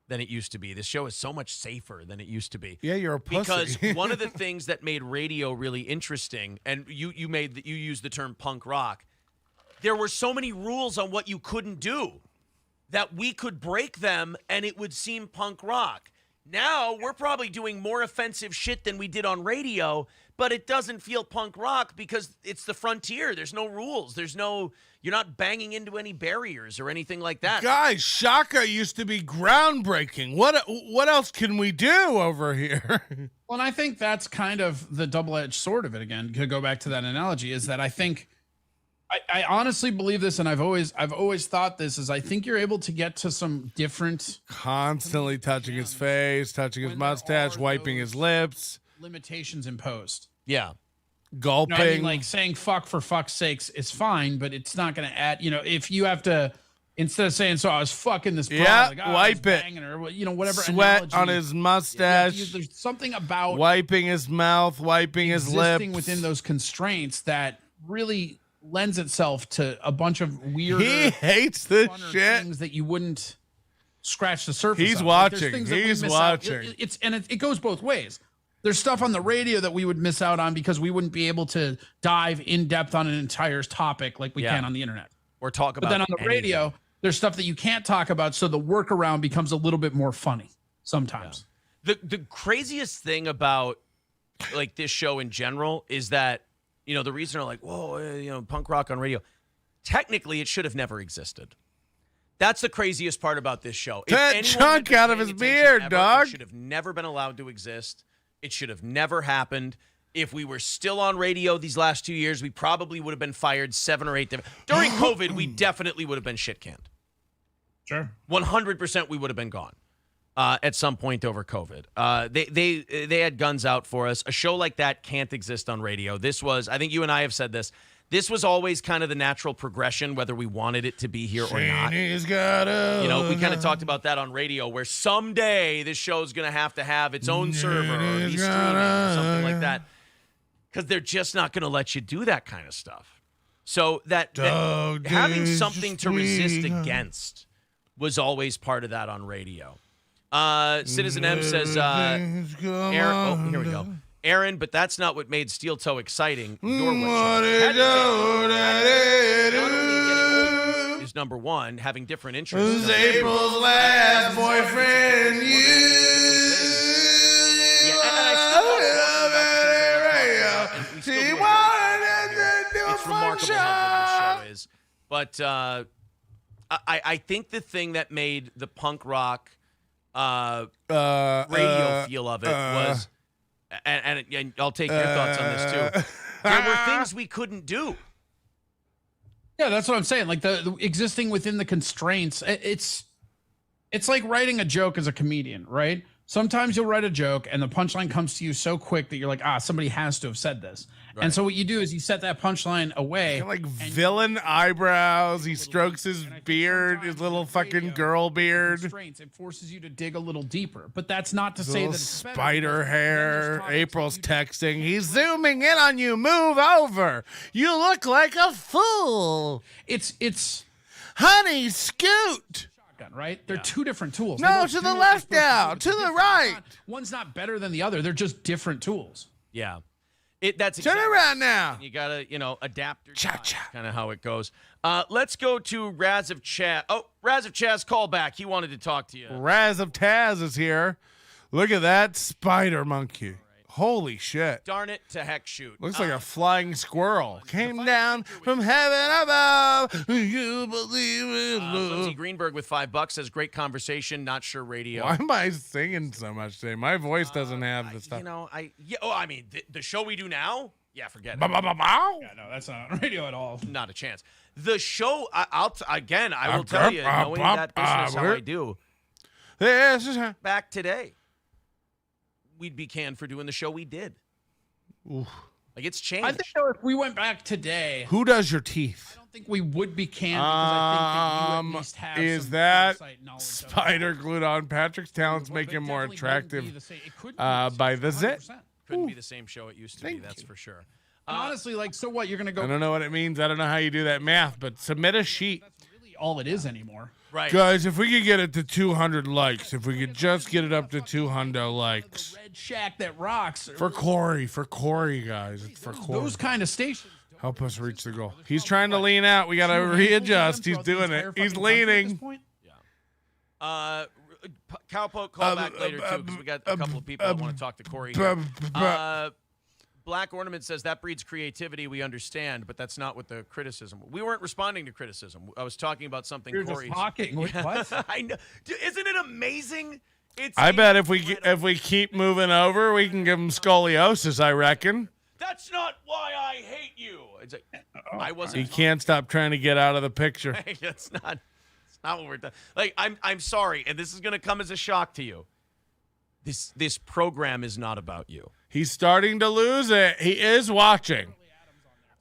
than it used to be. This show is so much safer than it used to be. Yeah, you're a pussy. Because one of the things that made radio really interesting, and you used the term punk rock, there were so many rules on what you couldn't do that we could break them and it would seem punk rock. Now we're probably doing more offensive shit than we did on radio, but it doesn't feel punk rock because it's the frontier. There's no rules. You're not banging into any barriers or anything like that. Guys, Shaka used to be groundbreaking. What else can we do over here? Well, and I think that's kind of the double-edged sword of it again, to go back to that analogy, is that I think I honestly believe this, and I've always thought this, is I think you're able to get to some different, constantly touching his face, touching his mustache, wiping his lips, limitations imposed. Yeah. Gulping. Like saying fuck for fuck's sakes is fine, but it's not going to add, if you have to, instead of saying, so I was fucking this broad, like, wipe it. Her, whatever. Sweat analogy, on his mustache. There's something about wiping his mouth, wiping his lips. Within those constraints that really lends itself to a bunch of weird. He hates this shit. Things that you wouldn't scratch the surface. He's of. watching. He's watching. It goes both ways. There's stuff on the radio that we would miss out on because we wouldn't be able to dive in depth on an entire topic like we can on the internet. Or talk about. But then on the radio, there's stuff that you can't talk about, so the workaround becomes a little bit more funny sometimes. Yeah. The craziest thing about like this show in general is that the reason are like, whoa, punk rock on radio. Technically, it should have never existed. That's the craziest part about this show. That chunk out of his beard, dog. It should have never been allowed to exist. It should have never happened. If we were still on radio these last 2 years, we probably would have been fired 7 or 8 during COVID. We definitely would have been shit canned. Sure, 100% we would have been gone at some point over COVID. They had guns out for us. A show like that can't exist on radio. This was, I think you and I have said this. This was always kind of the natural progression, whether we wanted it to be here or not. We kind of talked about that on radio, where someday this show is going to have its own server or be streaming or something like that, because they're just not going to let you do that kind of stuff. So that having something to resist against was always part of that on radio. Citizen M says, Aaron, here we go. Aaron, but that's not what made Steel Toe exciting. Is number one, having different interests. Who's April's last boyfriend? She wanted to do it's remarkable how good this show is. But I think the thing that made the punk rock radio feel of it was and I'll take your thoughts on this too. There were things we couldn't do. Yeah, that's what I'm saying. Like the existing within the constraints, it's like writing a joke as a comedian, right? Sometimes you'll write a joke and the punchline comes to you so quick that you're like, somebody has to have said this. Right. And so what you do is you set that punchline away. Like villain eyebrows. He strokes his beard, his little fucking girl beard. It forces you to dig a little deeper. But that's not to say that it's spider hair. April's texting. He's zooming in on you. Move over. You look like a fool. It's honey, scoot. Right? They're two different tools. No, to the left now. To the right. One's not better than the other. They're just different tools. Yeah. That's turn exactly around now. You gotta, adapt. Kind of how it goes. Let's go to Raz of Chaz. Oh, Raz of Chaz, call back. He wanted to talk to you. Raz of Taz is here. Look at that spider monkey. Holy shit. Darn it to heck shoot. Looks like a flying squirrel. Came down from heaven above. You believe in love. Lindsay Greenberg with $5 says great conversation, not sure radio. Why am I singing so much today? My voice doesn't have the stuff. The show we do now? Yeah, forget it. Yeah, no, that's not on radio at all. Not a chance. The show, I will tell you, knowing that business how I do, back today, we'd be canned for doing the show we did. Oof. Like, it's changed. I think though, if we went back today, who does your teeth? I don't think we would be canned because I think that you at least have is some that knowledge spider glued on? Patrick's talents make him more attractive by the zit. Couldn't be the same show it used to be. That's for sure. Honestly, so what? You're gonna go? I don't know what it means. I don't know how you do that math, but submit a sheet. That's really all it is anymore. Right. Guys, if we could get it to 200 likes, if we could just get it up to 200 likes. The Red Shack that rocks. For Corey, guys. It's for Corey. Those kind of stations. Help us reach the goal. He's trying to lean out. We got to readjust. He's doing it. He's leaning. Yeah. Cowpoke, call back later, too, because we got a couple of people that want to talk to Corey here. Black Ornament says that breeds creativity. We understand, but that's not what the criticism. We weren't responding to criticism. I was talking about something. You're Corey's just talking. What? I know. Isn't it amazing? I bet if we keep moving over, we can give him scoliosis. I reckon. That's not why I hate you. It's like, I wasn't. He can't stop trying to get out of the picture. That's not what we're doing. Like, I'm sorry, and this is going to come as a shock to you. This program is not about you. He's starting to lose it. He is watching.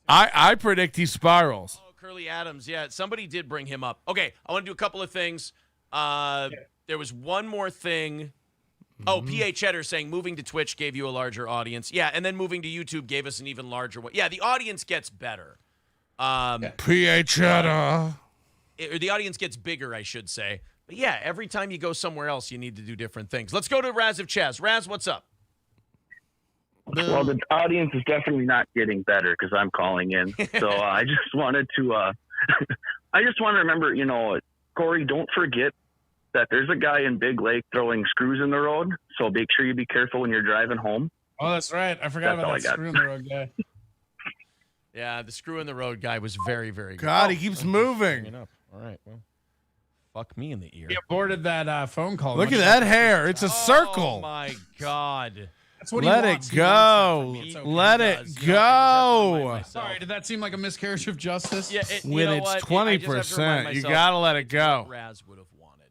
I predict he spirals. Oh, Curly Adams. Yeah, somebody did bring him up. Okay, I want to do a couple of things. There was one more thing. Oh, P.A. Cheddar saying moving to Twitch gave you a larger audience. Yeah, and then moving to YouTube gave us an even larger one. Yeah, the audience gets better. P.A. Cheddar. The audience gets bigger, I should say. But yeah, every time you go somewhere else, you need to do different things. Let's go to Raz of Chaz. Raz, what's up? Well, the audience is definitely not getting better because I'm calling in. So I just wanted to, I just want to remember, Corey, don't forget that there's a guy in Big Lake throwing screws in the road. So make sure you be careful when you're driving home. Oh, that's right. I forgot about that screw in the road guy. Yeah, the screw in the road guy was very, very good. God, he keeps moving. All right, well, fuck me in the ear. He aborted that phone call. Look at that hair. It's a circle. Oh, my God. That's what Let it go. Let it go. Sorry, did that seem like a miscarriage of justice? Yeah, when it's 20%, you got to let it go. Raz would have wanted.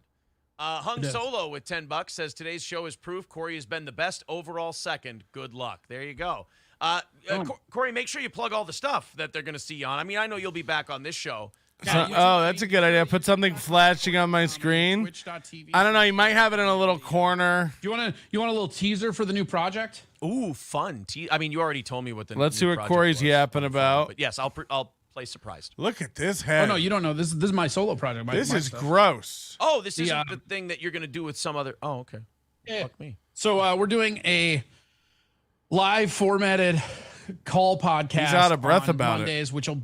Hung Solo with $10 says today's show is proof Corey has been the best overall second. Good luck. There you go. Corey, make sure you plug all the stuff that they're going to see you on. I mean, I know you'll be back on this show. That's a good idea. Put something flashing on my screen. I don't know. You might have it in a little corner. You want a little teaser for the new project? Ooh, fun. I mean, you already told me what the. Let's see what Corey's yapping about. But yes, I'll play surprised. Look at this head. Oh no, you don't know. This is my solo project. This is gross. Oh, this isn't the thing that you're going to do with some other. Oh, okay. Yeah. Fuck me. So we're doing a live formatted call podcast. He's out of breath on about Mondays, which will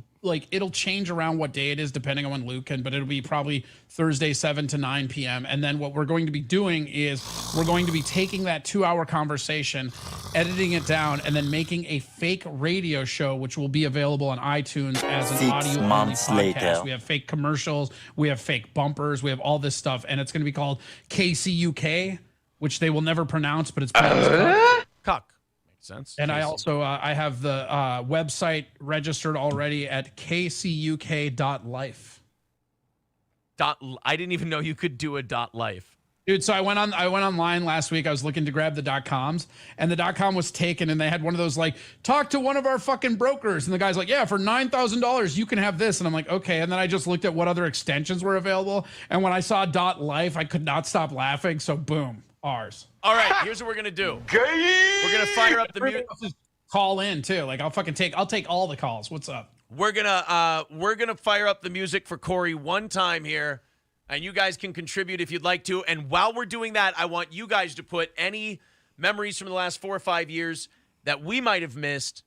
it'll change around what day it is depending on when Luke can, but it'll be probably Thursday 7 to 9 p.m. And then what we're going to be doing is we're going to be taking that 2-hour conversation, editing it down, and then making a fake radio show, which will be available on iTunes as an audio-only podcast. Later. We have fake commercials, we have fake bumpers, we have all this stuff, and it's going to be called KCUK, which they will never pronounce, but it's pronounced Cuck. sense. And I also I have the website registered already at kcuk.life. I didn't even know you could do a .life. Dude, so I went online last week. I was looking to grab the .coms, and the .com was taken, and they had one of those like, talk to one of our fucking brokers, and the guy's like, yeah, for $9,000 you can have this, and I'm like, okay. And then I just looked at what other extensions were available, and when I saw .life, I could not stop laughing. So boom, ours. All right, here's what we're gonna do. We're gonna fire up the music. Call in too. Like I'll take all the calls. What's up? We're gonna fire up the music for Corey one time here. And you guys can contribute if you'd like to. And while we're doing that, I want you guys to put any memories from the last 4 or 5 years that we might have missed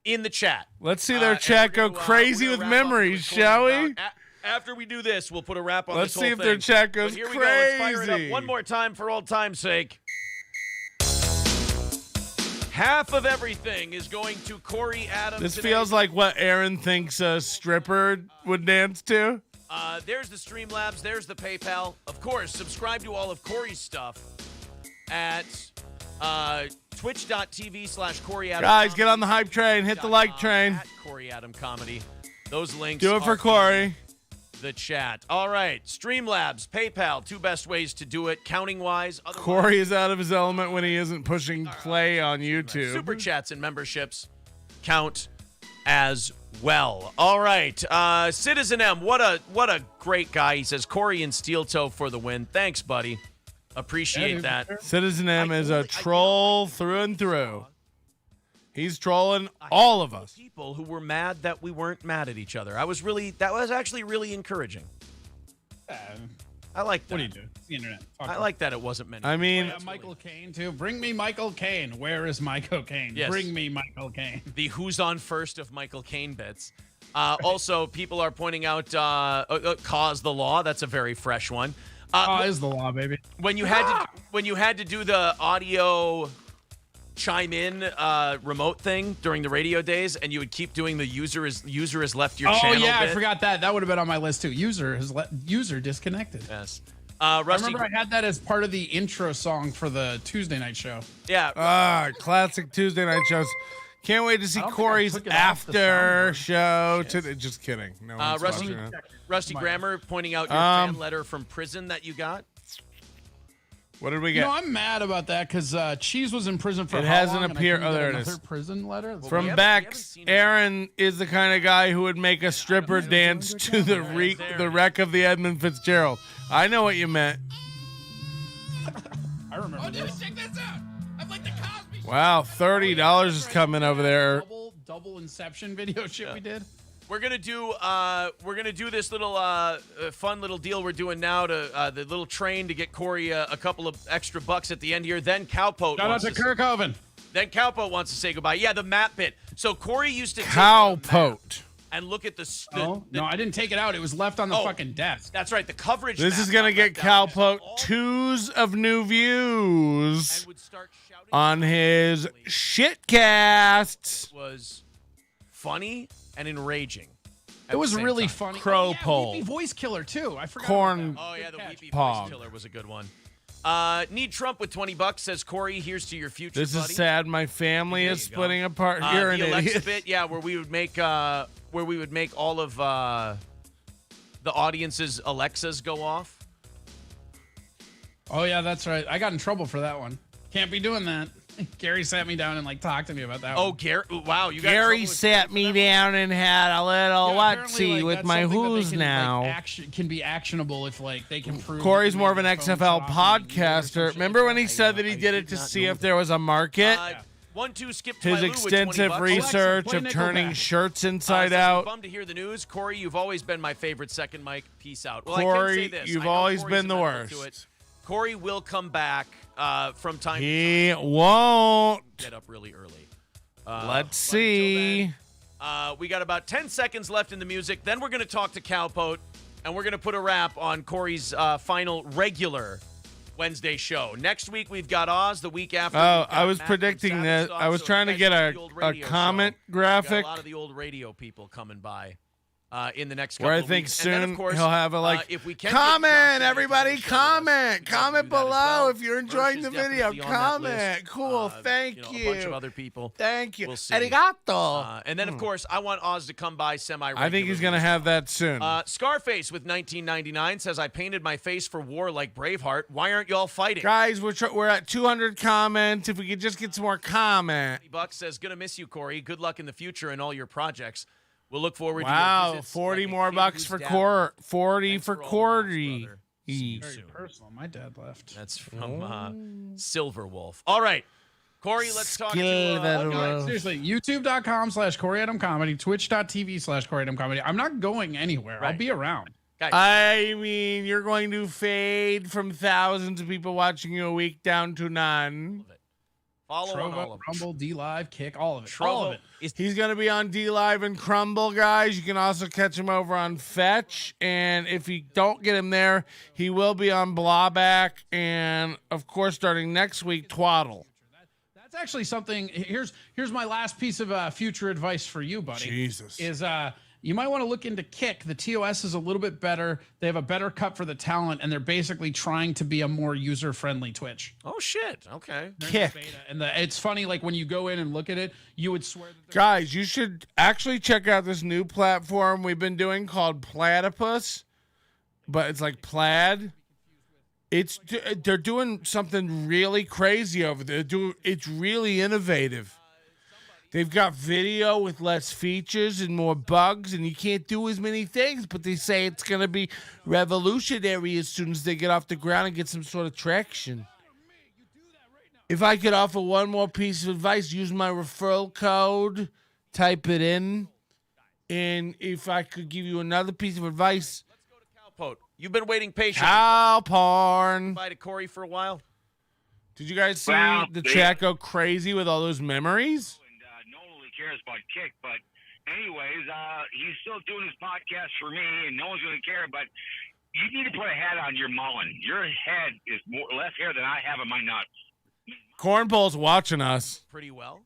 in the chat. Let's see their chat go crazy with memories, shall we? After we do this, we'll put a wrap on Let's this whole see if thing. their chat goes But here crazy. We go. Let's fire it up one more time for old time's sake. Half of everything is going to Corey Adams. This today. feels like what Aaron thinks a stripper would dance to. There's the Streamlabs. There's the PayPal. Of course, subscribe to all of Corey's stuff at twitch.tv/Corey Adam. Guys, get on the hype train. Hit the like train. At Corey Adam Comedy. Those links Do it for Corey. The chat. All right. Streamlabs, PayPal, 2 best ways to do it, counting-wise. Corey is out of his element when he isn't pushing play on YouTube. Super chats and memberships count as well. All right. Citizen M, what a great guy. He says, Corey and Steel Toe for the win. Thanks, buddy. Appreciate that. Citizen M is a troll through and through. He's trolling all of us. People who were mad that we weren't mad at each other. That was actually really encouraging. I like that. What do you do? It's the internet. I like that it wasn't many. I mean, Michael Caine too. Bring me Michael Caine. Where is Michael Caine? Yes. Bring me Michael Caine. The who's on first of Michael Caine bits. Also, people are pointing out Cause the Law. That's a very fresh one. Is the law, baby. When you had to do the audio chime in remote thing during the radio days, and you would keep doing the user has left your channel. Oh yeah, bit. I forgot that. That would have been on my list too. User disconnected. Yes. I Rusty, remember I had that as part of the intro song for the Tuesday night show. Yeah. Classic Tuesday night shows. Can't wait to see Corey's after show. Just kidding. No one's watching that. Rusty Grammer pointing out your fan letter from prison that you got. What did we get? I'm mad about that because Cheese was in prison for it how hasn't long, appeared. and I Oh, there couldn't it get is. another prison letter From Bex. Aaron is the kind of guy who would make a stripper dance to the wreck of the Edmund Fitzgerald. I know what you meant. I remember this. Check this out. I'm like the Cosby Show. Wow, $30 is coming over there. Double Inception video shit we did. We're gonna do this little fun little deal we're doing now to the little train to get Corey a couple of extra bucks at the end here. Then Cowpote. Shout out to Kirk Hovind. Then Cowpote wants to say goodbye. Yeah, the map bit. So Corey used to Cowpote. and look at the no, I didn't take it out. It was left on the fucking desk. That's right. The coverage. This is gonna get Cowpote 2s of new views on his shitcast. Was funny and enraging. It was really funny. Crow pole. Weepy voice killer too. I forgot. Corn. Oh yeah, the Weepy Pog. voice killer was a good one. Need Trump with $20 says Corey. Here's to your future. This buddy. is sad. My family is splitting apart. You're an the Alexa idiot. bit, yeah, where we would make all of the audience's Alexas go off. Oh yeah, that's right. I got in trouble for that one. Can't be doing that. Gary sat me down and talked to me about that. Oh, one. Gary! Wow, you got Gary sat me down and had a little whatsy with that's my something that they who's can, now. Can be actionable if they can prove. Corey's more of an XFL podcaster. Remember when he said that he did it to see if there was a market? 1-2 skip to His my Lou with extensive $20. research Alexa, of play turning Nickelback. shirts inside Says, out. Bummed to hear the news, Corey. You've always been my favorite second mic. Peace out. Well, Corey, I can say this. you've I know always Corey's been the amenable to worst. it. Corey will come back from time to He time. won't. Get up really early. Let's see. We got about 10 seconds left in the music. Then we're going to talk to Cowpote, and we're going to put a wrap on Corey's final regular Wednesday show. Next week, we've got Oz. The week after, Oh, I was predicting that. I was trying to get a comment graphic. Got a lot of the old radio people coming by. in the next couple Where I of think weeks. soon and then, of course, he'll have a if we can comment, everybody, comment below well. if you're enjoying the Merch is video. definitely on that list. Comment, cool, thank you. A bunch of other people. Thank you. We'll see. Arigato. And then, of course, I want Oz to come by semi-regularly. I think he's gonna have that soon. Scarface with 1999 says, "I painted my face for war like Braveheart. Why aren't y'all fighting?" Guys, we're at 200 comments. If we could just get some more comment. Bucks says, "Gonna miss you, Corey. Good luck in the future and all your projects. We'll look forward to your Wow, visits 40 like a more kid bucks who's for down." 40 Thanks for for all the Cordy. laughs, brother. See you Very soon. personal. My dad left. That's from Silver Wolf. All right, Corey, let's talk to Seriously, youtube.com/Corey Adam Comedy, twitch.tv/Corey Adam Comedy. I'm not going anywhere. I'll be around. I mean, you're going to fade from thousands of people watching you a week down to none. Follow on all of them. Rumble, D Live, Kick, all of it. Trovo All of it. He's going to be on D Live and Crumble, guys. You can also catch him over on Fetch. And if you don't get him there, he will be on Blawback. And, of course, starting next week, Twaddle. That's actually something. Here's my last piece of future advice for you, buddy. Jesus. Is you might want to look into Kick. The TOS is a little bit better. They have a better cut for the talent, and they're basically trying to be a more user-friendly Twitch. Oh shit! Okay. Kick. And it's funny, like when you go in and look at it, you would swear that Guys, you should actually check out this new platform we've been doing called Platypus, but it's like plaid. They're doing something really crazy over there. It's really innovative. They've got video with less features and more bugs, and you can't do as many things, but they say it's going to be revolutionary as soon as they get off the ground and get some sort of traction. If I could offer one more piece of advice, use my referral code, type it in, and if I could give you another piece of advice. Cowpote, you've been waiting patiently. Cow porn. Bye to Corey for a while. Did you guys see the chat go crazy with all those memories? Cares about Kick, but anyways, he's still doing his podcast for me, and no one's going to care. But you need to put a hat on your mullen. Your head is less hair than I have in my nuts. Cornpole's watching us pretty well.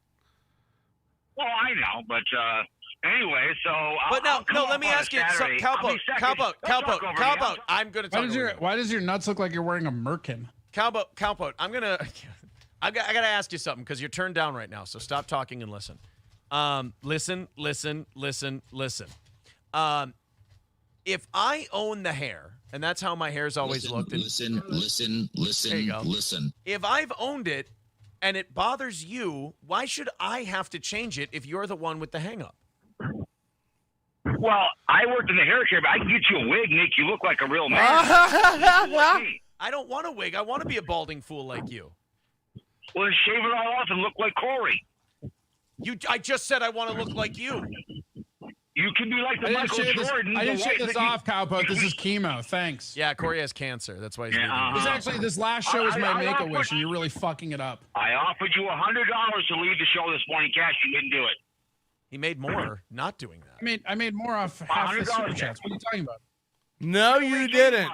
Well, I know, but anyway, so. But now, let me ask you, Cowpote. I'm going to talk. Why does your nuts look like you're wearing a merkin? Cowpote, I got to ask you something because you're turned down right now. So stop talking and listen. Listen. If I own the hair, and that's how my hair's always looked. Listen. There you go. Listen. If I've owned it and it bothers you, why should I have to change it if you're the one with the hang-up? Well, I worked in the hair care, but I can get you a wig, make you look like a real man. I don't want a wig. I want to be a balding fool like you. Well, then shave it all off and look like Corey. I just said I want to look like you. You can be like the Michael Jordan. I didn't shave this off, Cowpote. This is chemo. Thanks. Yeah, Corey has cancer. That's why he's This last show was my Make-A-Wish, and you're really fucking it up. I offered you $100 to leave the show this morning cash. You didn't do it. He made more not doing that. I made more off half the super chats. What are you talking about? No, you didn't.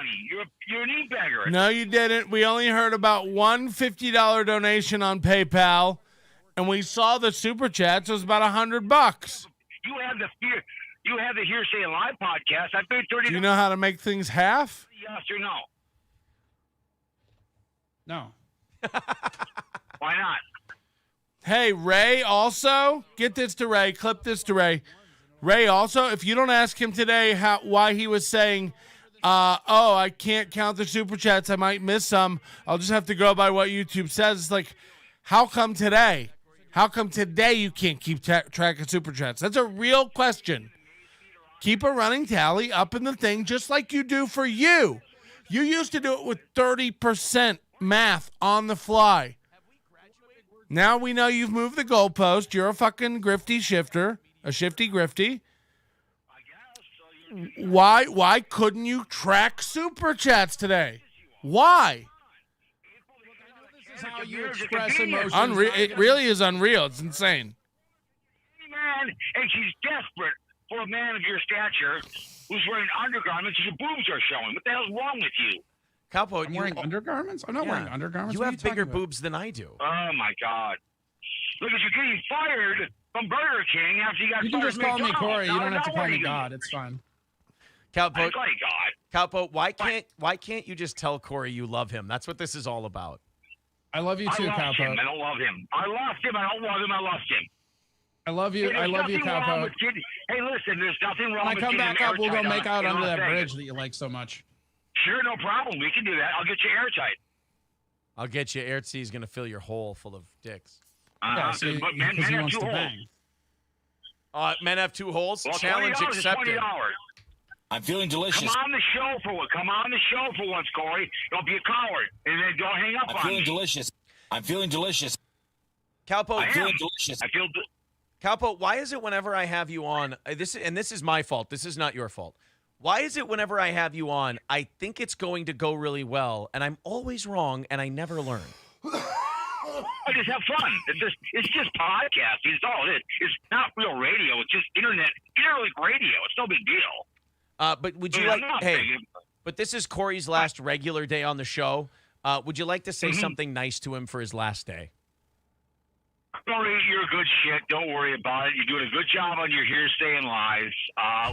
You're an e-bagger. No, you didn't. We only heard about one $50 donation on PayPal, and we saw the super chats. It was about $100. You have the Hearsay Live podcast. I paid $30. Do you know how to make things half? Yes or no? No. Why not? Hey, Ray, also, get this to Ray. Clip this to Ray. Ray, also, if you don't ask him today why he was saying, I can't count the super chats, I might miss some, I'll just have to go by what YouTube says. It's like, how come today? How come today you can't keep track of super chats? That's a real question. Keep a running tally up in the thing just like you do for you. You used to do it with 30% math on the fly. Now we know you've moved the goalpost. You're a fucking grifty shifter, a shifty grifty. Why couldn't you track super chats today? Why? This is how you express emotions. It really is unreal. It's insane. Man, and she's desperate for a man of your stature who's wearing undergarments and your boobs are showing. What the hell's wrong with you? Cowpote, I'm wearing undergarments? I'm not wearing undergarments. You have bigger boobs than I do. Oh, my God. Look, if you're getting fired from Burger King after you got You can fired just from call me McDonald's. Corey. You Now don't I have to know call what me you do. God. It's fine. Cowpote, I call you God. Cowpote, why can't you just tell Corey you love him? That's what this is all about. I love you too, I lost him. Cowpote. I don't love him. I lost him. I don't love him. I lost him. I love you. Hey, I there's love you, nothing wrong Cowpote. with getting- Hey, listen, there's nothing wrong When I with come getting back up, we'll go airtight make out in under Las that Vegas. bridge that you like so much. Sure, no problem. We can do that. I'll get you airtight. I'll get you. Airt's going to fill your hole full of dicks. Yeah, see, but men because he have wants 2 to holes. bang. Men have 2 holes. Well, Challenge $20 is accepted. $20. I'm feeling delicious. Come on the show for once, Corey. Don't be a coward, and then don't hang up I'm on feeling me. delicious. I'm feeling delicious. Cowpote, I am. Feeling delicious. I feel. Cowpote, why is it whenever I have you on, this is my fault. This is not your fault. Why is it whenever I have you on, I think it's going to go really well, and I'm always wrong, and I never learn? I just have fun. It's just podcasting. It's all it is. It's not real radio. It's just internet radio. It's no big deal. But would you Yeah, like? I'm not Hey, big. but this is Corey's last regular day on the show. Would you like to say Mhm. something nice to him for his last day? Corey, you're good shit. Don't worry about it. You're doing a good job on your hearsay and lies.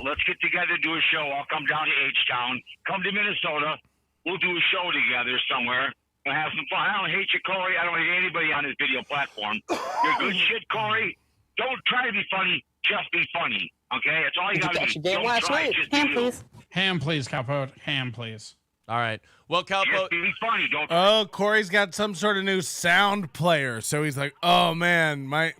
Let's get together, do a show. I'll come down to H-Town. Come to Minnesota. We'll do a show together somewhere and have some fun. I don't hate you, Corey. I don't hate anybody on this video platform. You're good shit, Corey. Don't try to be funny. Just be funny. Okay? That's all you got to do. Don't try. Just be you. Ham, please, Cowpote. Ham, please. All right. Well, Just Cowpote, be funny. Don't. Oh, Corey's got some sort of new sound player, so he's like, "Oh man, my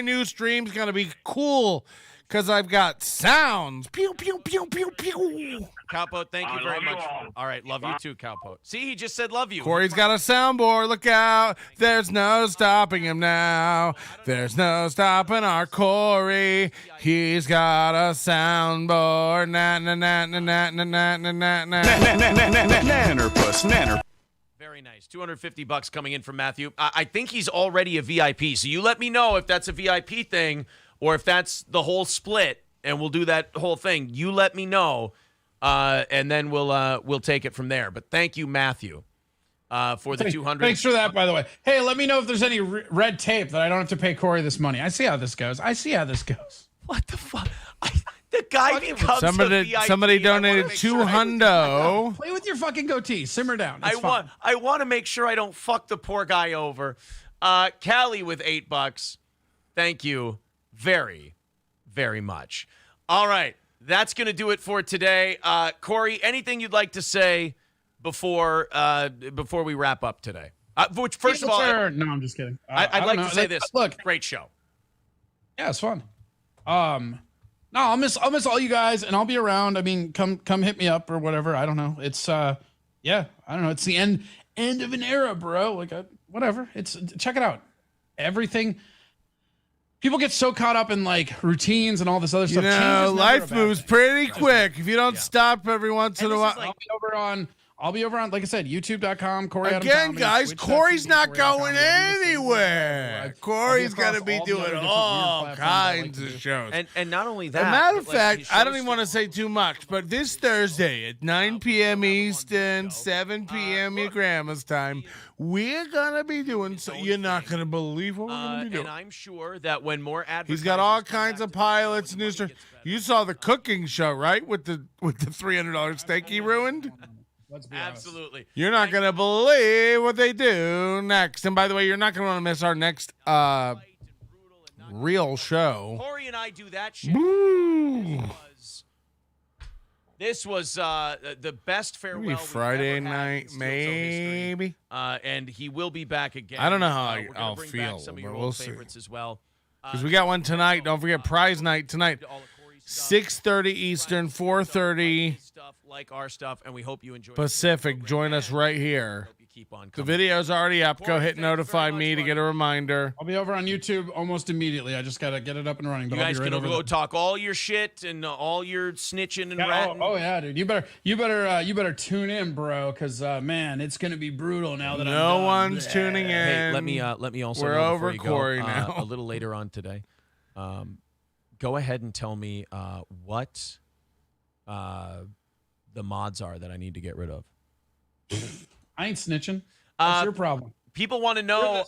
new stream's gonna be cool because I've got sounds." Pew pew pew pew pew. Cowpote, thank you I very love you much. all. All right, love you too, Cowpote. See, he just said love you. Corey's got a soundboard. Look out! There's no stopping him now. There's no stopping our Corey. He's got a soundboard. Na na na na na na na na na na. Nanner puss, nanner. Very nice. $250 coming in from Matthew. I think he's already a VIP. So you let me know if that's a VIP thing or if that's the whole split, and we'll do that whole thing. You let me know, and then we'll take it from there. But thank you, Matthew, for the 200. Thanks for that, by the way. Hey, let me know if there's any red tape that I don't have to pay Corey this money. I see how this goes. What the fuck? The guy becomes a VIP. Somebody donated $200. Play with your fucking goatee. Simmer down. It's fine. I want to make sure I don't fuck the poor guy over. Callie with $8. Thank you very, very much. All right, that's going to do it for today. Corey, anything you'd like to say before we wrap up today? Which, first of all, no, I'm just kidding. I'd like to say this. Look, great show. Yeah, it's fun. No, I'll miss all you guys, and I'll be around. I mean, come hit me up or whatever. I don't know. It's yeah, I don't know. It's the end of an era, bro. Like whatever. It's check it out. Everything. People get so caught up in like routines and all this other stuff. You Change is know, never life a bad moves thing. pretty quick. If you don't stop every once in a while. I'll be over on, like I said, youtube.com, Corey Adams Again, Comedy, guys, Twitch.tv, Corey's not Corey Adams going Comedy. anywhere. Corey's across going to be all the other doing different all weird platforms I like kinds to of do. shows. And not only that. As a matter of but, like, his fact, I don't shows even want to say too much, but this Thursday at 9 p.m. Eastern, 7 p.m. your grandma's time, we're going to be doing so. You're not going to believe what we're going to be doing. And I'm sure that when more advertisers He's got all kinds of pilots and new stuff. You saw the cooking show, right? With the $300 steak he ruined? Let's be honest. Absolutely. You're not going to believe what they do next. And by the way, you're not going to want to miss our next real show. Corey and I do that shit. This was the best farewell. Maybe Friday we've ever had in night, Steel Toe maybe. history. And he will be back again. I don't know how We're gonna I'll bring feel, back some of your but old we'll see. favorites as well. Because we got one tonight. Don't forget prize night tonight. 6:30 Eastern, 4:30 Stuff like our stuff, and we hope you enjoy Pacific. Join us right here. keep on The coming. video's already up. Go hit notify me to get a reminder. I'll be over on YouTube almost immediately. I just got to get it up and running. But You I'll guys be right gonna over go there. talk all your shit and all your snitching and ratting. Oh yeah, dude. You better tune in, bro, because man, it's gonna be brutal now that No I'm done. one's tuning in. Hey, let me also. We're know over before you go, Corey now. a little later on today. Go ahead and tell me what the mods are that I need to get rid of. I ain't snitching. That's your problem. People want to know.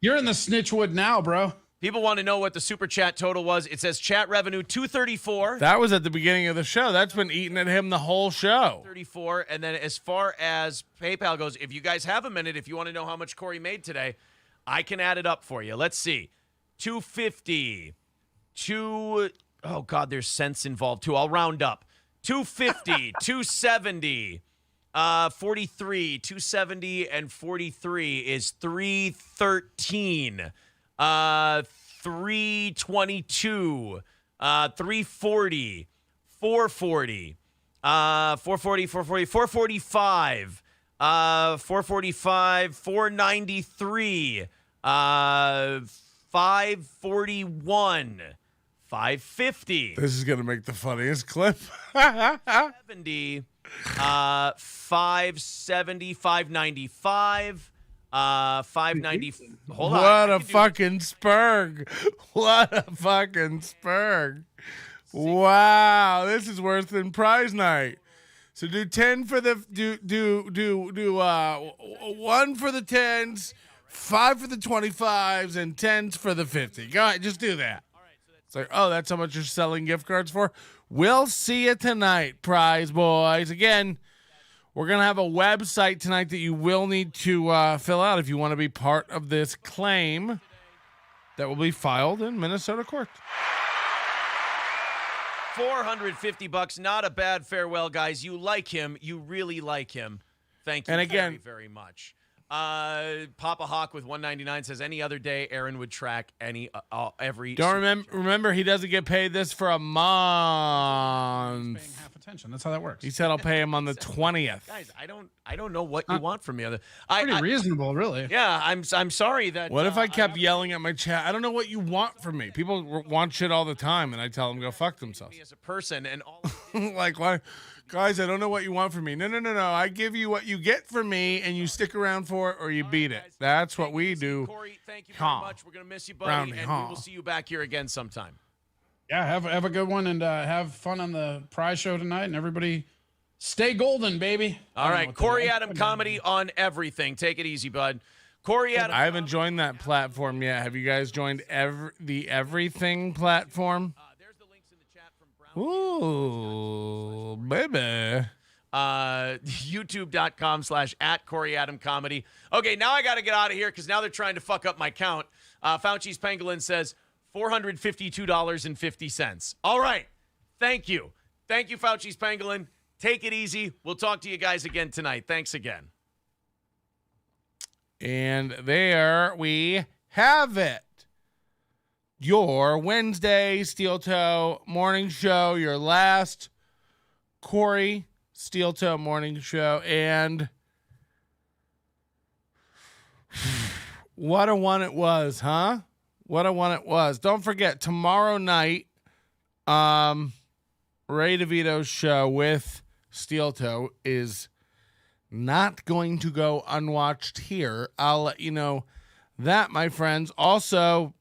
You're in the snitchwood now, bro. People want to know what the super chat total was. It says chat revenue $234. That was at the beginning of the show. That's been eating at him the whole show. 34. And then as far as PayPal goes, if you guys have a minute, if you want to know how much Corey made today, I can add it up for you. Let's see. 250. Oh, God, there's cents involved, too. I'll round up. 250, 270, 43, 270 and 43 is 313. 322, 340, 440, 440, 440, 445, 445, 493, 541, 550. This is going to make the funniest clip. 70, 570, 595. 590. Hold on. What a fucking spurg. What a fucking spurg. Wow, this is worse than prize night. So do 10 for the do 1 for the 10s, 5 for the 25s, and 10s for the 50. Go ahead, just do that. It's like, oh, that's how much you're selling gift cards for? We'll see you tonight, prize boys. Again, we're going to have a website tonight that you will need to fill out if you want to be part of this claim that will be filed in Minnesota court. $450, not a bad farewell, guys. You like him. You really like him. Thank you and again, very, very much. Papa Hawk with $1.99 says any other day Aaron would track every. Don't remember he doesn't get paid this for a month. He's paying half attention. That's how that works. He said I'll pay him on the 20th. Guys, I don't know what you want from me. Pretty reasonable, really. Yeah, I'm sorry that. What if I kept yelling at my chat? I don't know what you want from me. People want shit all the time, and I tell them to go fuck themselves. Me as a person and all. Like why? Guys, I don't know what you want from me. No. I give you what you get from me, and you stick around for it or you beat it. That's what we do. Corey, thank you very much. We're going to miss you, buddy, and we will see you back here again sometime. Yeah, have a good one, and have fun on the prize show tonight, and everybody stay golden, baby. All right, Corey Adam Comedy on everything. Take it easy, bud. Corey Adam. I haven't joined that platform yet. Have you guys joined the Everything platform? There's the links in the chat from Brown. Ooh, baby. YouTube.com/@CoreyAdamComedy. Okay, now I got to get out of here because now they're trying to fuck up my count. Fauci's Pangolin says $452.50. All right. Thank you. Thank you, Fauci's Pangolin. Take it easy. We'll talk to you guys again tonight. Thanks again. And there we have it. Your Wednesday Steel Toe morning show, your last Corey Steel Toe morning show. And what a one it was, huh? What a one it was. Don't forget, tomorrow night, Ray DeVito's show with Steel Toe is not going to go unwatched here. I'll let you know that, my friends. Also,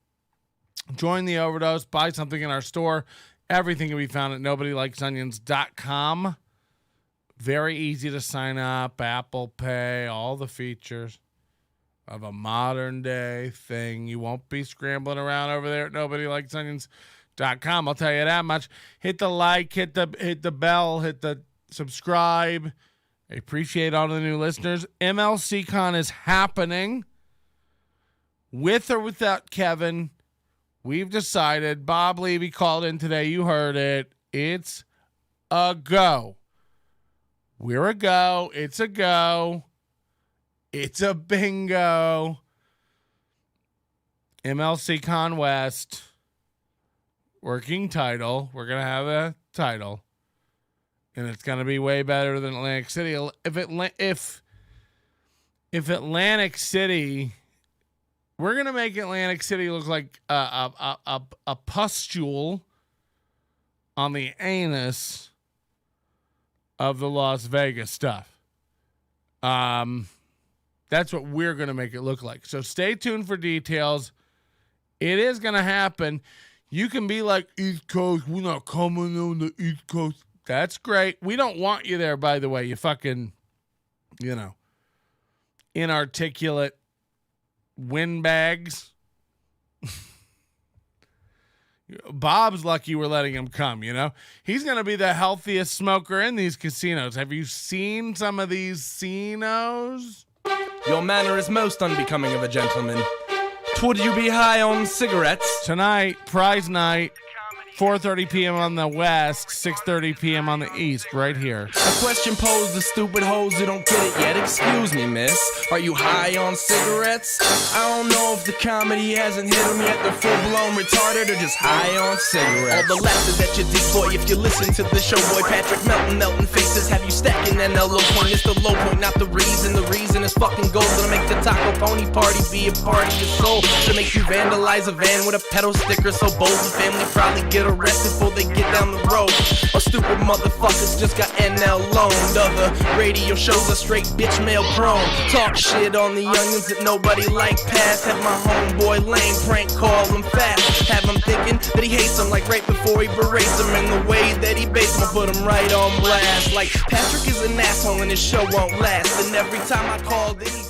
join the Overdose. Buy something in our store. Everything can be found at nobodylikesonions.com. Very easy to sign up. Apple Pay, all the features of a modern day thing. You won't be scrambling around over there at nobodylikesonions.com. I'll tell you that much. Hit the like, hit the bell, hit the subscribe. I appreciate all the new listeners. MLCCon is happening. With or without Kevin, we've decided. Bob Levy called in today. You heard it. It's a go. We're a go. It's a go. It's a bingo. MLCCon West. Working title. We're going to have a title. And it's going to be way better than Atlantic City. If Atlantic City, we're going to make Atlantic City look like a pustule on the anus of the Las Vegas stuff. That's what we're going to make it look like. So stay tuned for details. It is going to happen. You can be like, East Coast, we're not coming on the East Coast. That's great. We don't want you there, by the way. You fucking, inarticulate windbags. Bob's lucky we're letting him come, you know? He's going to be the healthiest smoker in these casinos. Have you seen some of these casinos? Your manner is most unbecoming of a gentleman. Would you be high on cigarettes? Tonight, prize night, 4:30 p.m. on the west, 6:30 p.m. on the east, right here. A question posed to stupid hoes who don't get it yet. Excuse me, miss. Are you high on cigarettes? I don't know if the comedy hasn't hit them yet. They're full-blown retarded or just high on cigarettes. All the laughter that you deploy if you listen to the show, boy. Patrick Melton, Melton faces have you stacking an low point. It's the low point, not the reason. The reason is fucking gold. Gonna make the taco pony party be a party of soul. To make you vandalize a van with a pedal sticker so bold. The family probably get arrested before they get down the road. Or stupid motherfuckers just got NL loaned. Other radio shows are straight bitch mail prone. Talk shit on the youngins that nobody like past. Have my homeboy lame prank call him fast. Have him thinking that he hates him like right before he berates him. And the way that he baits him, I put him right on blast. Like Patrick is an asshole and his show won't last. And every time I call, then he